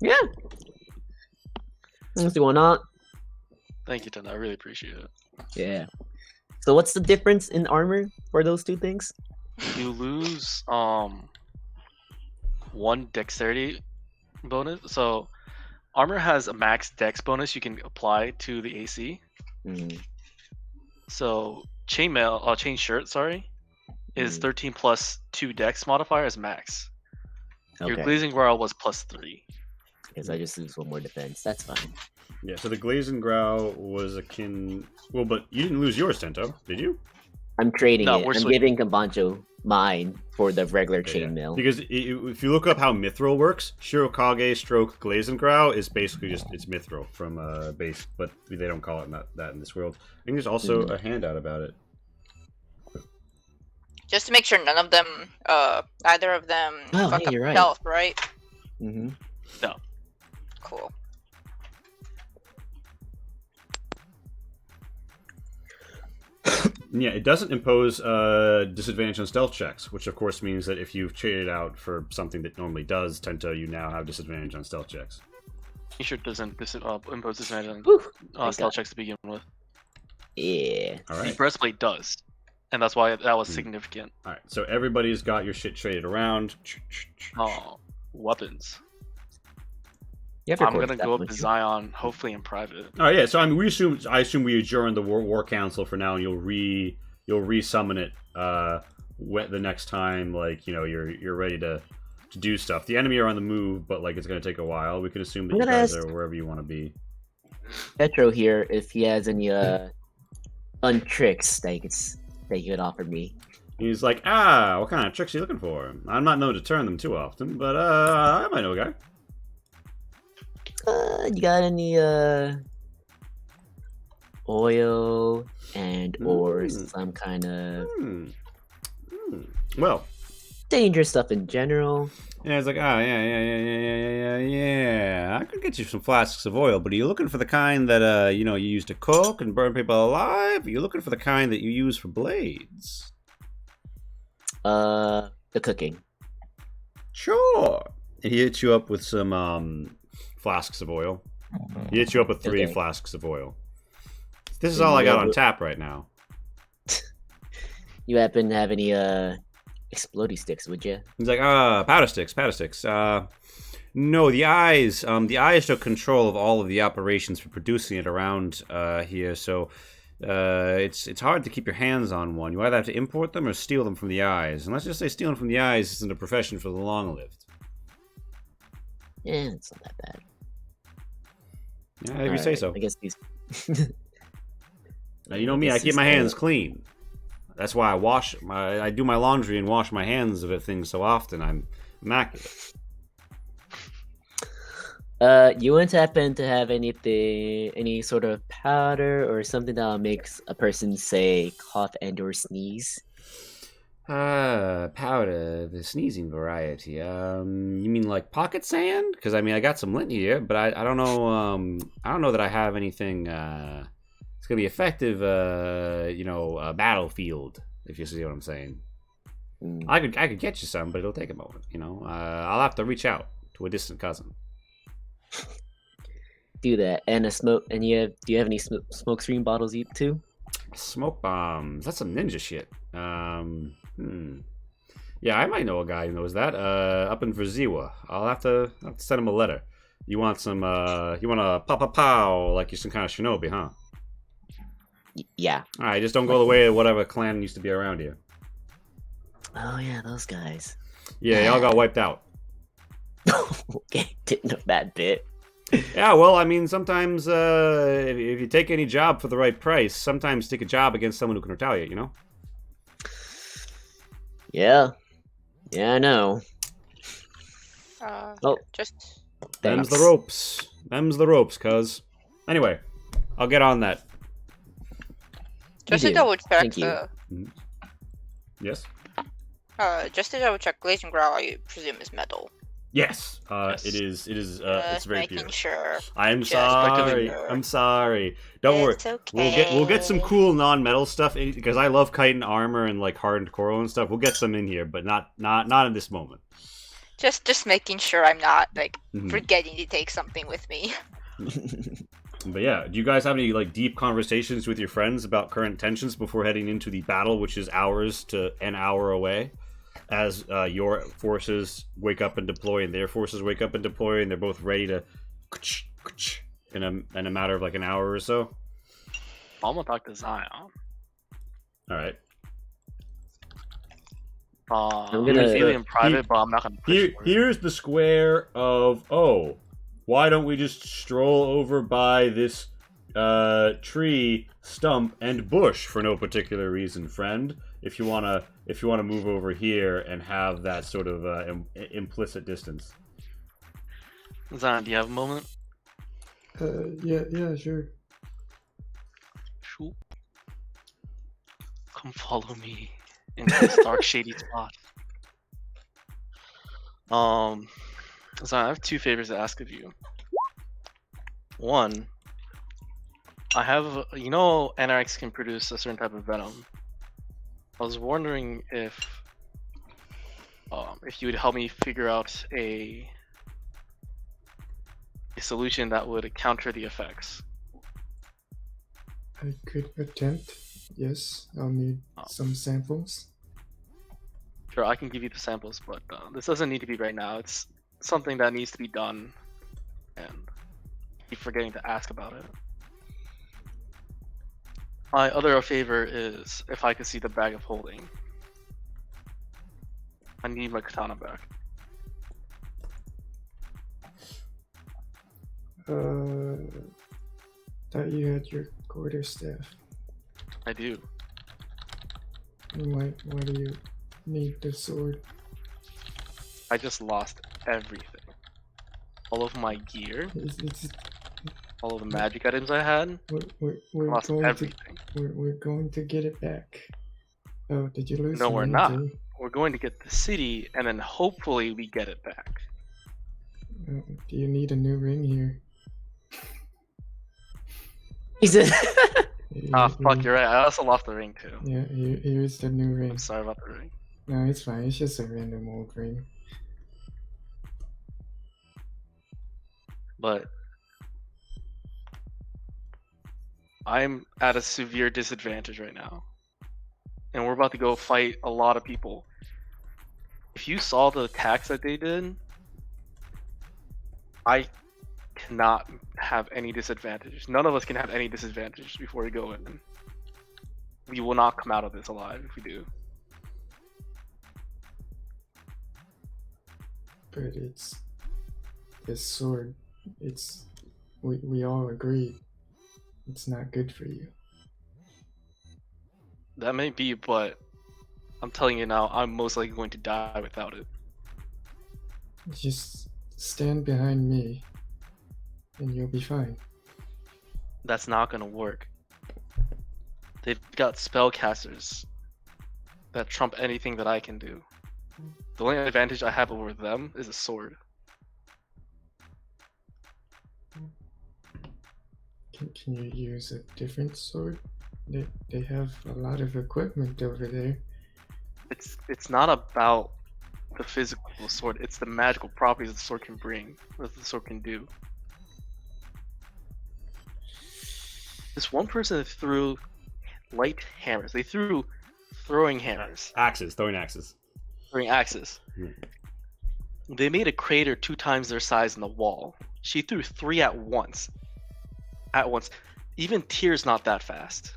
Speaker 3: Yeah. What's going on?
Speaker 6: Thank you, Tenda. I really appreciate it.
Speaker 3: Yeah. So what's the difference in armor for those two things?
Speaker 6: You lose 1 dexterity bonus. So armor has a max dex bonus you can apply to the AC.
Speaker 3: Mm,
Speaker 6: So chain shirt, sorry, is
Speaker 3: Mm.
Speaker 6: 13 plus 2 dex modifier as max. Your
Speaker 3: okay.
Speaker 6: glazing growl was plus 3.
Speaker 3: Because I just lose one more defense. That's fine.
Speaker 2: Yeah, so the Glazengrau was akin... Well, but you didn't lose yours, Tento, did you?
Speaker 3: I'm trading
Speaker 6: No,
Speaker 3: it.
Speaker 6: we're
Speaker 3: I'm
Speaker 6: switching.
Speaker 3: giving Kambancho mine for the regular
Speaker 2: Yeah.
Speaker 3: chainmail.
Speaker 2: Because if you look up how Mithril works, Shirokage stroke Glazengrau is basically just it's Mithril from base, but they don't call it that in this world. I think there's also a handout about it.
Speaker 5: Just to make sure none of them, either of them
Speaker 3: Oh,
Speaker 5: fuck
Speaker 3: hey,
Speaker 5: up
Speaker 3: you're right.
Speaker 5: health, right?
Speaker 3: Mm-hmm.
Speaker 5: Cool.
Speaker 2: Yeah, it doesn't impose disadvantage on stealth checks, which of course means that if you've traded out for something that normally does, Tento, you now have disadvantage on stealth checks.
Speaker 6: Chain shirt doesn't impose disadvantage
Speaker 3: Whew.
Speaker 6: on
Speaker 3: Thank
Speaker 6: stealth
Speaker 3: God.
Speaker 6: checks to begin with.
Speaker 3: Yeah.
Speaker 2: All
Speaker 6: The
Speaker 2: right.
Speaker 6: breastplate does, and that's why that was significant.
Speaker 2: All right, so everybody's got your shit traded around.
Speaker 6: Weapons.
Speaker 3: You have your
Speaker 6: I'm
Speaker 3: core
Speaker 6: gonna
Speaker 3: stuff,
Speaker 6: go up
Speaker 3: don't
Speaker 6: to
Speaker 3: you?
Speaker 6: Zion, hopefully in private.
Speaker 2: Oh yeah, so I mean, I assume we adjourn the war council for now, and you'll re-summon it the next time, like you know you're ready to do stuff. The enemy are on the move, but like it's gonna take a while. We can assume that
Speaker 3: I'm
Speaker 2: you
Speaker 3: gonna
Speaker 2: guys
Speaker 3: ask-
Speaker 2: are wherever you want to be.
Speaker 3: Petro here, if he has any fun tricks that he could offer me.
Speaker 2: He's like, what kind of tricks are you looking for? I'm not known to turn them too often, but I might know a guy.
Speaker 3: You got any oil and or some kind of
Speaker 2: Well,
Speaker 3: dangerous stuff in general?
Speaker 2: yeah, it's like, yeah. I could get you some flasks of oil, but are you looking for the kind that you use to cook and burn people alive? Or are you looking for the kind that you use for blades?
Speaker 3: The cooking.
Speaker 2: Sure. And he hits you up with some flasks of oil. He hits you up with 3
Speaker 3: Okay.
Speaker 2: flasks of oil. This is all I got on tap right now.
Speaker 3: You happen to have any explodey sticks, would you?
Speaker 2: He's like, powder sticks. No, the eyes took control of all of the operations for producing it around here, so it's hard to keep your hands on one. You either have to import them or steal them from the eyes. And let's just say stealing from the eyes isn't a profession for the long-lived.
Speaker 3: Yeah, it's not that bad.
Speaker 2: Yeah, if you say so.
Speaker 3: I guess these.
Speaker 2: Now, you know me, I keep my hands clean. That's why I do my laundry and wash my hands of things so often. I'm immaculate.
Speaker 3: You wouldn't happen to have any sort of powder or something that makes a person say cough and or sneeze?
Speaker 2: Powder, the sneezing variety. You mean like pocket sand? Because I mean, I got some lint here, but I don't know. I don't know that I have anything. It's gonna be effective. Battlefield. If you see what I'm saying. I could get you some, but it'll take a moment. I'll have to reach out to a distant cousin.
Speaker 3: Do that, and do you have any smoke screen bottles too?
Speaker 2: Smoke bombs. That's some ninja shit. Yeah, I might know a guy who knows that. Up in Verziwa. I'll have to send him a letter. You want some? You want a pow like you're some kind of shinobi, huh?
Speaker 3: Yeah.
Speaker 2: All right, just don't go the way of whatever clan used to be around here.
Speaker 3: Oh yeah, those guys.
Speaker 2: Yeah, y'all got wiped out.
Speaker 3: Okay, didn't know that bit.
Speaker 2: Yeah, well, I mean, sometimes if you take any job for the right price, sometimes take a job against someone who can retaliate, you know?
Speaker 3: Yeah, I know.
Speaker 5: Just
Speaker 2: Them's
Speaker 3: Thanks.
Speaker 2: the ropes, cuz. Anyway, I'll get on that.
Speaker 5: just
Speaker 3: You
Speaker 5: to
Speaker 3: do.
Speaker 5: double check
Speaker 3: Thank you.
Speaker 2: Yes?
Speaker 5: just to double check, glazing growl I presume is metal.
Speaker 2: Yes,
Speaker 6: Yes.
Speaker 2: it is. It's very
Speaker 5: making
Speaker 2: pure.
Speaker 5: sure.
Speaker 2: I'm
Speaker 5: Just
Speaker 2: sorry.
Speaker 5: making sure.
Speaker 2: I'm sorry. Don't worry.
Speaker 5: It's okay.
Speaker 2: We'll get some cool non-metal stuff because I love chitin armor and like hardened coral and stuff. We'll get some in here, but not in this moment.
Speaker 5: Just making sure I'm not like
Speaker 2: Mhm.
Speaker 5: forgetting to take something with me.
Speaker 2: But yeah, do you guys have any like deep conversations with your friends about current tensions before heading into the battle, which is hours to an hour away? As your forces wake up and deploy, and their forces wake up and deploy, and they're both ready to in a matter of like an hour or so.
Speaker 6: I'm gonna talk to Zion.
Speaker 2: All right.
Speaker 3: I'm
Speaker 6: I'm
Speaker 3: gonna-
Speaker 6: gonna in private, but I'm not gonna push for it.
Speaker 2: Here's the square of why don't we just stroll over by this tree, stump, and bush for no particular reason, friend? If you wanna move over here and have that sort of implicit distance.
Speaker 6: Zion, do you have a moment?
Speaker 7: Yeah, sure.
Speaker 6: Shoot. Come follow me into this dark, shady spot. Zion, I have two favors to ask of you. One, I have, NRX can produce a certain type of venom. I was wondering if you would help me figure out a solution that would counter the effects.
Speaker 7: I could attempt. Yes, I'll need some samples.
Speaker 6: Sure, I can give you the samples, but this doesn't need to be right now. It's something that needs to be done, and I keep forgetting to ask about it. My other favor is if I could see the bag of holding. I need my katana back.
Speaker 7: Thought you had your quarterstaff.
Speaker 6: I do.
Speaker 7: Why do you need the sword?
Speaker 6: I just lost everything. All of my gear,
Speaker 7: It's
Speaker 6: all of the magic items I had,
Speaker 7: we're
Speaker 6: lost
Speaker 7: going
Speaker 6: everything.
Speaker 7: we're going to get it back. Oh, did you lose?
Speaker 6: No,
Speaker 7: some
Speaker 6: we're not.
Speaker 7: too?
Speaker 6: We're going to get the city, and then hopefully we get it back.
Speaker 7: Do you need a new ring here?
Speaker 3: He said,
Speaker 6: Fuck, you're right. I also lost the ring too.
Speaker 7: Yeah, here's the new ring.
Speaker 6: I'm sorry about the ring.
Speaker 7: No, it's fine. It's just a random old ring.
Speaker 6: But I'm at a severe disadvantage right now. And we're about to go fight a lot of people. If you saw the attacks that they did, I cannot have any disadvantage. None of us can have any disadvantage before we go in. we will not come out of this alive if we do.
Speaker 7: But it's this sword. It's we all agreed it's not good for you.
Speaker 6: That may be, but I'm telling you now, I'm most likely going to die without it.
Speaker 7: Just stand behind me, and you'll be fine.
Speaker 6: That's not gonna work. They've got spellcasters that trump anything that I can do. The only advantage I have over them is a sword.
Speaker 7: Can you use a different sword? They have a lot of equipment over there.
Speaker 6: It's not about the physical sword, it's the magical properties the sword can bring, what the sword can do. This one person threw light hammers. They threw throwing hammers.
Speaker 2: Throwing axes.
Speaker 6: Throwing axes. They made a crater 2 times their size in the wall. She threw 3 at once. Even Tyr's not that fast.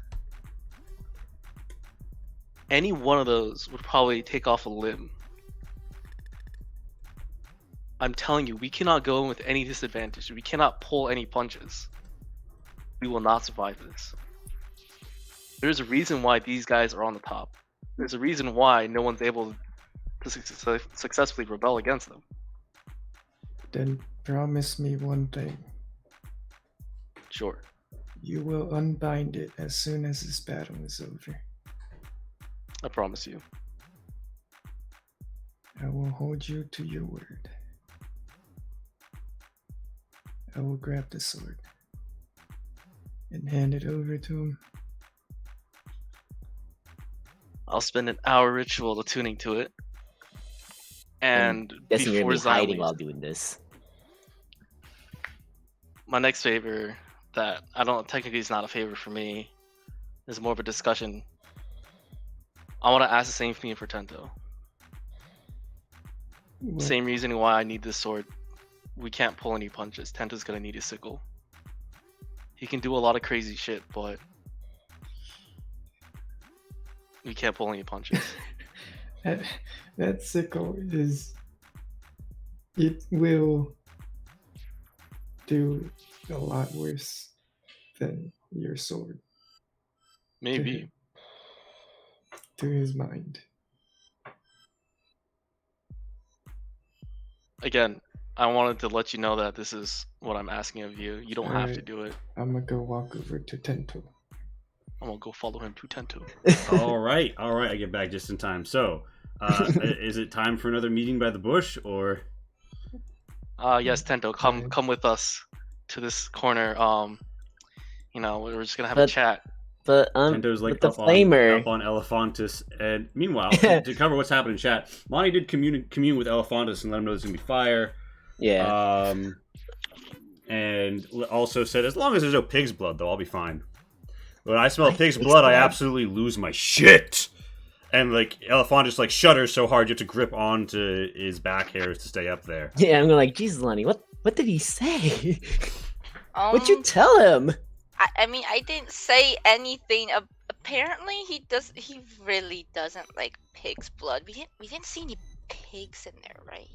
Speaker 6: Any one of those would probably take off a limb. I'm telling you, we cannot go in with any disadvantage. We cannot pull any punches. We will not survive this. There's a reason why these guys are on the top. There's a reason why no one's able to successfully rebel against them.
Speaker 7: Then promise me one thing.
Speaker 6: Sure.
Speaker 7: You will unbind it as soon as this battle is over.
Speaker 6: I promise you.
Speaker 7: I will hold you to your word. I will grab the sword and hand it over to him.
Speaker 6: I'll spend an hour ritual attuning to it. And
Speaker 3: Guessing you're
Speaker 6: before
Speaker 3: gonna be hiding
Speaker 6: Zion
Speaker 3: while
Speaker 6: leaves,
Speaker 3: doing this.
Speaker 6: my next favor that I don't technically is not a favor for me is more of a discussion. I want to ask the same thing for Tento.
Speaker 7: Well,
Speaker 6: Same reasoning why I need this sword. We can't pull any punches. Tento's gonna need a sickle. He can do a lot of crazy shit, but we can't pull any punches.
Speaker 7: that sickle is. It will do a lot worse than your sword
Speaker 6: Maybe.
Speaker 7: to his mind.
Speaker 6: Again, I wanted to let you know that this is what I'm asking of you. You don't have to
Speaker 7: Alright.
Speaker 6: do it.
Speaker 7: I'm gonna go walk over to Tento.
Speaker 6: I'm gonna go follow him to Tento.
Speaker 2: All right. I get back just in time. So, is it time for another meeting by the bush, or?
Speaker 6: Yes, Tento, come with us to this corner. We're just gonna have a
Speaker 3: But-
Speaker 6: chat.
Speaker 3: But
Speaker 2: Tento's like
Speaker 3: with the
Speaker 2: up
Speaker 3: flamer,
Speaker 2: on Elephantus, and meanwhile, to cover what's happening in chat, Monty did commune with Elephantus and let him know there's gonna be fire.
Speaker 3: yeah.
Speaker 2: And also said, as long as there's no pig's blood, though, I'll be fine. When I smell pig's blood, I absolutely lose my shit. And like Elephantus like shudders so hard you have to grip onto his back hairs to stay up there.
Speaker 3: Yeah, I'm going like, Jesus, Lonnie, what did he say? What'd you tell him?
Speaker 5: I mean, I didn't say anything. Apparently, he really doesn't like pig's blood. We didn't see any pigs in there, right?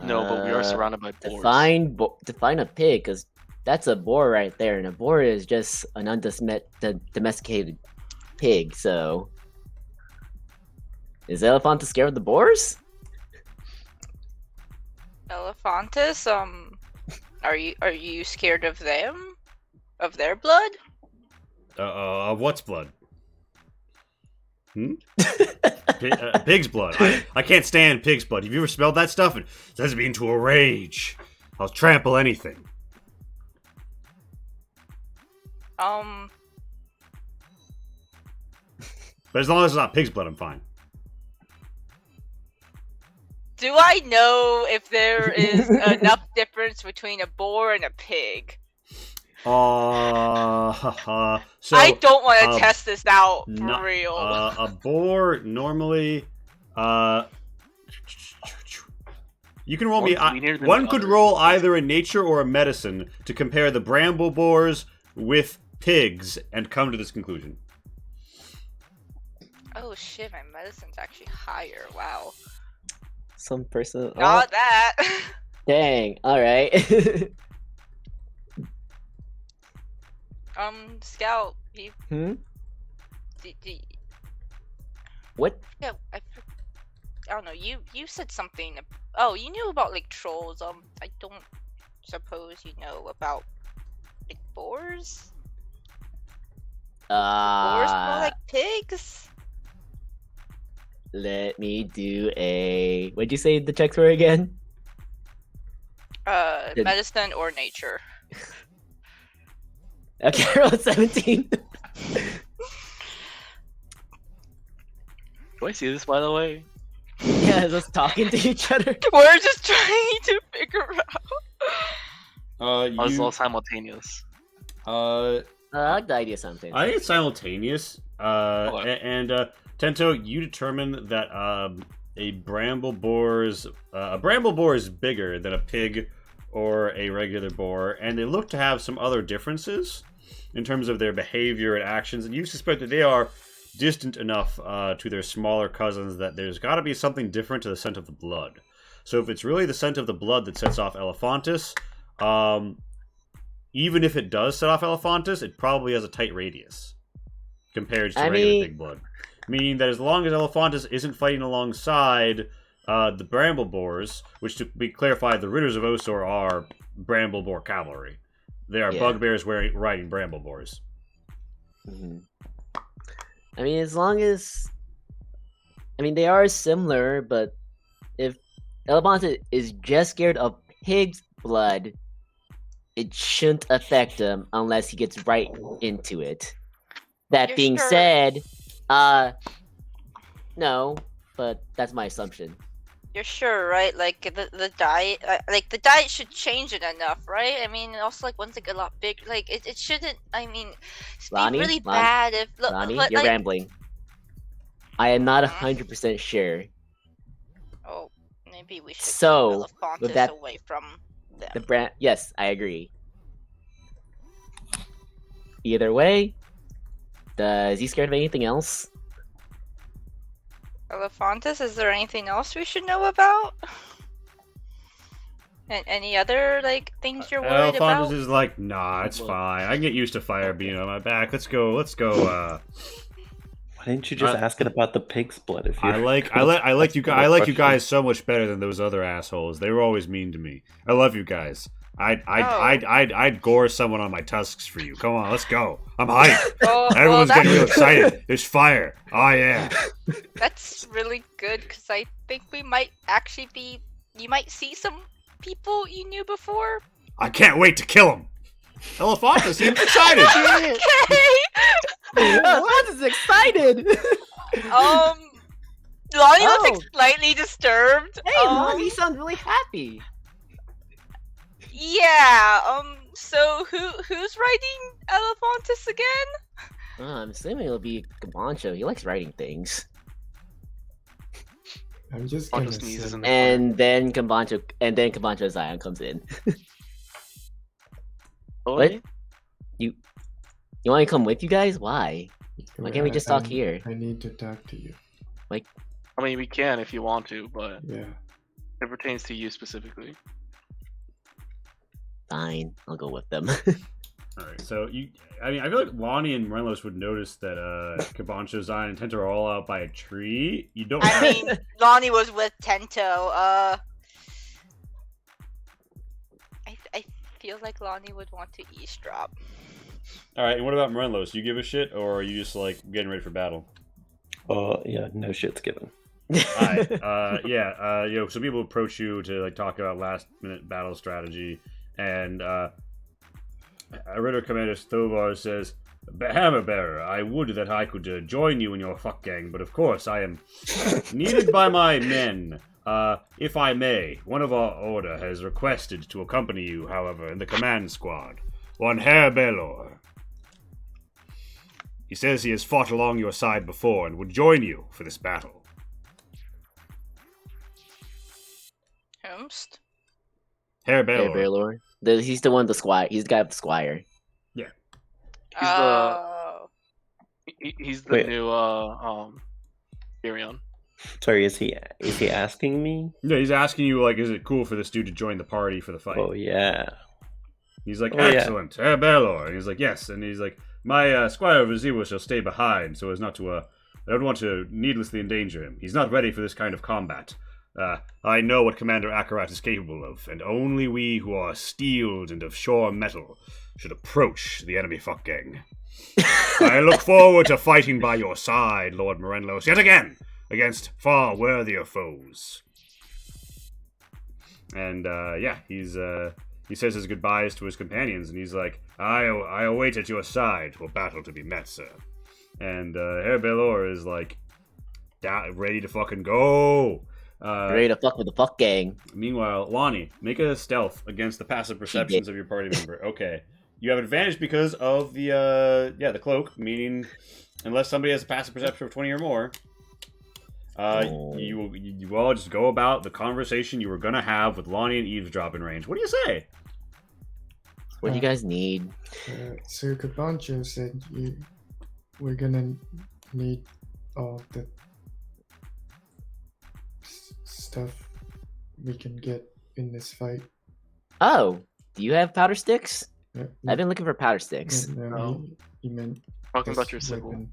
Speaker 6: No, but we are surrounded by boars.
Speaker 3: Define a pig, because that's a boar right there, and a boar is just an domesticated pig. So, is Elephantus scared of the boars?
Speaker 5: Elephantus, are you scared of them? Of their blood?
Speaker 2: What's blood? Pig's blood. I can't stand pig's blood. Have you ever smelled that stuff? It sends me into a rage. I'll trample anything.
Speaker 5: Um,
Speaker 2: But as long as it's not pig's blood, I'm fine.
Speaker 5: do I know if there is enough difference between a boar and a pig?
Speaker 2: So
Speaker 5: I don't want to test this out for
Speaker 2: no-
Speaker 5: real.
Speaker 2: A boar normally, you can roll me.
Speaker 6: One's leaner than
Speaker 2: One
Speaker 6: the
Speaker 2: could
Speaker 6: other.
Speaker 2: roll either a nature or a medicine to compare the bramble boars with pigs and come to this conclusion.
Speaker 5: Oh shit, my medicine's actually higher. Wow.
Speaker 3: Some person. Oh,
Speaker 5: Not that.
Speaker 3: dang. All right.
Speaker 5: Scout. You,
Speaker 3: Hmm.
Speaker 5: d-
Speaker 3: What?
Speaker 5: yeah, I don't know. You said something. Oh, you knew about like trolls. I don't suppose you know about like boars. Boars smell like pigs.
Speaker 3: Let me do a. What'd you say the checks were again? Did-
Speaker 5: Medicine or nature.
Speaker 3: Okay, roll 17.
Speaker 6: Do I see this, by the way?
Speaker 3: Yeah, just talking to each other.
Speaker 5: We're just trying to figure out.
Speaker 6: Oh, it's
Speaker 4: You,
Speaker 6: all simultaneous.
Speaker 3: I like the idea of something.
Speaker 2: I think it's simultaneous. And Tento, you determine that a bramble boar is bigger than a pig or a regular boar, and they look to have some other differences in terms of their behavior and actions, and you suspect that they are distant enough to their smaller cousins that there's got to be something different to the scent of the blood. So if it's really the scent of the blood that sets off Elephantis, even if it does set off Elephantis, it probably has a tight radius compared to regular pig blood. Meaning that as long as Elephantis isn't fighting alongside the bramble boars, which to be clarified, the Ritters of Osor are bramble boar cavalry. They are bugbears riding bramble boars.
Speaker 3: Mm-hmm. I mean, as long as... I mean, they are similar, but if Elephantis is just scared of pig's blood, it shouldn't affect him unless he gets right into it. That
Speaker 5: You're
Speaker 3: being
Speaker 5: sure?
Speaker 3: said, no, but that's my assumption.
Speaker 5: You're sure, right? Like the diet, like the diet should change it enough, right? I mean, also like once it get a lot big, like it shouldn't. I mean, it's be
Speaker 3: Ronnie,
Speaker 5: really bad if
Speaker 3: Ronnie,
Speaker 5: but,
Speaker 3: you're
Speaker 5: like,
Speaker 3: rambling. I am not 100% sure.
Speaker 5: Oh, maybe we should
Speaker 3: So,
Speaker 5: keep Elephantis
Speaker 3: with that-
Speaker 5: away from them.
Speaker 3: The brand, yes, I agree. Either way, is he scared of anything else?
Speaker 5: Elephantis, is there anything else we should know about? And any other like things you're worried
Speaker 2: Elephantis
Speaker 5: about?
Speaker 2: is like, nah, it's fine. I can get used to fire being on my back. Let's go.
Speaker 1: Why didn't you just ask it about the pig's blood? If you
Speaker 2: I like you guys so much better than those other assholes. They were always mean to me. I love you guys. I'd gore someone on my tusks for you. Come on, let's go. I'm hyped.
Speaker 5: Oh,
Speaker 2: Everyone's
Speaker 5: well,
Speaker 2: getting real excited. There's fire. Oh yeah.
Speaker 5: That's really good because I think we might actually be. You might see some people you knew before.
Speaker 2: I can't wait to kill him. Elephantis seems excited.
Speaker 5: Okay.
Speaker 3: Elephantis is excited!
Speaker 5: Lonnie looks
Speaker 3: Oh.
Speaker 5: like slightly disturbed.
Speaker 3: Hey, Mom, you sound really happy.
Speaker 5: Yeah. So who's writing Elephantis again?
Speaker 3: I'm assuming it'll be Gabancho. He likes writing things.
Speaker 7: I'm just
Speaker 6: Bunch
Speaker 7: gonna
Speaker 6: of sneezes
Speaker 7: say,
Speaker 6: in the
Speaker 3: And then Gabancho Zion comes in. What? You want me to come with you guys? Why? Why can't we just talk here?
Speaker 7: I need to talk to you.
Speaker 6: I mean, we can if you want to, but
Speaker 7: Yeah.
Speaker 6: it pertains to you specifically.
Speaker 3: Fine, I'll go with them.
Speaker 2: All right, so I feel like Lonnie and Morelos would notice that Cabancho, Zion, and Tento are all out by a tree. You don't.
Speaker 5: I mean, Lonnie was with Tento. I feel like Lonnie would want to eavesdrop.
Speaker 2: All right, and what about Morelos? You give a shit, or are you just like getting ready for battle?
Speaker 1: Yeah, no shit's given.
Speaker 2: Alright, some people approach you to like talk about last minute battle strategy, and Ritter Commander Thovar says, Hammer Bearer, I would that I could join you in your fuck gang, but of course I am needed by my men. If I may, one of our order has requested to accompany you, however, in the command squad. One Herr Belor. He says he has fought along your side before and would join you for this battle.
Speaker 5: Whomst?
Speaker 2: Herr
Speaker 3: Hey,
Speaker 2: Belor.
Speaker 3: Baylor. He's the one, the squire. He's the guy with the squire.
Speaker 6: He's the
Speaker 5: Oh.
Speaker 6: he's the
Speaker 1: Wait.
Speaker 6: new Carry on.
Speaker 1: Sorry, is he asking me?
Speaker 2: Yeah, he's asking you, like, is it cool for this dude to join the party for the fight?
Speaker 1: Oh yeah.
Speaker 2: He's like,
Speaker 1: Oh, yeah.
Speaker 2: excellent, Herr Belor. And he's like, yes. And he's like, my Squire Viziwa shall stay behind so as not to, I don't want to needlessly endanger him. He's not ready for this kind of combat. I know what Commander Akarat is capable of, and only we who are steeled and of sure metal should approach the enemy fuck gang. I look forward to fighting by your side, Lord Morenlos, yet again, against far worthier foes. And, yeah, he says his goodbyes to his companions, and he's like, I await at your side for battle to be met, sir. And, Herr Belor is like, ready to fucking go.
Speaker 3: Ready to fuck with the fuck gang.
Speaker 2: Meanwhile, Lonnie, make a stealth against the passive perceptions of your party member. Okay. You have advantage because of the cloak, meaning unless somebody has a passive perception of 20 or more, you all just go about the conversation you were going to have with Lonnie and eavesdrop in range. What do you say?
Speaker 3: What do you guys need?
Speaker 7: Sir Cabancho said we're gonna need all the stuff we can get in this fight.
Speaker 3: Oh, do you have powder sticks?
Speaker 7: Yeah,
Speaker 3: I've been looking for powder sticks.
Speaker 7: no,
Speaker 6: Oh.
Speaker 7: he meant
Speaker 6: Talking about
Speaker 7: this
Speaker 6: your sickle.
Speaker 7: weapon.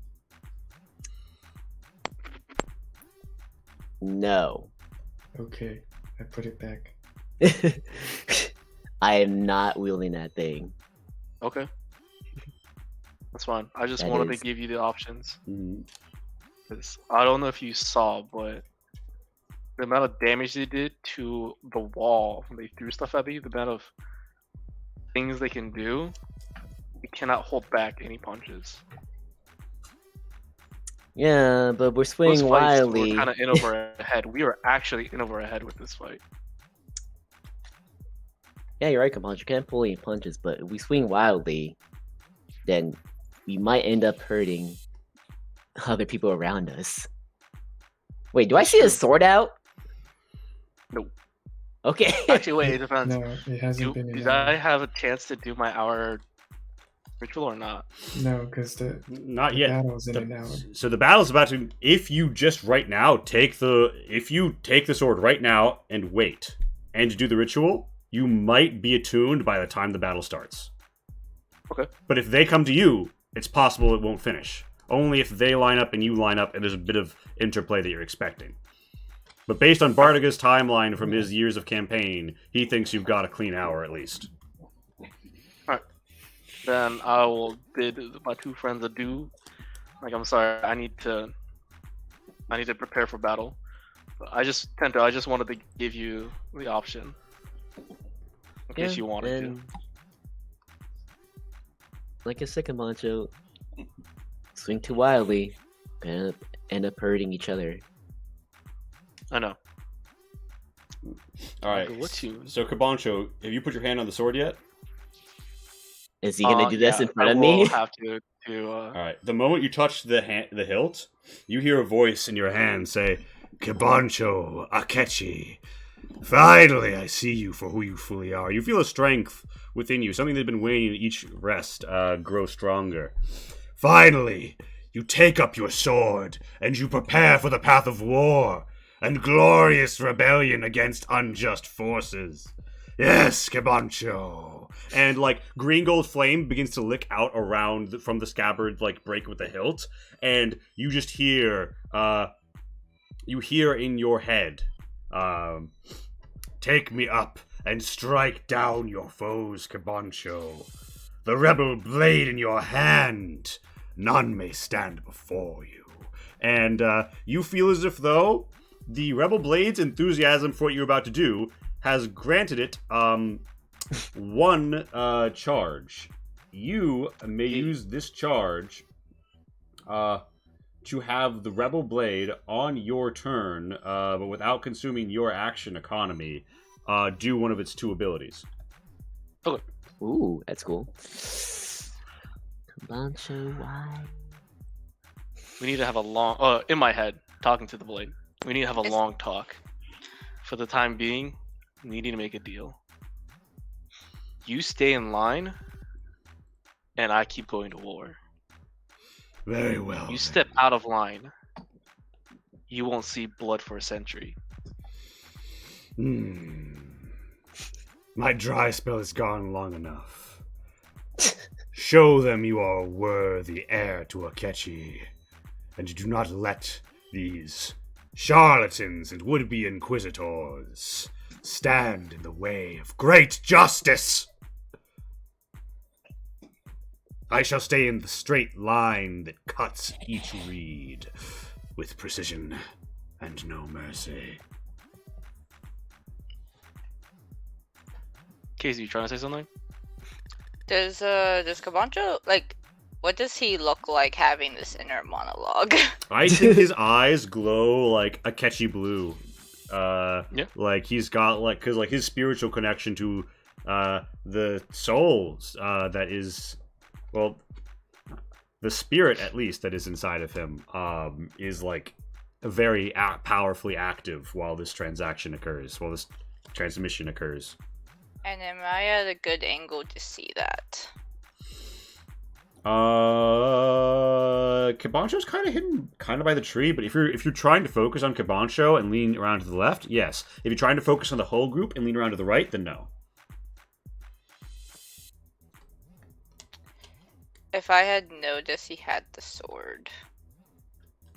Speaker 3: No.
Speaker 7: Okay, I put it back.
Speaker 3: I am not wielding that thing.
Speaker 6: Okay. That's fine. I just
Speaker 3: That
Speaker 6: wanted
Speaker 3: is-
Speaker 6: to give you the options.
Speaker 2: Mm-hmm.
Speaker 6: 'Cause I don't know if you saw, but the amount of damage they did to the wall when they threw stuff at you, the amount of things they can do, you cannot hold back any punches.
Speaker 3: Yeah, but we're
Speaker 6: Most
Speaker 3: swinging
Speaker 6: fights,
Speaker 3: wildly.
Speaker 6: we're kind of in over our head. We were actually in over our head with this fight.
Speaker 3: Yeah, you're right, Kamal. You can't pull any punches, but if we swing wildly, then we might end up hurting other people around us. Wait, do I see a sword out?
Speaker 6: Nope.
Speaker 3: Okay.
Speaker 6: Actually, wait, it depends.
Speaker 7: No, it hasn't been.
Speaker 6: Did
Speaker 7: an hour.
Speaker 6: I have a chance to do my hour ritual or not?
Speaker 7: No, because the
Speaker 2: Not yet.
Speaker 7: battle's in
Speaker 2: The-
Speaker 7: an hour.
Speaker 2: So the battle's about to. If you just right now take the sword right now and wait and do the ritual, you might be attuned by the time the battle starts.
Speaker 6: Okay.
Speaker 2: But if they come to you, it's possible it won't finish. Only if they line up and you line up, and there's a bit of interplay that you're expecting. But based on Bardaga's timeline from his years of campaign, he thinks you've got a clean hour at least.
Speaker 6: Then I will bid my two friends adieu. Like, I'm sorry, I need to prepare for battle. But I just wanted to give you the option in case you wanted to.
Speaker 3: Like I said, Camacho, swing too wildly, gonna end up hurting each other.
Speaker 6: I know.
Speaker 2: All right.
Speaker 6: What's you?
Speaker 2: So Cabancho, have you put your hand on the sword yet?
Speaker 3: Is he gonna do this
Speaker 6: yeah,
Speaker 3: in front
Speaker 6: I
Speaker 3: of me?
Speaker 6: will have to.
Speaker 2: All right. The moment you touch the hilt, you hear a voice in your hand say, "Cabancho, Akechi. Finally, I see you for who you fully are." You feel a strength within you, something that had been waning each rest, grow stronger. Finally, you take up your sword and you prepare for the path of war and glorious rebellion against unjust forces. Yes, Cabancho. And like green gold flame begins to lick out around from the scabbard, like break with the hilt, and you just hear, you hear in your head, "Take me up and strike down your foes, Cabancho. The rebel blade in your hand, none may stand before you." And you feel as if though the rebel blade's enthusiasm for what you're about to do has granted it one charge. You may use this charge to have the rebel blade on your turn, but without consuming your action economy, do one of its two abilities.
Speaker 3: Ooh, that's cool. Camacho, why?
Speaker 6: We need to have a long. In my head, talking to the blade. We need to have a
Speaker 5: Is-
Speaker 6: long talk. For the time being, we need to make a deal. You stay in line, and I keep going to war.
Speaker 2: Very well.
Speaker 6: You step out of line, you won't see blood for a century.
Speaker 2: My dry spell is gone long enough. Show them you are a worthy heir to Akechi, and do not let these charlatans and would-be inquisitors stand in the way of great justice. I shall stay in the straight line that cuts each reed with precision and no mercy.
Speaker 6: Casey, you trying to say something?
Speaker 5: Does Kabancho, like, what does he look like having this inner monologue?
Speaker 2: I think his eyes glow like a catchy blue.
Speaker 6: Yeah.
Speaker 2: Like he's got like, cause like his spiritual connection to the souls that is, well, the spirit at least that is inside of him is like very powerfully active while this transaction occurs, while this transmission occurs.
Speaker 5: And am I at a good angle to see that?
Speaker 2: Kabancho's kind of hidden, kind of by the tree. But if you're trying to focus on Kabancho and lean around to the left, yes. If you're trying to focus on the whole group and lean around to the right, then no.
Speaker 5: If I had noticed he had the sword.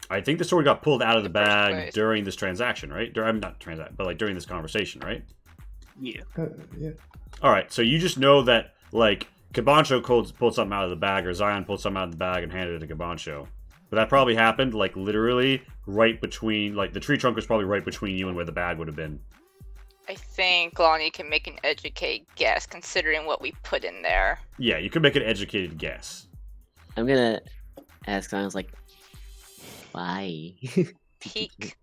Speaker 2: I think the sword got pulled out of the
Speaker 5: In the first
Speaker 2: bag
Speaker 5: place.
Speaker 2: during this transaction, right? I'm not transaction, but like during this conversation, right?
Speaker 6: Yeah.
Speaker 7: Yeah.
Speaker 2: All right. So you just know that like Kabancho pulled something out of the bag, or Zion pulled something out of the bag and handed it to Kabancho. But that probably happened like literally right between, like the tree trunk was probably right between you and where the bag would have been.
Speaker 5: I think Lonnie can make an educated guess considering what we put in there.
Speaker 2: Yeah, you could make an educated guess.
Speaker 3: I'm gonna ask Zion's like, why?
Speaker 5: Peek.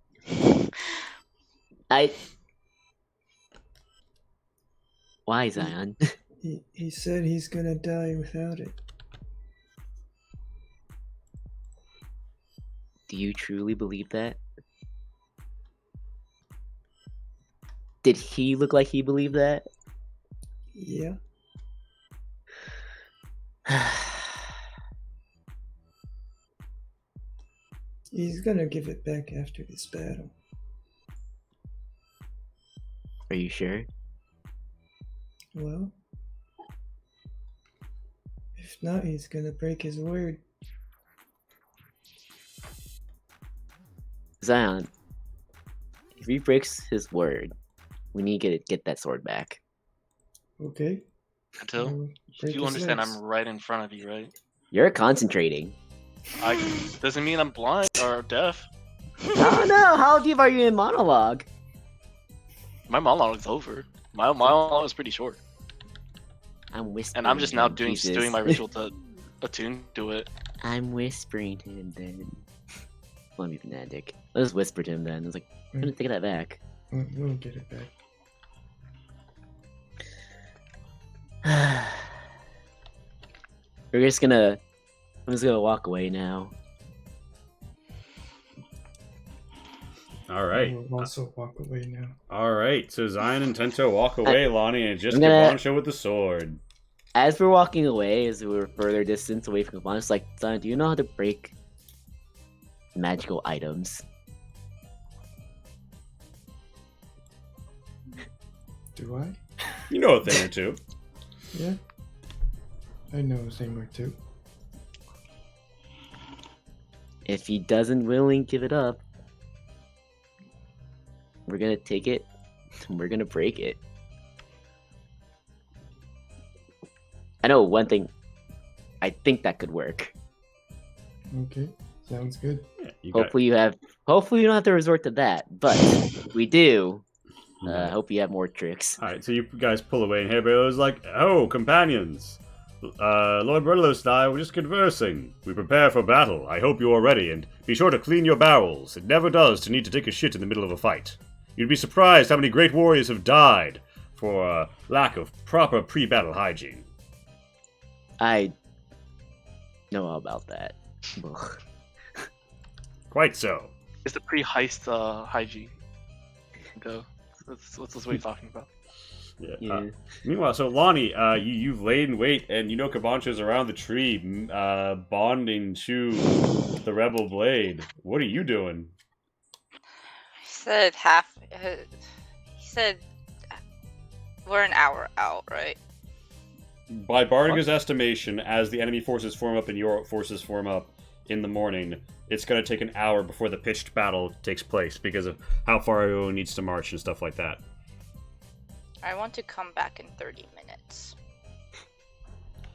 Speaker 3: Why, Zion?
Speaker 7: He said he's gonna die without it.
Speaker 3: Do you truly believe that? Did he look like he believed that?
Speaker 7: Yeah. He's gonna give it back after this battle.
Speaker 3: Are you sure?
Speaker 7: Well, if not, he's gonna break his word.
Speaker 3: Zion, if he breaks his word, we need to get that sword back.
Speaker 7: Okay.
Speaker 6: Until
Speaker 7: I'll break
Speaker 6: you
Speaker 7: his
Speaker 6: understand,
Speaker 7: legs.
Speaker 6: I'm right in front of you, right?
Speaker 3: You're concentrating.
Speaker 6: Doesn't mean I'm blind or deaf.
Speaker 3: Oh no, how deep are you in monologue?
Speaker 6: My monologue's over. My monologue is pretty short,
Speaker 3: I'm whispering.
Speaker 6: and I'm just now
Speaker 3: him,
Speaker 6: doing
Speaker 3: Jesus.
Speaker 6: my ritual to attune to it.
Speaker 3: I'm whispering to him then. Let me be fanatic. Let's whisper to him then. I was like, I'm gonna take that back.
Speaker 7: We'll get it back.
Speaker 3: I'm just gonna walk away now.
Speaker 2: All right.
Speaker 7: We'll also walk away now.
Speaker 2: All right. So Zion and Tento walk away, Lonnie, and just
Speaker 3: I'm gonna-
Speaker 2: Kabancho with the sword.
Speaker 3: As we're walking away, as we're further distance away from Kaban, it's like, Zion, do you know how to break magical items?
Speaker 7: Do I?
Speaker 2: You know a thing or two.
Speaker 7: Yeah. I know a thing or two.
Speaker 3: If he doesn't willingly give it up, we're gonna take it, and we're gonna break it. I know one thing. I think that could work.
Speaker 7: Okay. Sounds good.
Speaker 2: Yeah, you got-
Speaker 3: Hopefully you don't have to resort to that. But if we do, I hope you have more tricks.
Speaker 2: All right, so you guys pull away, and Herbelo's like, "Oh, companions, Lord Berlos and I were just conversing. We prepare for battle. I hope you are ready, and be sure to clean your barrels. It never does to need to take a shit in the middle of a fight. You'd be surprised how many great warriors have died for lack of proper pre-battle hygiene."
Speaker 3: I know all about that.
Speaker 2: Quite so.
Speaker 6: It's the pre-heist hygiene. Go. What's this way you're talking about?
Speaker 2: Yeah.
Speaker 3: Yeah.
Speaker 2: Meanwhile, so Lonnie, you've laid in wait, and you know Kabancho's around the tree, bonding to the Rebel Blade. What are you doing?
Speaker 5: said half. He said we're an hour out, right?
Speaker 4: By Bardiga's estimation, as the enemy forces form up and your forces form up in the morning, it's going to take an hour before the pitched battle takes place because of how far everyone needs to march and stuff like that.
Speaker 5: I want to come back in 30 minutes.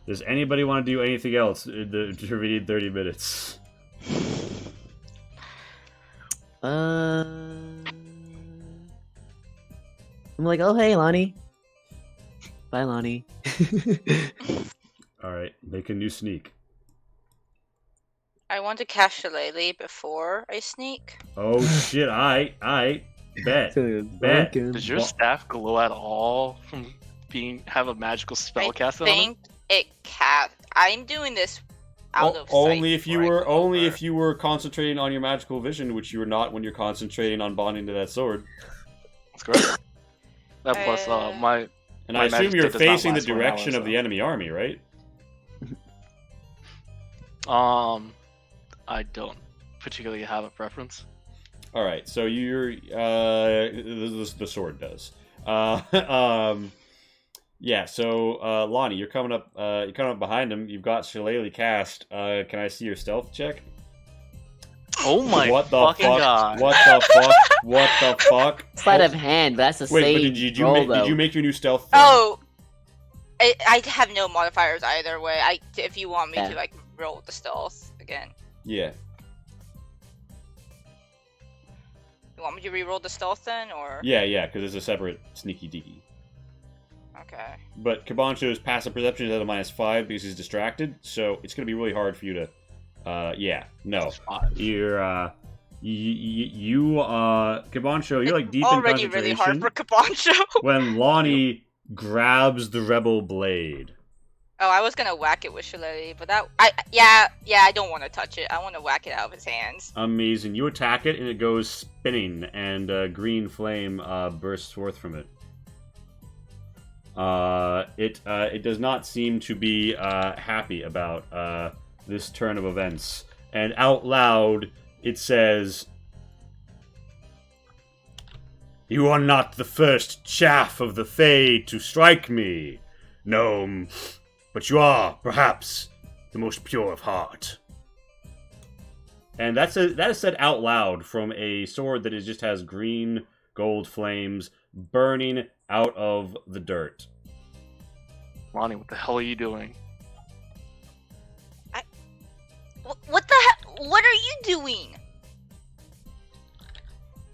Speaker 4: Does anybody want to do anything else in the intervening 30 minutes?
Speaker 3: I'm like, oh hey, Lonnie. Bye, Lonnie.
Speaker 4: Alright, make a new sneak.
Speaker 5: I want to catch Shillelagh before I sneak.
Speaker 4: Oh shit, I bet. Bet.
Speaker 6: Does your staff glow at all from have a magical spell
Speaker 5: I
Speaker 6: cast on it?
Speaker 5: think it can. I'm doing this out of sight.
Speaker 4: Only if you
Speaker 5: before I
Speaker 4: were
Speaker 5: go
Speaker 4: only
Speaker 5: over.
Speaker 4: if you were concentrating on your magical vision, which you are not when you're concentrating on bonding to that sword.
Speaker 6: That's correct. That plus my
Speaker 4: And
Speaker 6: My
Speaker 4: I assume
Speaker 6: magic
Speaker 4: you're
Speaker 6: does not
Speaker 4: facing the
Speaker 6: last for an
Speaker 4: direction
Speaker 6: hour,
Speaker 4: of the
Speaker 6: so.
Speaker 4: enemy army, right?
Speaker 6: I don't particularly have a preference.
Speaker 4: All right, so you're the sword does. Yeah. So Lonnie, you're coming up. You're coming up behind him. You've got Shillelagh cast. Can I see your stealth check?
Speaker 6: Oh my
Speaker 4: What the
Speaker 6: fucking
Speaker 4: fuck?
Speaker 6: god!
Speaker 4: What the fuck? What the fuck?
Speaker 3: Sleight of hand, but that's a
Speaker 4: Wait,
Speaker 3: save
Speaker 4: but did you
Speaker 3: roll,
Speaker 4: make
Speaker 3: though.
Speaker 4: did you make your new stealth? Thing?
Speaker 5: Oh, I have no modifiers either way. If you want me
Speaker 3: Yeah.
Speaker 5: to, I can roll the stealth again.
Speaker 4: Yeah.
Speaker 5: You want me to re-roll the stealth then, or?
Speaker 4: Yeah, because it's a separate sneaky deaky.
Speaker 5: Okay.
Speaker 4: But Kabancho's passive perception is at a -5 because he's distracted, so it's gonna be really hard for you to. Yeah, no. You're Kabancho, you're like deep
Speaker 5: Already
Speaker 4: in
Speaker 5: really
Speaker 4: concentration
Speaker 5: hard for Kabancho.
Speaker 4: when Lonnie grabs the rebel blade.
Speaker 5: Oh, I was gonna whack it with Shillelagh, but I don't want to touch it. I want to whack it out of his hands.
Speaker 4: Amazing. You attack it and it goes spinning, and green flame bursts forth from it. It does not seem to be happy about this turn of events, and out loud it says, "You are not the first chaff of the Fae to strike me, gnome, but you are perhaps the most pure of heart." And that is said out loud from a sword that just has green gold flames burning out of the dirt.
Speaker 6: Lonnie, what the hell are you doing?
Speaker 5: What the heck? What are you doing?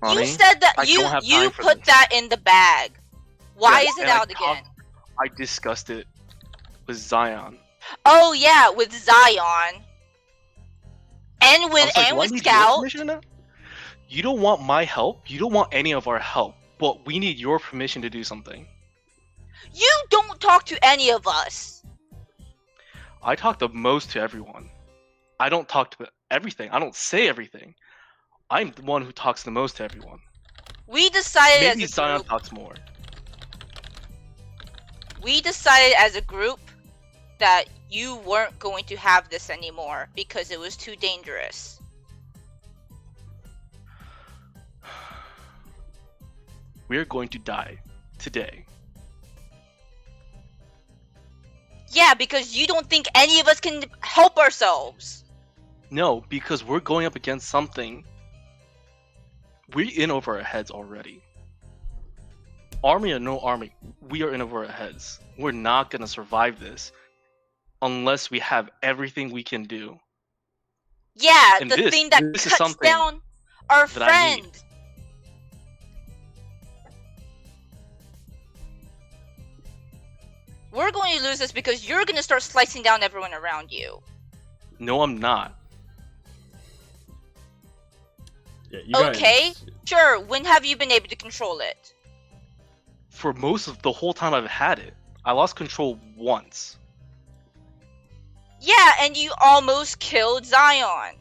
Speaker 6: Lonnie,
Speaker 5: You said that
Speaker 6: I don't have
Speaker 5: you
Speaker 6: time for
Speaker 5: put
Speaker 6: this.
Speaker 5: that in the bag. Why
Speaker 6: Yes,
Speaker 5: is it
Speaker 6: and I
Speaker 5: out again?
Speaker 6: I discussed it with Zion.
Speaker 5: Oh yeah, with Zion. And with
Speaker 6: I was like, "Do I need your
Speaker 5: Scout.
Speaker 6: permission now?" You don't want my help. You don't want any of our help. But we need your permission to do something.
Speaker 5: You don't talk to any of us.
Speaker 6: I talk the most to everyone. I don't talk to everything. I don't say everything. I'm the one who talks the most to everyone.
Speaker 5: We decided
Speaker 6: Maybe
Speaker 5: as a
Speaker 6: Zion
Speaker 5: group.
Speaker 6: talks more.
Speaker 5: We decided as a group that you weren't going to have this anymore because it was too dangerous.
Speaker 6: We're going to die today.
Speaker 5: Yeah, because you don't think any of us can help ourselves.
Speaker 6: No, because we're going up against something. We're in over our heads already. Army or no army, we are in over our heads. We're not gonna survive this unless we have everything we can do.
Speaker 5: Yeah,
Speaker 6: And
Speaker 5: the
Speaker 6: this-
Speaker 5: thing that
Speaker 6: this is
Speaker 5: cuts
Speaker 6: something
Speaker 5: down our
Speaker 6: that I need.
Speaker 5: friend. We're going to lose this because you're going to start slicing down everyone around you.
Speaker 6: No, I'm not.
Speaker 4: Yeah, you guys-
Speaker 5: Okay. Sure, when have you been able to control it?
Speaker 6: For most of the whole time I've had it, I lost control once.
Speaker 5: Yeah, and you almost killed Zion.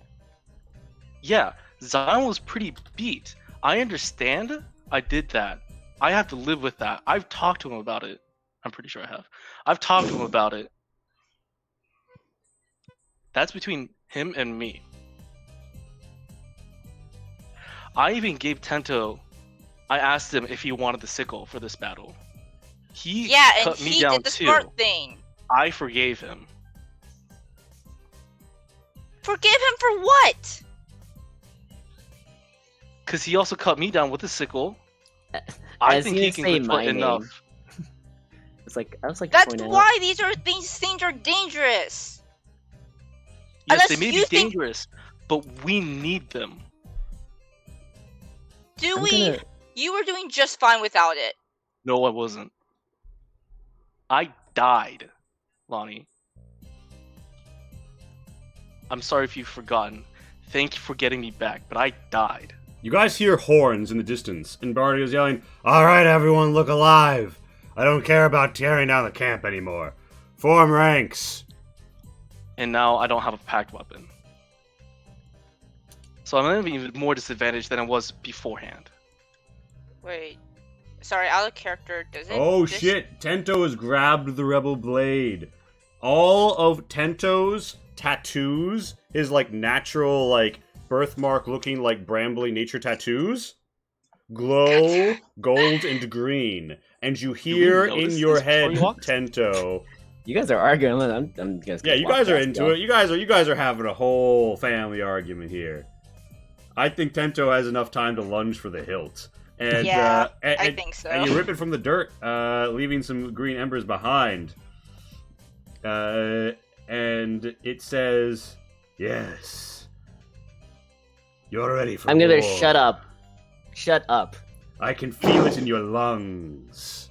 Speaker 6: Yeah, Zion was pretty beat. I understand I did that. I have to live with that. I've talked to him about it. I'm pretty sure I have. I've talked to him about it. That's between him and me. I even gave Tento. I asked him if he wanted the sickle for this battle. He
Speaker 5: Yeah, and
Speaker 6: cut me
Speaker 5: he
Speaker 6: down
Speaker 5: did the
Speaker 6: too.
Speaker 5: smart thing.
Speaker 6: I forgave him.
Speaker 5: Forgive him for what?
Speaker 6: Because he also cut me down with a sickle. I
Speaker 3: As
Speaker 6: think
Speaker 3: you
Speaker 6: he can
Speaker 3: say
Speaker 6: control
Speaker 3: my name.
Speaker 6: enough.
Speaker 3: I was like,
Speaker 5: That's
Speaker 3: pointing out-
Speaker 5: why these things are dangerous.
Speaker 6: Yes, they
Speaker 5: Unless
Speaker 6: may
Speaker 5: you
Speaker 6: be
Speaker 5: think-
Speaker 6: dangerous, but we need them.
Speaker 5: Do
Speaker 3: I'm
Speaker 5: we?
Speaker 3: gonna-
Speaker 5: You were doing just fine without it.
Speaker 6: No, I wasn't. I died, Lonnie. I'm sorry if you've forgotten. Thank you for getting me back, but I died.
Speaker 2: You guys hear horns in the distance, and Barty is yelling, "All right, everyone, look alive! I don't care about tearing down the camp anymore. Form ranks."
Speaker 6: And now I don't have a packed weapon. So I'm gonna be even more disadvantaged than I was beforehand.
Speaker 5: Wait. Sorry, out of character. Does it?
Speaker 2: Oh
Speaker 5: this-
Speaker 2: shit! Tento has grabbed the rebel blade. All of Tento's tattoos, his like natural like birthmark looking like brambly nature tattoos, glow gold and green. And you hear in
Speaker 6: notice
Speaker 2: your
Speaker 6: this before
Speaker 2: head,
Speaker 6: you walked?
Speaker 2: Tento.
Speaker 3: You guys are arguing. I'm just
Speaker 2: Yeah, you guys are into it. You guys are having a whole family argument here. I think Tento has enough time to lunge for the hilt. And,
Speaker 5: Yeah, I
Speaker 2: and
Speaker 5: think so.
Speaker 2: And you rip it from the dirt, leaving some green embers behind. And it says, "Yes, you're ready for
Speaker 3: I'm gonna
Speaker 2: war.
Speaker 3: shut up. Shut up.
Speaker 2: I can feel it in your lungs.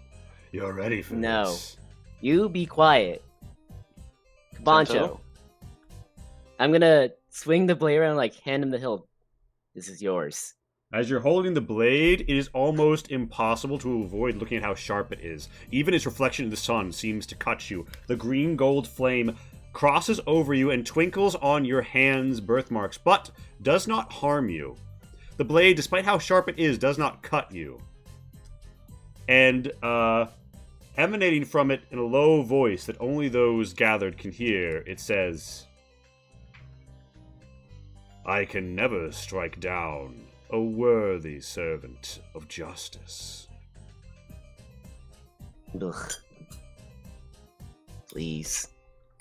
Speaker 2: You're ready for
Speaker 3: No.
Speaker 2: this."
Speaker 3: You be quiet. Bancho.
Speaker 6: Tento?
Speaker 3: I'm gonna swing the blade around, like hand him the hilt. This is yours.
Speaker 2: As you're holding the blade, it is almost impossible to avoid looking at how sharp it is. Even its reflection in the sun seems to cut you. The green gold flame crosses over you and twinkles on your hand's birthmarks, but does not harm you. The blade, despite how sharp it is, does not cut you. And, emanating from it in a low voice that only those gathered can hear, it says, "I can never strike down a worthy servant of justice."
Speaker 3: Ugh. Please.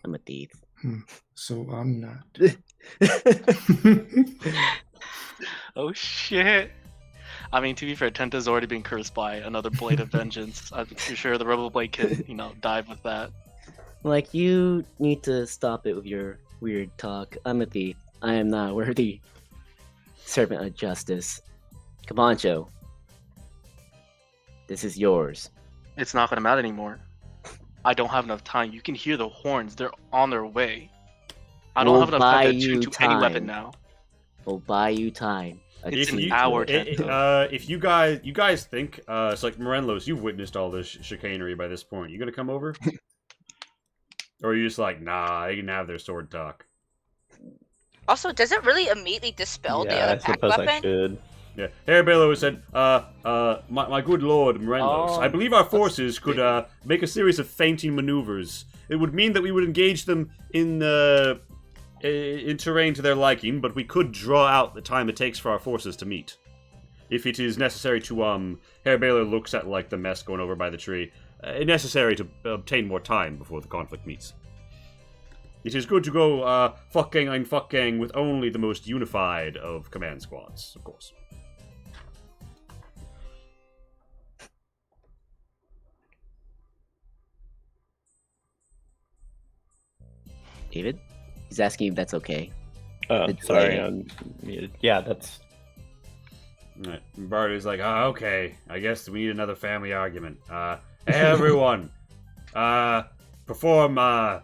Speaker 3: I'm a thief.
Speaker 7: So I'm not.
Speaker 6: Oh shit. I mean, to be fair, Tento's already been cursed by another blade of vengeance. I'm pretty sure the Rebel Blade can, dive with that.
Speaker 3: Like, you need to stop it with your weird talk. I'm a thief. I am not worthy servant of justice. Cabancho. This is yours.
Speaker 6: It's not gonna matter anymore. I don't have enough time. You can hear the horns. They're on their way. I don't
Speaker 3: We'll
Speaker 6: have enough time
Speaker 3: buy
Speaker 6: to
Speaker 3: you
Speaker 6: attune to any weapon
Speaker 3: time.
Speaker 6: now.
Speaker 3: We'll buy you time.
Speaker 6: It's an
Speaker 3: Attune
Speaker 6: hour,
Speaker 3: to it.
Speaker 6: Tento.
Speaker 2: If you guys think, it's like Morenlos, you've witnessed all this chicanery by this point. You gonna come over? Or are you just like, nah, they can have their sword talk?
Speaker 5: Also, does it really immediately dispel the
Speaker 1: Yeah, I
Speaker 5: other pack
Speaker 1: suppose I
Speaker 5: weapon?
Speaker 1: should.
Speaker 2: Yeah, Harry Baylor said, my good lord, Morenlos,
Speaker 3: Oh,
Speaker 2: I believe our forces could, make a series of feinting maneuvers. It would mean that we would engage them in terrain to their liking, but we could draw out the time it takes for our forces to meet. If it is necessary to, Harry Baylor looks at, like, the mess going over by the tree, necessary to obtain more time before the conflict meets. It is good to go, fuck gang with only the most unified of command squads, of course.
Speaker 3: David? He's asking if that's okay.
Speaker 1: Oh,
Speaker 3: It's
Speaker 1: sorry,
Speaker 3: like-
Speaker 1: I'm muted. Yeah, that's
Speaker 2: Right. Barty's like, okay, I guess we need another family argument. Hey, everyone, perform, the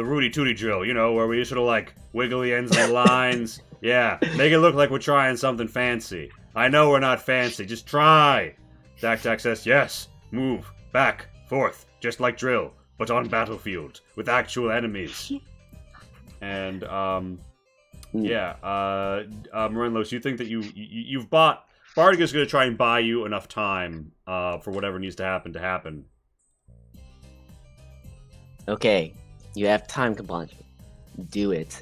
Speaker 2: Rudy Tooty drill, where we sort of, like, wiggle the ends of the lines. Yeah, make it look like we're trying something fancy. I know we're not fancy, just try. Dak says, yes, move, back, forth, just like drill, but on battlefield, with actual enemies. And, yeah, Morenlos, you think that you've bought... Bardiga's going to try and buy you enough time for whatever needs to happen.
Speaker 3: Okay. You have time, Cabancho. Do it.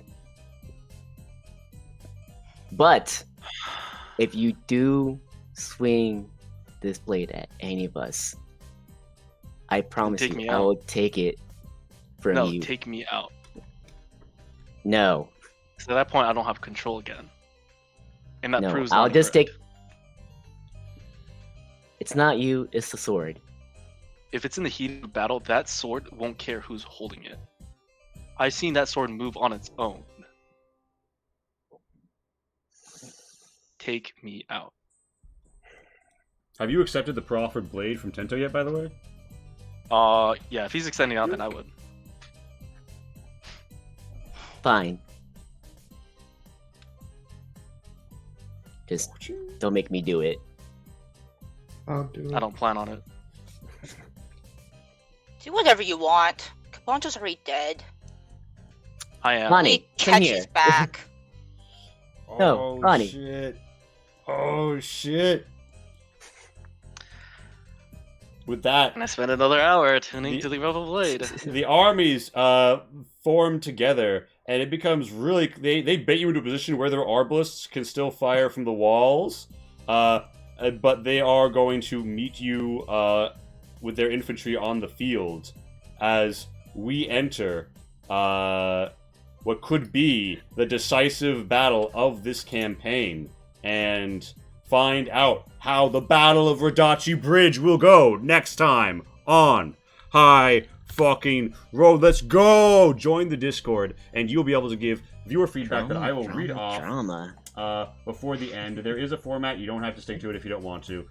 Speaker 3: But if you do swing this blade at any of us, I promise
Speaker 6: take
Speaker 3: you,
Speaker 6: me
Speaker 3: I
Speaker 6: out.
Speaker 3: will take it from
Speaker 6: No,
Speaker 3: you.
Speaker 6: take me out.
Speaker 3: No,
Speaker 6: So at that point, I don't have control again. And that
Speaker 3: no,
Speaker 6: proves
Speaker 3: I'll
Speaker 6: I'm
Speaker 3: just
Speaker 6: correct.
Speaker 3: take. It's not you, it's the sword.
Speaker 6: If it's in the heat of battle, that sword won't care who's holding it. I've seen that sword move on its own. Take me out.
Speaker 2: Have you accepted the proffered blade from Tento yet, by the way?
Speaker 6: Yeah, if he's extending out, then I would.
Speaker 3: Fine. Just don't make me do it.
Speaker 7: I'll do it.
Speaker 6: I don't plan on it.
Speaker 5: Do whatever you want. Caponcho's already dead.
Speaker 6: I am.
Speaker 3: Lonnie,
Speaker 5: He
Speaker 3: come
Speaker 5: catches
Speaker 3: here.
Speaker 5: back.
Speaker 3: No, Ronnie.
Speaker 4: Shit. Oh shit. With that,
Speaker 6: And I spent another hour tuning
Speaker 4: The-
Speaker 6: to the Rebel Blade.
Speaker 4: the armies form together, and it becomes really. They bait you into a position where their arbalists can still fire from the walls, but they are going to meet you with their infantry on the field as we enter what could be the decisive battle of this campaign, and find out how the Battle of Radachi Bridge will go next time on High Fucking Road. Let's go! Join the Discord, and you'll be able to give viewer feedback that I will read off
Speaker 3: Drama.
Speaker 4: before the end. There is a format. You don't have to stick to it if you don't want to.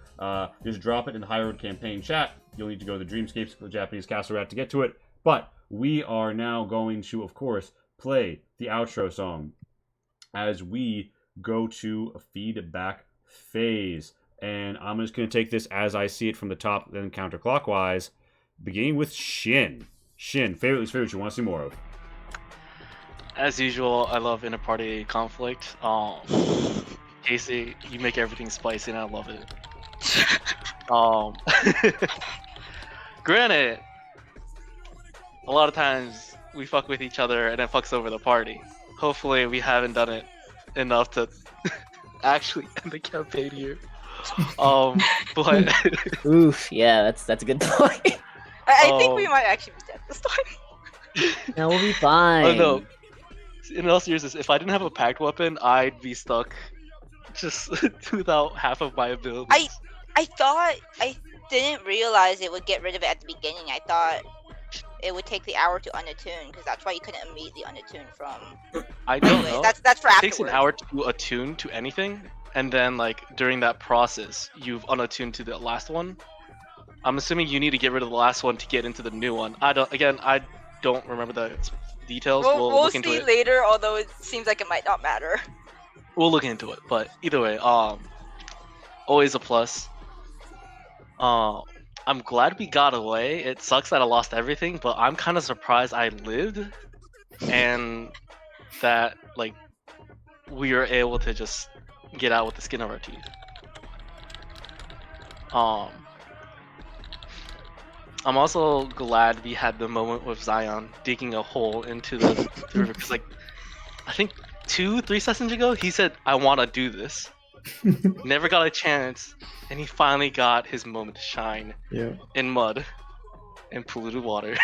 Speaker 4: Just drop it in the High Road campaign chat. You'll need to go to the Dreamscapes, the Japanese Castle Rat to get to it. But we are now going to, of course, play the outro song as we go to a feedback phase. And I'm just going to take this as I see it from the top, then counterclockwise, beginning with Shin. Shin, favorite you want to see more of?
Speaker 6: As usual, I love inter-party conflict. Casey, you make everything spicy, and I love it. Granted, a lot of times we fuck with each other and it fucks over the party. Hopefully, we haven't done it enough to actually end the campaign here. But
Speaker 3: Oof, yeah, that's a good point.
Speaker 5: I think we might actually be dead this time.
Speaker 3: No, we'll be fine.
Speaker 6: oh no. In all seriousness, if I didn't have a packed weapon, I'd be stuck just without half of my abilities.
Speaker 5: I didn't realize it would get rid of it at the beginning. I thought it would take the hour to unattune, because that's why you couldn't immediately unattune from.
Speaker 6: I don't
Speaker 5: Anyway,
Speaker 6: know.
Speaker 5: that's for
Speaker 6: It
Speaker 5: afterwards.
Speaker 6: takes an hour to attune to anything, and then like during that process, you've unattuned to the last one. I'm assuming you need to get rid of the last one to get into the new one. I don't remember the details.
Speaker 5: We'll
Speaker 6: look into
Speaker 5: see
Speaker 6: it.
Speaker 5: later, although it seems like it might not matter.
Speaker 6: We'll look into it. But either way, always a plus. I'm glad we got away. It sucks that I lost everything, but I'm kind of surprised I lived, and that like we were able to just get out with the skin of our teeth. I'm also glad we had the moment with Zion digging a hole into the river, because like I think 2-3 sessions ago he said I want to do this. Never got a chance, and he finally got his moment to shine
Speaker 7: Yeah.
Speaker 6: in mud and polluted water.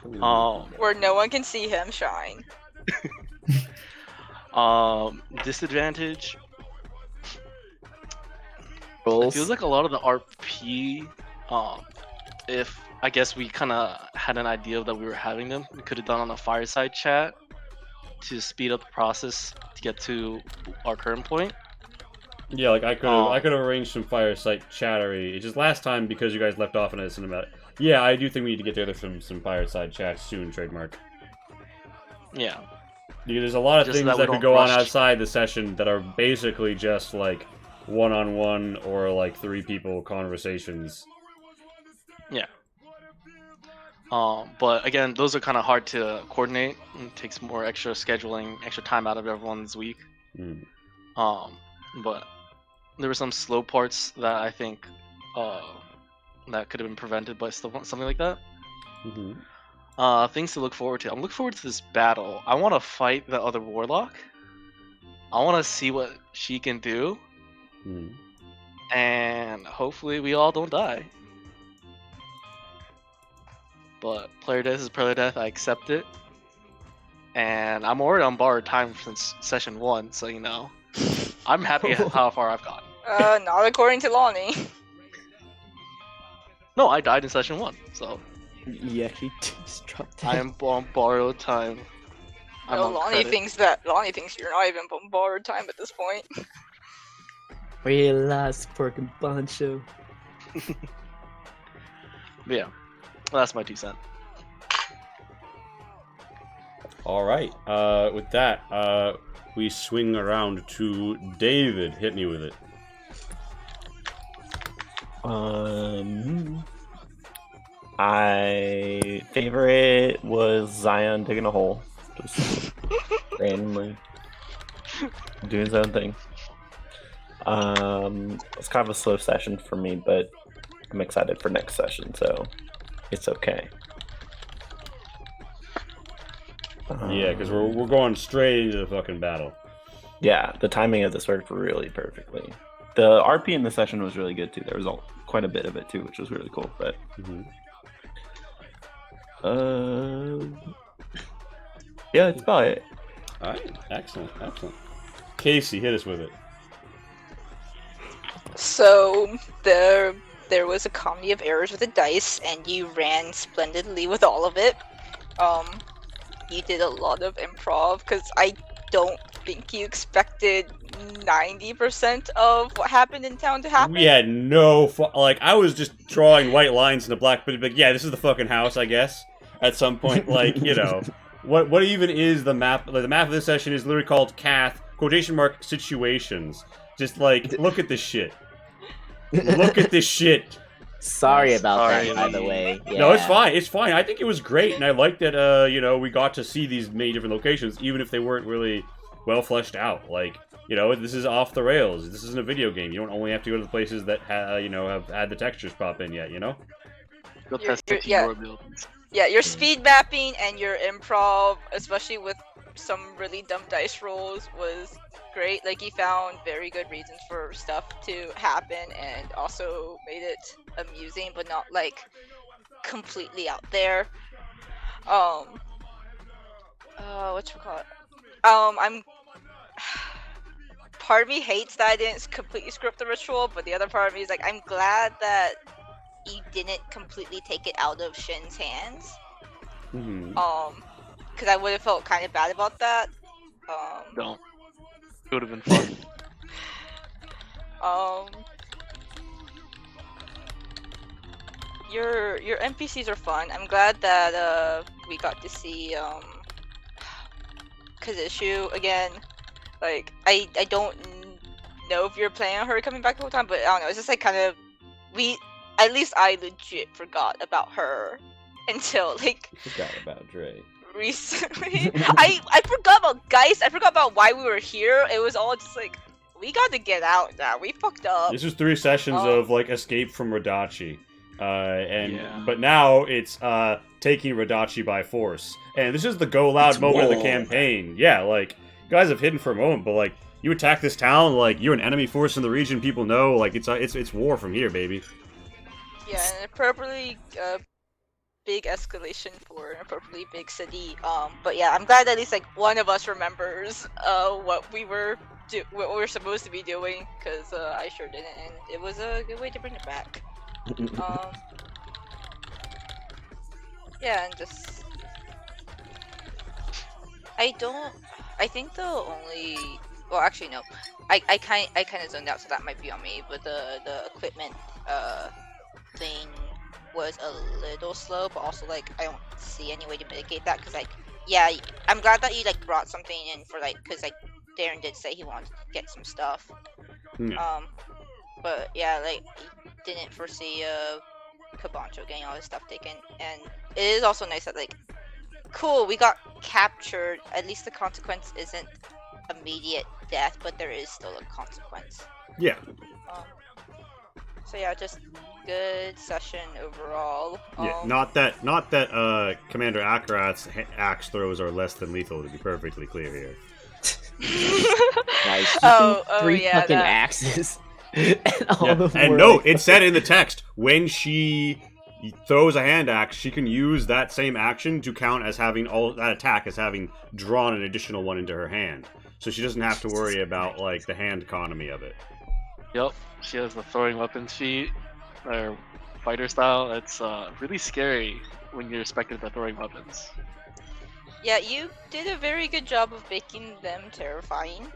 Speaker 5: Where no one can see him shine.
Speaker 6: Disadvantage. It
Speaker 3: Rolls.
Speaker 6: feels like a lot of the RP. If I guess we kind of had an idea that we were having them, we could have done on a fireside chat to speed up the process to get to our current point.
Speaker 4: Yeah, like I could have arranged some fireside chattery. It's just last time, because you guys left off on a cinematic. Yeah, I do think we need to get together some fireside chats soon, trademark.
Speaker 6: Yeah.
Speaker 4: Because there's a lot of
Speaker 6: Just so
Speaker 4: things
Speaker 6: that we
Speaker 4: that could
Speaker 6: don't
Speaker 4: go on
Speaker 6: rush.
Speaker 4: outside the session that are basically just like one-on-one or like 3 people conversations.
Speaker 6: Yeah. But again, those are kind of hard to coordinate. It takes more extra scheduling, extra time out of everyone's week.
Speaker 4: Mm.
Speaker 6: But there were some slow parts that I think that could have been prevented by something like that.
Speaker 4: Mm-hmm.
Speaker 6: Things to look forward to. I'm looking forward to this battle. I want to fight the other warlock. I want to see what she can do, and hopefully we all don't die. But player death is player death. I accept it, and I'm already on borrowed time since session 1, so you know, I'm happy at how far I've gotten.
Speaker 5: Not according to Lonnie.
Speaker 6: No, I died in session 1, so
Speaker 3: You actually just dropped
Speaker 6: I am on borrowed time. I'm
Speaker 5: No,
Speaker 6: on
Speaker 5: Lonnie
Speaker 6: credit.
Speaker 5: Lonnie thinks you're not even on borrowed time at this point.
Speaker 3: Relax, Pork and Poncho.
Speaker 6: But yeah, that's my 2 cents.
Speaker 2: All right. With that, we swing around to David. Hit me with it.
Speaker 1: My favorite was Zion digging a hole, just randomly doing his own thing. It's kind of a slow session for me, but I'm excited for next session, so it's okay.
Speaker 2: Yeah, because we're going straight into the fucking battle.
Speaker 1: Yeah, the timing of this worked really perfectly. The RP in the session was really good too. There was quite a bit of it too, which was really cool. But yeah, that's about it.
Speaker 2: All right, excellent, excellent. Casey, hit us with it.
Speaker 5: So there was a comedy of errors with the dice, and you ran splendidly with all of it. You did a lot of improv because I don't think you expected 90% of what happened in town to happen.
Speaker 2: We had no like I was just drawing white lines in the black, but like, yeah, this is the fucking house, I guess. At some point, like, you know, what even is the map? Like, the map of this session is literally called Cath situations. Just like, look at this shit. Look at this shit.
Speaker 3: Sorry about
Speaker 6: Sorry.
Speaker 3: that, by the way. Yeah.
Speaker 2: No, it's fine. It's fine. I think it was great, and I like that. You know, we got to see these many different locations, even if they weren't really well fleshed out. Like, you know, this is off the rails. This isn't a video game. You don't only have to go to the places that you know, have had the textures pop in yet. You know.
Speaker 6: Go
Speaker 5: You're-
Speaker 6: test
Speaker 5: you're-
Speaker 6: the
Speaker 5: yeah.
Speaker 6: keyboard abilities.
Speaker 5: Yeah, your speed mapping and your improv, especially with some really dumb dice rolls, was great. Like, you found very good reasons for stuff to happen and also made it amusing, but not like completely out there. Whatchamacallit? I'm part of me hates that I didn't completely screw up the ritual, but the other part of me is like, I'm glad that you didn't completely take it out of Shin's hands. Because I would have felt kind of bad about that.
Speaker 6: Don't. It would have been fun.
Speaker 5: Your NPCs are fun. I'm glad that we got to see Kazishu again. Like, I don't know if you're planning on her coming back the whole time, but I don't know. It's just like kind of at least I legit forgot about her until like
Speaker 1: Forgot about Dre.
Speaker 5: recently. I forgot about Geist. I forgot about why we were here. It was all just like, we got to get out now. We fucked up.
Speaker 2: This was 3 sessions
Speaker 5: Oh.
Speaker 2: of like escape from Radachi,
Speaker 6: Yeah.
Speaker 2: but now it's taking Radachi by force. And this is the go loud moment of the
Speaker 1: war.
Speaker 2: campaign. Yeah, like you guys have hidden for a moment, but like you attack this town, like you're an enemy force in the region. People know, like it's war from here, baby.
Speaker 5: Yeah, an appropriately big escalation for an appropriately big city. But yeah, I'm glad that at least like one of us remembers what we were supposed to be doing, because I sure didn't, and it was a good way to bring it back. Yeah, and just I think the only, well, actually no, I kind of zoned out, so that might be on me. But the equipment thing was a little slow, but also like I don't see any way to mitigate that, because like, yeah, I'm glad that you like brought something in for like, because like Darren did say he wanted to get some stuff. But yeah, like didn't foresee Kabancho getting all his stuff taken, and it is also nice that like, cool, we got captured. At least the consequence isn't immediate death, but there is still a consequence.
Speaker 2: Yeah.
Speaker 5: So yeah, just good session overall.
Speaker 2: Yeah, not that Commander Akarat's axe throws are less than lethal, to be perfectly clear here.
Speaker 3: Nice.
Speaker 5: Oh,
Speaker 3: Three
Speaker 5: yeah,
Speaker 3: fucking
Speaker 5: that.
Speaker 3: axes. And all
Speaker 2: Yeah,
Speaker 3: of them
Speaker 2: and
Speaker 3: were
Speaker 2: no,
Speaker 3: like-
Speaker 2: it said in the text when she throws a hand axe, she can use that same action to count as having all that attack as having drawn an additional one into her hand. So she doesn't have to worry about like the hand economy of it.
Speaker 6: Yep, she has the throwing weapons feat, or fighter style. It's really scary when you're expected to throwing weapons.
Speaker 5: Yeah, you did a very good job of making them terrifying.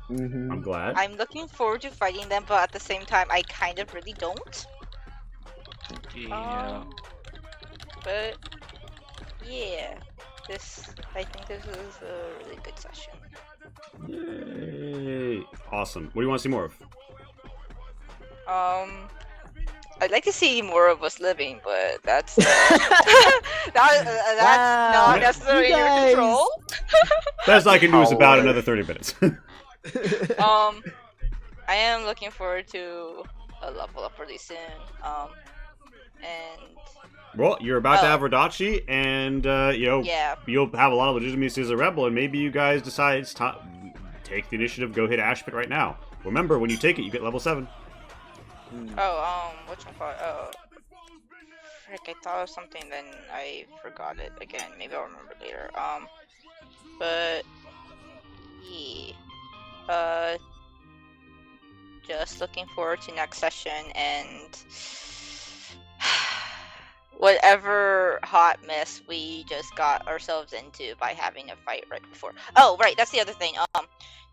Speaker 3: Mhm.
Speaker 2: I'm glad.
Speaker 5: I'm looking forward to fighting them, but at the same time, I kind of really don't.
Speaker 6: Yeah.
Speaker 5: But yeah, I think this is a really good session.
Speaker 2: Yay! Awesome. What do you want to see more of?
Speaker 5: I'd like to see more of us living, but that's that's
Speaker 3: Wow,
Speaker 5: not necessarily
Speaker 3: you
Speaker 5: in your
Speaker 3: guys.
Speaker 5: control.
Speaker 2: Best I can do is about
Speaker 3: However.
Speaker 2: another 30 minutes.
Speaker 5: I am looking forward to a level up really soon. And
Speaker 2: Well, you're about to
Speaker 5: Oh.
Speaker 2: have Rodachi, and
Speaker 5: yeah,
Speaker 2: you'll have a lot of legitimacy as a rebel, and maybe you guys decide it's time take the initiative, go hit Ashpit right now. Remember, when you take it, you get level 7.
Speaker 5: whatchamacallit? Oh, frick! I thought of something, then I forgot it again. Maybe I'll remember later. But yeah, just looking forward to next session and whatever hot mess we just got ourselves into by having a fight right before. Oh, right, that's the other thing.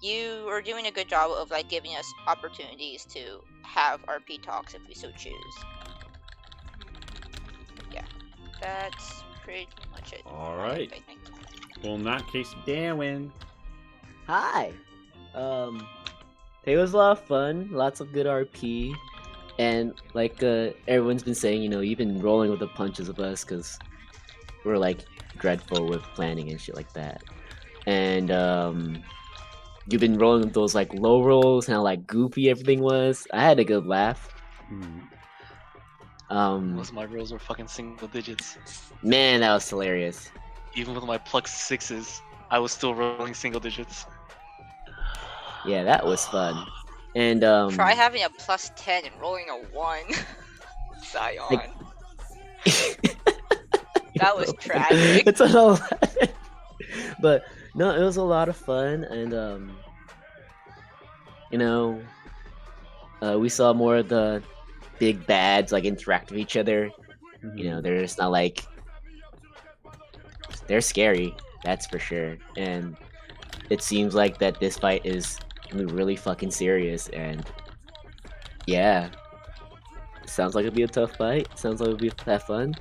Speaker 5: You are doing a good job of like giving us opportunities to have RP talks if we so choose. Yeah, that's pretty much it.
Speaker 2: All right.
Speaker 5: I think.
Speaker 2: Well, in that case, Darwin.
Speaker 3: Hi. It was a lot of fun. Lots of good RP. And like everyone's been saying, you've been rolling with the punches of us because we're like dreadful with planning and shit like that. And you've been rolling with those like low rolls and how like goofy everything was. I had a good laugh.
Speaker 6: Most of my rolls were fucking single digits.
Speaker 3: Man, that was hilarious.
Speaker 6: Even with my plus 6s, I was still rolling single digits.
Speaker 3: Yeah, that was fun. And
Speaker 5: Try having a plus 10 and rolling a 1. Zion.
Speaker 3: Like-
Speaker 5: That was tragic.
Speaker 3: It's a lot. But no, it was a lot of fun, and we saw more of the big bads like interact with each other. They're just not like they're scary, that's for sure. And it seems like that this fight is gonna be really fucking serious, and yeah, sounds like it'll be a tough fight. Sounds like it'll be have fun.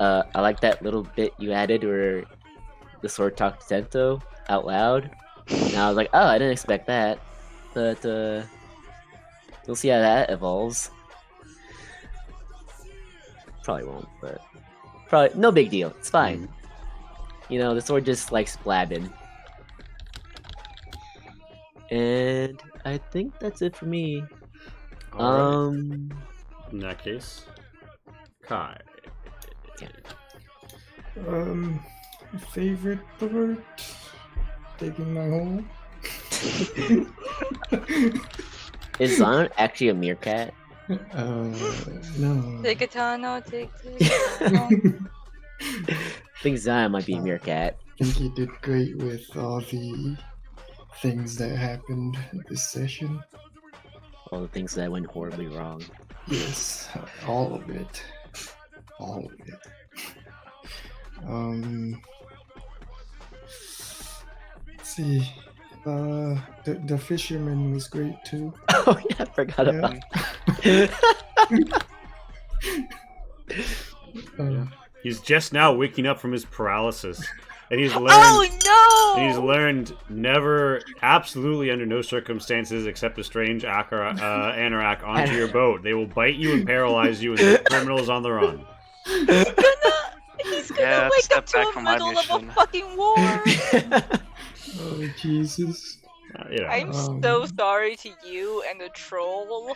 Speaker 3: I like that little bit you added where the sword talked to Tento out loud. And I was like, oh, I didn't expect that. But we'll see how that evolves. Probably won't, but probably no big deal. It's fine. The sword just likes blabbing. And I think that's it for me.
Speaker 2: All right. In that case, Kai.
Speaker 7: Favorite part? Taking my hole.
Speaker 3: Is Zion actually a meerkat?
Speaker 7: No.
Speaker 5: Take a Tano, take Tano.
Speaker 3: I think Zion might be a meerkat.
Speaker 7: I think you did great with all the things that happened this session.
Speaker 3: All the things that went horribly wrong.
Speaker 7: Yes, all of it. All of it. Let's see. The fisherman was great too.
Speaker 3: Oh yeah, I forgot
Speaker 7: Yeah.
Speaker 3: about that.
Speaker 2: He's just now waking up from his paralysis, and he's learned.
Speaker 5: Oh
Speaker 2: And he's
Speaker 5: no!
Speaker 2: learned never, absolutely under no circumstances, except a strange anorak onto your boat. They will bite you and paralyze you, and the criminals on the run.
Speaker 5: He's gonna
Speaker 6: Yeah,
Speaker 5: wake
Speaker 6: step
Speaker 5: up to
Speaker 6: back
Speaker 5: a
Speaker 6: from my
Speaker 5: middle of a
Speaker 6: mission.
Speaker 5: fucking war.
Speaker 7: Oh Jesus!
Speaker 5: I'm
Speaker 7: Um,
Speaker 5: so sorry to you and the troll.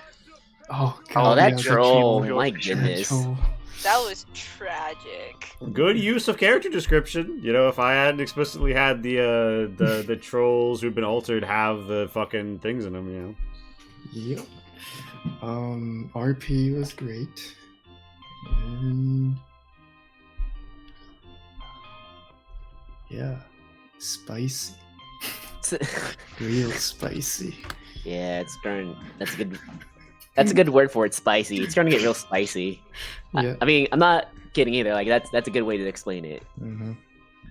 Speaker 7: Oh
Speaker 3: Oh, that
Speaker 7: yeah,
Speaker 3: troll!
Speaker 7: troll.
Speaker 3: My
Speaker 7: That
Speaker 3: goodness.
Speaker 7: troll.
Speaker 5: That was tragic.
Speaker 2: Good use of character description. You know, if I hadn't explicitly had the trolls who've been altered have the fucking things in them, you know.
Speaker 7: Yep. RP was great. And yeah, spicy. Real spicy.
Speaker 3: Yeah, it's starting. That's a good. That's a good word for it. Spicy. It's starting to get real spicy.
Speaker 7: Yeah.
Speaker 3: I mean, I'm not kidding either. Like that's a good way to explain it.
Speaker 7: Mm-hmm.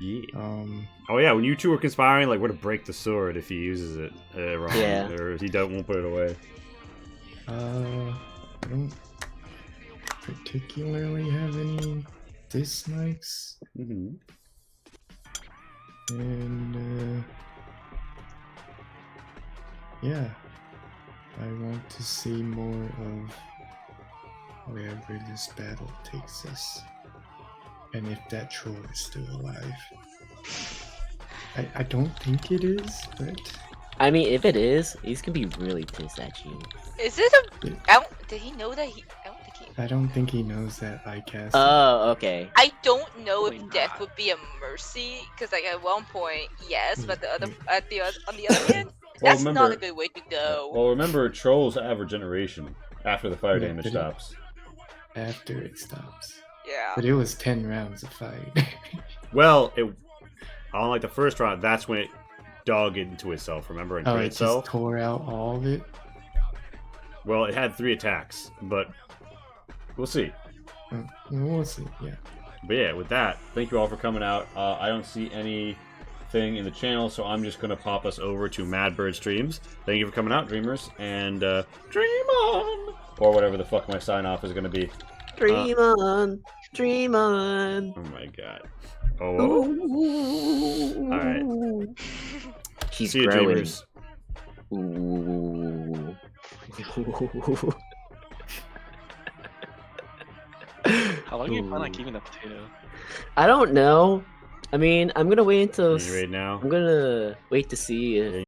Speaker 2: Yeah. Oh yeah, when you two are conspiring, like, we're to break the sword if he uses it wrong,
Speaker 3: Yeah.
Speaker 2: or if he won't put it away.
Speaker 7: I don't particularly have any dislikes,
Speaker 2: Mm-hmm.
Speaker 7: and yeah, I want to see more of wherever this battle takes us, and if that troll is still alive. I don't think it is, but
Speaker 3: I mean, if it is, he's gonna be really pissed at you.
Speaker 5: Is it a?
Speaker 7: Yeah.
Speaker 5: Did he know that he? I don't think he.
Speaker 7: I don't think he knows that I cast.
Speaker 3: Oh, okay.
Speaker 5: I don't know if
Speaker 6: Probably
Speaker 5: death
Speaker 6: not.
Speaker 5: would be a mercy, because like at one point, yes, but the other
Speaker 7: Mm.
Speaker 5: on the other hand,
Speaker 4: Well,
Speaker 5: that's not
Speaker 4: remember-
Speaker 5: a good way to go.
Speaker 4: Well, remember, trolls have regeneration after the fire
Speaker 7: Yeah,
Speaker 4: damage
Speaker 7: but it-
Speaker 4: stops.
Speaker 7: After it stops,
Speaker 5: Yeah.
Speaker 7: but it was 10 rounds of fight.
Speaker 2: Well, unlike the first round, that's when it dug into itself. Remember, and
Speaker 7: Oh,
Speaker 2: hurt
Speaker 7: it
Speaker 2: itself.
Speaker 7: just tore out all of it.
Speaker 2: Well, it had 3 attacks, but we'll see.
Speaker 7: Well, we'll see. Yeah.
Speaker 2: But yeah, with that, thank you all for coming out. I don't see anything in the channel, so I'm just gonna pop us over to Madbird Streams. Thank you for coming out, dreamers, and dream on, or whatever the fuck my sign off is gonna be.
Speaker 3: Dream on, dream on.
Speaker 2: Oh my god. Oh.
Speaker 3: All
Speaker 2: right.
Speaker 3: He's
Speaker 2: See you,
Speaker 3: growing.
Speaker 2: dreamers.
Speaker 3: Ooh.
Speaker 6: How long do you plan on
Speaker 3: Ooh.
Speaker 6: keeping that potato?
Speaker 3: I don't know. I mean, I'm gonna wait until.
Speaker 2: Are you ready now?
Speaker 3: I'm gonna wait to see if